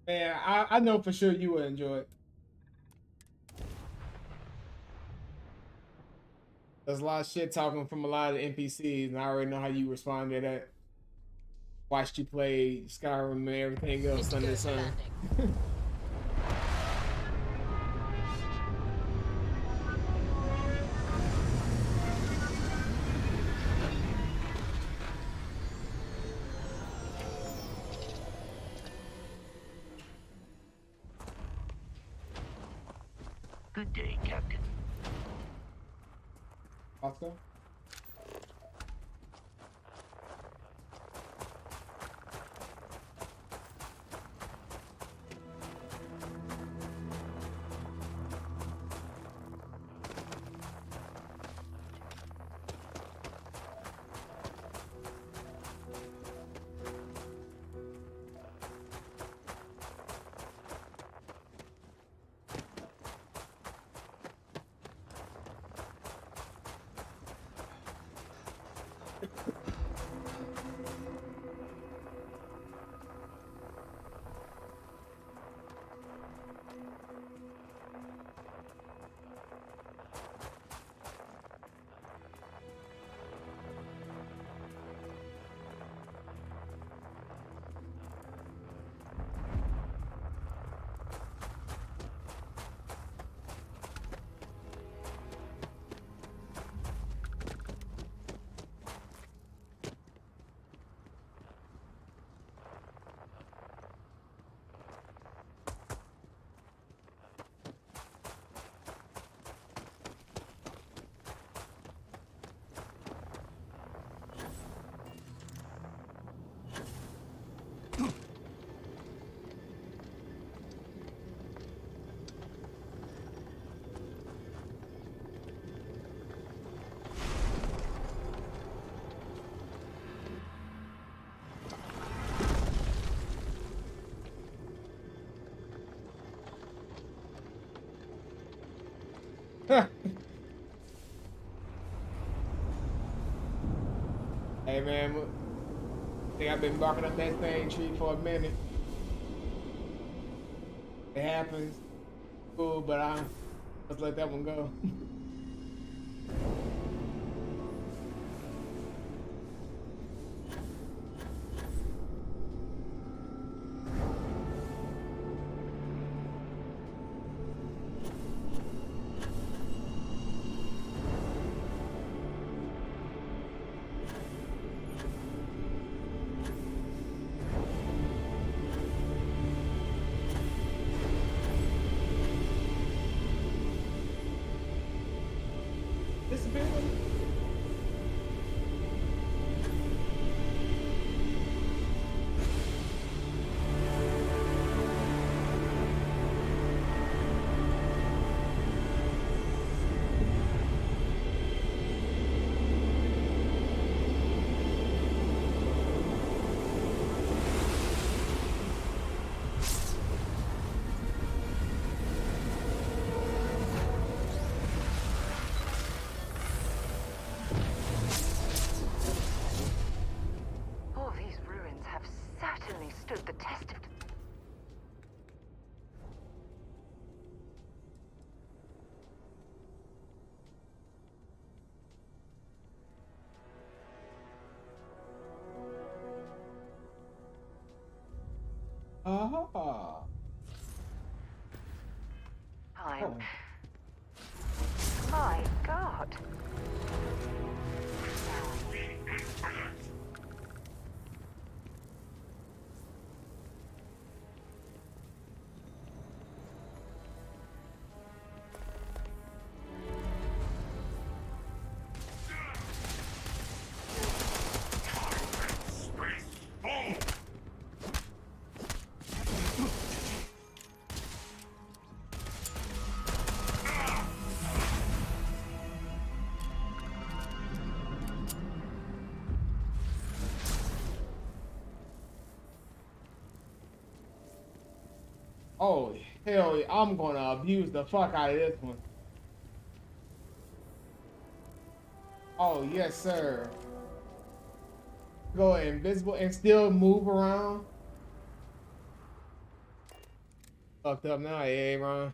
Man, I know for sure you will enjoy it. There's a lot of shit talking from a lot of the NPCs, and I already know how you respond to that. watched you play Skyrim and everything else under the sun.
Good day, Captain.
Oscar? Hey man, I think I've been barking up that same tree for a minute. It happens. Cool, but let's let that one go.
All these ruins have certainly stood the test of...
Ah.
I'm... My God.
Oh, hell yeah. I'm gonna abuse the fuck out of this one. Oh, yes, sir. Go invisible and still move around. Fucked up now, yeah, Ron.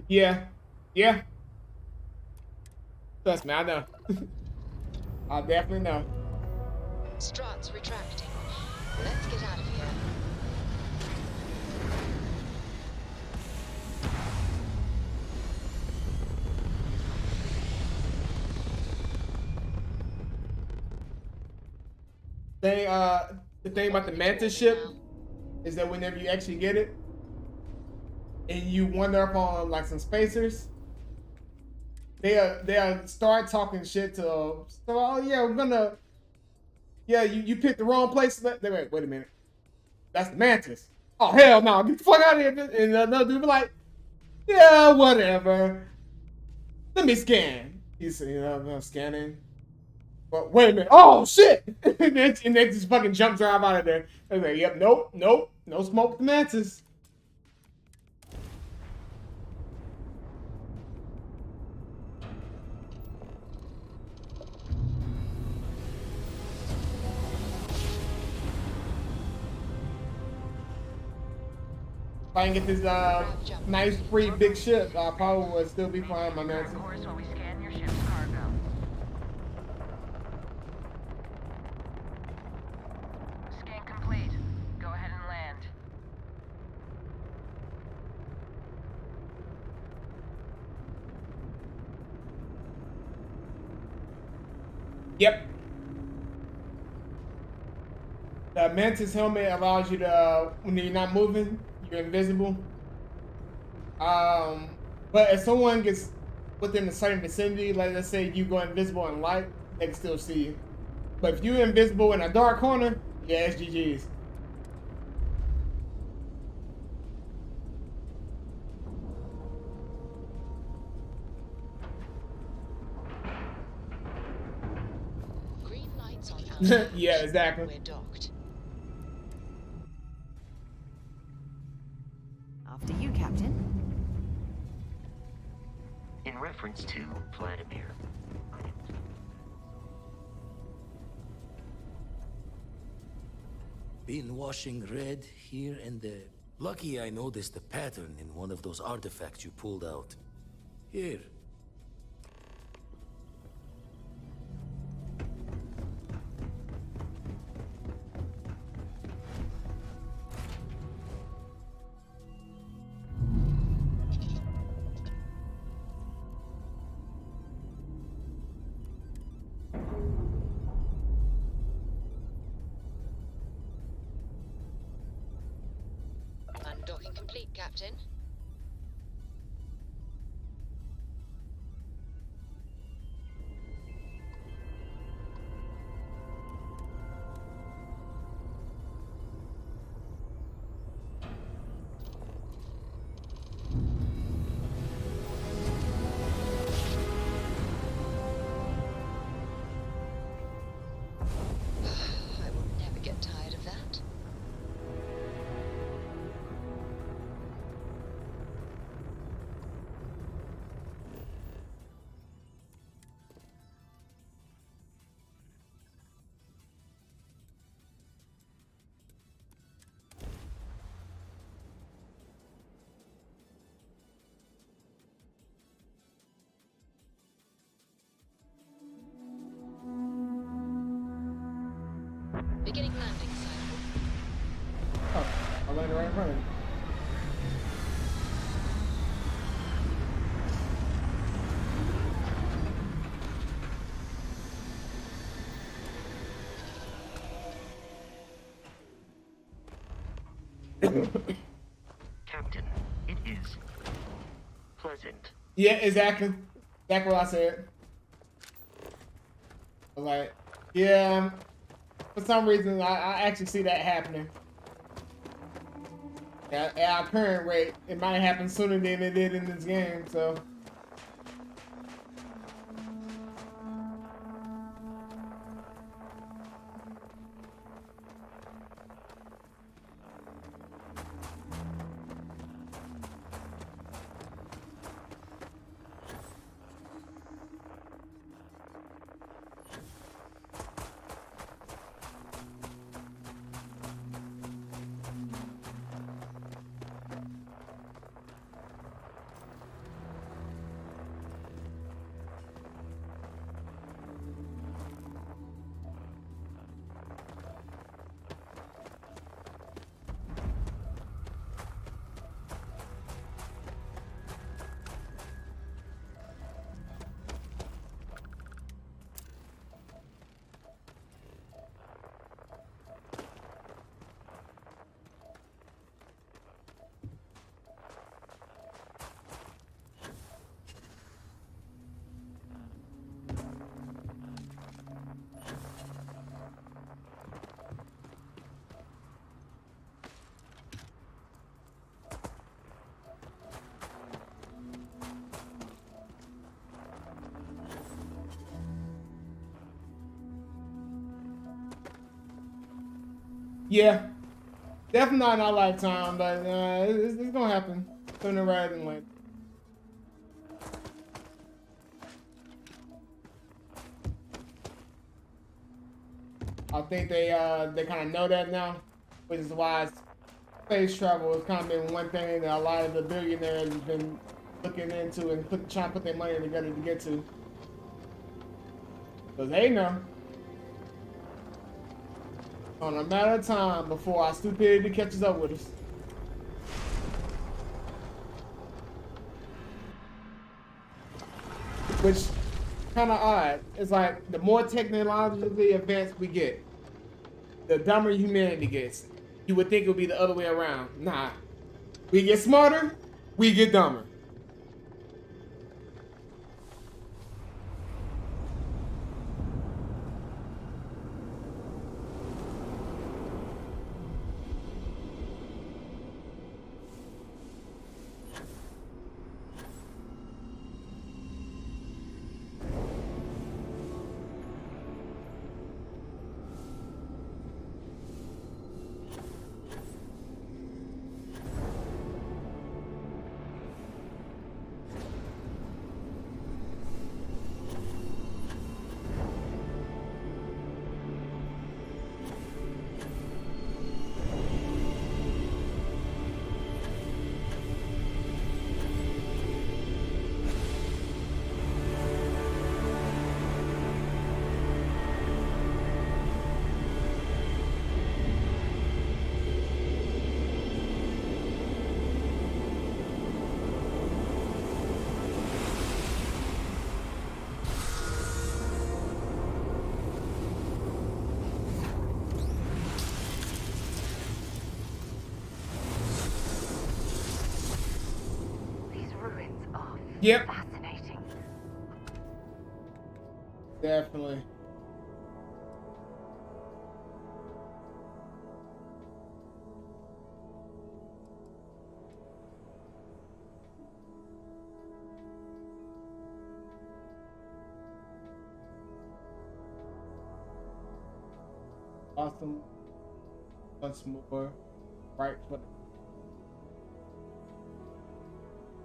Yeah. Yeah. Trust me, I know. I definitely know.
Struts retracting. Let's get out of here.
The thing about the Mantis ship is that whenever you actually get it, and you wander up on like some spacers, they'll start talking shit to. So oh yeah, we're gonna. Yeah, you picked the wrong place. Wait a minute. That's the Mantis. Oh hell no! Get the fuck out of here! And another dude be like, yeah, whatever. Let me scan. He's scanning. But wait a minute. Oh shit! and then just fucking jump drive out of there. I was like, yep, nope, no smoke with the Mantis. If I can get this nice free big ship, I probably would still be flying my Mantis.
While we scan your ship's cargo. Scan complete. Go ahead and land.
Yep. The Mantis helmet allows you to, when you're not moving, you're invisible. But if someone gets within a certain vicinity, like let's say you go invisible in light, they can still see you. But if you're invisible in a dark corner, yeah, it's GG's.
Green lights on outside.
Yeah, exactly.
We're docked.
After you, Captain.
In reference to Vladimir.
Been washing red here and there. Lucky I noticed a pattern in one of those artifacts you pulled out. Here.
Undocking complete, Captain. I will never get tired of that. Beginning landing cycle.
Oh, I landed right in front of you.
Captain, it is pleasant.
Yeah, exactly. Exactly what I said. Like, yeah, for some reason, I actually see that happening. At our current rate, it might happen sooner than it did in this game, so. Yeah, definitely not in our lifetime, but it's gonna happen sooner rather than later. I think they kind of know that now, which is why space travel has kind of been one thing that a lot of the billionaires have been looking into and trying to put their money together to get to. Because they know. On a matter of time before our stupidity catches up with us. Which kind of odd. It's like the more technologically advanced we get, the dumber humanity gets. You would think it would be the other way around. Nah. We get smarter, we get dumber. Yep.
Fascinating.
Definitely. Awesome. Once more. Right foot.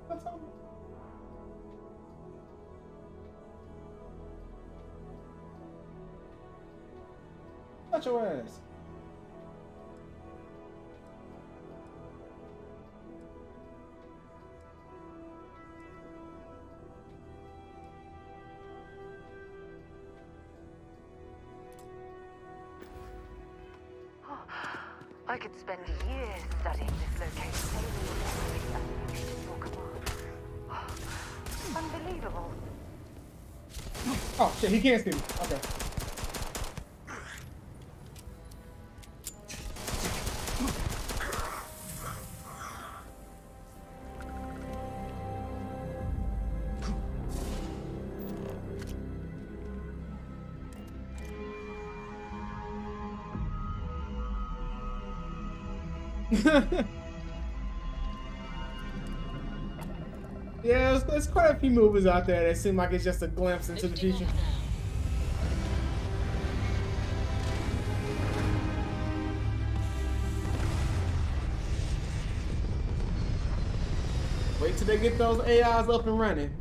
What's up? Shut your ass.
I could spend years studying this location. Unbelievable.
Oh shit, he can't see me. Okay. Yeah, there's quite a few movies out there that seem like it's just a glimpse into the future. Wait till they get those AIs up and running.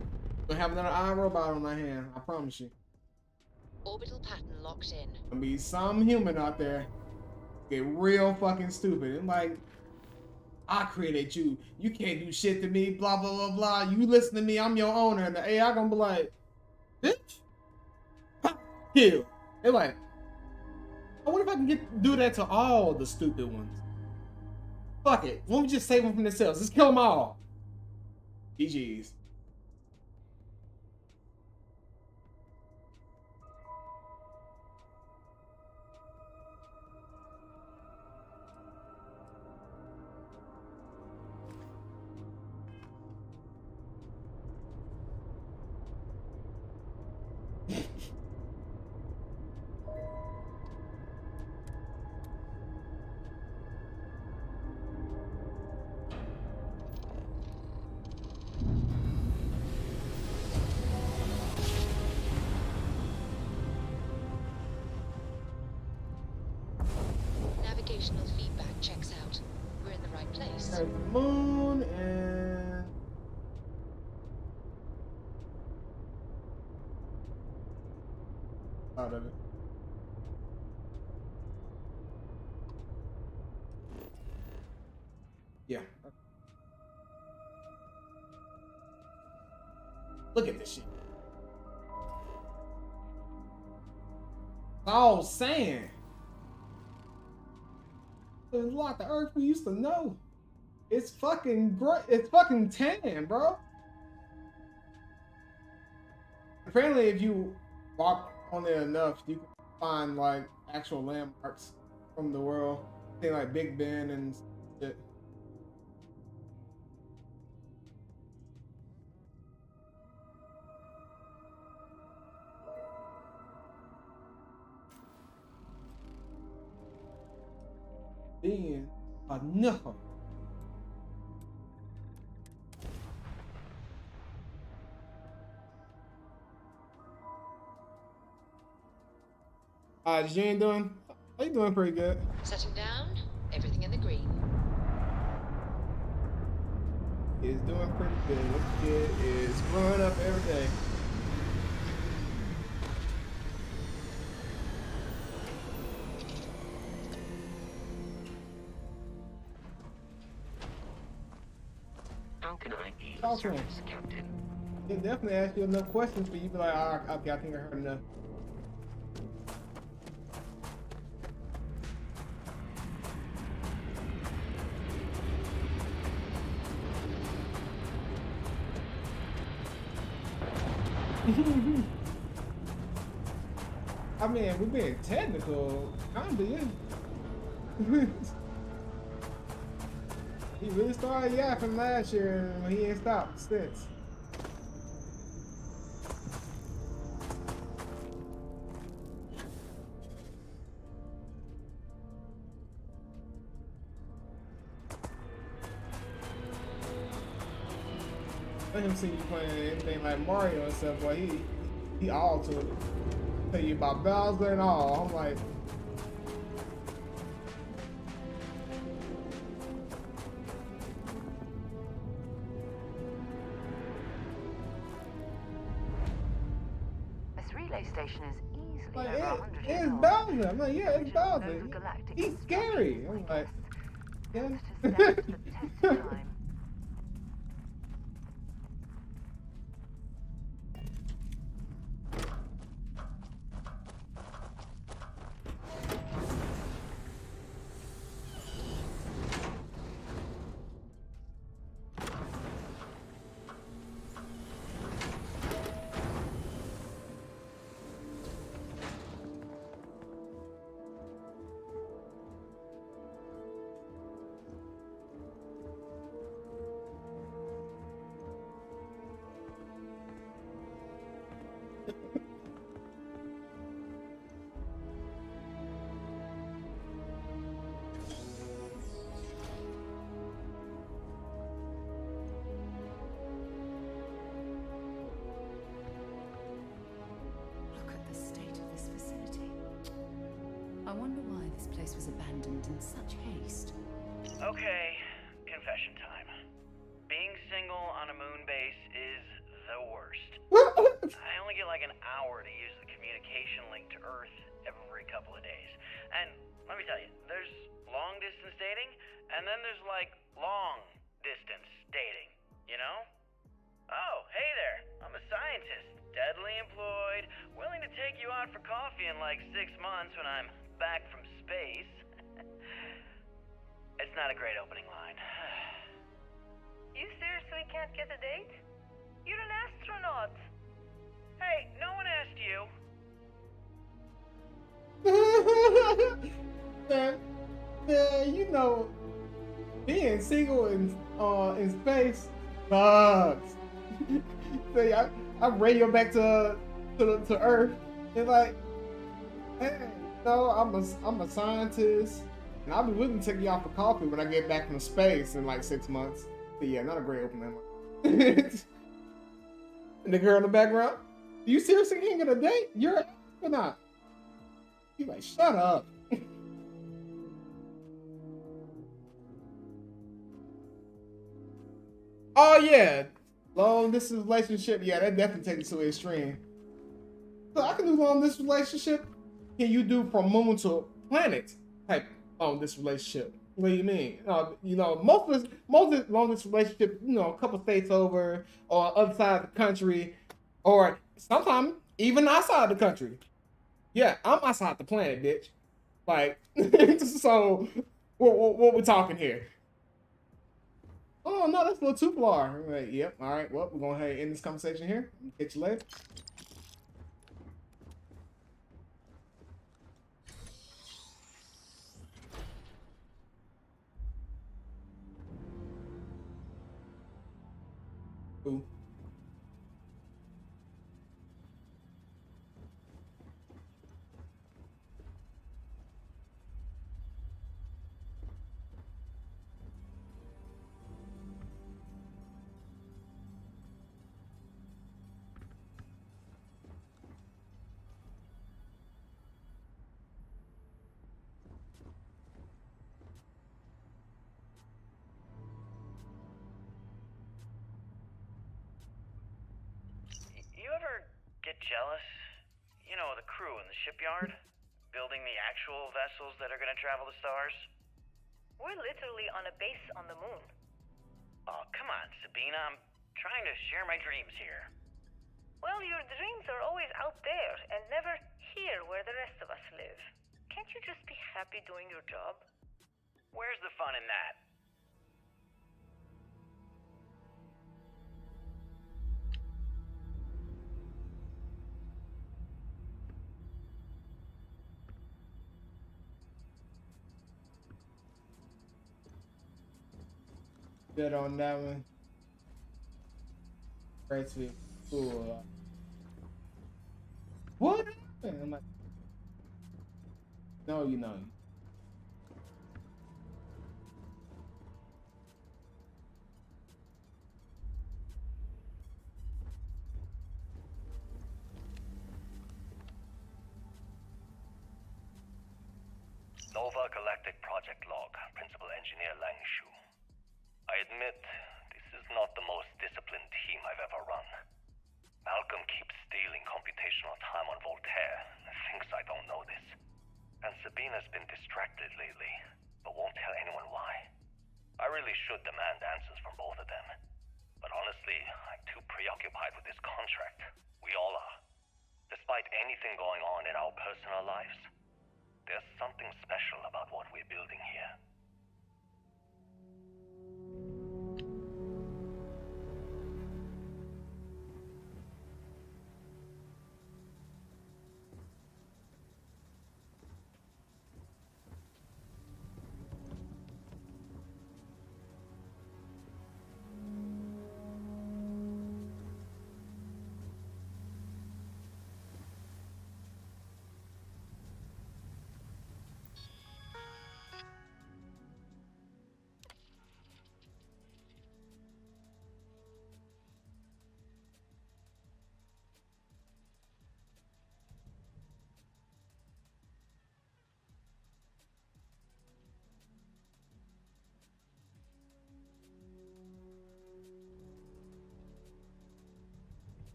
We'll have another iRobot on our hand. I promise you.
Orbital pattern locked in.
There'll be some human out there get real fucking stupid. And like, I created you. You can't do shit to me. Blah blah blah blah. You listen to me. I'm your owner. And the AI gonna be like, bitch, kill. They're like, I wonder if I can do that to all the stupid ones. Fuck it. Why don't we just save them from themselves? Let's kill them all. GG's. There's the moon and out of it. Yeah. Look at this shit. It's all sand. It's like the Earth we used to know. It's fucking great. It's fucking tan, bro. Apparently, if you walk on it enough, you can find like actual landmarks from the world. Things like Big Ben and shit. Being enough. Jane doing? How you doing? Pretty good.
Setting down, everything in the green.
Is doing pretty good. This kid is growing up every day.
How can I be
Talk
of
to him.
service, Captain?
He'll definitely ask you enough questions for you to be like, ah, okay, I think I heard enough. I mean, we're being technical, kinda, yeah. He really started yapping last year and he ain't stopped since. Let him see you playing anything like Mario and stuff, boy. He all to it. Tell you about Bowser and all. I'm like,
This relay station is easily
like
over 100 years
it's
old.
Bowser. I'm like, yeah, it's
Original
Bowser.
nodes of galactic
He's scary. I'm like, yeah.
to stand the test of time.
Look at the state of this facility. I wonder why this place was abandoned in such haste.
Okay, confession time. Being single on a moon base is the worst. I only get like an hour to use the communication link to Earth every couple of days. And let me tell you, there's long distance dating, and then there's like long distance dating, you know? Oh, hey there, I'm a scientist, deadly employed, willing to take you out for coffee in like 6 months when I'm back from space. It's not a great opening line.
You seriously can't get a date? You're an astronaut.
Hey, no one asked you.
Man, you know, being single in space sucks. See, I radio back to Earth and like, hey, no, I'm a scientist, and I'll be willing to take you out for coffee when I get back from space in like 6 months. But yeah, not a great opening line. And the girl in the background, you seriously can't get a date? You're an astronaut. He's like, shut up. Oh yeah, long distance relationship. Yeah, that definitely takes it to an extreme. So I can do long distance relationship. Can you do from moon to planet type long distance relationship? What do you mean? Most of long distance relationship, a couple states over or other side of the country, or sometimes even outside the country. Yeah, I'm outside the planet, bitch. Like, so what we talking here? Oh no, that's a little too far. Like, yep. All right. Well, we're going to end this conversation here. Catch you later. Ooh.
You ever get jealous? You know, the crew in the shipyard? Building the actual vessels that are gonna travel the stars?
We're literally on a base on the moon.
Oh, come on, Sabina. I'm trying to share my dreams here.
Well, your dreams are always out there and never here where the rest of us live. Can't you just be happy doing your job?
Where's the fun in that?
Good on that one. Great to be cool. What happened? I'm like, no, you know.
Nova Galactic Project Log, Principal Engineer Lang Shu. I admit, this is not the most disciplined team I've ever run. Malcolm keeps stealing computational time on Voltaire and thinks I don't know this. And Sabina's been distracted lately, but won't tell anyone why. I really should demand answers from both of them. But honestly, I'm too preoccupied with this contract. We all are. Despite anything going on in our personal lives, there's something special about what we're building here.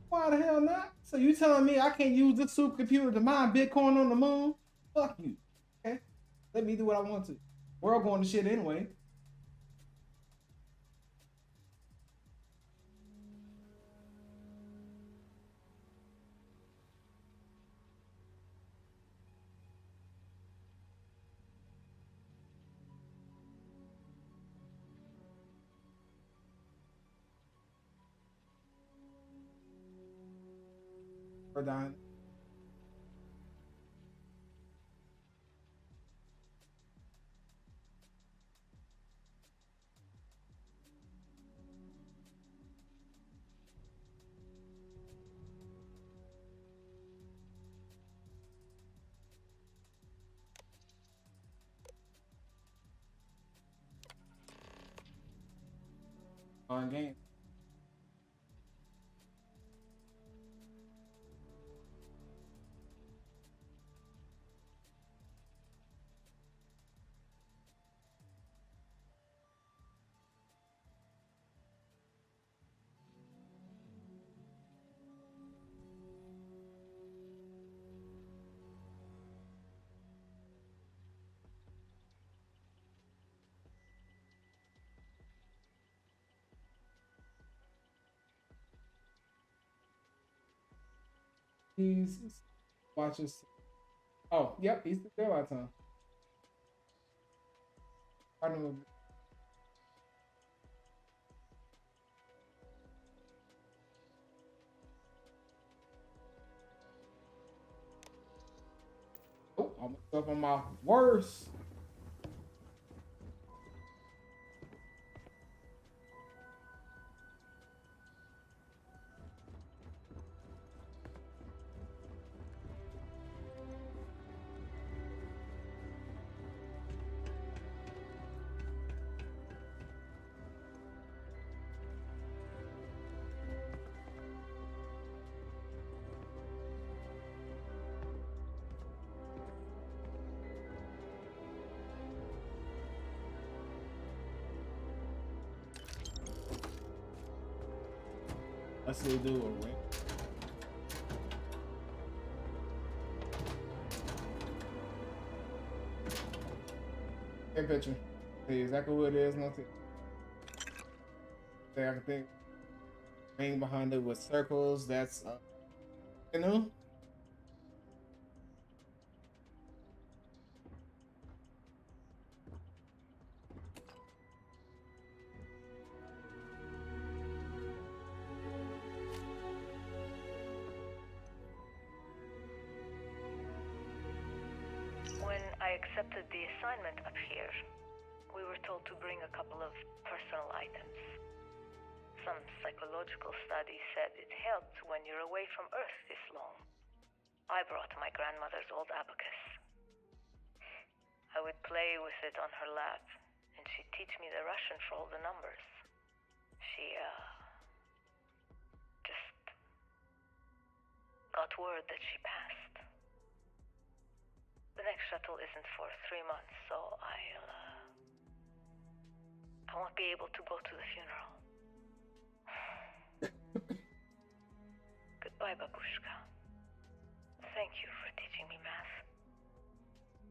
Why the hell not? So you telling me I can't use this supercomputer to mine Bitcoin on the moon? Fuck you. Okay? Let me do what I want to. World going to shit anyway. We're dying. On game. He's watches. Oh, yep, he's the girl out time. I know. Oh, I'm up on my worst. Let's see, do a ring. Take a picture. See exactly what it is. Nothing. I can think. Ring behind it with circles. That's you know.
When I accepted the assignment up here, we were told to bring a couple of personal items. Some psychological studies said it helped when you're away from Earth this long. I brought my grandmother's old abacus. I would play with it on her lap, and she'd teach me the Russian for all the numbers. She, just got word that she passed. The next shuttle isn't for 3 months, so I won't be able to go to the funeral. Goodbye, babushka. Thank you for teaching me math.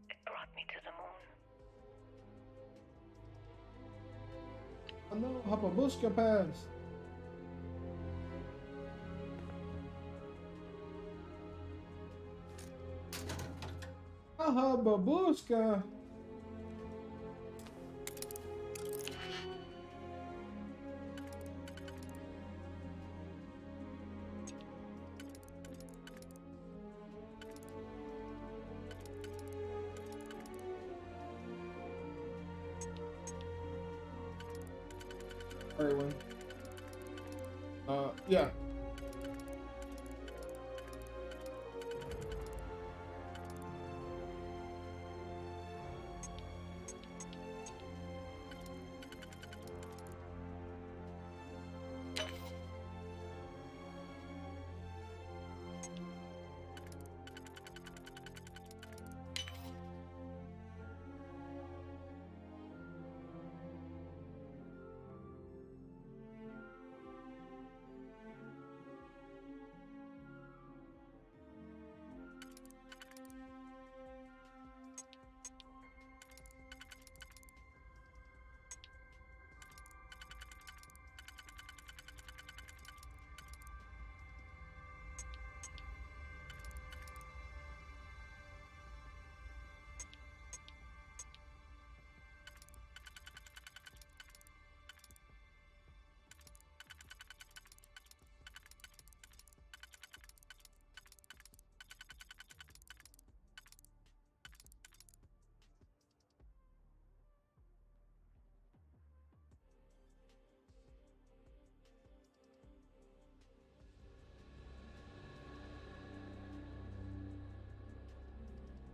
It brought me to the moon.
Oh no, Hapabushka pass. Aha, babushka. Everyone. Yeah.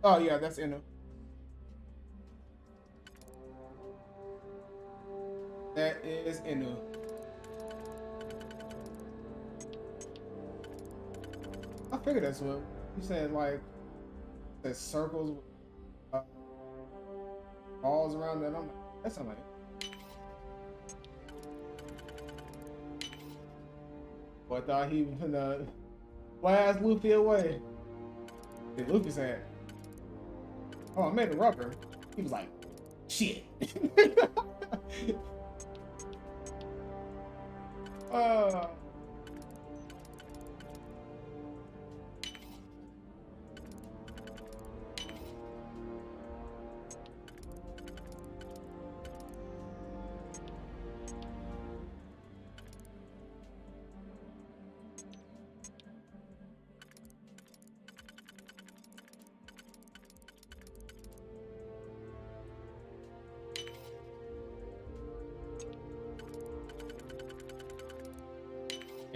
Oh yeah, that's Inu. That is Inu. I figured that's what you said. Like the circles, with, balls around that. I'm like, that sounds like. Boy, I thought he was gonna blast Luffy away. Then Luffy said, "Oh, I made a rubber." He was like, "Shit."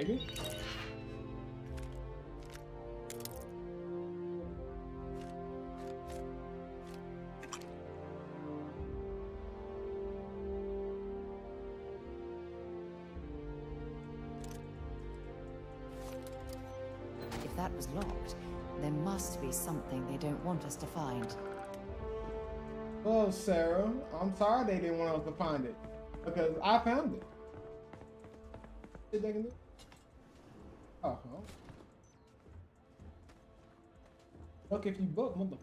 Maybe?
If that was locked, there must be something they don't want us to find.
Well, Sarah, I'm sorry they didn't want us to find it. Because I found it. Shit they can do? Oh, well. Look if you book, mother.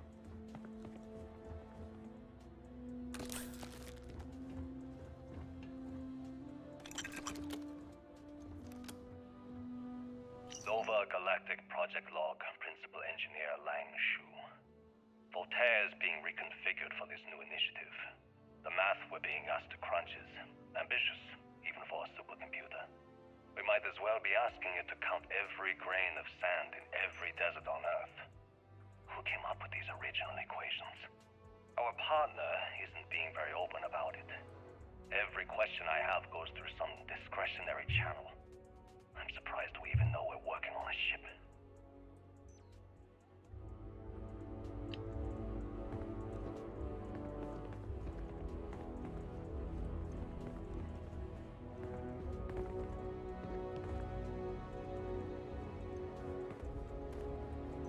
Nova Galactic Project Log, Principal Engineer Lang Shu. Voltaire is being reconfigured for this new initiative. The math we're being asked to crunch is ambitious, even for a supercomputer. We might as well be asking it to count every grain of sand in every desert on Earth. Who came up with these original equations? Our partner isn't being very open about it. Every question I have goes through some discretionary channel. I'm surprised we even know we're working on a ship.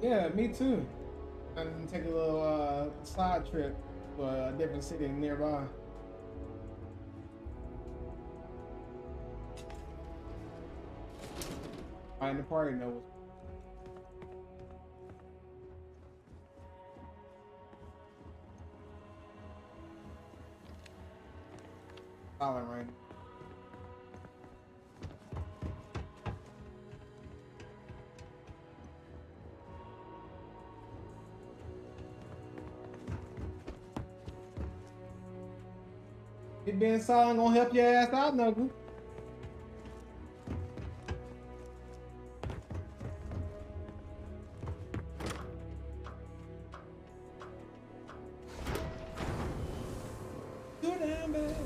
Yeah, me too. And take a little side trip to a different city nearby. I in the party knows. Silent right now. It being silent gonna help your ass out, Knuckle. Too damn bad.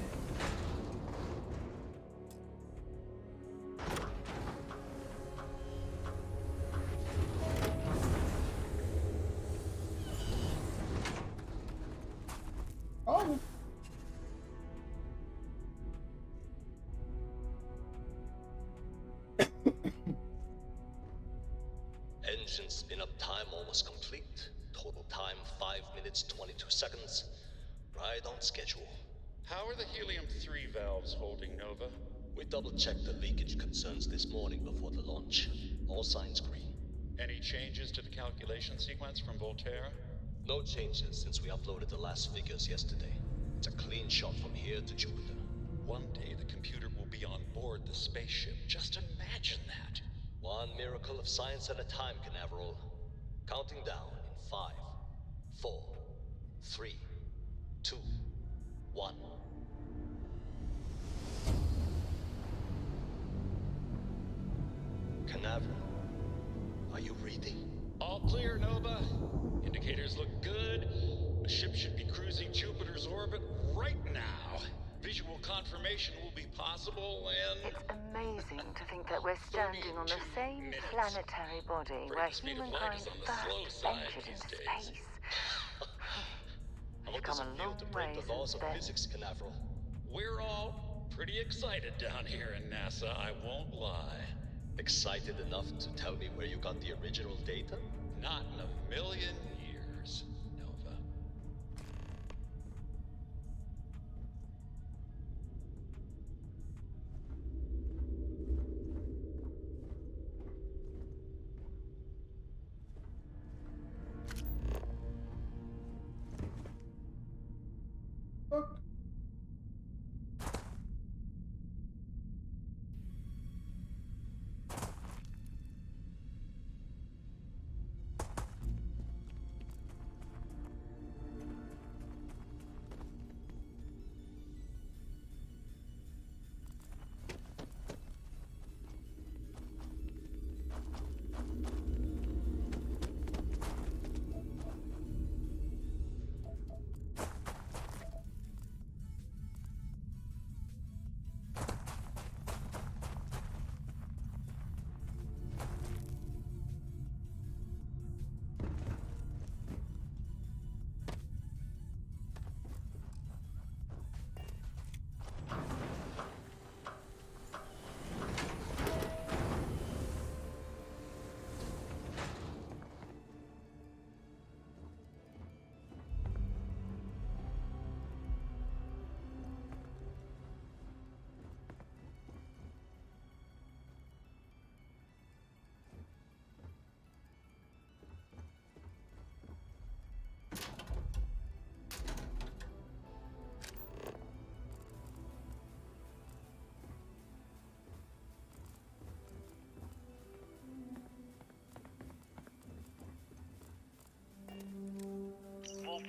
Oh.
Engine spin-up time almost complete. Total time 5 minutes 22 seconds. Right on schedule.
How are the helium-3 valves holding, Nova?
We double-checked the leakage concerns this morning before the launch. All signs green.
Any changes to the calculation sequence from Voltaire?
No changes since we uploaded the last figures yesterday. It's a clean shot from here to Jupiter.
One day the computer will be on board the spaceship. Just imagine that.
One miracle of science at a time, Canaveral. Counting down in 5, 4, 3, 2, 1. Canaveral, are you reading?
All clear, Nova. Indicators look good. The ship should be cruising Jupiter's orbit right now. Visual confirmation will be possible in...
It's amazing to think that we're standing on the same planetary body where humankind first ventured into space. We've come a long way
The laws
since
of
then.
physics, Canaveral.
We're all pretty excited down here in NASA, I won't lie.
Excited enough to tell me where you got the original data?
Not in a million years, Nova.
Fuck.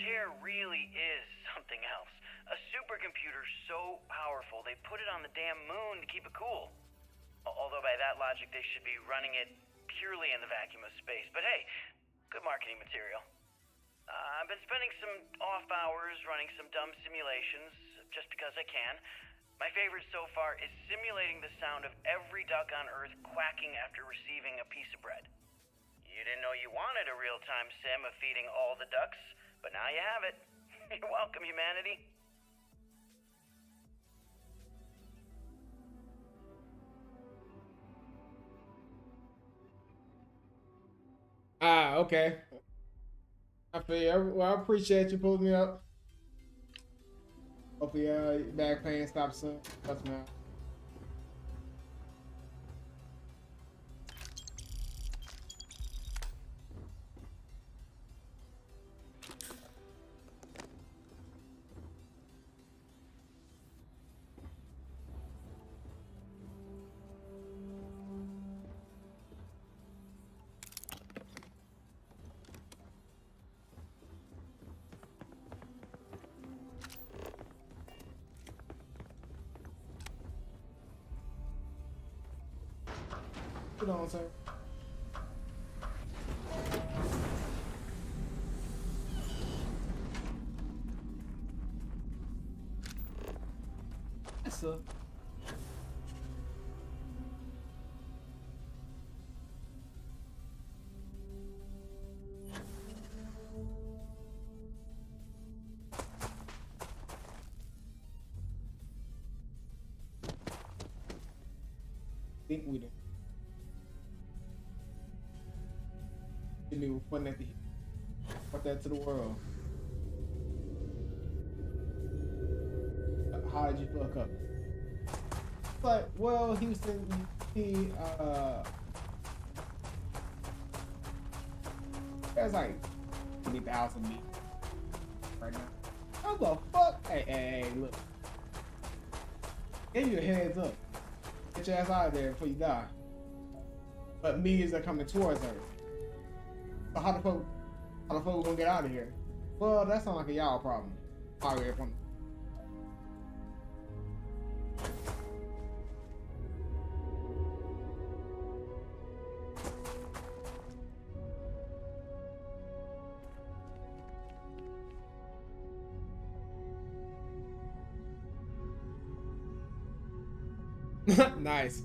tear really is something else. A supercomputer so powerful they put it on the damn moon to keep it cool. Although by that logic they should be running it purely in the vacuum of space. But hey, good marketing material. I've been spending some off hours running some dumb simulations just because I can. My favorite so far is simulating the sound of every duck on Earth quacking after receiving a piece of bread. You didn't know you wanted a real-time sim of feeding all the ducks, but now you have it. You're welcome, humanity.
Okay. I feel you. Well, I appreciate you pulling me up. Hopefully, back pain stops soon. That's man. Put on, sir. Yes, sir. Think we do. Me with fun at the what that to the world. How did you fuck up? It's like, well, Houston, there's like 20,000 me right now. What the fuck? Hey, look. Give you a heads up. Get your ass out of there before you die. But millions are coming towards her. So how the fuck we gonna get out of here? Well, that sounds like a y'all problem. Out here from nice.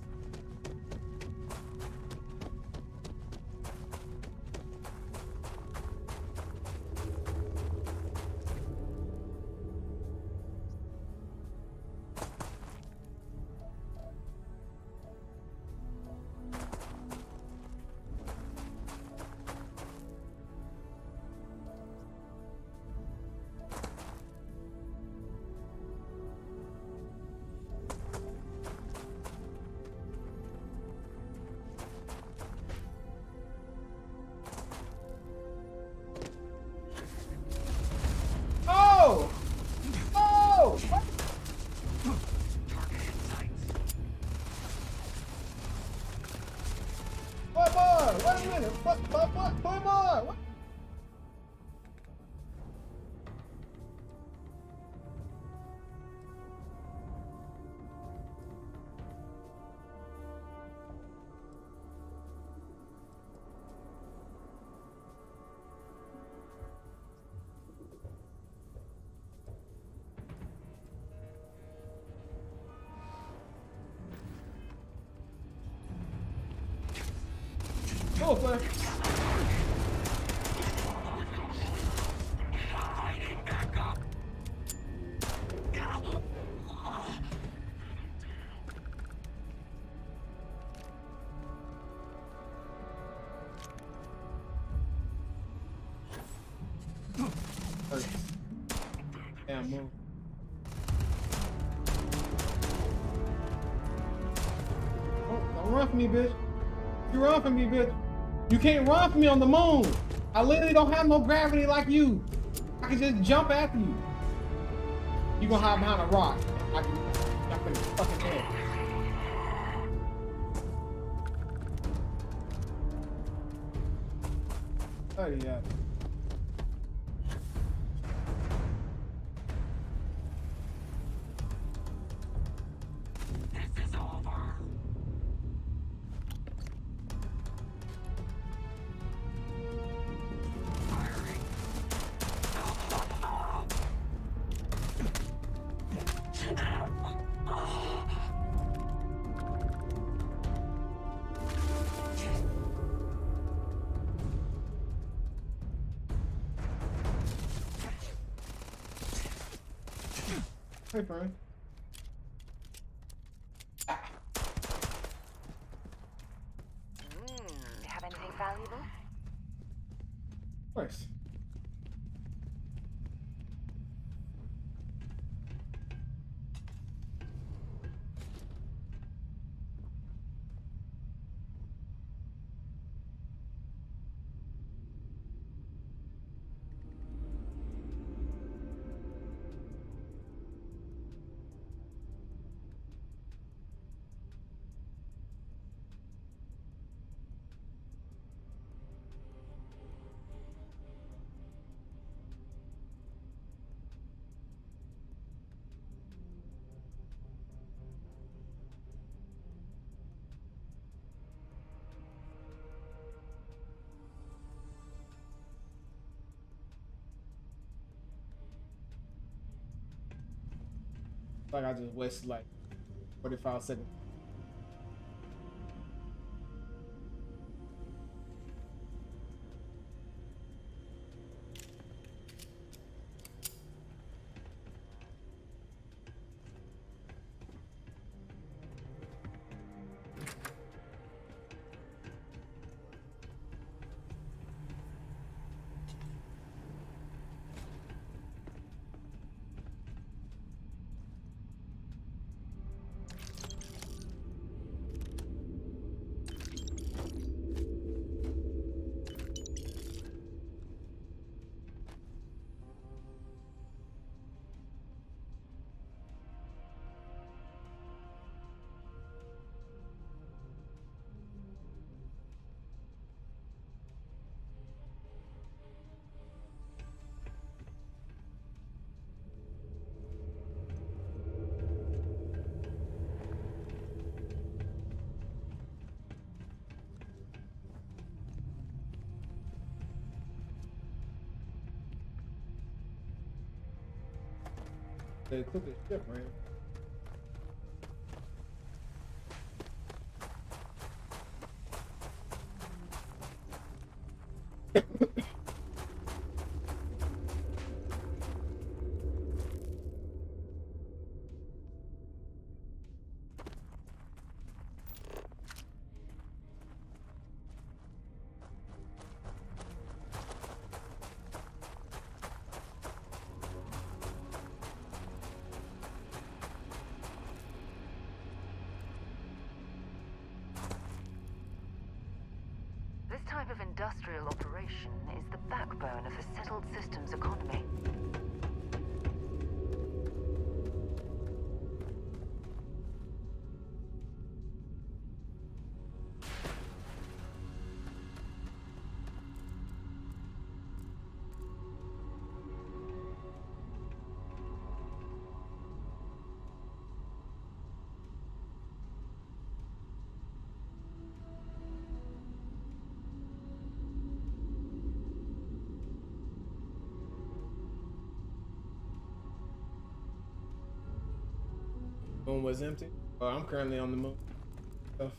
Go, player. Damn, move. Oh, don't run from me, bitch. You run from me, bitch. You can't run from me on the moon. I literally don't have no gravity like you. I can just jump after you. You gonna hide behind a rock. I can jump in the fucking head. Oh yeah. Hey, friend.
Have anything valuable?
Nice. Like I just wasted like 45 seconds. They cook the ship, man.
This type of industrial operation is the backbone of the settled systems economy.
Moon was empty. Oh, I'm currently on the moon. Stuff.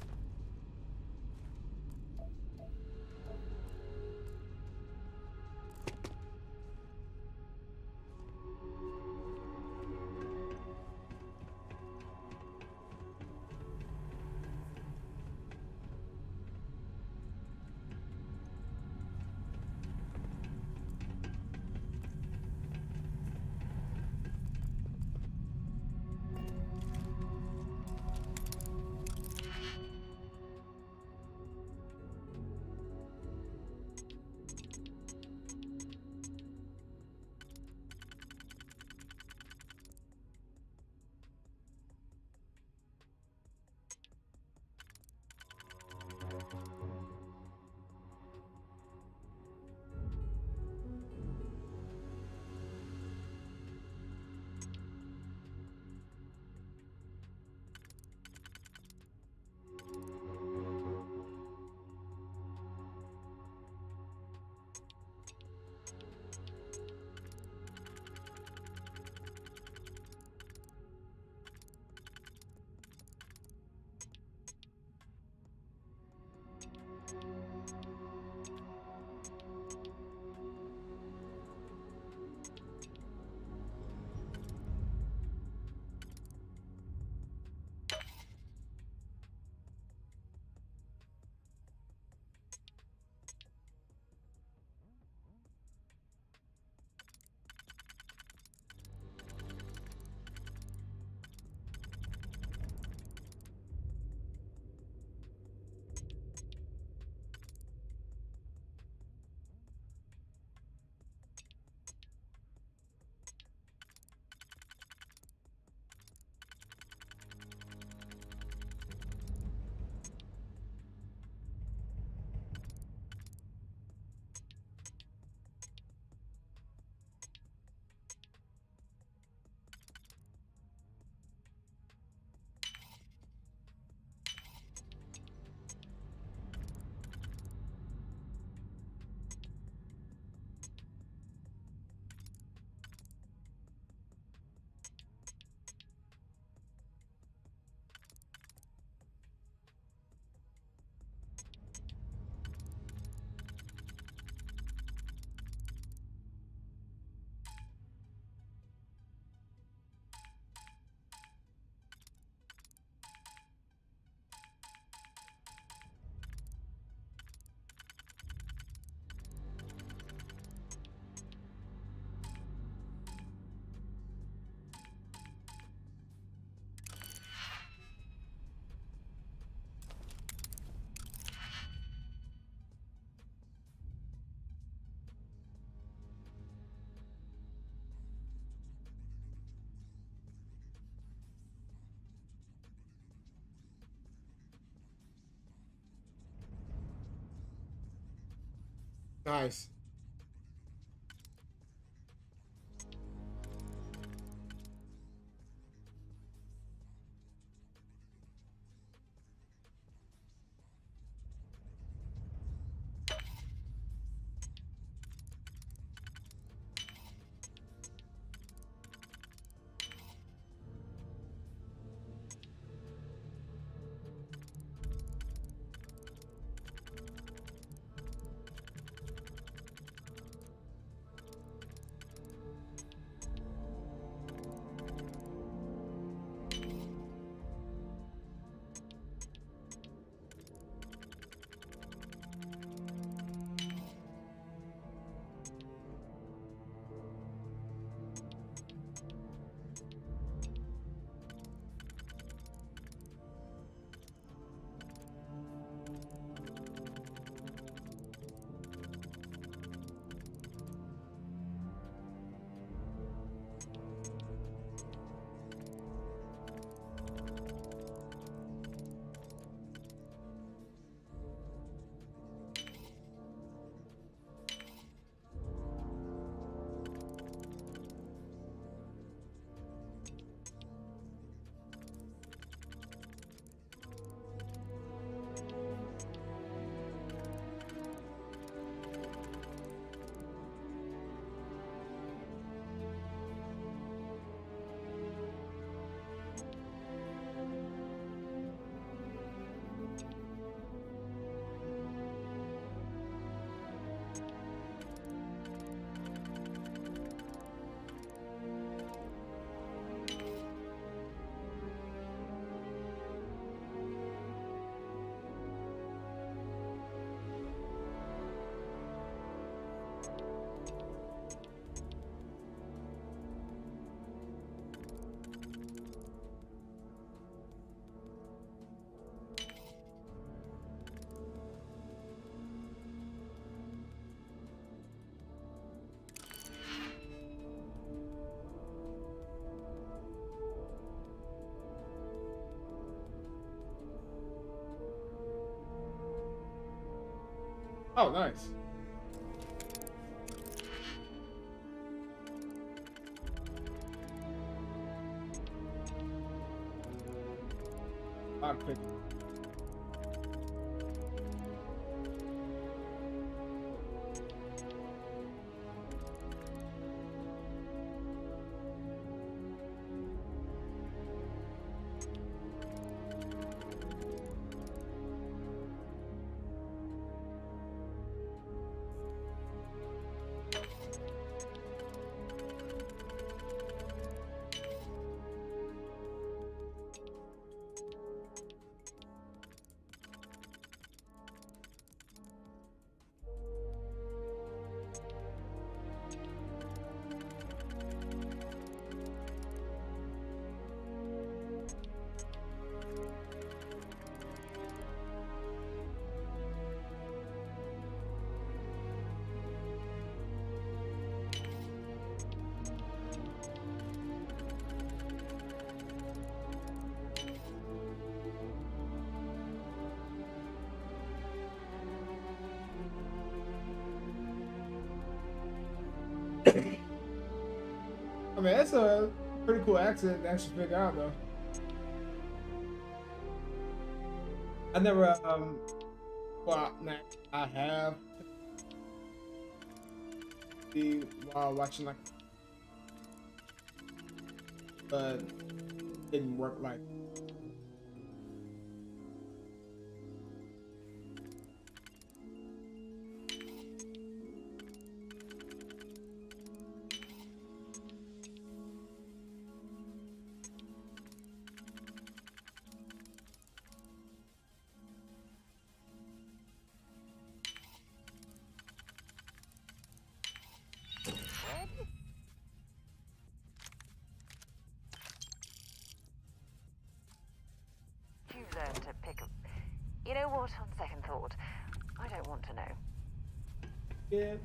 Nice. Oh, nice. Lockpick. I mean, that's a pretty cool accident to actually figure out, though. I never, well, nah, I have be while watching like, but didn't work like.
You've learned to pick up. You know what? On second thought, I don't want to know.
Yeah.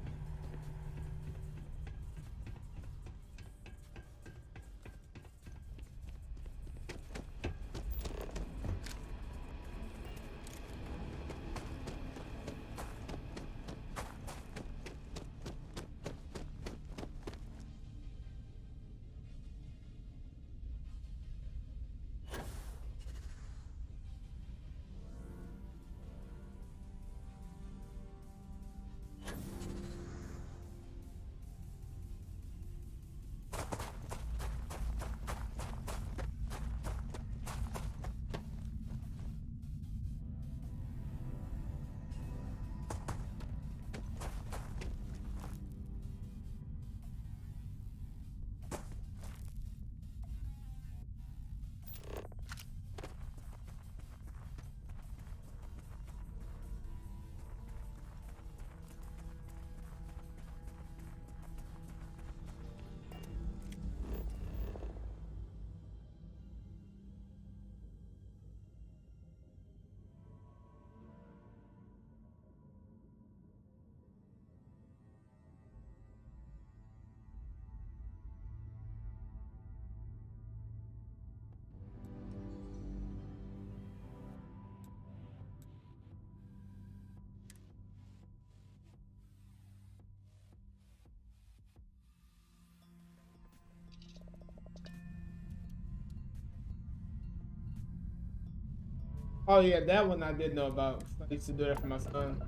Oh yeah, that one I did know about. I used to do that for my son.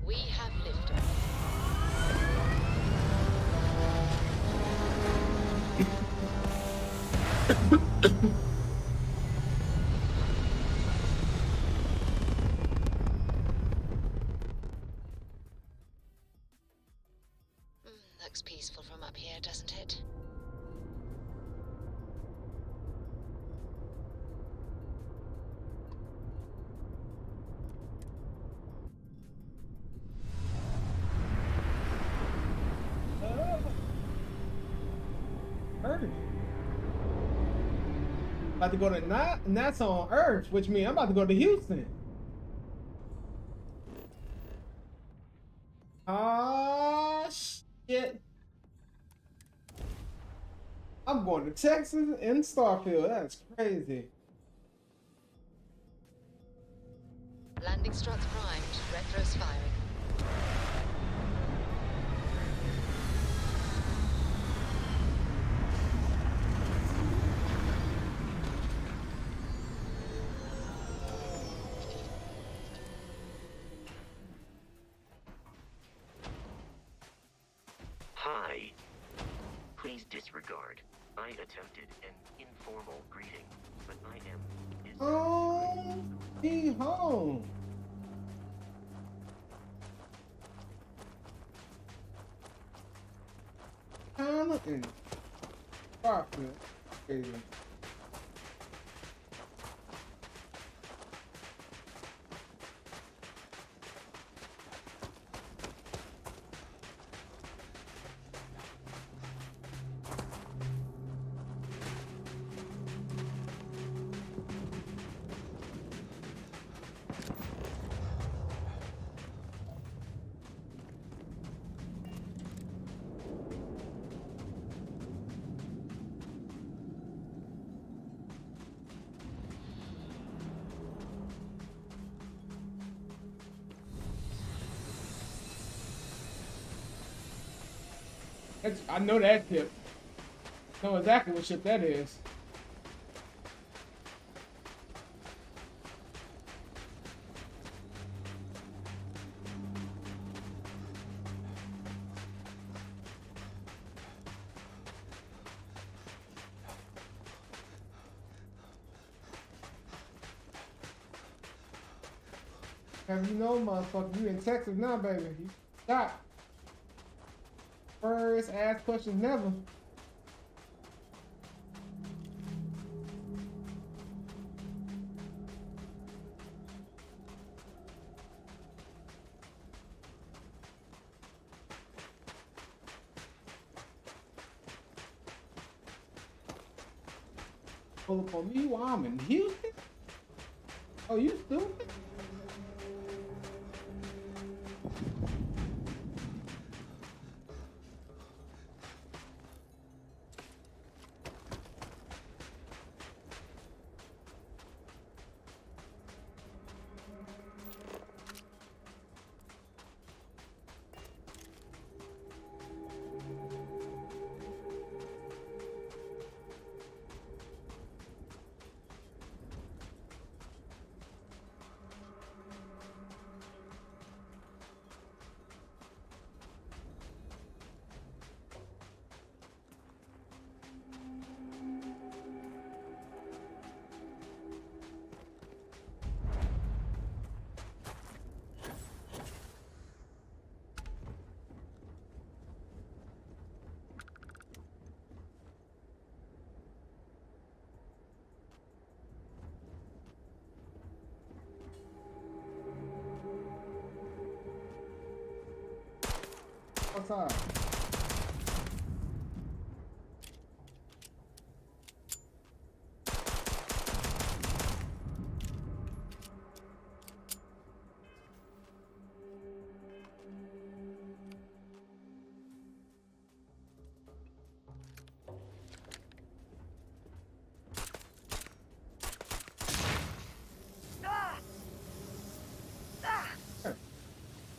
We have liftoff. Looks peaceful from up here, doesn't it?
Earth. About to go to NASA on Earth, which means I'm about to go to Houston. Ah, shit. I'm going to Texas and Starfield. That's crazy.
Landing struts primed. Retros firing.
Hi. Please disregard. I attempted an informal greeting, but I am.
Oh, he home. Tyler and Starfield. Crazy. I know that ship. I know exactly what ship that is. As you know, motherfucker, you in Texas now, baby. You stop. First ask questions never. Pull up on me while I'm in Houston? Oh, you stupid? What's up?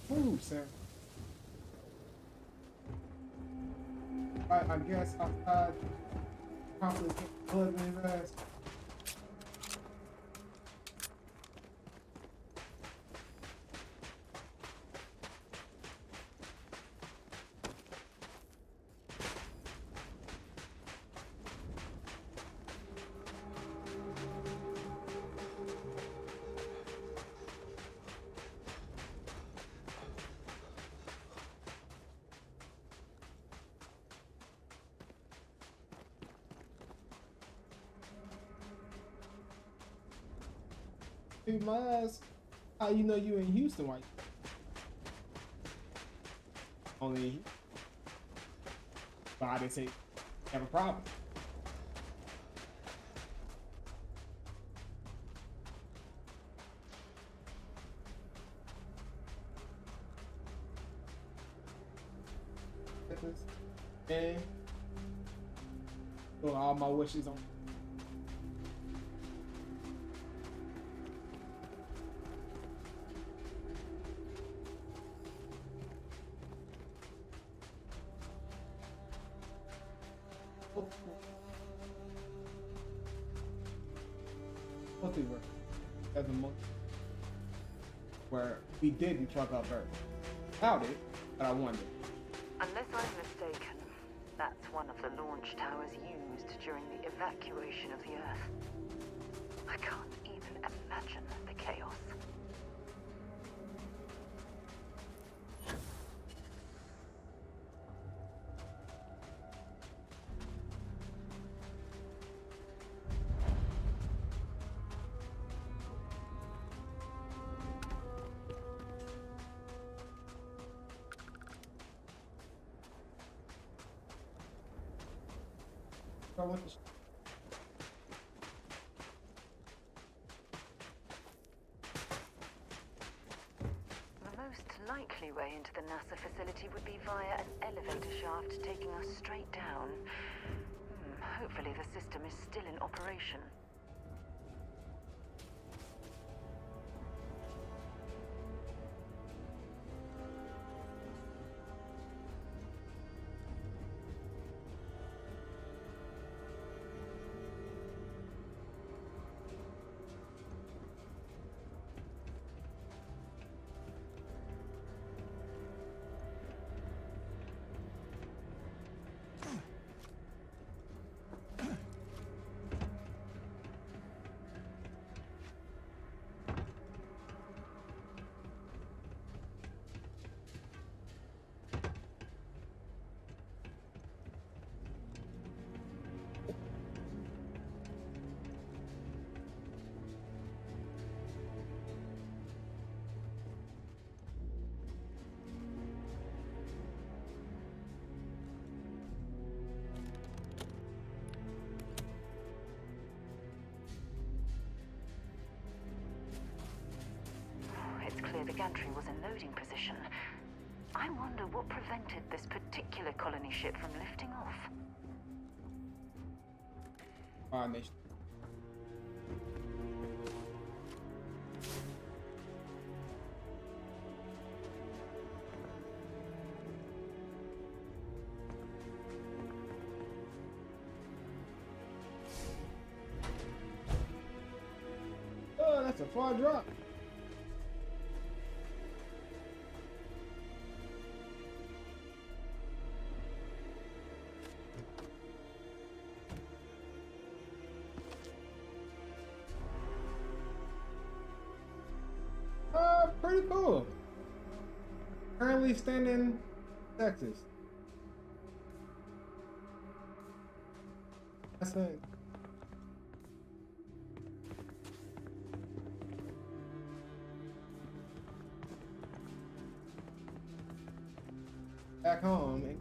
Move, Sam. I guess outside, probably get blood in his ass. Beat my ass. How you know you in Houston? Why? Only. But I didn't say have a problem. And doing all my wishes on. Multiverse as a month where we didn't fuck up Earth. Doubt it, but I wonder.
Unless I'm mistaken, that's one of the launch towers used during the evacuation of the Earth. I can't even imagine the chaos.
I want to
The most likely way into the NASA facility would be via an elevator shaft taking us straight down. Hopefully the system is still in operation. It's clear the gantry was in loading position. I wonder what prevented this particular colony ship from lifting off.
Nation. Oh, that's a far drop. Pretty cool. Currently standing in Texas. That's it. Back home.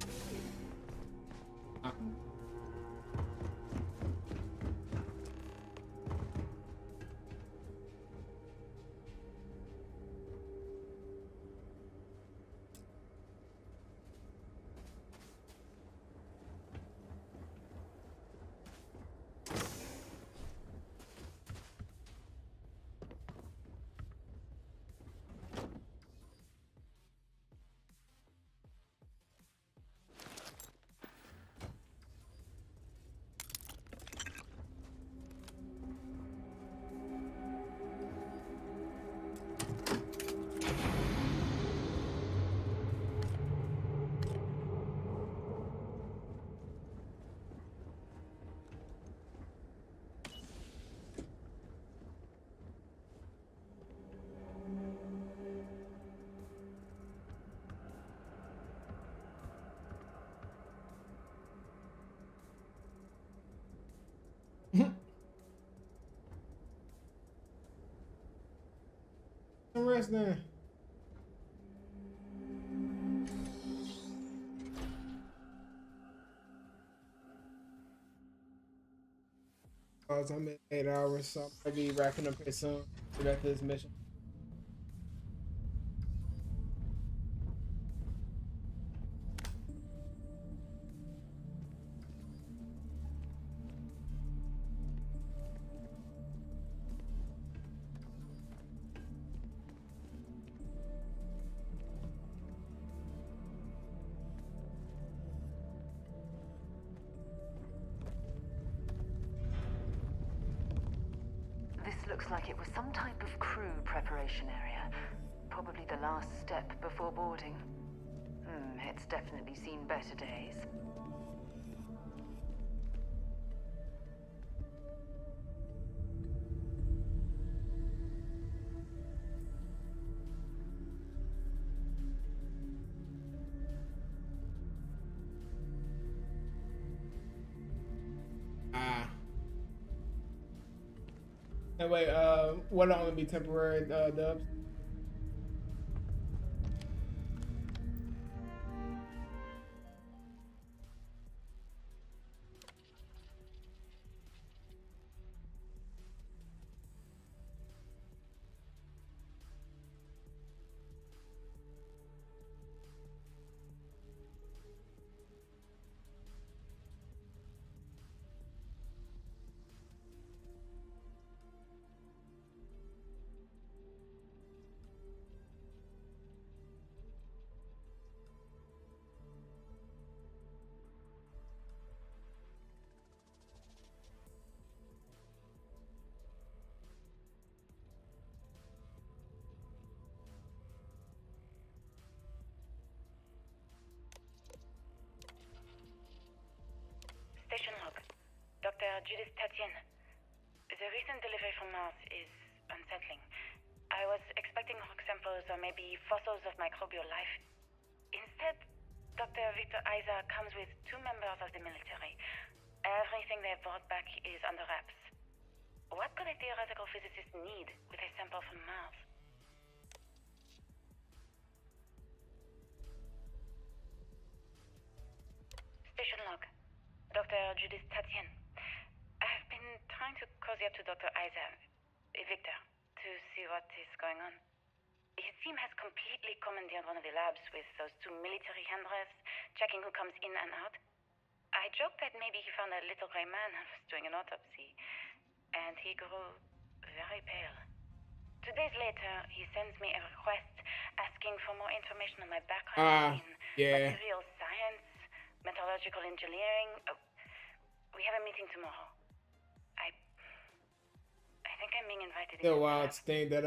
quest then. Cause I'm at 8 hours, so I'm gonna be wrapping up here soon. Get back to this mission.
This looks like it was some type of crew preparation area. Probably the last step before boarding. It's definitely seen better days.
And wait, what only be temporary, Dubs?
Station log. Dr. Judith Tatien. The recent delivery from Mars is unsettling. I was expecting rock samples or maybe fossils of microbial life. Instead, Dr. Victor Isa comes with 2 members of the military. Everything they've brought back is under wraps. What could a theoretical physicist need with a sample from Mars? Station log. Dr. Judith Tatien. I've been trying to cozy up to Dr. Isa, Victor, to see what is going on. His team has completely commandeered one of the labs with those 2 military handlers, checking who comes in and out. I joked that maybe he found a little gray man and was doing an autopsy, and he grew very pale. 2 days later, he sends me a request asking for more information on my background in material science, metallurgical engineering. We have a meeting tomorrow. I think I'm being invited.
The wild thing that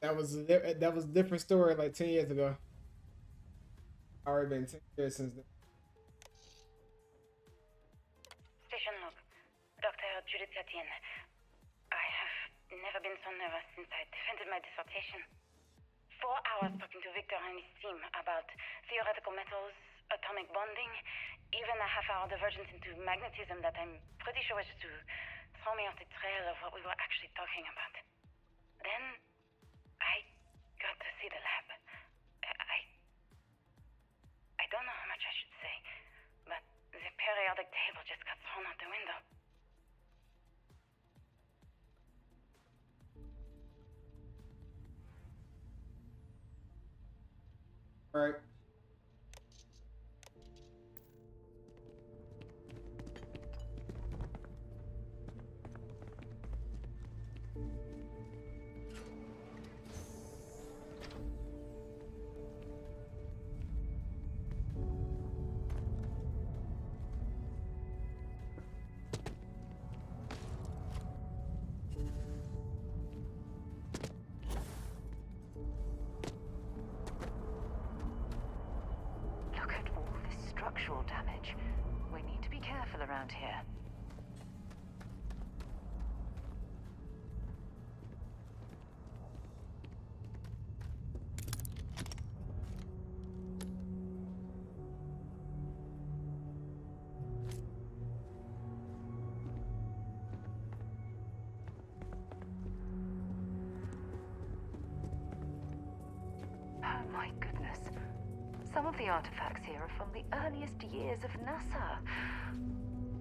that was a different story like 10 years ago. Already been 10 years since then.
Station log. Dr. Judith Tatien. I have never been so nervous since I defended my dissertation. 4 hours talking to Victor and his team about theoretical metals, atomic bonding, even a half-hour divergence into magnetism that I'm pretty sure was to throw me off the trail of what we were actually talking about. Then, I got to see the lab. I don't know how much I should say, but the periodic table just got thrown out the window.
All right.
Structural damage. We need to be careful around here. Some of the artifacts here are from the earliest years of NASA.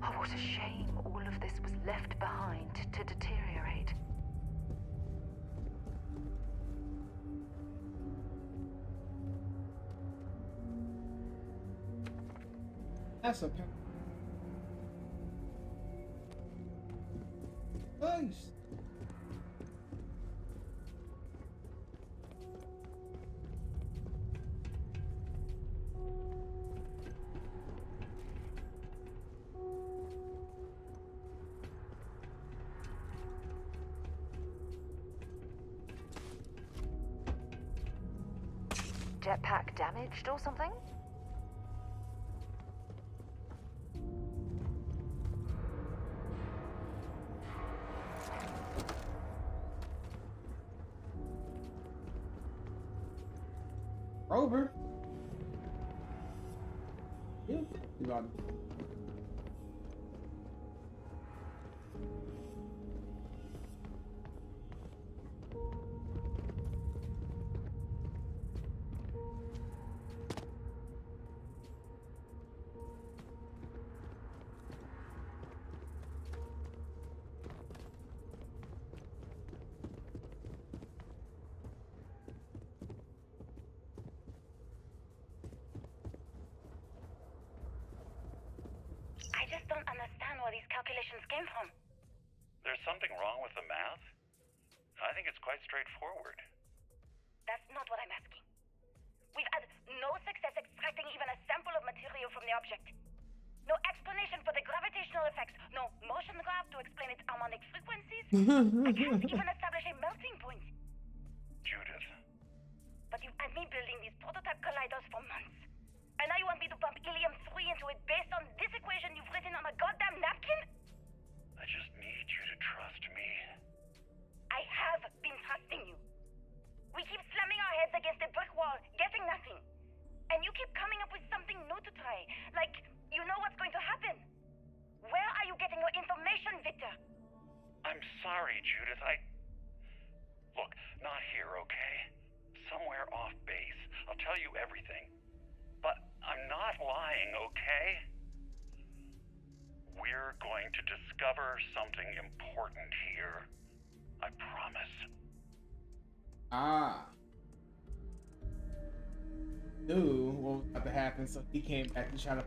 Oh, what a shame all of this was left behind to deteriorate.
That's okay. Nice.
Jetpack damaged or something?
Rover. Yeah, you got it.
I just don't understand where these calculations came from.
There's something wrong with the math? I think it's quite straightforward.
That's not what I'm asking. We've had no success extracting even a sample of material from the object. No explanation for the gravitational effects. No motion graph to explain its harmonic frequencies. I can't even establish a melting point.
Judith.
But you've had me building these prototype colliders for months. And now you want me to pump helium-3 into it based on this equation you've written on a goddamn napkin?
I just need you to trust me.
I have been trusting you. We keep slamming our heads against a brick wall, getting nothing. And you keep coming up with something new to try. Like, you know what's going to happen. Where are you getting your information, Victor?
I'm sorry, Judith. Look, not here, okay? Somewhere off base. I'll tell you everything. But I'm not lying, okay? We're going to discover something important here. I promise.
Ah. Knew what was about to happen, so he came back to try to.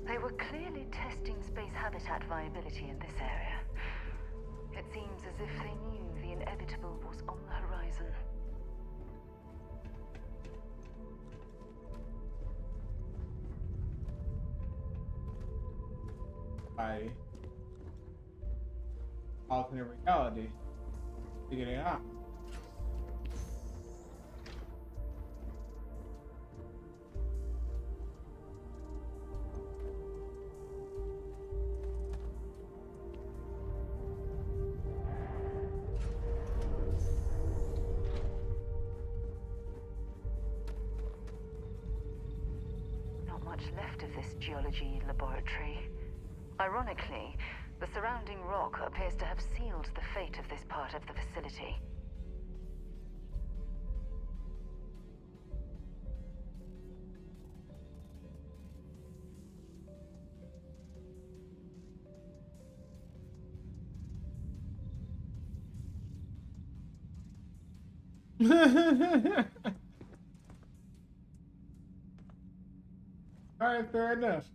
They were clearly testing space habitat viability in this area. It seems as if they knew the inevitable was on the horizon.
By alternate reality, figuring it out.
Not much left of this geology laboratory. Ironically, the surrounding rock appears to have sealed the fate of this part of the facility.
All right, fair enough.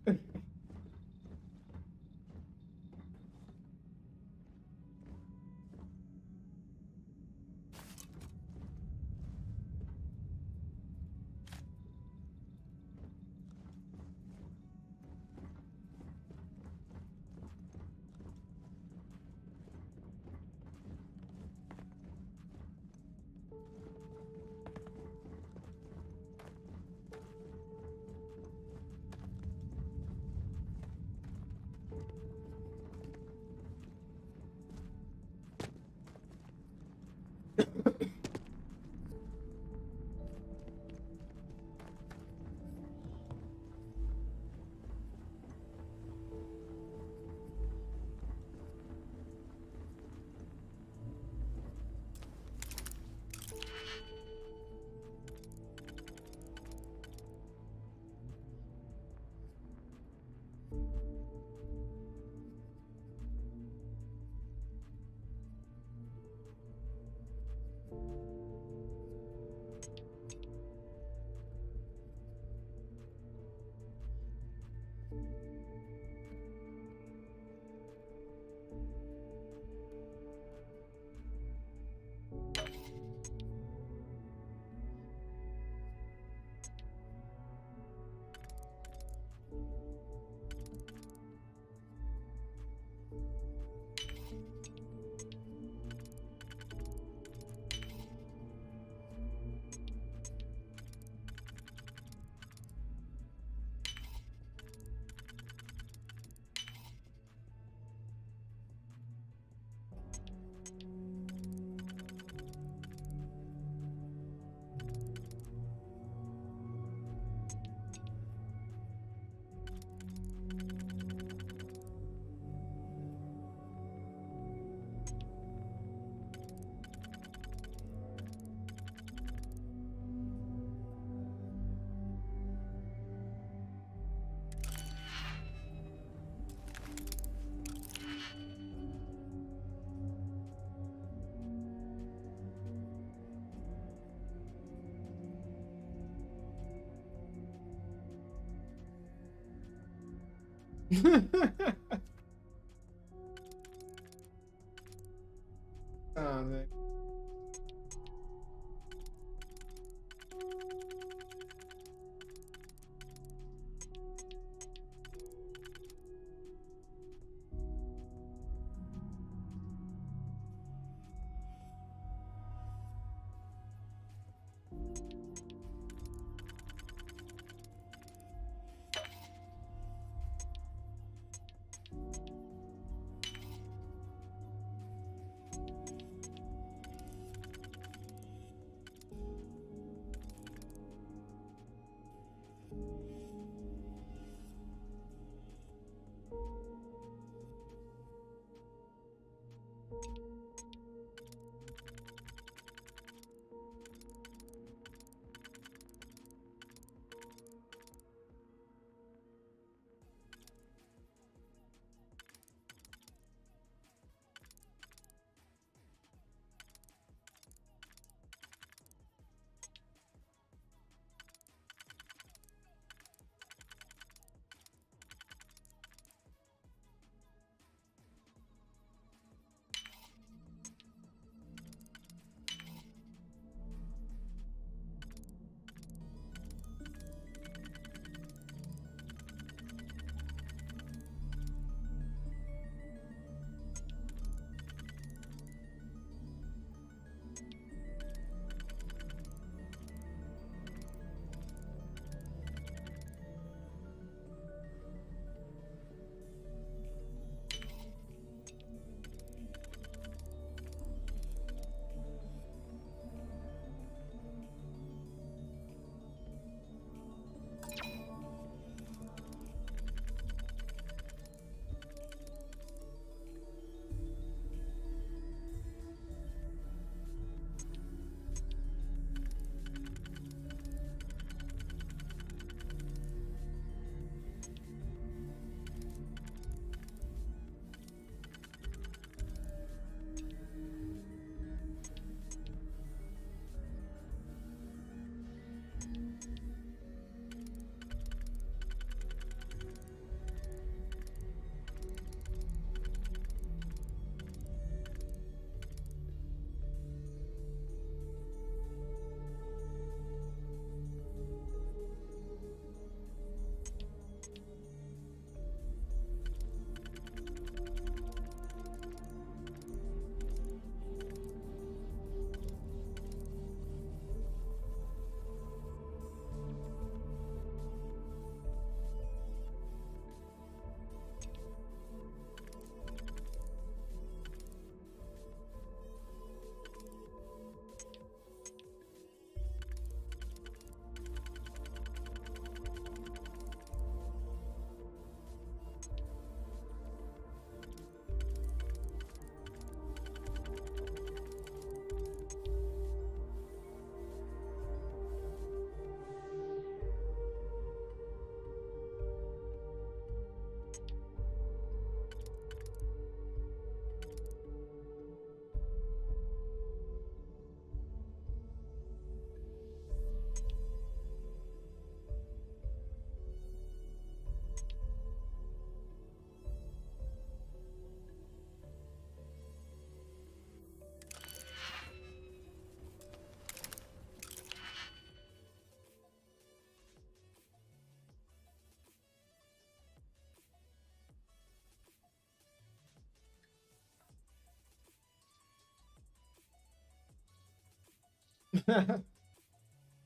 Oh, man.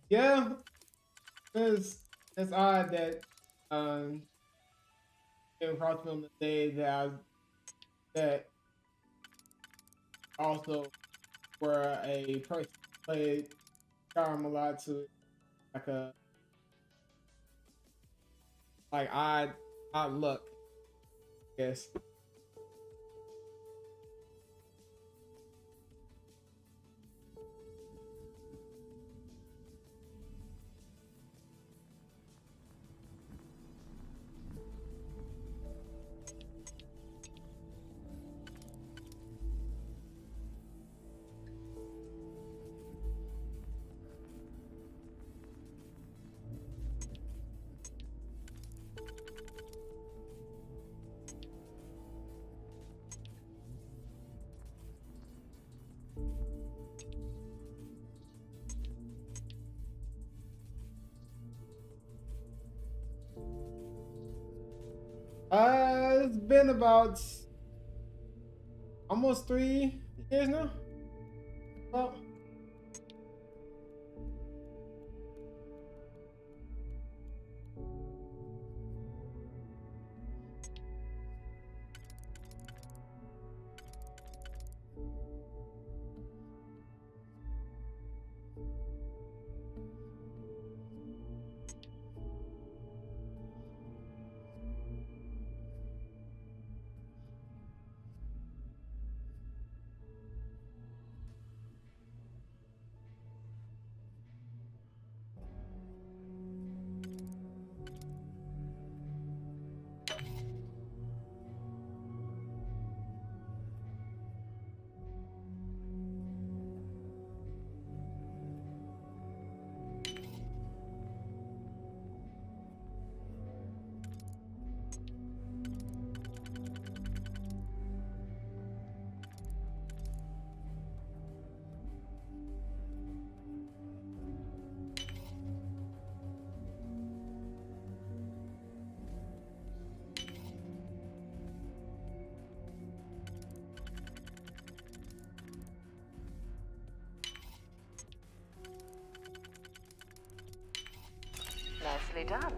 Yeah, it's odd that came across me on the day that also were a person who played Skyrim a lot to like a like odd luck, I guess. It's been about almost 3 years now. Well,
Nicely done.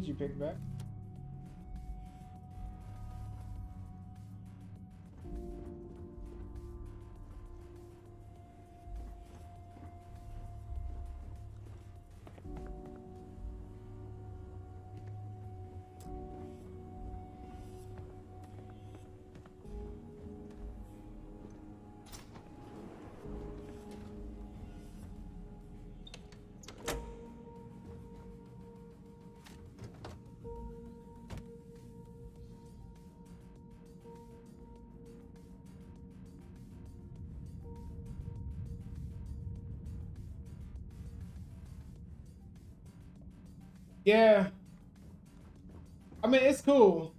did you pick back? Yeah. I mean, it's cool.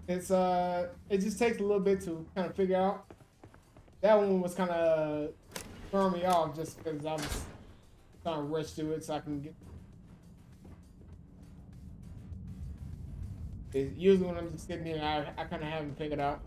It just takes a little bit to kind of figure out. That one was kind of throwing me off just because I was trying to rush through it so I can get. Usually when I'm just sitting here, I kind of haven't figured out.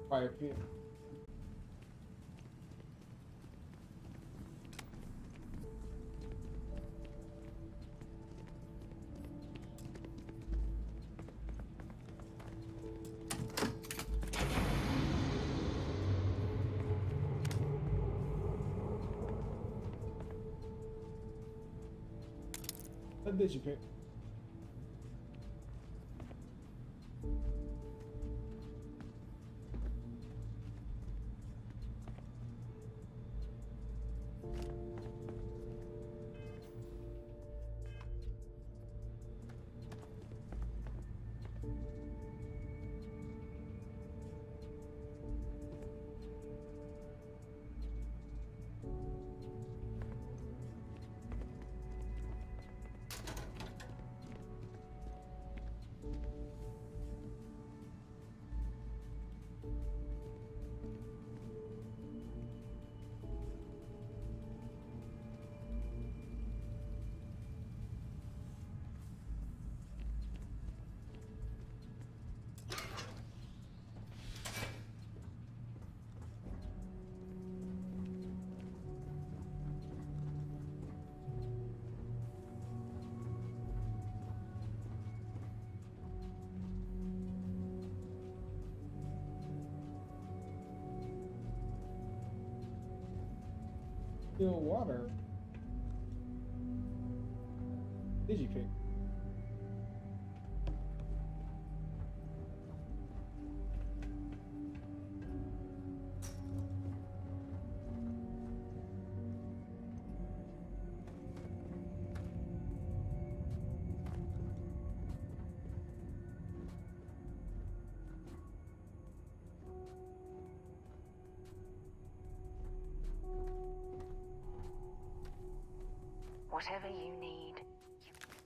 Fire pit. What did you pick? Still water. Did you pick?
Whatever you need.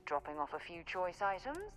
Dropping off a few choice items?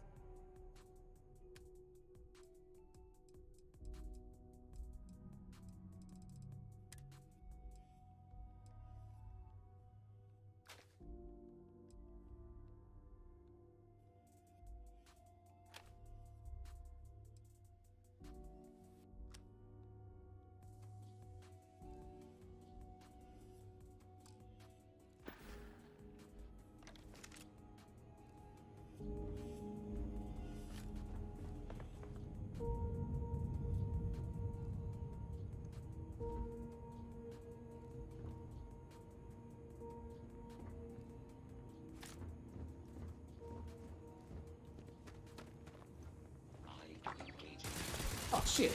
Oh shit.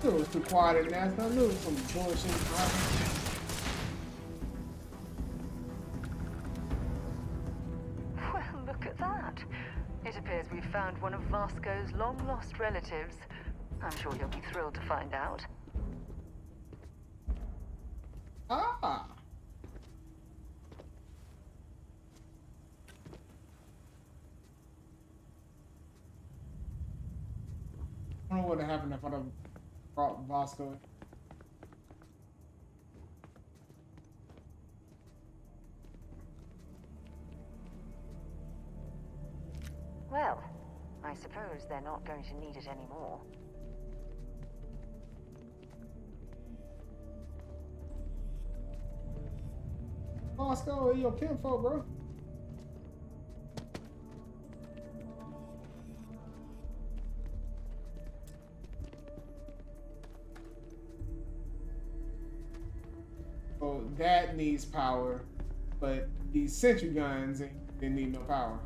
It was too quiet in there. I knew it was some bullshit happening.
Well, look at that. It appears we've found one of Vasco's long-lost relatives. I'm sure he'll be thrilled to find out.
Ah. I don't know what would have happened if I'd have brought Vasco.
Well, I suppose they're not going to need it anymore.
Vasco, your kinfolk, bro. So that needs power, but these sentry guns, they need no power.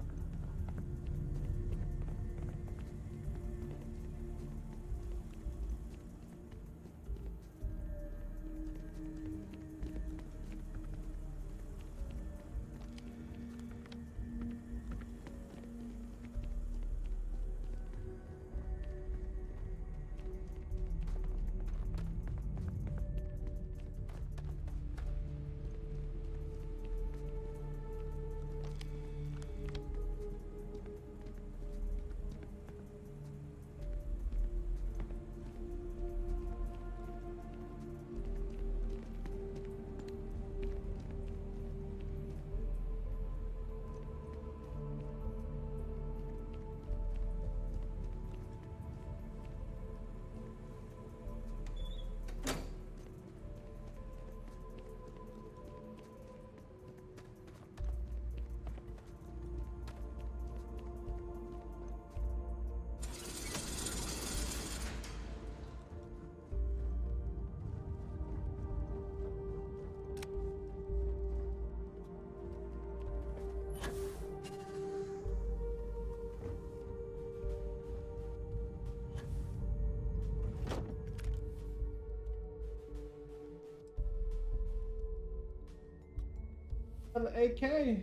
Another AK.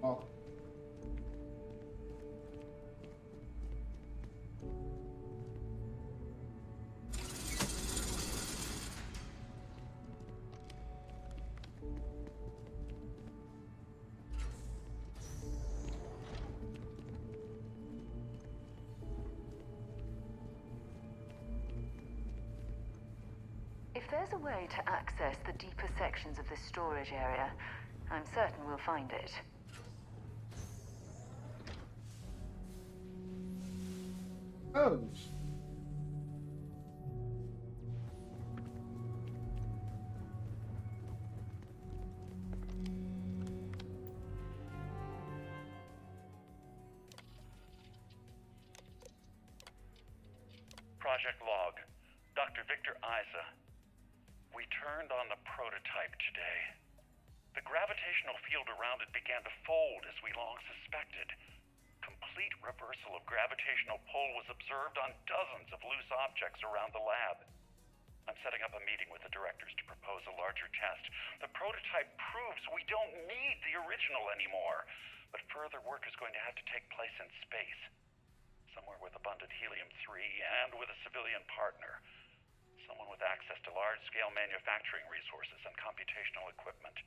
Oh.
If there's a way to access the deeper sections of this storage area, I'm certain we'll find it.
Oh.
Project Log. Dr. Victor Isa. We turned on the prototype today. The gravitational field around it began to fold as we long suspected. Complete reversal of gravitational pull was observed on dozens of loose objects around the lab. I'm setting up a meeting with the directors to propose a larger test. The prototype proves we don't need the original anymore, but further work is going to have to take place in space. Somewhere with abundant helium-3 and with a civilian partner. Someone with access to large-scale manufacturing resources and computational equipment.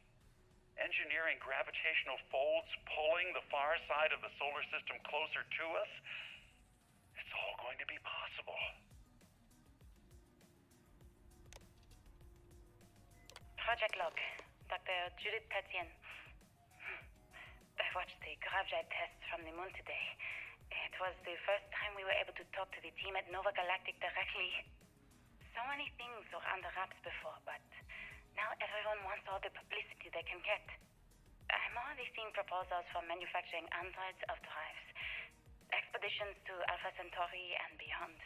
Engineering gravitational folds pulling the far side of the solar system closer to us? It's all going to be possible.
Project Log. Dr. Judith Tatien. I watched the gravjite tests from the moon today. It was the first time we were able to talk to the team at Nova Galactic directly. So many things were under wraps before, but now everyone wants all the publicity they can get. I'm already seeing proposals for manufacturing androids of drives, expeditions to Alpha Centauri and beyond.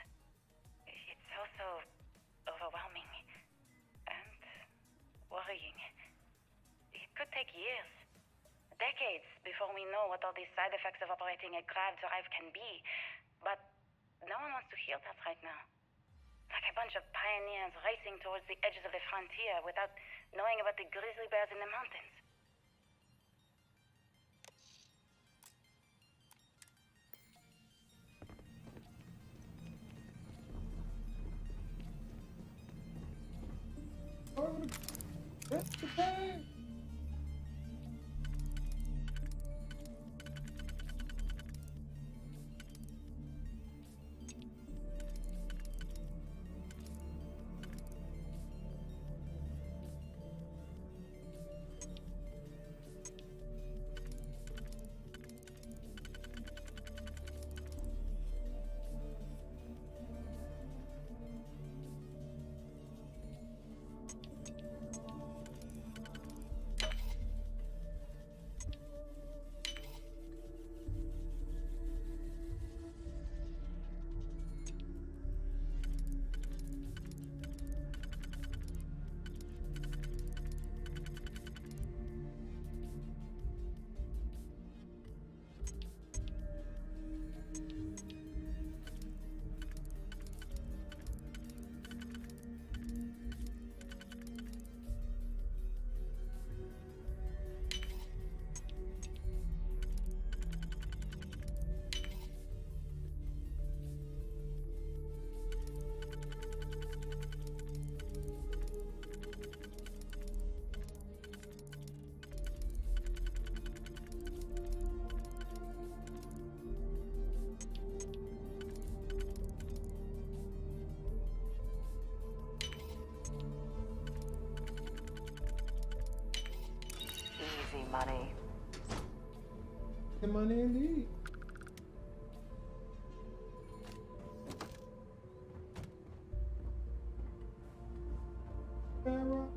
It's also overwhelming and worrying. It could take years, decades, before we know what all these side effects of operating a grav drive can be. But no one wants to hear that right now. Like a bunch of pioneers racing towards the edges of the frontier without knowing about the grizzly bears in the mountains.
That's the bag.
money.
The money indeed. Farewell.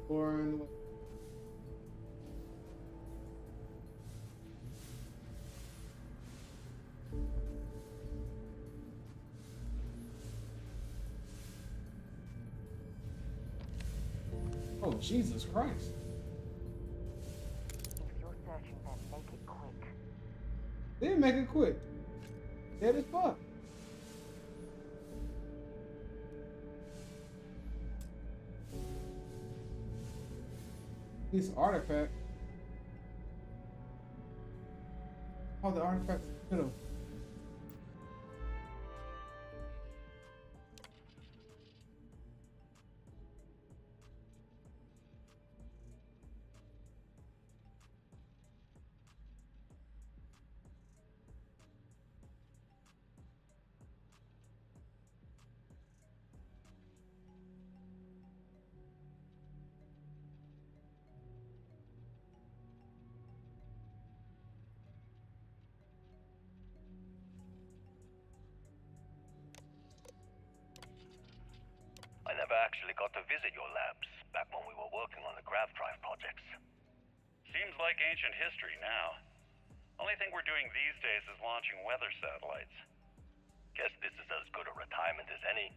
Born. Oh, Jesus Christ.
If you're searching them, make it quick.
They didn't make it quick. Dead as fuck. This artifact. Oh, the artifact's in the middle.
I never actually got to visit your labs back when we were working on the grav drive projects.
Seems like ancient history now. Only thing we're doing these days is launching weather satellites.
Guess this is as good a retirement as any.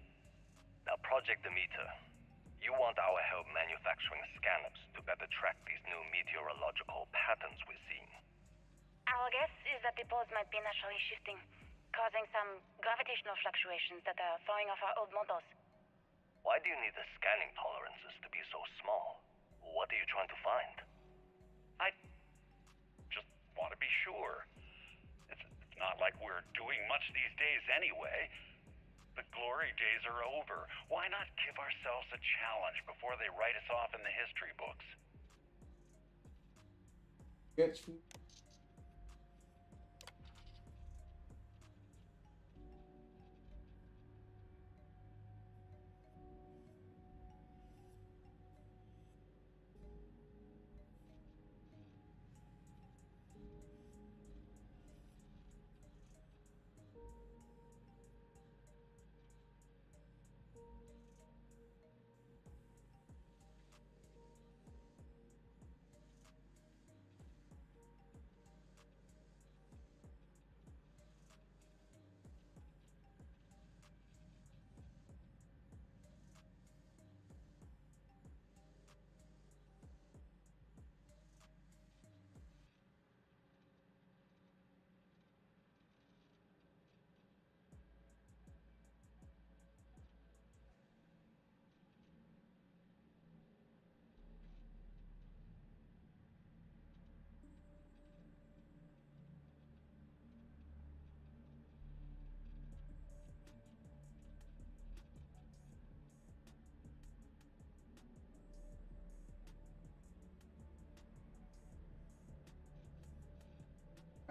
Now, Project Demeter, you want our help manufacturing scanners to better track these new meteorological patterns we're seeing.
Our guess is that the poles might be naturally shifting, causing some gravitational fluctuations that are throwing off our old models.
Why do you need the scanning tolerances to be so small? What are you trying to find?
I just want to be sure. It's not like we're doing much these days anyway. The glory days are over. Why not give ourselves a challenge before they write us off in the history books?
Get you.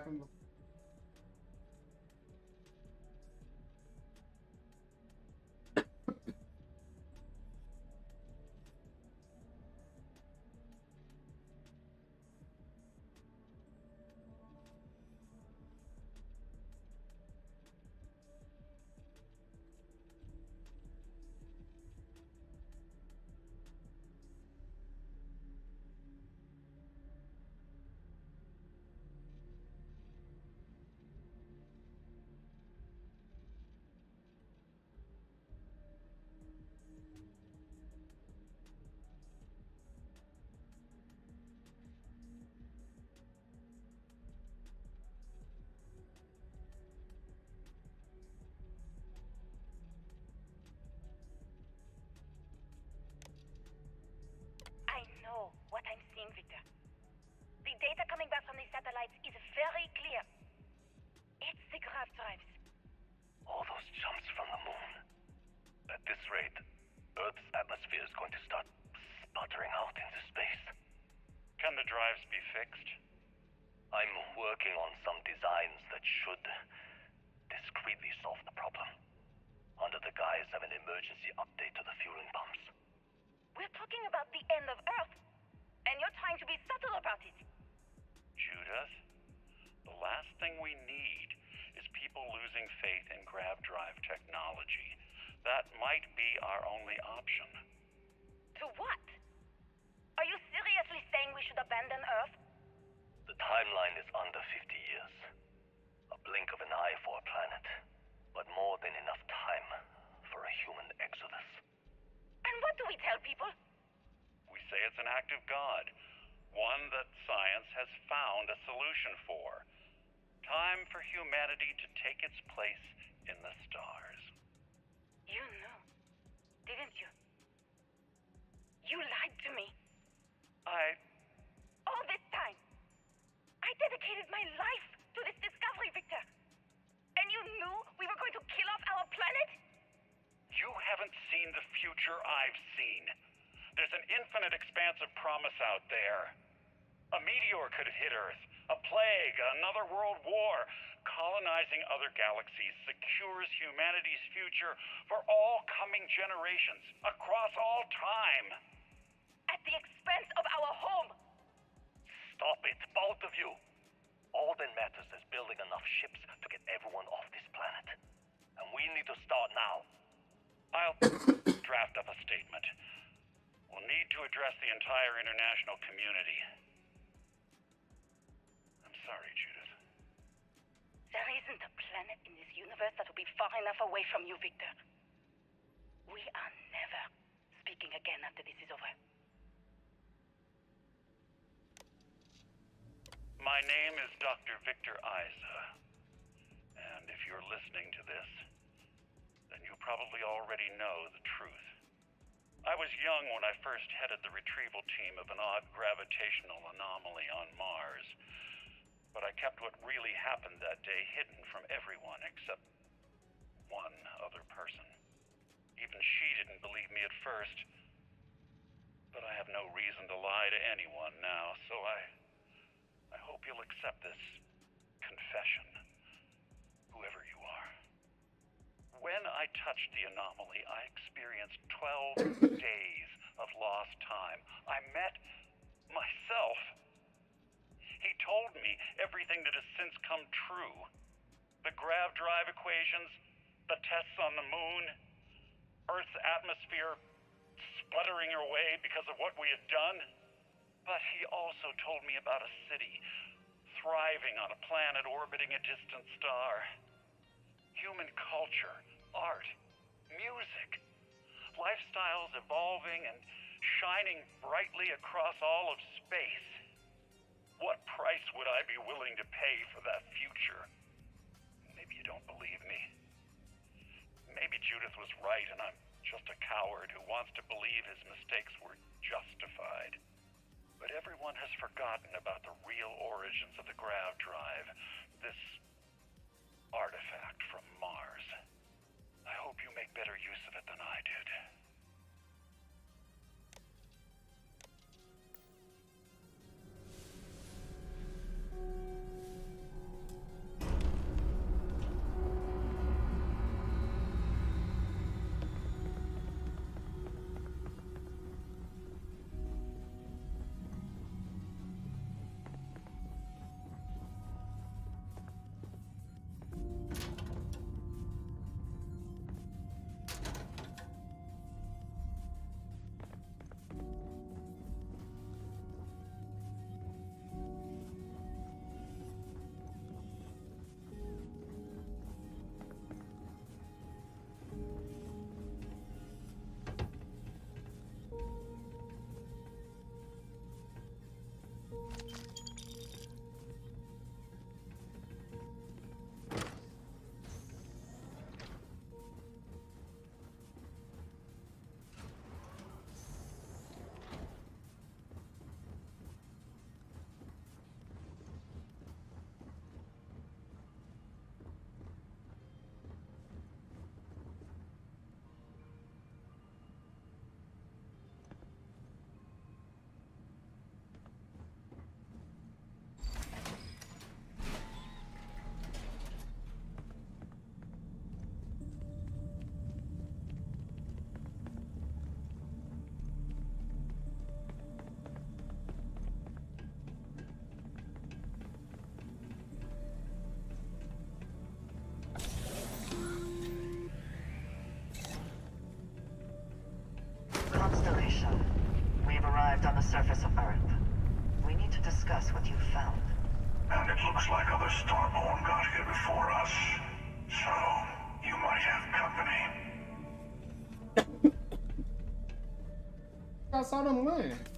from the.
I know what I'm seeing, Victor. The data coming back from these satellites is very clear. It's the grav drives.
All those jumps from the moon. At this rate, Earth's atmosphere is going to start sputtering out into space.
Can the drives be fixed?
I'm working on some designs that should discreetly solve the problem, under the guise of an emergency update to the fueling pumps.
We're talking about the end of Earth, and you're trying to be subtle about it.
Judith, the last thing we need is people losing faith in grav drive technology. That might be our only option.
To what? Are you seriously saying we should abandon Earth?
The timeline is under 50 years. A blink of an eye for a planet, but more than enough time for a human exodus.
And what do we tell people?
We say it's an act of God, one that science has found a solution for. Time for humanity to take its place in the stars.
You knew, didn't you? You lied to me. All this time, I dedicated my life to this discovery, Victor. And you knew we were going to kill off our planet?
You haven't seen the future I've seen. There's an infinite expanse of promise out there. A meteor could hit Earth, a plague, another world war. Colonizing other galaxies secures humanity's future for all coming generations, across all time.
At the expense of our home.
Stop it, both of you. All that matters is building enough ships to get everyone off this planet. And we need to start now.
I'll draft up a statement. We'll need to address the entire international community. I'm sorry, Judith.
There isn't a planet in this universe that will be far enough away from you, Victor. We are never speaking again after this is over.
My name is Dr. Victor Isa. And if you're listening to this, then you probably already know the truth. I was young when I first headed the retrieval team of an odd gravitational anomaly on Mars. But I kept what really happened that day hidden from everyone except one other person. Even she didn't believe me at first. But I have no reason to lie to anyone now, so I hope you'll accept this confession, whoever you are. When I touched the anomaly, I experienced 12 days of lost time. I met myself. He told me everything that has since come true. The grav drive equations, the tests on the moon, Earth's atmosphere sputtering away because of what we had done. But he also told me about a city thriving on a planet orbiting a distant star. Human culture, art, music, lifestyles evolving and shining brightly across all of space. What price would I be willing to pay for that future? Maybe you don't believe me. Maybe Judith was right and I'm just a coward who wants to believe his mistakes were justified. But everyone has forgotten about the real origins of the grav drive, this artifact from Mars. I hope you make better use of it than I did.
discuss what you've found.
And it looks like other Starborn got here before us. So, you might have company.
I saw them land.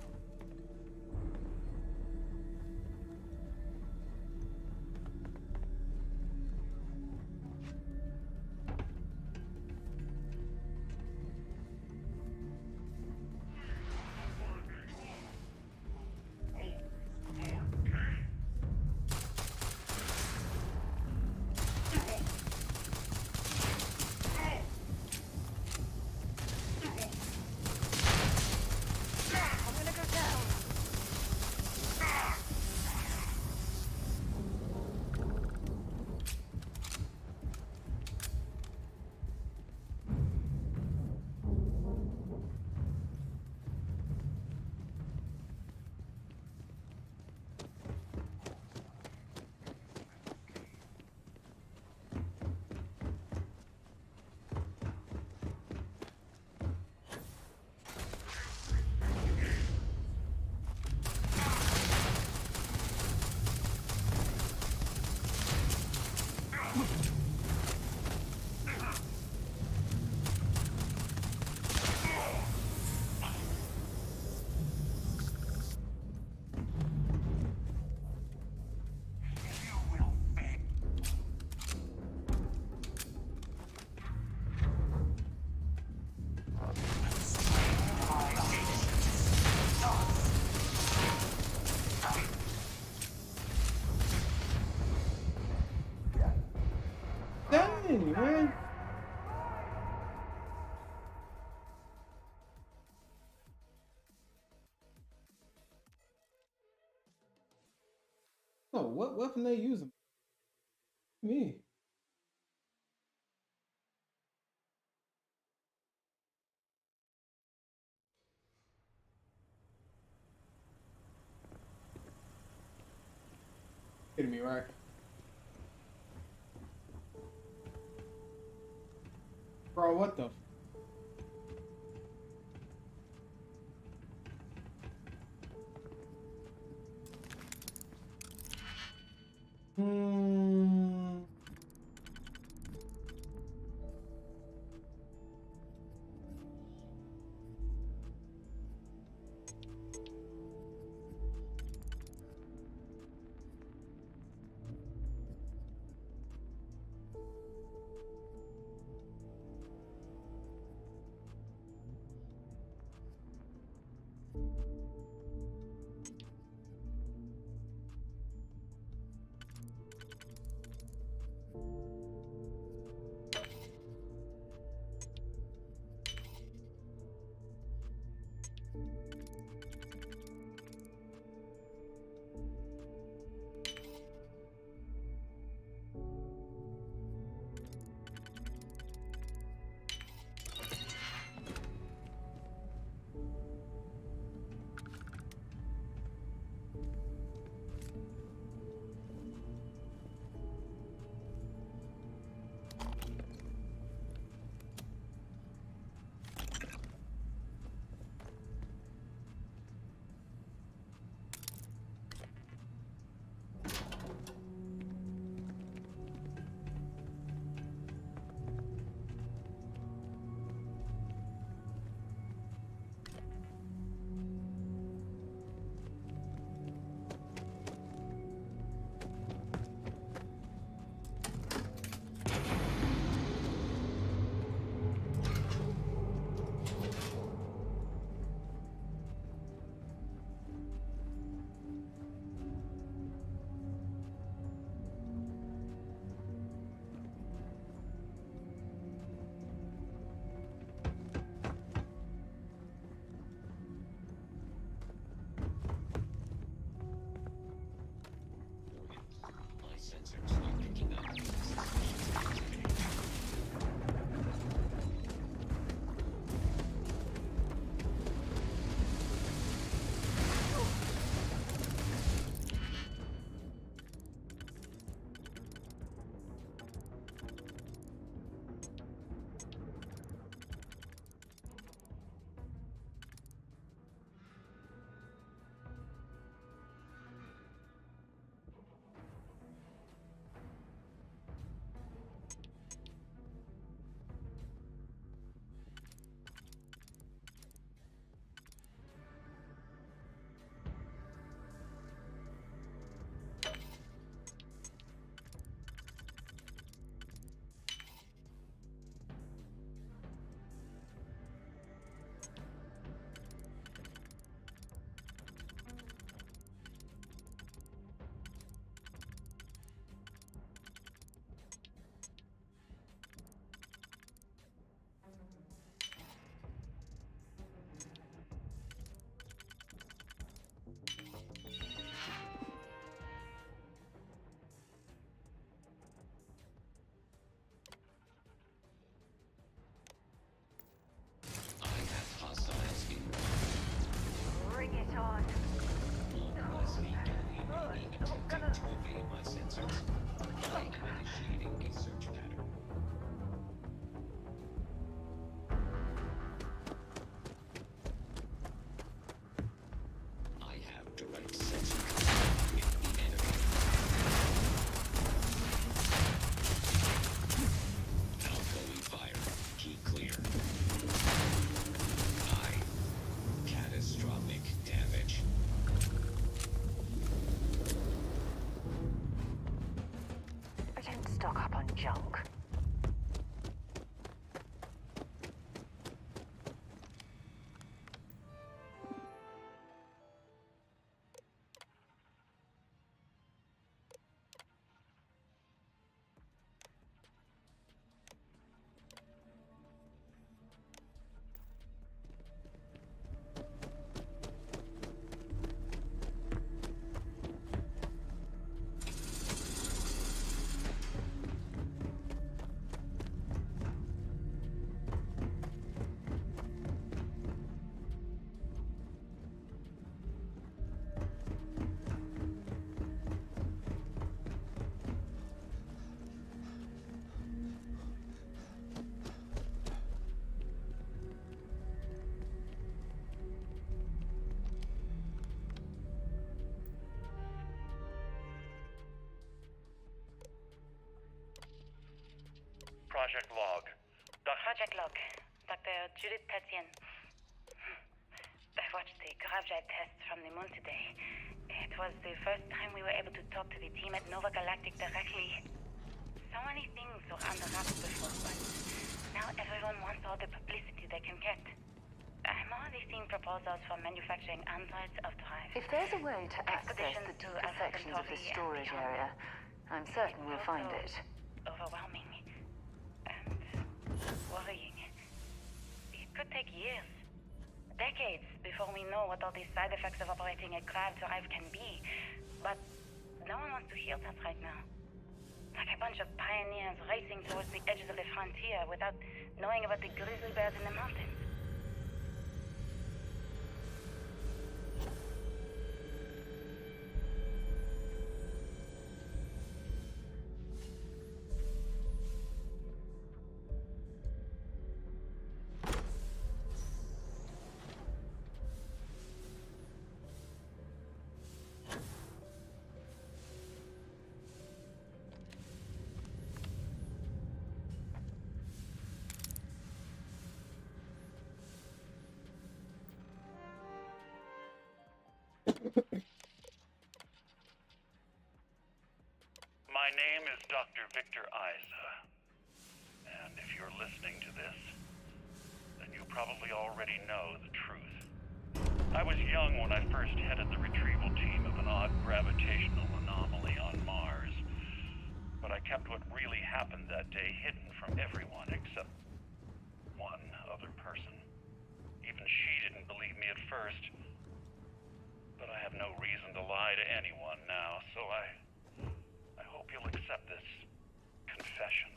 Dang, man. Oh, what weapon they using? Me. Kidding me, right? Bro, what the? Hmm.
junk.
Project log.
Project log. Dr. Judith Tatien. I watched the gravjet test from the moon today. It was the first time we were able to talk to the team at Nova Galactic directly. So many things were under wraps before, but now everyone wants all the publicity they can get. I'm already seeing proposals for manufacturing androids of drive.
If there's a way to access the deeper sections of the storage area, I'm certain we'll find it.
Overwhelming and worrying. It could take years, decades, before we know what all these side effects of operating a grav drive can be. But no one wants to hear that right now. Like a bunch of pioneers racing towards the edges of the frontier without knowing about the grizzly bears in the mountains.
My name is Dr. Victor Isa. And if you're listening to this, then you probably already know the truth. I was young when I first headed the retrieval team of an odd gravitational anomaly on Mars. But I kept what really happened that day hidden from everyone except one other person. Even she didn't believe me at first. But I have no reason to lie to anyone now, so I hope you'll accept this confession,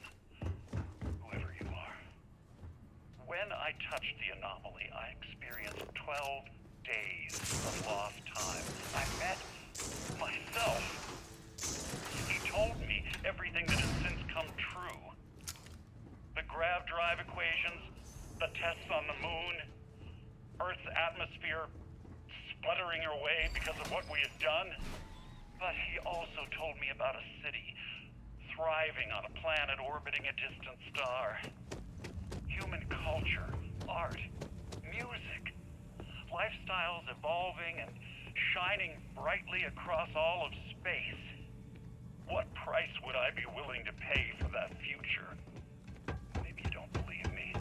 whoever you are. When I touched the anomaly, I experienced 12 days of lost time. I met myself. He told me everything that has since come true. The grav drive equations, the tests on the moon, Earth's atmosphere sputtering away because of what we had done. But he also told me about a city thriving on a planet orbiting a distant star. Human culture, art, music, lifestyles evolving and shining brightly across all of space. What price would I be willing to pay for that future? Maybe you don't believe me.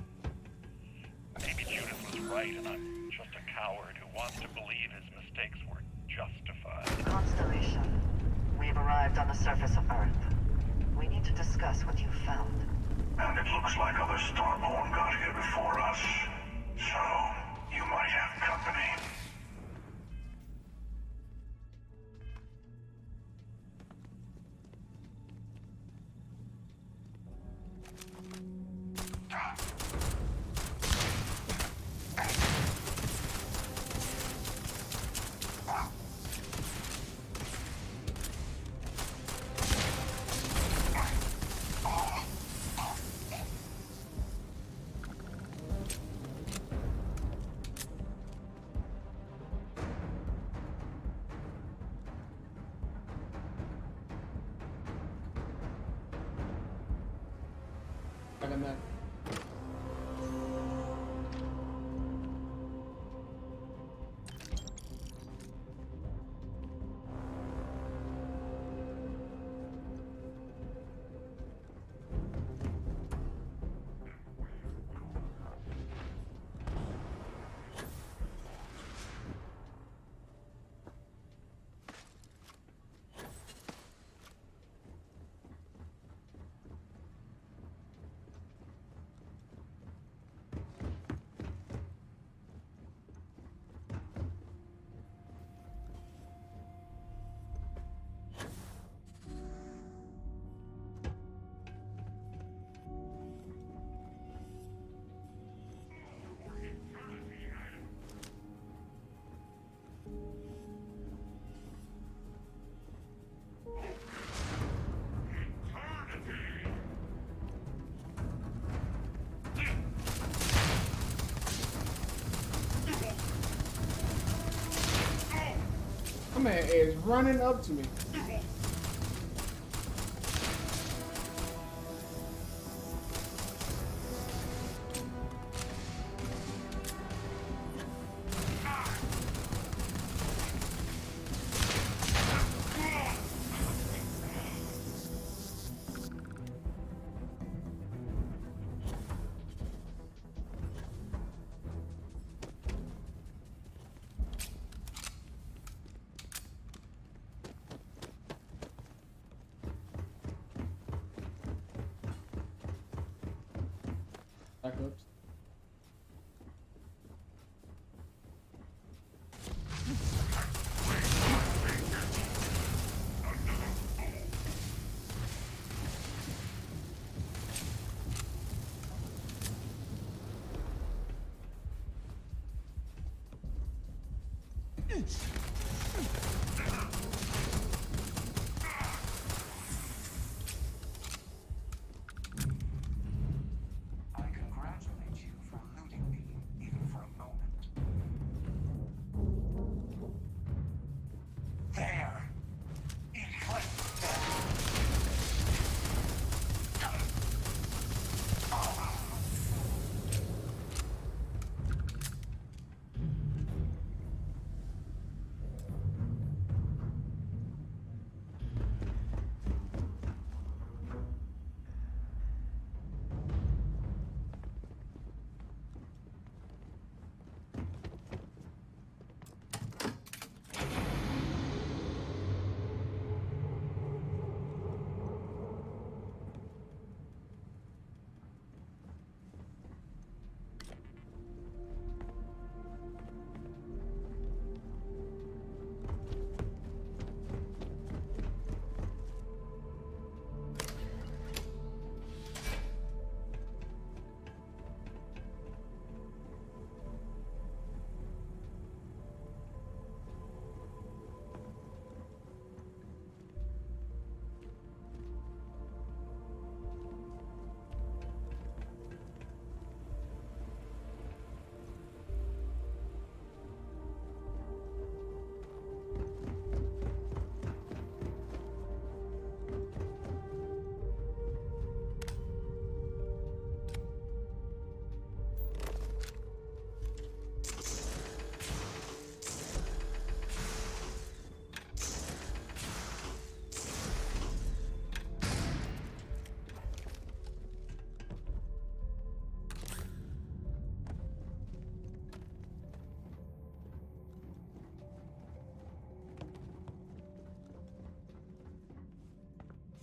Maybe Judith was right and I'm just a coward who wants to believe his mistakes were justified.
Constellation, we've arrived on the surface of Earth. We need to discuss what you found.
And it looks like other Starborn got here before us. So, you might have company.
Man. My man is running up to me. Backups.
I congratulate you for eluding me, even for a moment. There! Eclipse them!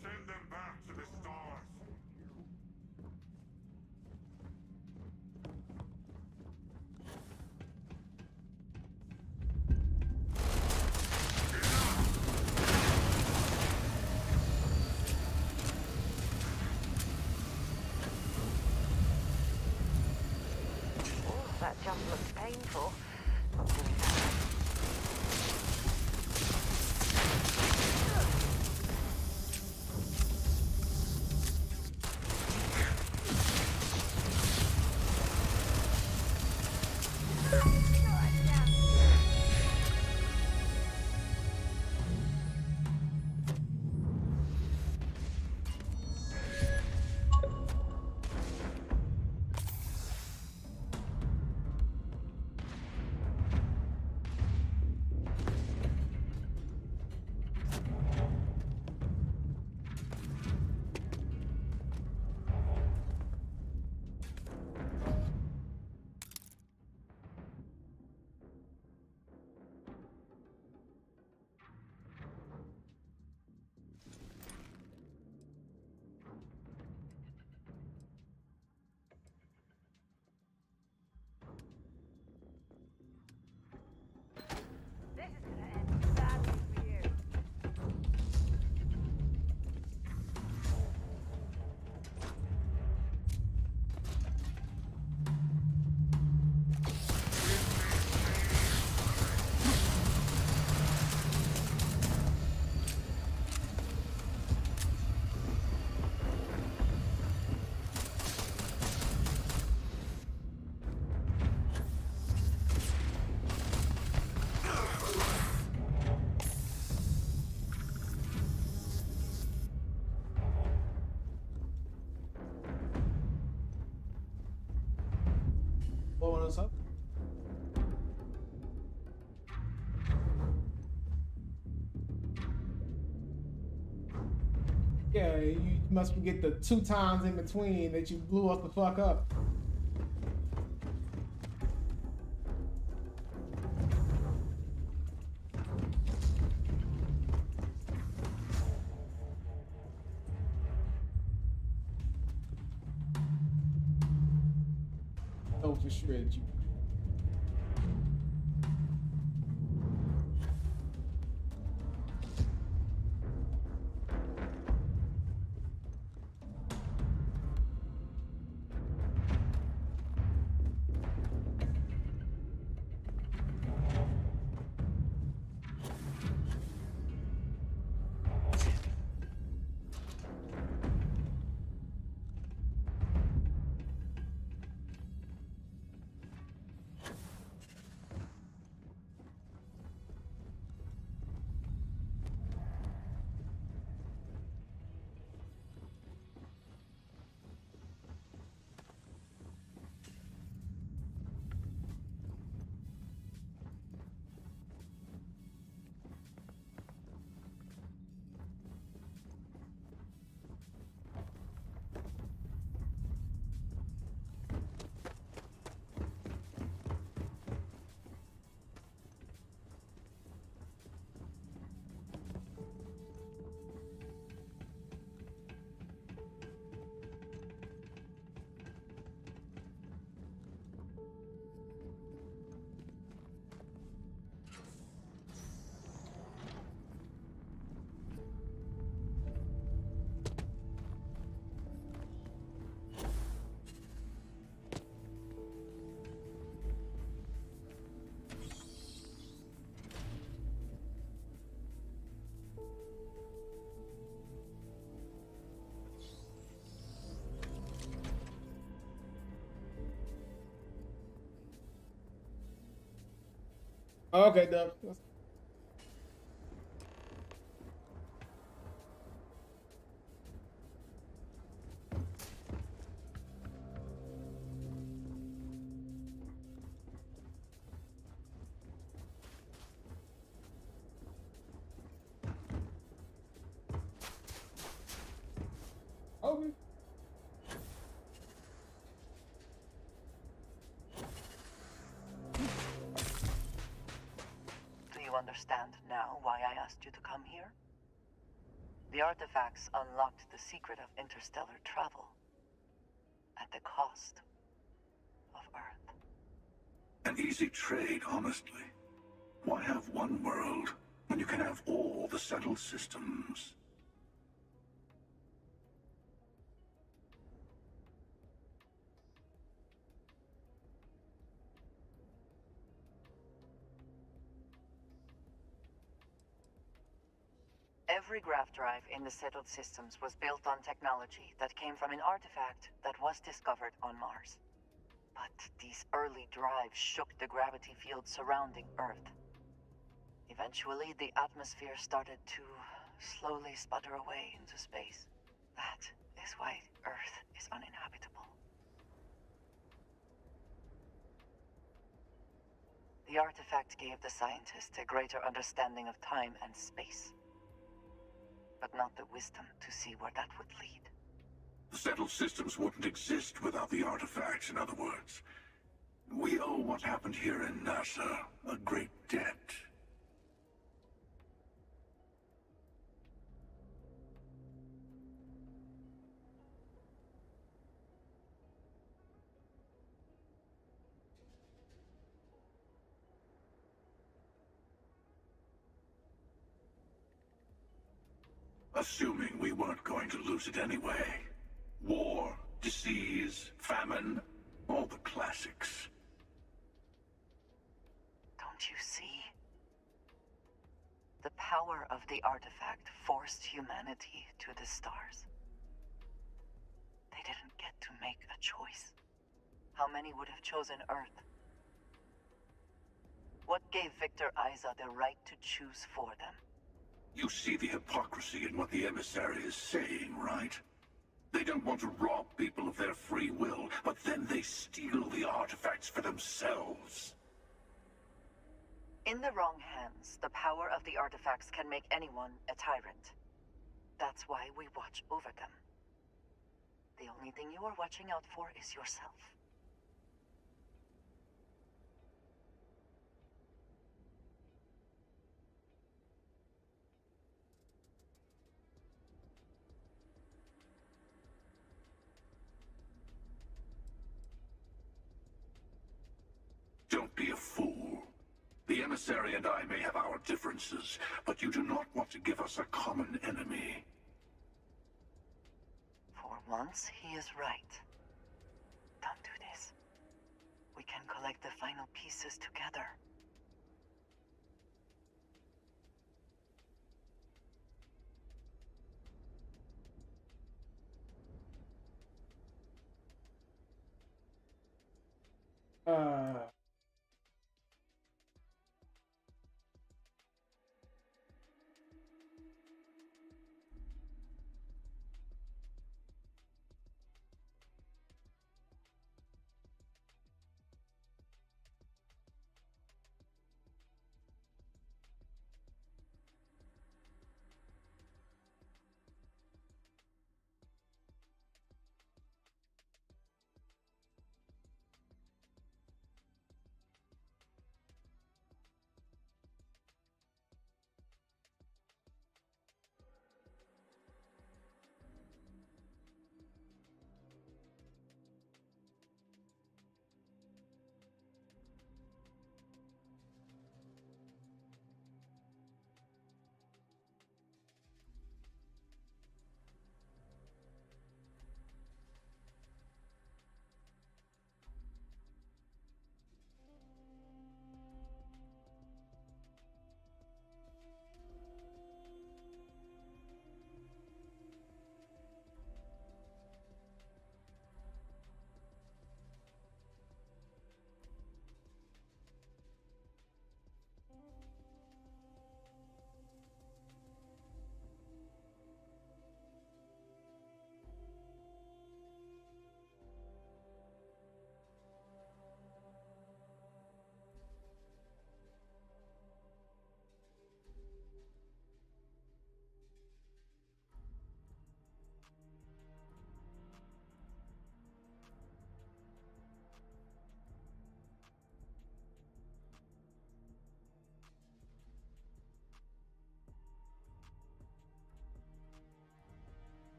Send them back to the stars!
Oh, that jump looks painful. Not doing that.
suppose so. Yeah, you must forget the 2 times in between that you blew us the fuck up. Don't just shred you. Okay, Dub. Okay.
Do you understand now why I asked you to come here? The artifacts unlocked the secret of interstellar travel at the cost of Earth.
An easy trade, honestly. Why have one world when you can have all the settled systems?
Every graph drive in the settled systems was built on technology that came from an artifact that was discovered on Mars. But these early drives shook the gravity field surrounding Earth. Eventually, the atmosphere started to slowly sputter away into space. That is why Earth is uninhabitable. The artifact gave the scientists a greater understanding of time and space, but not the wisdom to see where that would lead.
The settled systems wouldn't exist without the artifacts, in other words. We owe what happened here in NASA a great debt. Assuming we weren't going to lose it anyway. War, disease, famine, all the classics.
Don't you see? The power of the artifact forced humanity to the stars. They didn't get to make a choice. How many would have chosen Earth? What gave Victor Isa the right to choose for them?
You see the hypocrisy in what the emissary is saying, right?
They don't want to rob people of their free will, but then they steal the artifacts for themselves.
In the wrong hands, the power of the artifacts can make anyone a tyrant. That's why we watch over them. The only thing you are watching out for is yourself.
Don't be a fool. The emissary and I may have our differences, but you do not want to give us a common enemy.
For once, he is right. Don't do this. We can collect the final pieces together.
Uh,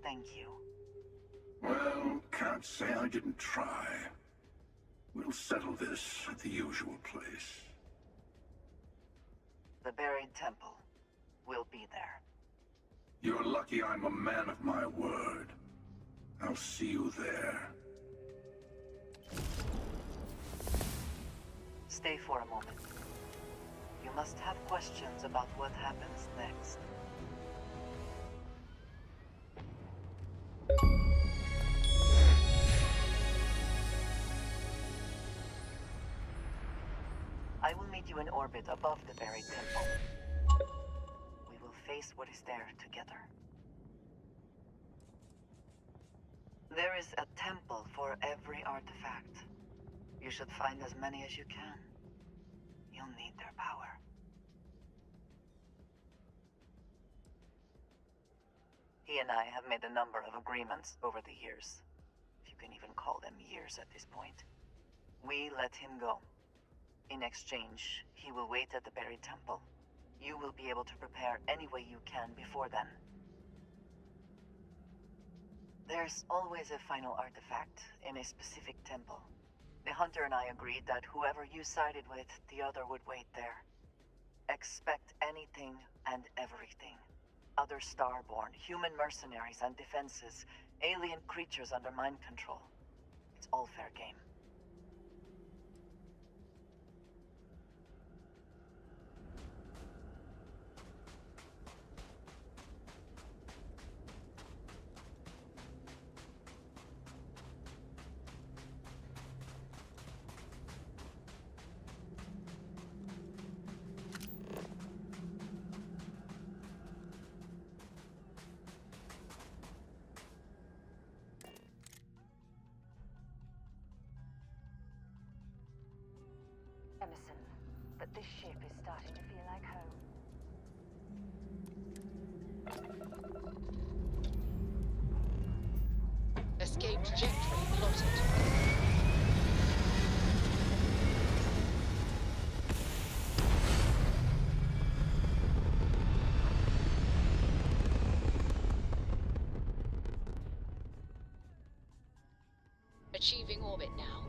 thank you.
Well, can't say I didn't try. We'll settle this at the usual place.
The buried temple will be there.
You're lucky I'm a man of my word. I'll see you there.
Stay for a moment. You must have questions about what happens next. I will meet you in orbit above the buried temple. We will face what is there together. There is a temple for every artifact. You should find as many as you can. You'll need their power. He and I have made a number of agreements over the years. If you can even call them years at this point. We let him go. In exchange, he will wait at the buried temple. You will be able to prepare any way you can before then. There's always a final artifact in a specific temple. The hunter and I agreed that whoever you sided with, the other would wait there. Expect anything and everything. Other starborn, human mercenaries and defenses, alien creatures under mind control. It's all fair game.
Emerson, but this ship is starting to feel like home.
Escape trajectory plotted. Achieving orbit now.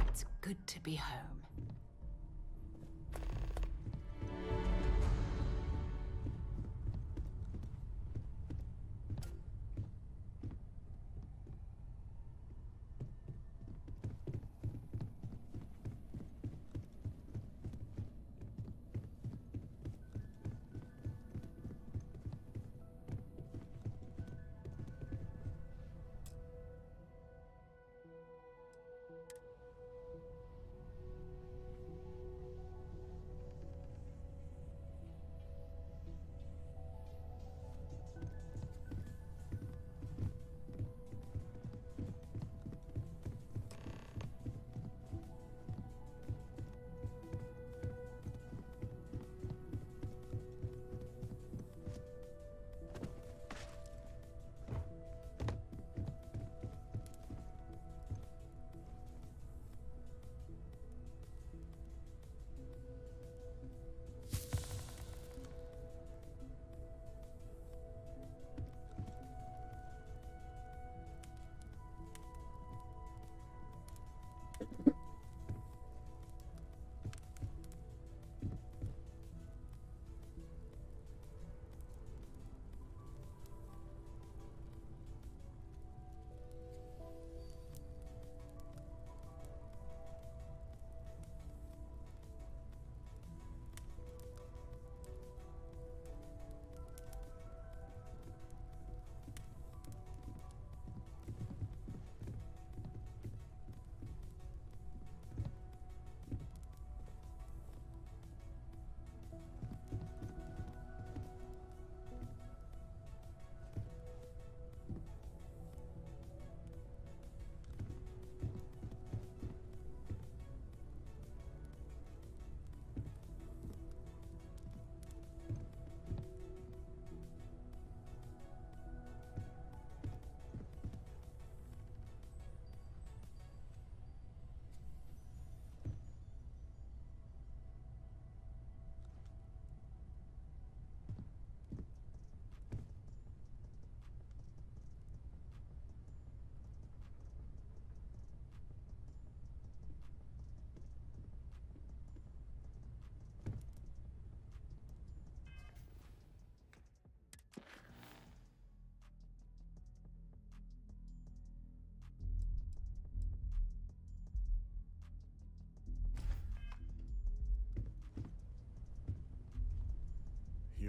It's good to be home.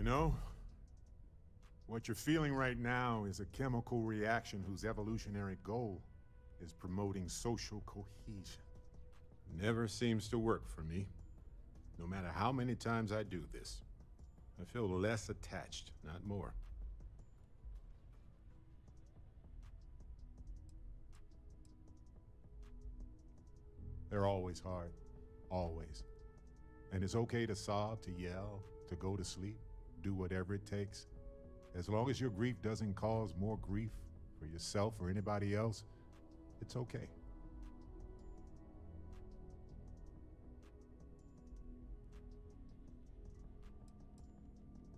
You know, what you're feeling right now is a chemical reaction whose evolutionary goal is promoting social cohesion. Never seems to work for me. No matter how many times I do this, I feel less attached, not more. They're always hard. Always. And it's okay to sob, to yell, to go to sleep, do whatever it takes. As long as your grief doesn't cause more grief for yourself or anybody else, it's okay.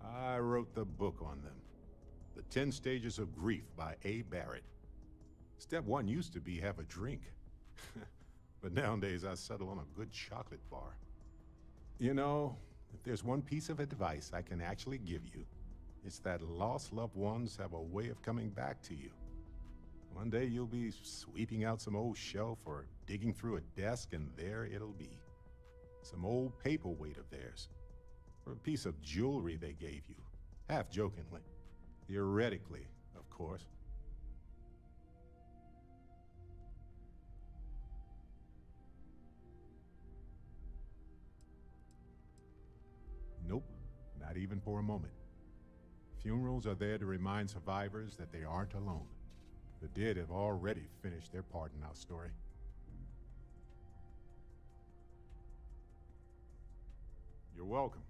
I wrote the book on them. The 10 Stages of Grief by A. Barrett. Step 1 used to be have a drink. But nowadays I settle on a good chocolate bar. You know, if there's one piece of advice I can actually give you, it's that lost loved ones have a way of coming back to you. One day you'll be sweeping out some old shelf or digging through a desk, and there it'll be. Some old paperweight of theirs. Or a piece of jewelry they gave you, half jokingly. Theoretically, of course. Nope, not even for a moment. Funerals are there to remind survivors that they aren't alone. The dead have already finished their part in our story. You're welcome.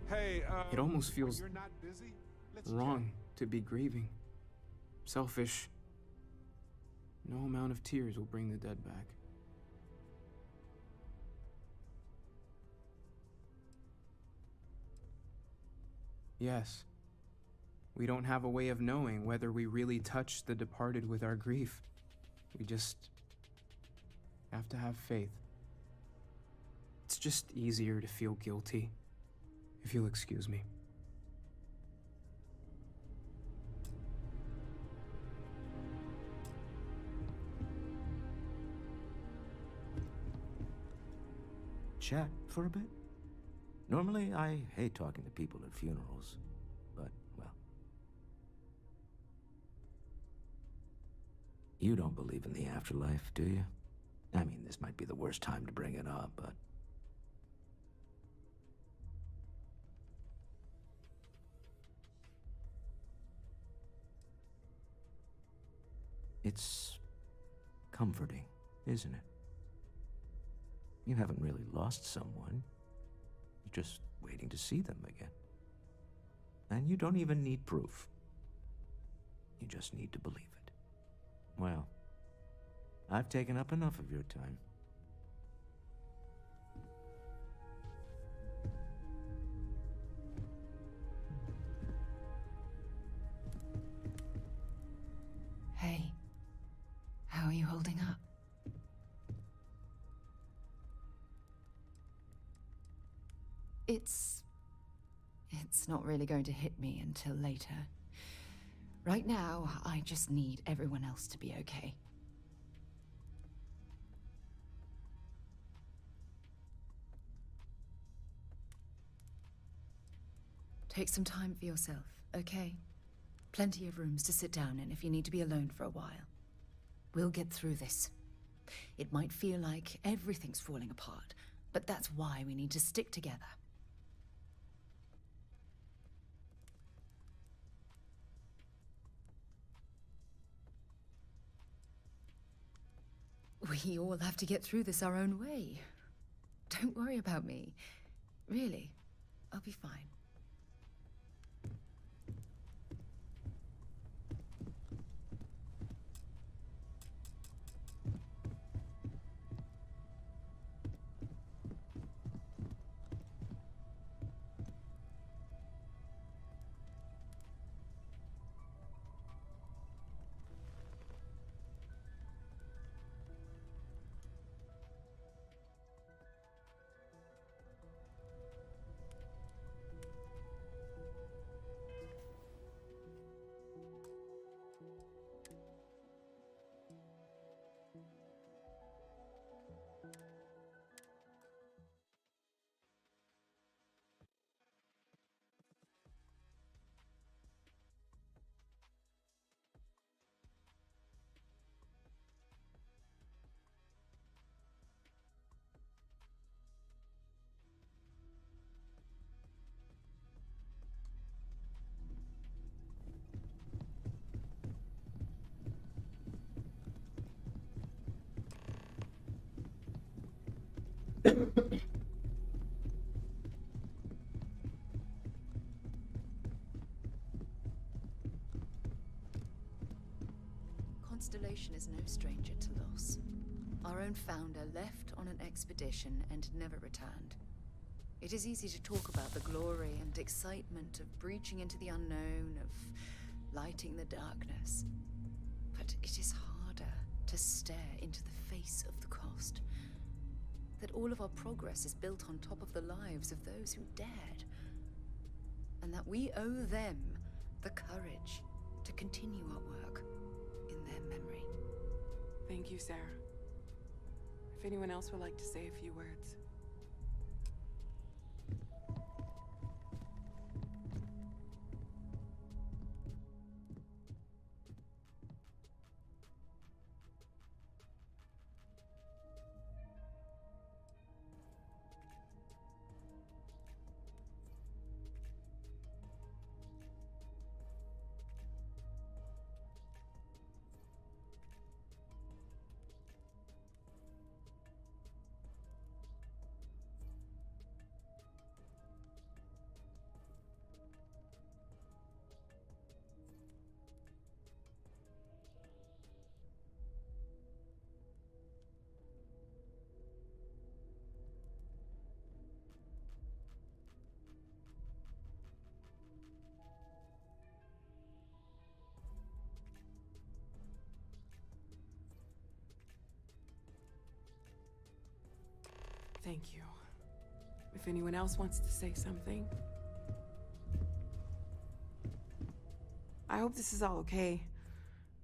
Hey, it almost feels
you're not busy,
wrong to be grieving. Selfish. No amount of tears will bring the dead back. Yes. We don't have a way of knowing whether we really touched the departed with our grief. We just have to have faith. It's just easier to feel guilty, if you'll excuse me.
Chat for a bit? Normally, I hate talking to people at funerals, but, well. You don't believe in the afterlife, do you? I mean, this might be the worst time to bring it up, but... It's comforting, isn't it? You haven't really lost someone. You're just waiting to see them again. And you don't even need proof. You just need to believe it. Well, I've taken up enough of your time.
Hey, how are you holding up? It's not really going to hit me until later. Right now, I just need everyone else to be okay. Take some time for yourself, okay? Plenty of rooms to sit down in if you need to be alone for a while. We'll get through this. It might feel like everything's falling apart, but that's why we need to stick together. We all have to get through this our own way. Don't worry about me. Really, I'll be fine. Constellation is no stranger to loss. Our own founder left on an expedition and never returned. It is easy to talk about the glory and excitement of breaching into the unknown, of lighting the darkness. But it is harder to stare into the face of the cost. That all of our progress is built on top of the lives of those who dared. And that we owe them the courage to continue our work in their memory.
Thank you, Sarah. If anyone else would like to say a few words. Thank you. If anyone else wants to say something. I hope this is all okay.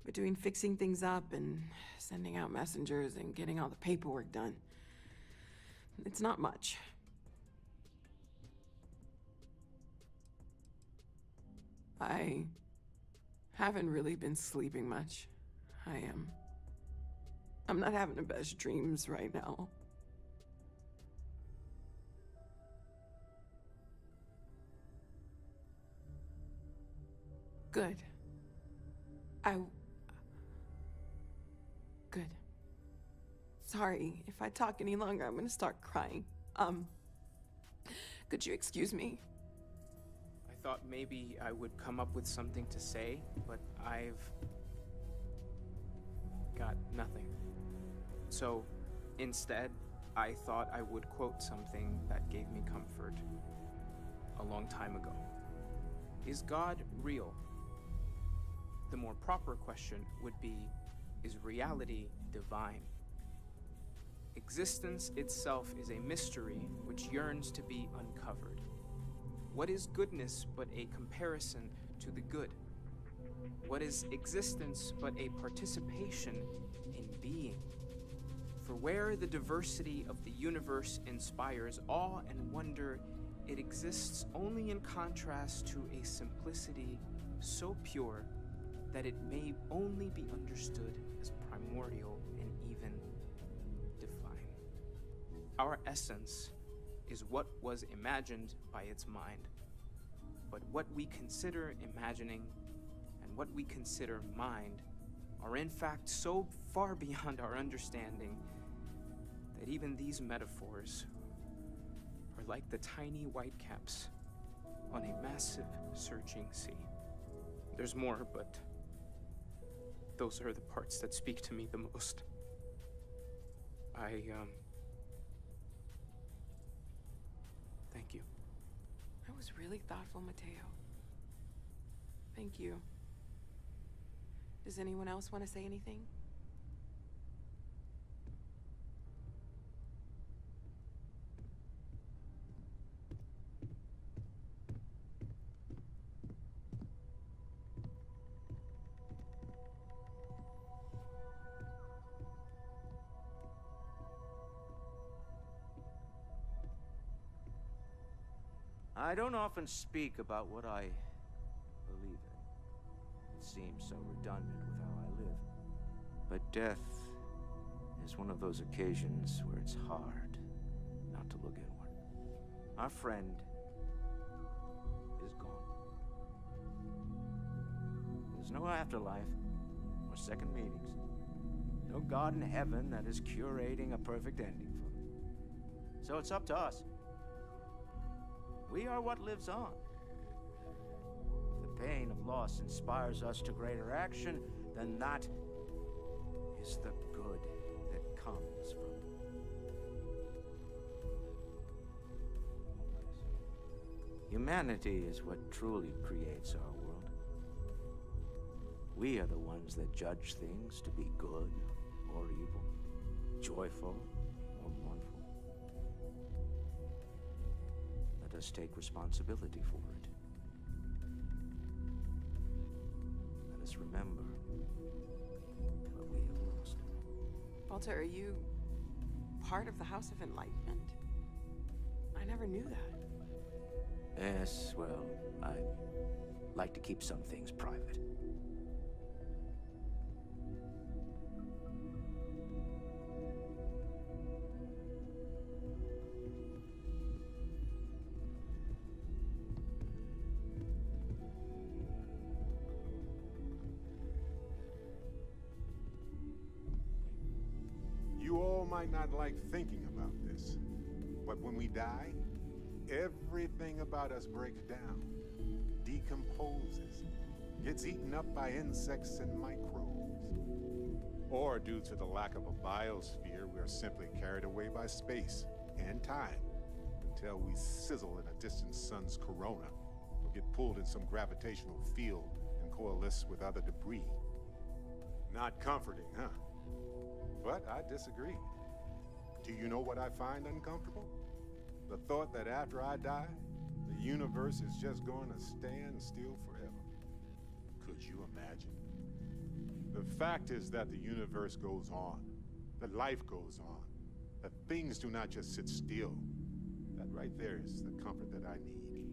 Between fixing things up and sending out messengers and getting all the paperwork done. It's not much. I haven't really been sleeping much. I'm not having the best dreams right now. Good. Good. Sorry, if I talk any longer, I'm gonna start crying. Could you excuse me?
I thought maybe I would come up with something to say, but I've got nothing. So, instead, I thought I would quote something that gave me comfort a long time ago. Is God real? The more proper question would be, is reality divine? Existence itself is a mystery which yearns to be uncovered. What is goodness but a comparison to the good? What is existence but a participation in being? For where the diversity of the universe inspires awe and wonder, it exists only in contrast to a simplicity so pure that it may only be understood as primordial and even divine. Our essence is what was imagined by its mind, but what we consider imagining and what we consider mind are in fact so far beyond our understanding that even these metaphors are like the tiny whitecaps on a massive surging sea. There's more, but those are the parts that speak to me the most. Thank you.
That was really thoughtful, Mateo. Thank you. Does anyone else want to say anything?
I don't often speak about what I believe in. It seems so redundant with how I live. But death is one of those occasions where it's hard not to look inward. Our friend is gone. There's no afterlife, or second meetings. No God in heaven that is curating a perfect ending for me.
So it's up to us. We are what lives on. If the pain of loss inspires us to greater action, then that is the good that comes from it. Humanity is what truly creates our world. We are the ones that judge things to be good or evil, joyful or mournful. Let us take responsibility for it. Let us remember what we have lost.
Walter, are you part of the House of Enlightenment? I never knew that.
Yes, well, I like to keep some things private.
You all might not like thinking about this, but when we die, everything about us breaks down, decomposes, gets eaten up by insects and microbes. Or due to the lack of a biosphere, we are simply carried away by space and time until we sizzle in a distant sun's corona or get pulled in some gravitational field and coalesce with other debris. Not comforting, huh? But I disagree. Do you know what I find uncomfortable? The thought that after I die, the universe is just going to stand still forever. Could you imagine? The fact is that the universe goes on, that life goes on, that things do not just sit still. That right there is the comfort that I need.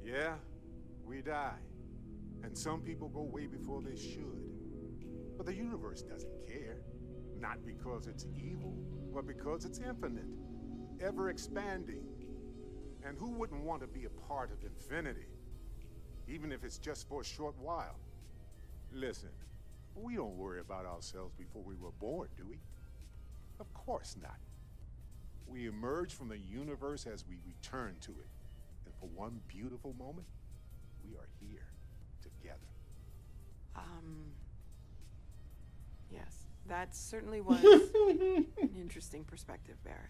Yeah, we die, and some people go way before they should. But the universe doesn't care, not because it's evil, but because it's infinite. Ever expanding. And who wouldn't want to be a part of infinity? Even if it's just for a short while. Listen, we don't worry about ourselves before we were born, do we? Of course not. We emerge from the universe as we return to it. And for one beautiful moment, we are here together.
Yes, that certainly was an interesting perspective, Barrett.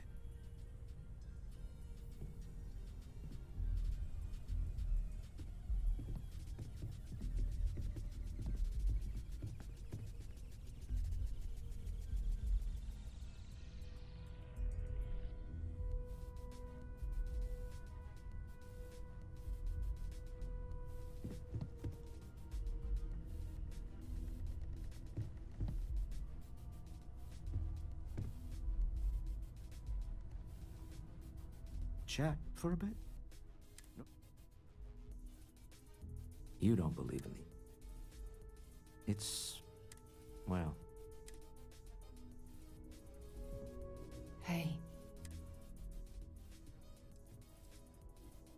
Chat for a bit? No. You don't believe in me. It's, well.
Hey.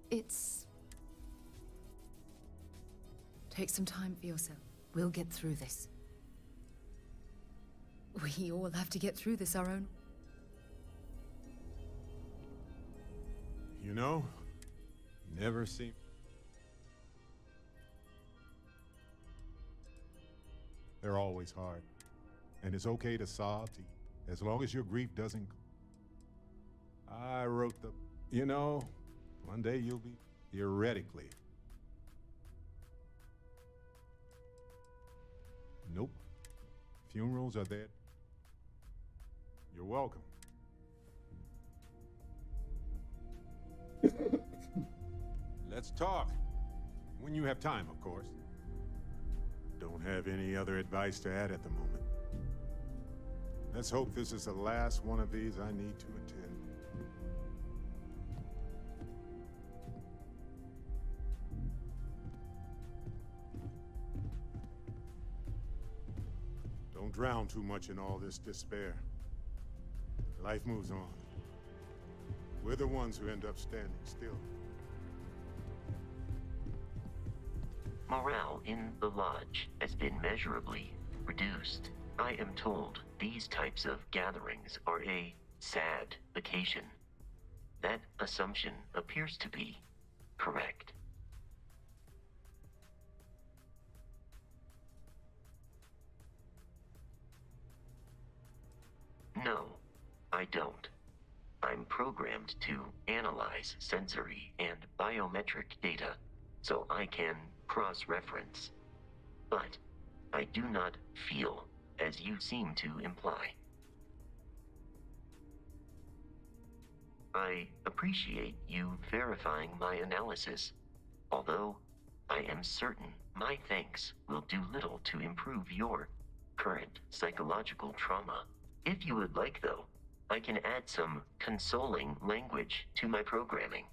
It's... Take some time for yourself. We'll get through this. We all have to get through this our own.
You know, never seem... They're always hard. And it's okay to sob, as long as your grief doesn't... I wrote the... You know, one day you'll be... Theoretically. Nope. Funerals are there. You're welcome. Let's talk. When you have time, of course. Don't have any other advice to add at the moment. Let's hope this is the last one of these I need to attend. Don't drown too much in all this despair. Life moves on. We're the ones who end up standing still.
Morale in the lodge has been measurably reduced. I am told these types of gatherings are a sad vacation. that assumption appears to be correct. No, I don't. I'm programmed to analyze sensory and biometric data so I can cross-reference. But I do not feel, as you seem to imply. I appreciate you verifying my analysis, although I am certain my thanks will do little to improve your current psychological trauma. If you would like, though, I can add some consoling language to my programming.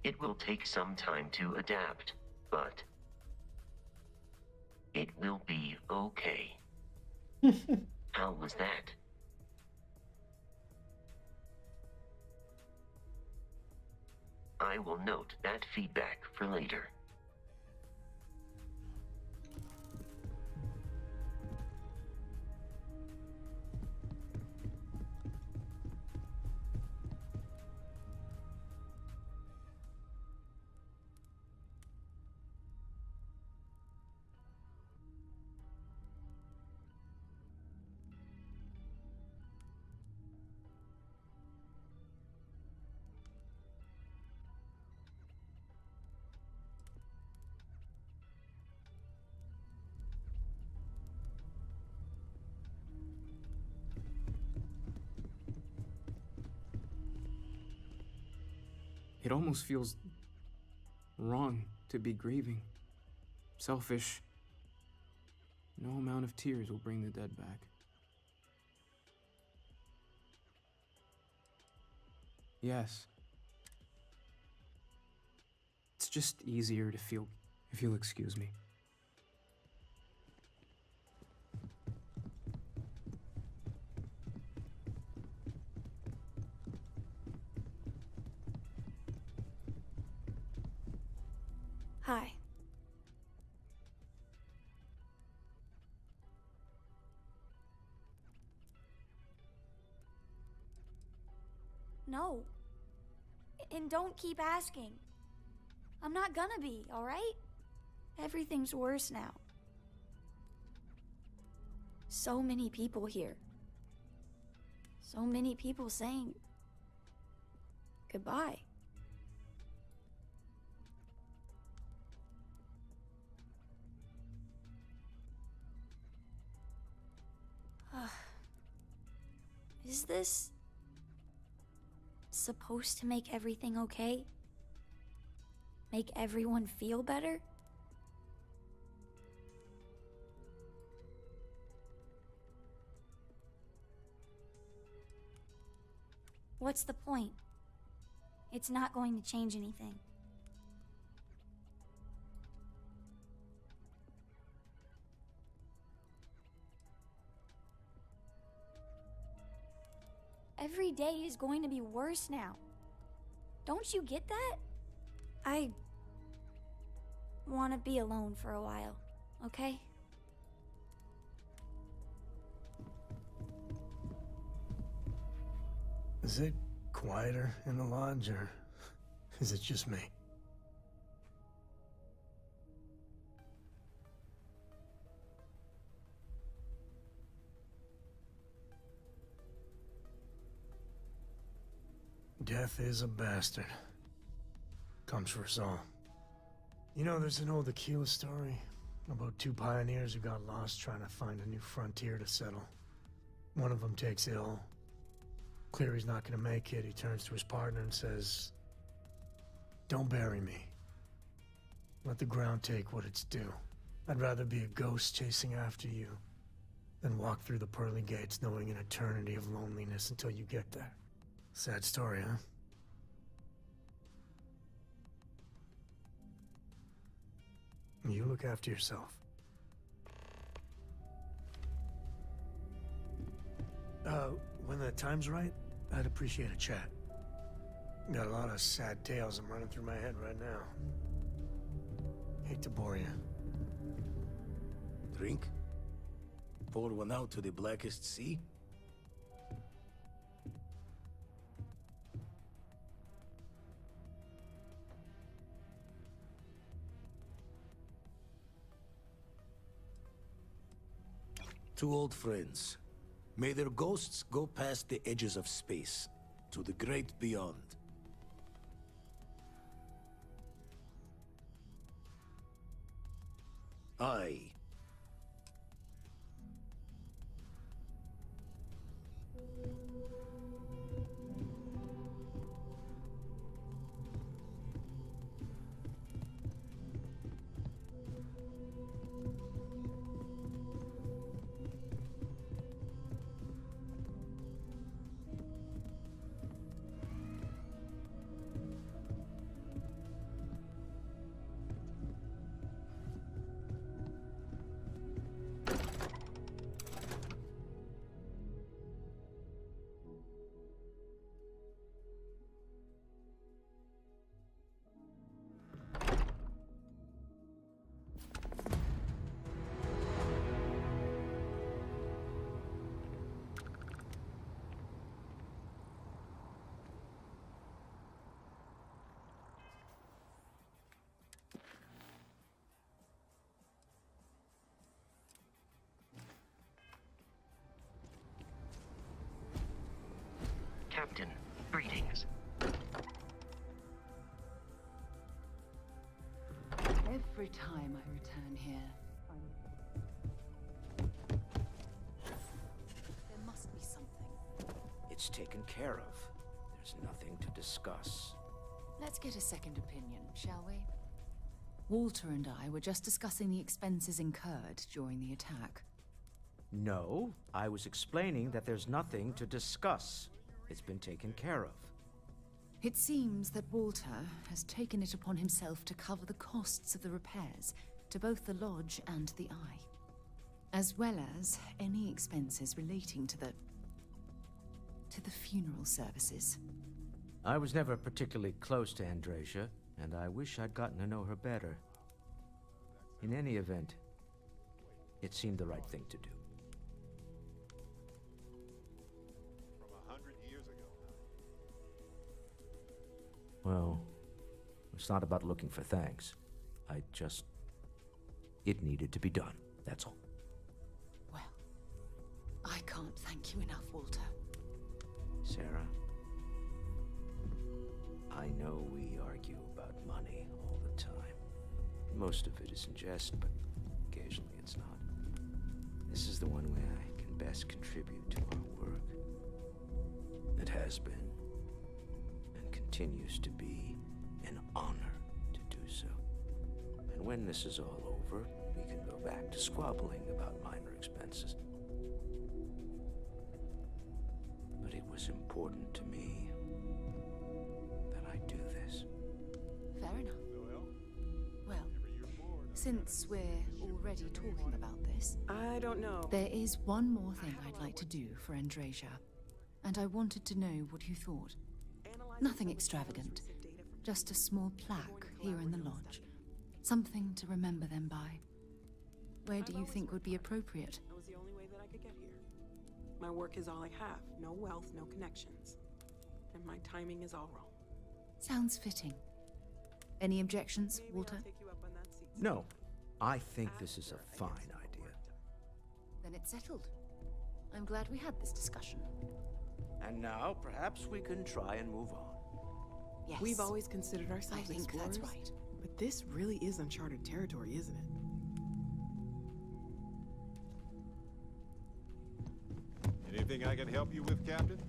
It will take some time to adapt, but it will be okay. How was that? I will note that feedback for later.
It almost feels wrong to be grieving. Selfish. No amount of tears will bring the dead back. Yes. It's just easier to feel, if you'll excuse me.
Hi. No. And don't keep asking. I'm not gonna be, alright? Everything's worse now. So many people here. So many people saying goodbye. Is this supposed to make everything okay? Make everyone feel better? What's the point? It's not going to change anything. Every day is going to be worse now. Don't you get that? I want to be alone for a while, okay?
Is it quieter in the lodge, or is it just me? Death is a bastard. Comes for us all. You know, there's an old Aquila story about two pioneers who got lost trying to find a new frontier to settle. One of them takes ill. Clear he's not gonna make it, he turns to his partner and says, "Don't bury me. Let the ground take what it's due. I'd rather be a ghost chasing after you than walk through the pearly gates knowing an eternity of loneliness until you get there." Sad story, huh? You look after yourself. When the time's right, I'd appreciate a chat. Got a lot of sad tales I'm running through my head right now. Hate to bore you.
Drink? Pour one out to the blackest sea? Two old friends. May their ghosts go past the edges of space, to the great beyond. Aye.
Captain, greetings.
Every time I return here, there must be something.
It's taken care of. There's nothing to discuss.
Let's get a second opinion, shall we? Walter and I were just discussing the expenses incurred during the attack.
No, I was explaining that there's nothing to discuss. It's been taken care of.
It seems that Walter has taken it upon himself to cover the costs of the repairs to both the lodge and the Eye, as well as any expenses relating to the funeral services.
I was never particularly close to Andrasia, and I wish I'd gotten to know her better. In any event, it seemed the right thing to do. Well, it's not about looking for thanks. It needed to be done, that's all.
Well, I can't thank you enough, Walter.
Sarah, I know we argue about money all the time. Most of it is in jest, but occasionally it's not. This is the one way I can best contribute to our work. It has been, and continues to be, an honor to do so. And when this is all over, we can go back to squabbling about minor expenses. But it was important to me that I do this.
Fair enough. Well, since we're already talking about this,
I don't know.
There is one more thing I'd like to do for Andrasia, and I wanted to know what you thought. Nothing extravagant, just a small plaque here in the lodge. Something to remember them by. Where do you think would be appropriate?
That was the only way that I could get here. My work is all I have. No wealth, no connections. And my timing is all wrong.
Sounds fitting. Any objections, Walter?
No, I think this is a fine idea.
Then it's settled. I'm glad we had this discussion.
And now, perhaps we can try and move on.
Yes.
We've always considered ourselves
I think
explorers.
that's right.
But this really is uncharted territory, isn't it?
Anything I can help you with, Captain?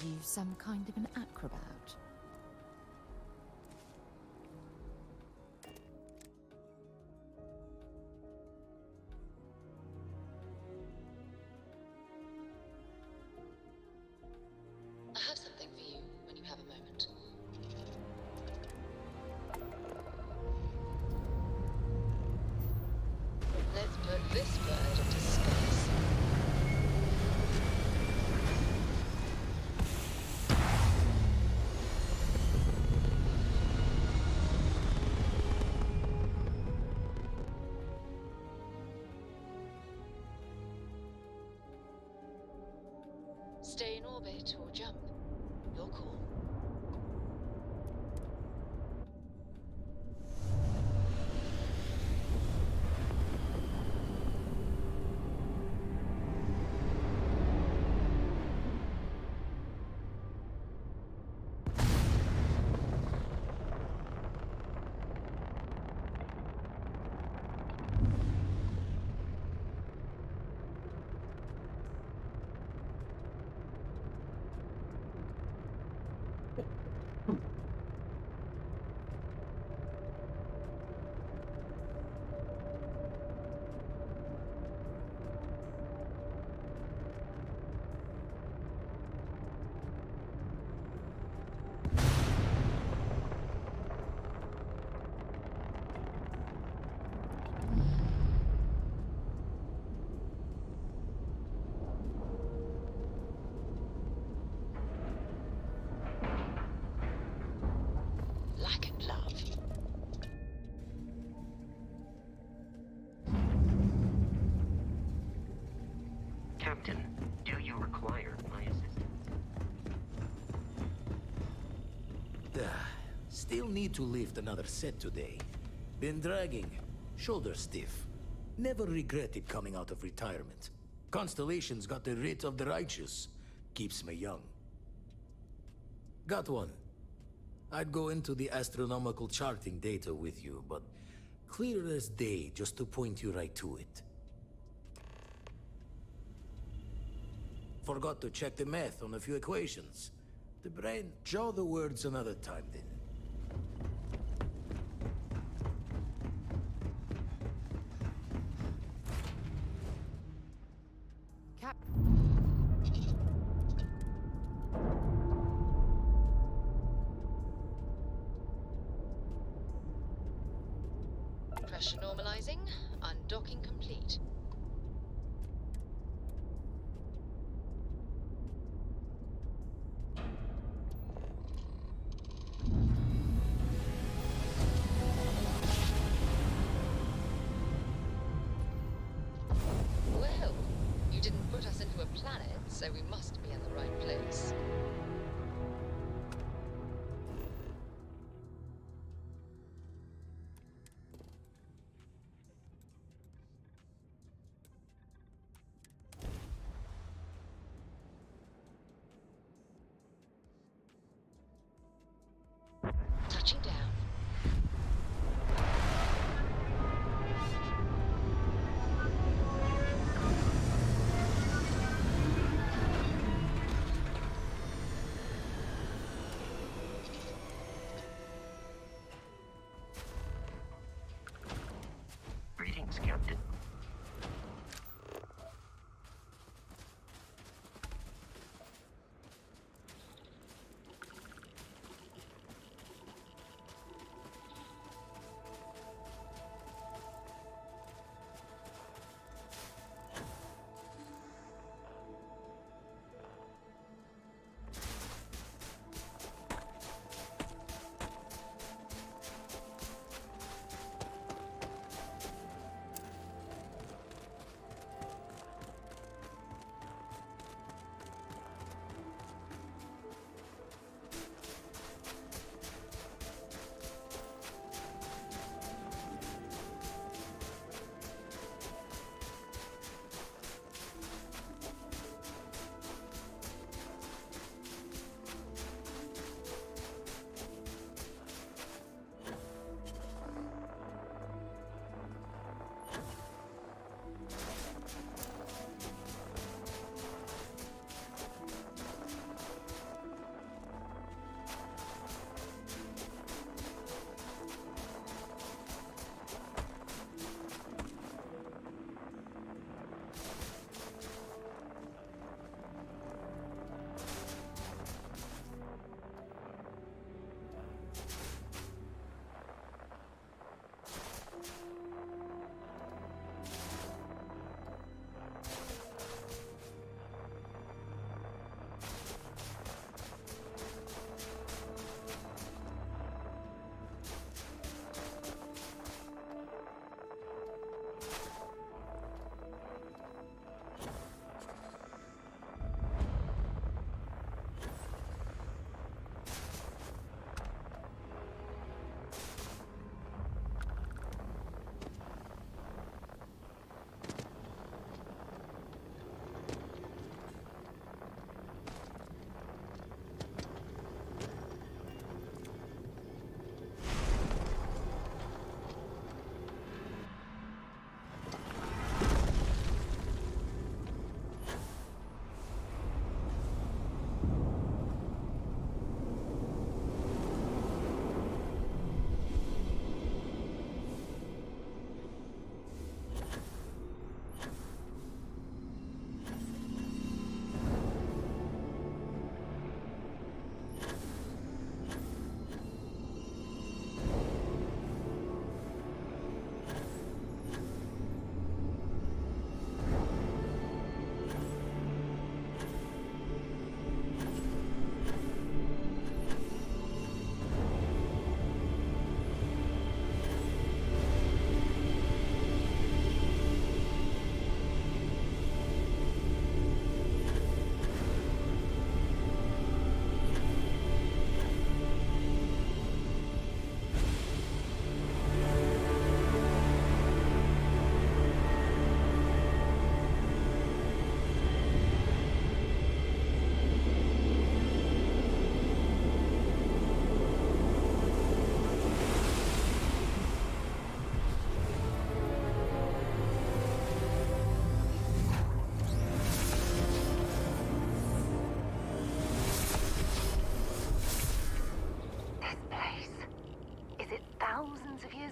You some kind of an acrobat?
Stay in orbit or jump. Your call. Lack and love.
Captain, do you require my assistance?
Still need to lift another set today. Been dragging. Shoulder stiff. Never regretted coming out of retirement. Constellation's got the writ of the righteous. Keeps me young. Got one. I'd go into the astronomical charting data with you, but clear as day just to point you right to it. Forgot to check the math on a few equations. The brain, jaw the words another time then.
Cap.
Pressure normalizing. Undocking complete. Well, you didn't put us into a planet, so we must be in the right place. Touching down.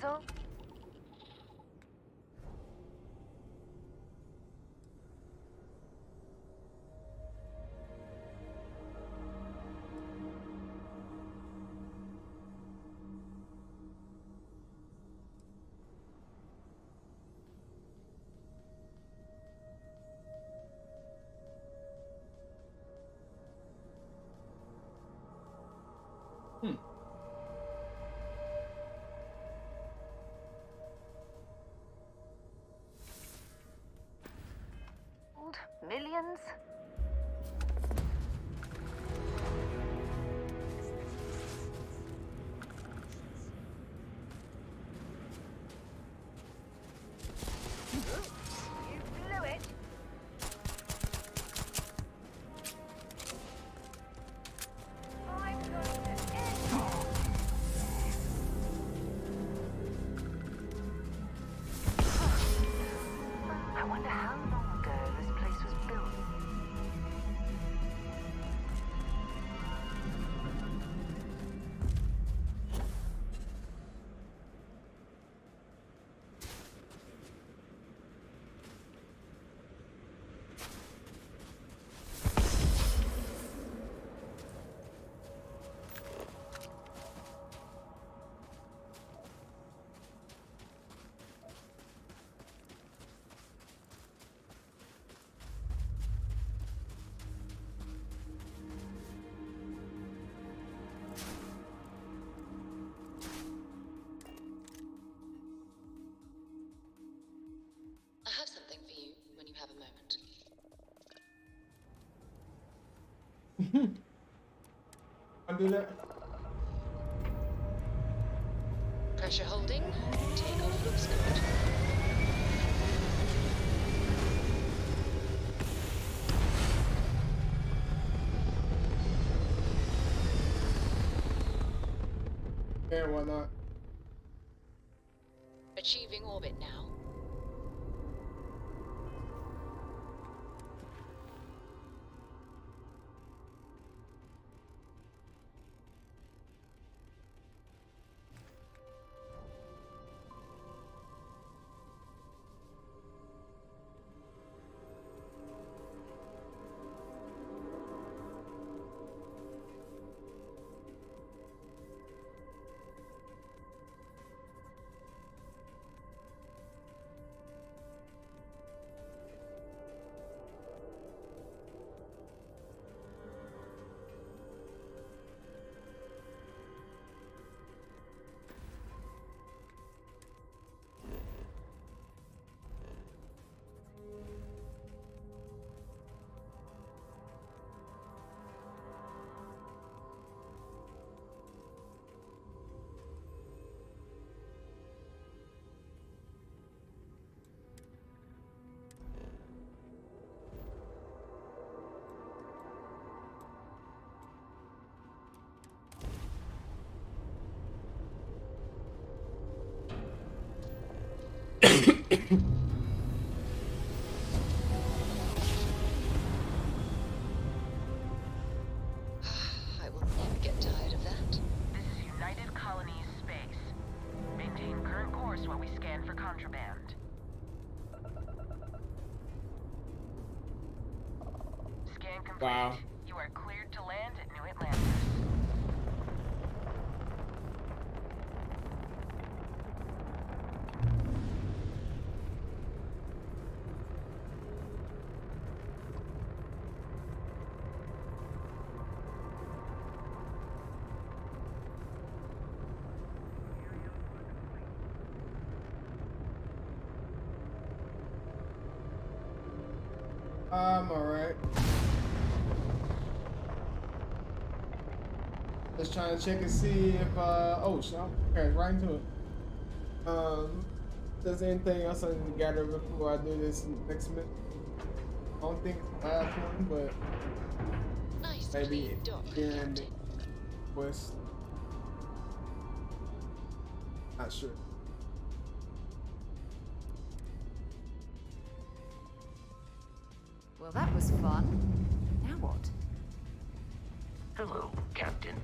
so? Millions? You blew it. I'm going to end. I wonder how long ago this place was built.
I have something for you when you have a moment.
I'll do that.
Pressure holding. Takeoff looks good.
Yeah, why not?
Achieving orbit now. I will never get tired of that.
This is United Colonies Space. Maintain current course while we scan for contraband. Scan complete.
Wow.
You are cleared to land at New Atlantis.
I'm alright. Just trying to check and see if oh shit, I'm crashed right into it. If there's anything else I need to gather before I do this next minute. I don't think it's the last one, but
Nice
maybe
dock,
here in the west. Not sure.
Well, that was fun. Now what?
Hello, Captain.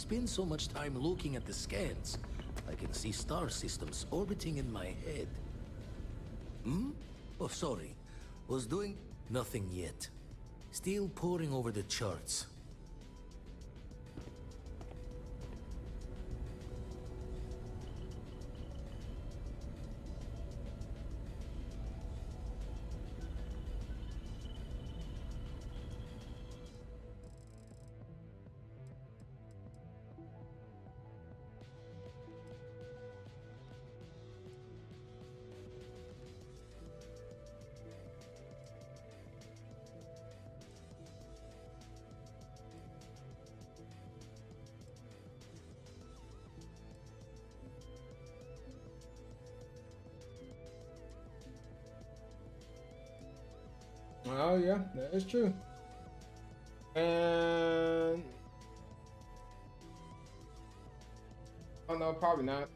spend so much time looking at the scans, I can see star systems orbiting in my head. Hmm? Oh, sorry. Was doing nothing yet. Still poring over the charts.
Oh yeah, that is true. And oh no, probably not.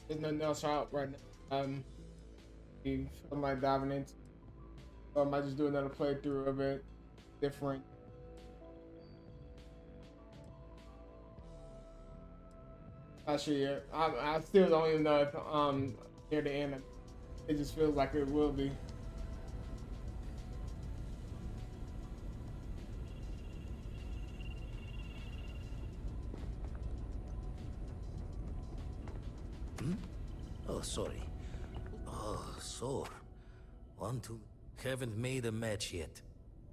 There's nothing else out right now. I might diving into. So I might just do another playthrough of it, different. Not sure yet. I still don't even know if near the end. It just feels like it will be.
Oh, sorry. Oh, sore. Want to? Haven't made a match yet.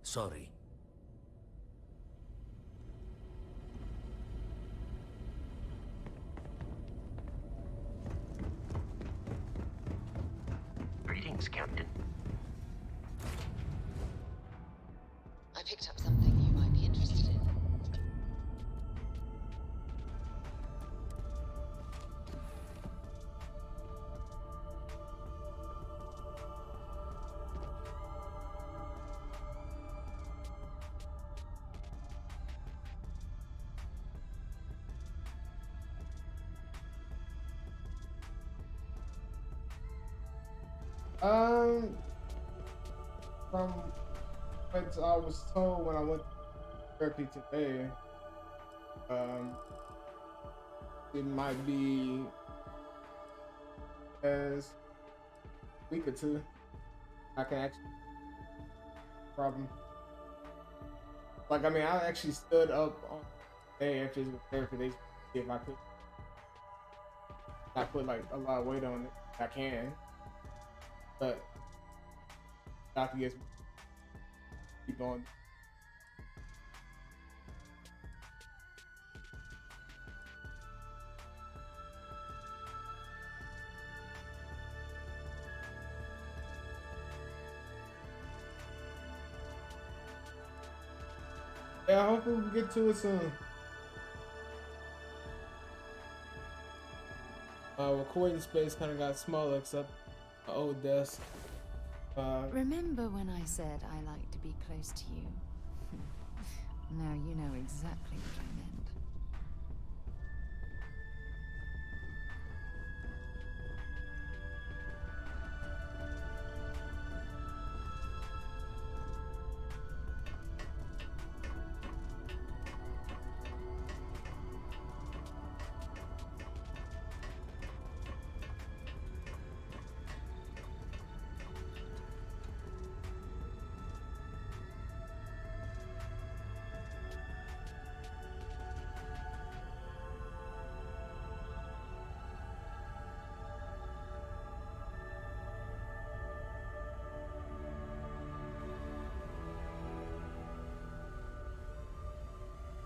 Sorry.
Greetings, Captain.
I picked up something you might be interested in.
From what I was told when I went to therapy today, it might be as a week or two. I can actually problem. Like I mean, I actually stood up on the day after therapy. They see if I could. I put like a lot of weight on it. I can, but doctor gets me keep going. Yeah, hopefully we can get to it soon. Recording space kind of got smaller except my old desk.
Remember when I said I like to be close to you? Now you know exactly what I meant.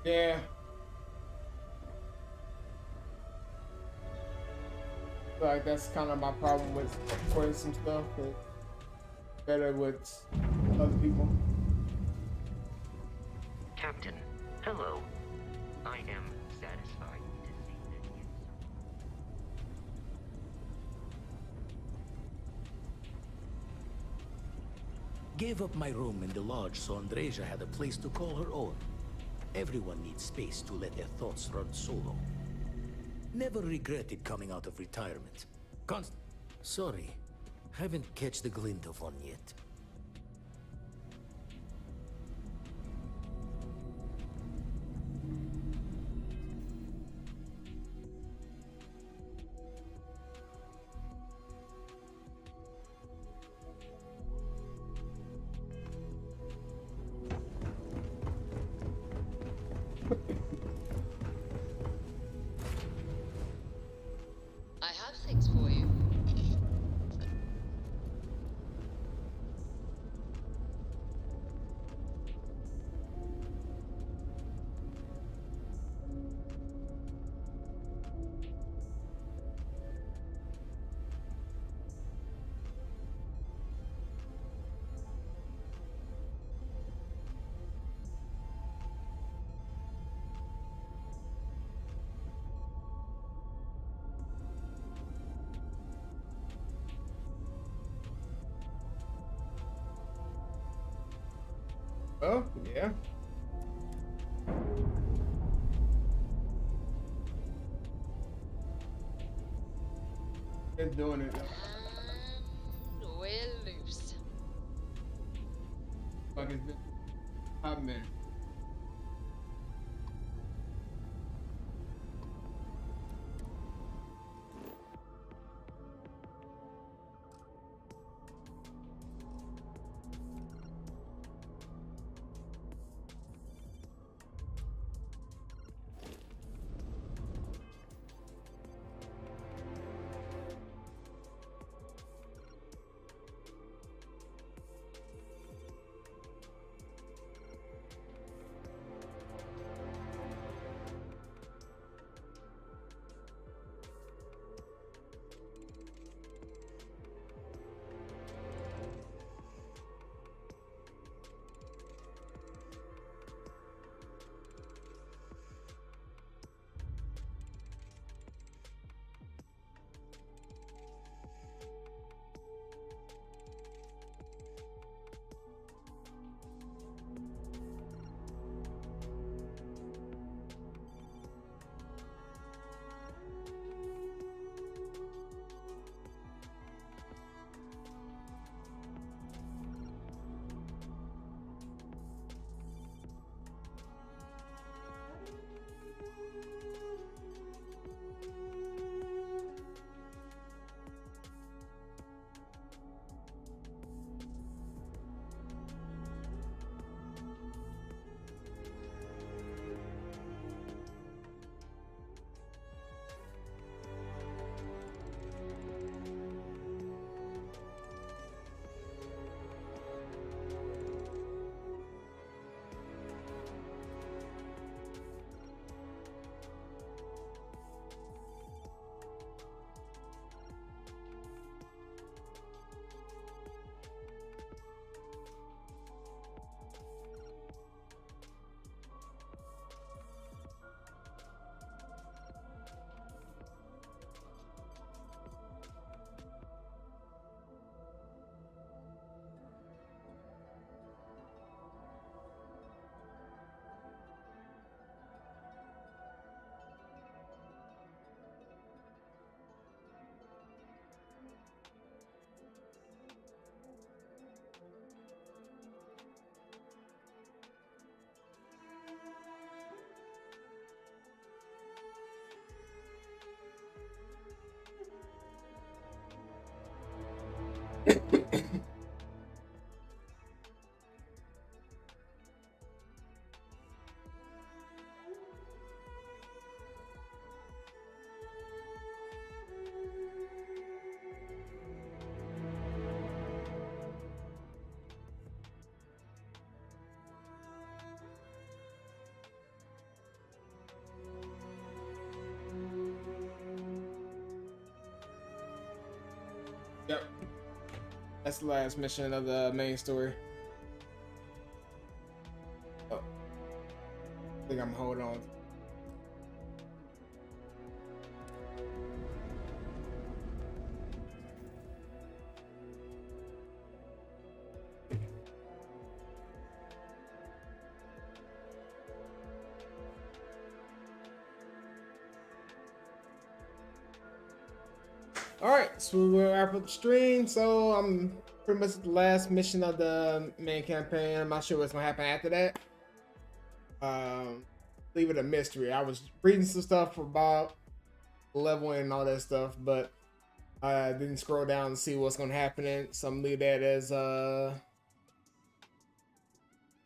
Yeah. Like that's kind of my problem with recording some stuff, but better with other people.
Captain, hello. I am satisfied to see that you...
Gave up my room in the lodge so Andreja had a place to call her own. Everyone needs space to let their thoughts run solo. Never regretted coming out of retirement. Sorry, haven't catch the glint of one yet.
have things for you.
Oh, yeah. Been doing it.
And we're loose.
Fuck, it's been a hot minute. Yep. That's the last mission of the main story. Oh. I think I'm holding on. Alright, so we'll wrap up the stream. So I'm pretty much at the last mission of the main campaign. I'm not sure what's gonna happen after that. Leave it a mystery. I was reading some stuff about leveling and all that stuff, but I didn't scroll down and see what's gonna happen. So I'm leave that as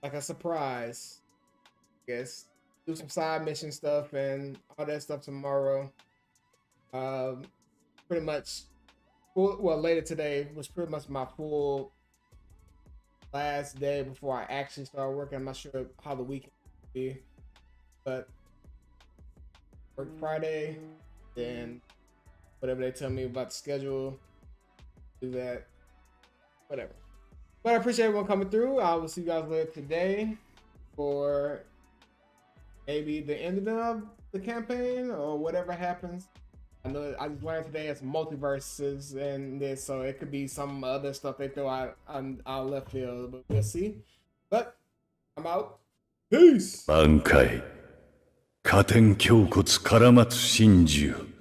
like a surprise. I guess do some side mission stuff and all that stuff tomorrow. pretty much full. Well, later today was pretty much my full last day before I actually started working. I'm not sure how the weekend will be, but work Friday, then whatever they tell me about the schedule, do that, whatever. But I appreciate everyone coming through. I will see you guys later today for maybe the ending of the campaign or whatever happens. I know I just learned today it's multiverses and this, so it could be some other stuff they throw out on our left field, but we'll see. But I'm out. Peace.
挽回。加点胸骨から松真珠。